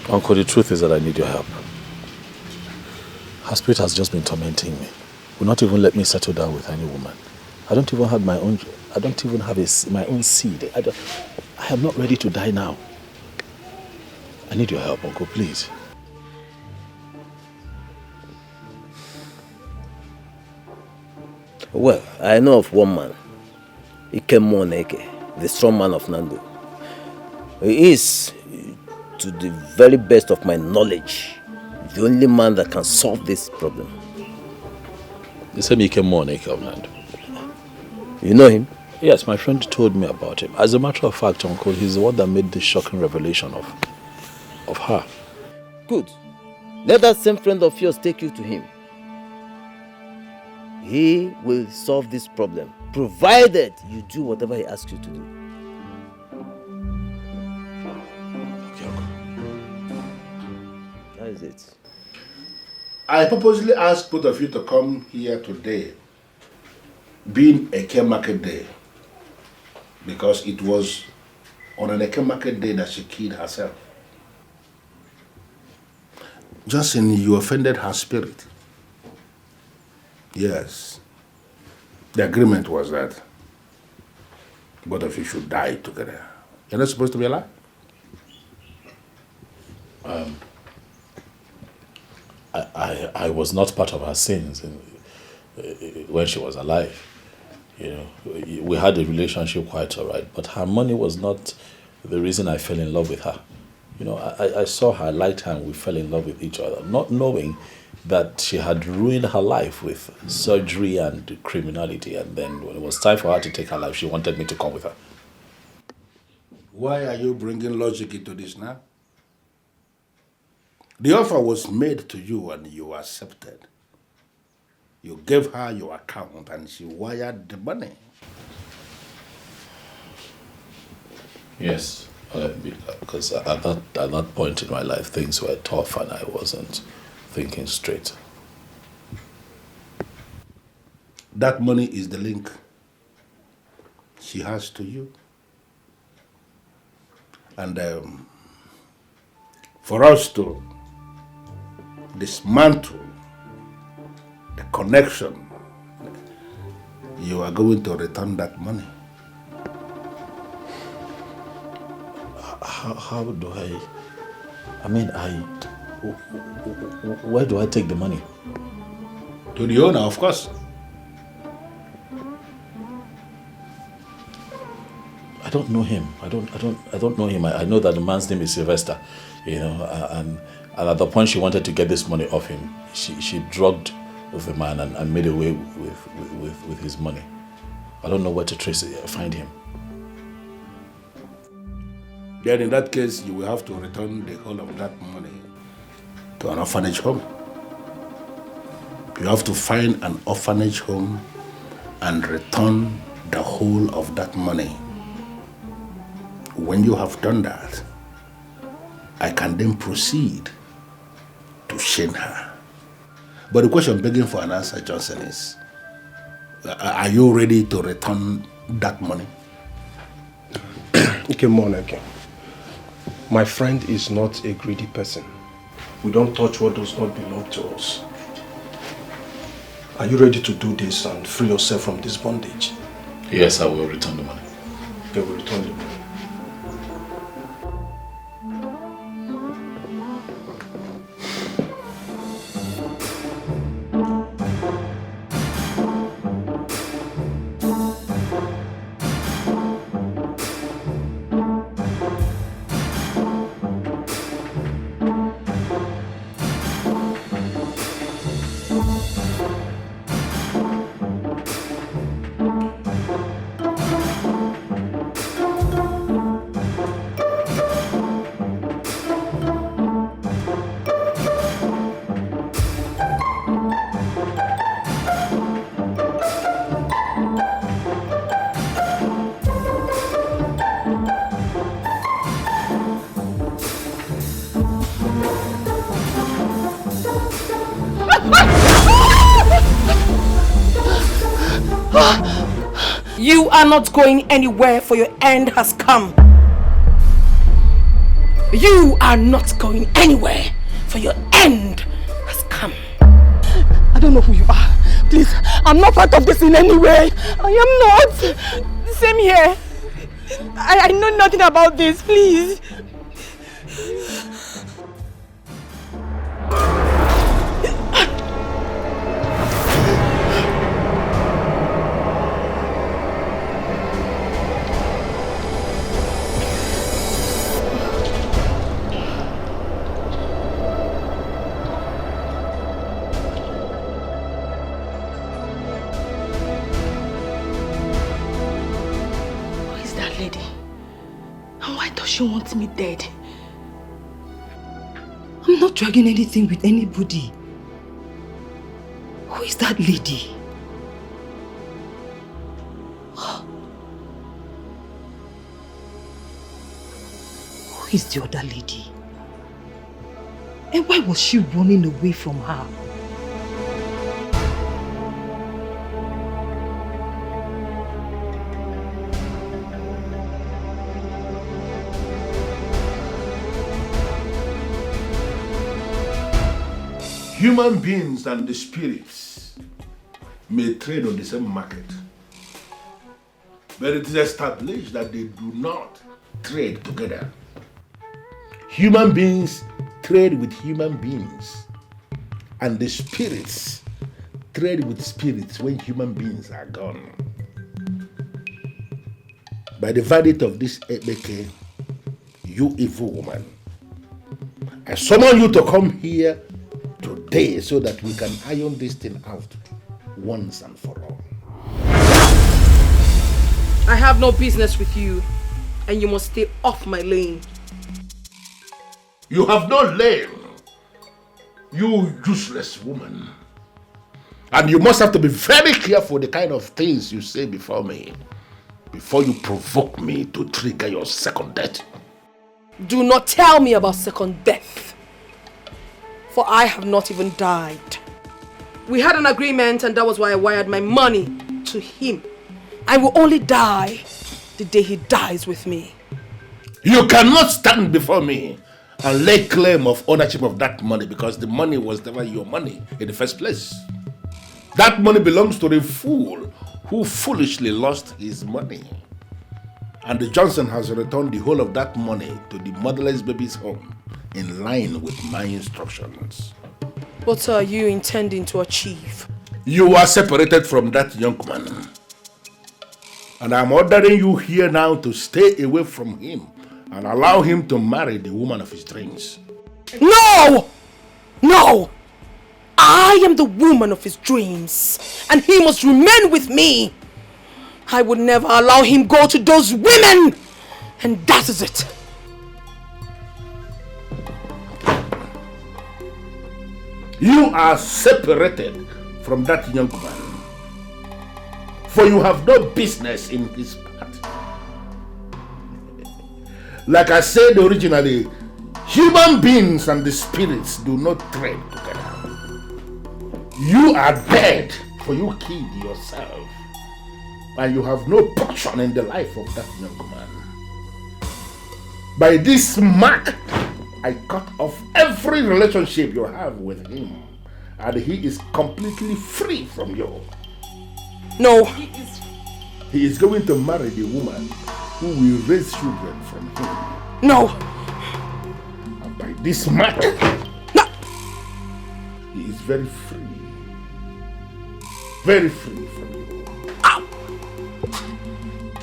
Uncle, the truth is that I need your help. Her spirit has just been tormenting me. Will not even let me settle down with any woman. I don't even have my own. I don't even have my own seed. I am not ready to die now. I need your help, Uncle, please. Well, I know of one man, Ikemmo, the strong man of Nando. He is, to the very best of my knowledge, the only man that can solve this problem. The same Ikemmo of Nando. You know him? Yes, my friend told me about him. As a matter of fact, Uncle, he's the one that made the shocking revelation of her. Good. Let that same friend of yours take you to him. He will solve this problem, provided you do whatever he asks you to do. Okay, Uncle. That is it. I purposely asked both of you to come here today, being Eke Market Day, because it was on an Eke Market Day that she killed herself. Johnson, you offended her spirit. Yes. The agreement was that both of you should die together. You're not supposed to be alive? I was not part of her sins when she was alive. You know, we had a relationship quite all right, but her money was not the reason I fell in love with her. You know, I saw her, liked her, and we fell in love with each other, not knowing that she had ruined her life with surgery and criminality, and then when it was time for her to take her life, she wanted me to come with her. Why are you bringing logic into this now? The offer was made to you and you accepted. You gave her your account and she wired the money. Yes, because at that point in my life, things were tough and I wasn't thinking straight. That money is the link she has to you. And for us to dismantle the connection, you are going to return that money. How do I mean, where do I take the money? To the owner, of course. I don't know him. I don't know him. I know that the man's name is Sylvester, you know, and at the point she wanted to get this money off him, she drugged the man and made away with his money. I don't know where to find him. Then in that case, you will have to return the whole of that money to an orphanage home. You have to find an orphanage home and return the whole of that money. When you have done that, I can then proceed to shame her. But the question begging for an answer, Johnson, is, are you ready to return that money? Okay, Moneke. My friend is not a greedy person. We don't touch what does not belong to us. Are you ready to do this and free yourself from this bondage? Yes, I will return the money. Okay, we'll return the money. You are not going anywhere, for your end has come. You are not going anywhere, for your end has come. I don't know who you are. Please, I'm not part of this in any way. I am not. Same here. I know nothing about this, please. She wants me dead. I'm not dragging anything with anybody. Who is that lady? Who is the other lady? And why was she running away from her? Human beings and the spirits may trade on the same market, but it is established that they do not trade together. Human beings trade with human beings, and the spirits trade with spirits when human beings are gone. By the verdict of this Ebeke, you evil woman, I summon you to come here today so that we can iron this thing out once and for all. I have no business with you, and you must stay off my lane. You have no lane, you useless woman. And you must have to be very careful the kind of things you say before me, before you provoke me to trigger your second death. Do not tell me about second death, for I have not even died. We had an agreement, and that was why I wired my money to him. I will only die the day he dies with me. You cannot stand before me and lay claim of ownership of that money, because the money was never your money in the first place. That money belongs to the fool who foolishly lost his money. And the Johnson has returned the whole of that money to the motherless baby's home, in line with my instructions. What are you intending to achieve? You are separated from that young man. And I'm ordering you here now to stay away from him and allow him to marry the woman of his dreams. No! No! I am the woman of his dreams, and he must remain with me. I would never allow him go to those women, and that is it. You are separated from that young man, for you have no business in his path. Like I said originally, human beings and the spirits do not trade together. You are dead, for you killed yourself, and you have no portion in the life of that young man. By this mark, I cut off every relationship you have with him, and he is completely free from you. No. He is going to marry the woman who will raise children from him. No. And by this matter, no. He is very free. Very free from you.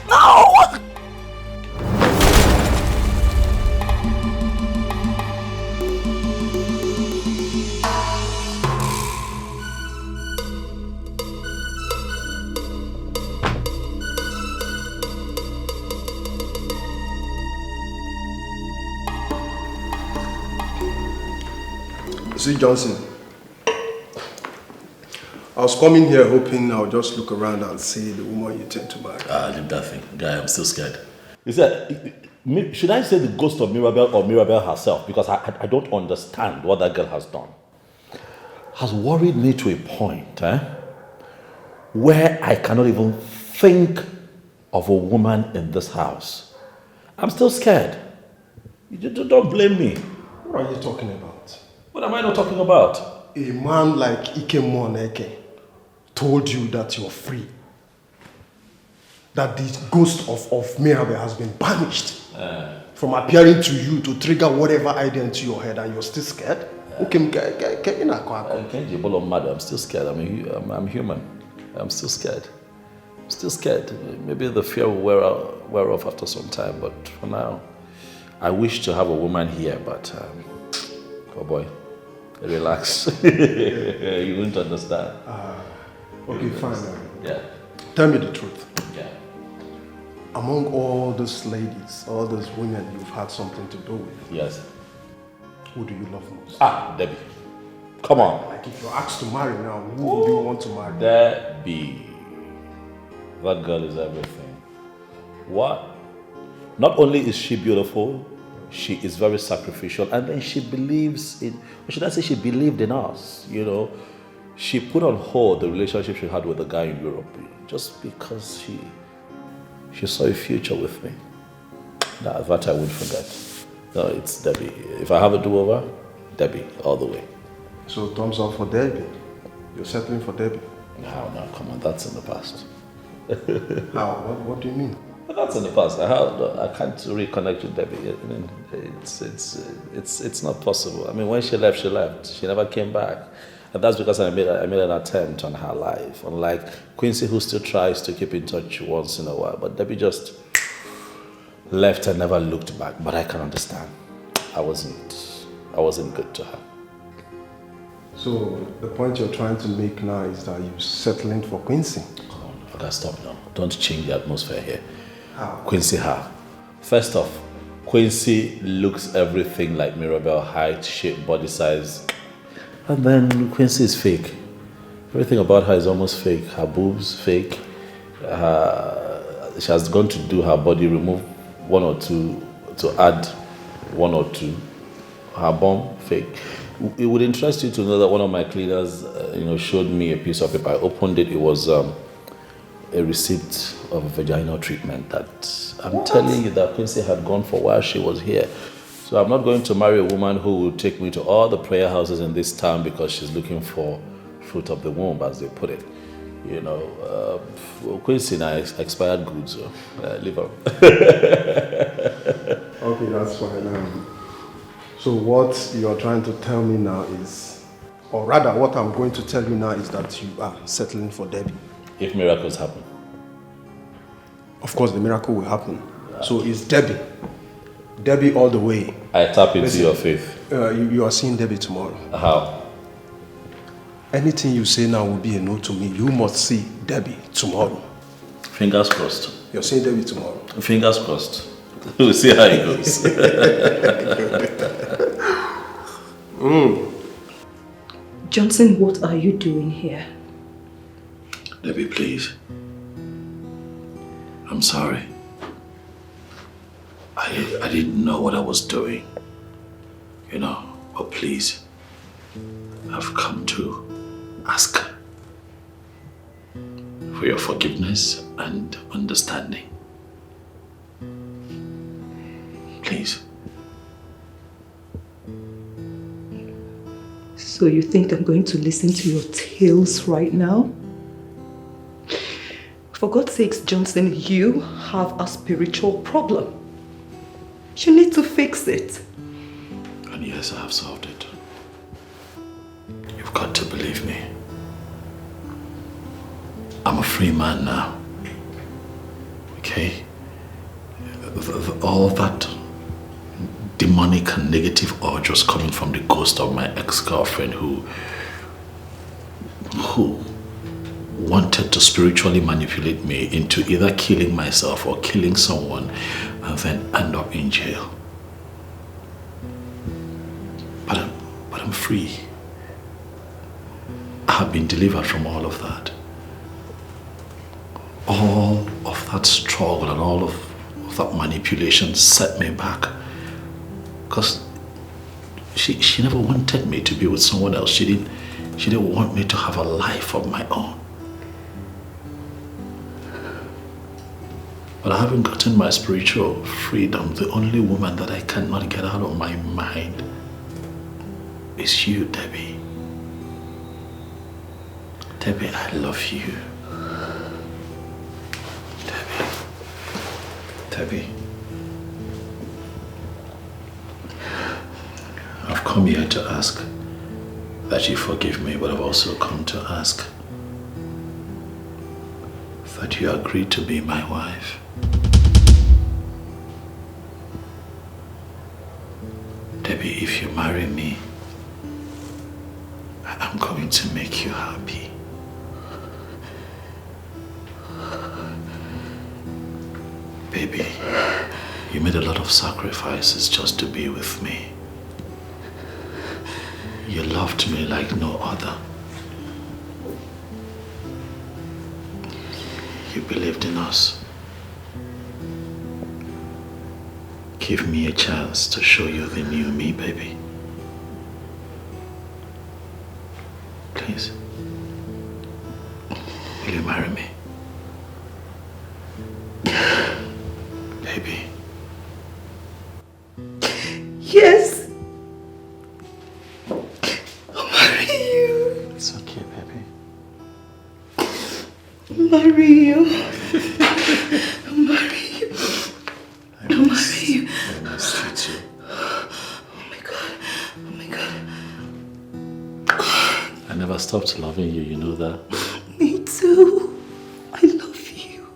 No! See, Johnson, I was coming here hoping I'll just look around and see the woman you intend to marry. Leave that thing. Guy, I'm still scared. Is that, should I say the ghost of Mirabelle or Mirabelle herself? Because I don't understand what that girl has done. Has worried me to a point where I cannot even think of a woman in this house. I'm still scared. You don't blame me. What are you talking about? What am I not talking about? A man like Ike Moneke told you that you're free. That the ghost of Mirabelle has been banished from appearing to you to trigger whatever idea into your head, and you're still scared? I'm still scared. I'm human. I'm still scared. I'm still scared. Maybe the fear will wear off after some time, but for now, I wish to have a woman here, but oh boy, relax. You won't understand. Okay, fine. Yeah. Tell me the truth. Yeah. Among all those ladies, all those women you've had something to do with, yes, who do you love most? Debbie. Come on. Like if you're asked to marry now, who would you want to marry? Debbie. That girl is everything. What? Not only is she beautiful, she is very sacrificial, and then she believes in, or should I say she believed in us, you know. She put on hold the relationship she had with the guy in Europe just because she saw a future with me. That I won't forget. No, it's Debbie. If I have a do-over, Debbie, all the way. So thumbs up for Debbie. You're settling for Debbie. No, come on, that's in the past. How? What do you mean? That's in the past. I can't reconnect with Debbie. I mean, it's not possible. I mean, when she left, she left. She never came back. And that's because I made an attempt on her life. Unlike Quincy, who still tries to keep in touch once in a while. But Debbie just left and never looked back. But I can understand. I wasn't good to her. So the point you're trying to make now is that you're settling for Quincy? Come on, okay, stop now. Don't change the atmosphere here. How? Quincy, how? First off, Quincy looks everything like Mirabelle, height, shape, body size. And then Quincy is fake. Everything about her is almost fake. Her boobs, fake. She has gone to do her body, remove one or two to add one or two. Her bum, fake. It would interest you to know that one of my cleaners, showed me a piece of paper. I opened it. It was a receipt of vaginal treatment that I'm telling you that Quincy had gone for while she was here. So I'm not going to marry a woman who will take me to all the prayer houses in this town because she's looking for fruit of the womb, as they put it. Quincy now expired goods, so leave her. Okay, that's fine. So what you're trying to tell me now is, or rather what I'm going to tell you now is that you are settling for Debbie. If miracles happen. Of course the miracle will happen. So it's Debbie. Debbie all the way. I tap into your faith. You are seeing Debbie tomorrow. How? Anything you say now will be a no to me. You must see Debbie tomorrow. Fingers crossed. You're seeing Debbie tomorrow. Fingers crossed. We'll see how it goes. Johnson, what are you doing here? Debbie, please. I'm sorry. I didn't know what I was doing. But please, I've come to ask for your forgiveness and understanding. Please. So So you think I'm going to listen to your tales right now? For God's sakes, Johnson, you have a spiritual problem. You need to fix it. And yes, I have solved it. You've got to believe me. I'm a free man now. Okay? All that demonic and negative urge was coming from the ghost of my ex-girlfriend who wanted to spiritually manipulate me into either killing myself or killing someone and then end up in jail. But I'm free. I have been delivered from all of that. All of that struggle and all of that manipulation set me back. Because she never wanted me to be with someone else. She didn't want me to have a life of my own. But I haven't gotten my spiritual freedom. The only woman that I cannot get out of my mind is you, Debbie. Debbie, I love you. Debbie. I've come here to ask that you forgive me, but I've also come to ask that you agree to be my wife. Debbie, if you marry me, I'm going to make you happy. Baby, you made a lot of sacrifices just to be with me. You loved me like no other. You believed in us. Give me a chance to show you the new me, baby. Please. Will you marry me? Baby. Yes. I'll marry you. It's okay, baby. I'll marry you. I'll marry you. I'll marry you. I miss you too. Oh my God. Oh my God. I never stopped loving you, you know that? Me too. I love you.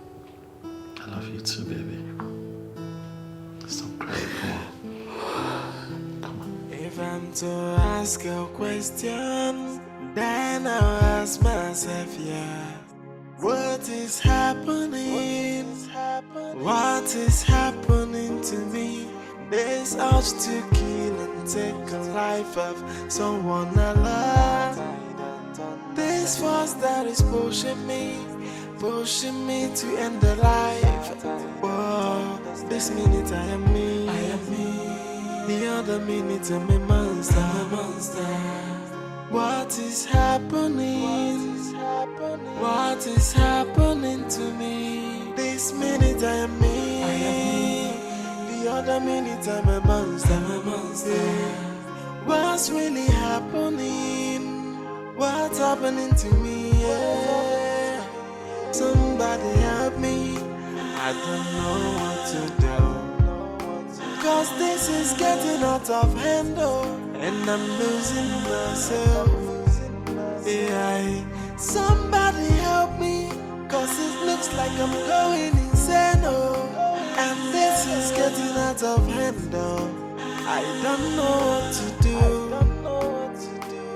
I love you too, baby. Stop crying, come on. If I'm to ask a question, then I'll ask myself, yeah. What is happening? What is happening to me? This urge to kill and take a life of someone I love. This force that is pushing me to end the life. Whoa, this minute I am me. The other minute I'm a monster. What is happening? What is happening to me? This minute I am me. The other minute I'm a monster. What's really happening? What's happening to me? Yeah. Somebody help me. I don't know what to do. Cause this is getting out of hand, and I'm losing myself. Yeah. Somebody help me, cause it looks like I'm going insane, and this is getting out of hand, I don't know what to do.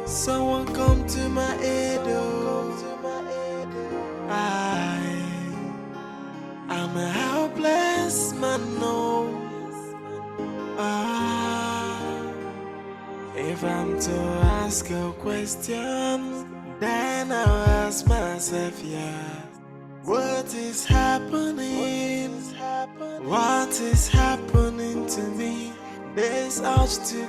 Someone come to my aid, I'm a helpless man, no. If I'm to ask a question, then I'll ask myself, yeah. What is happening? What is happening to me? This urge to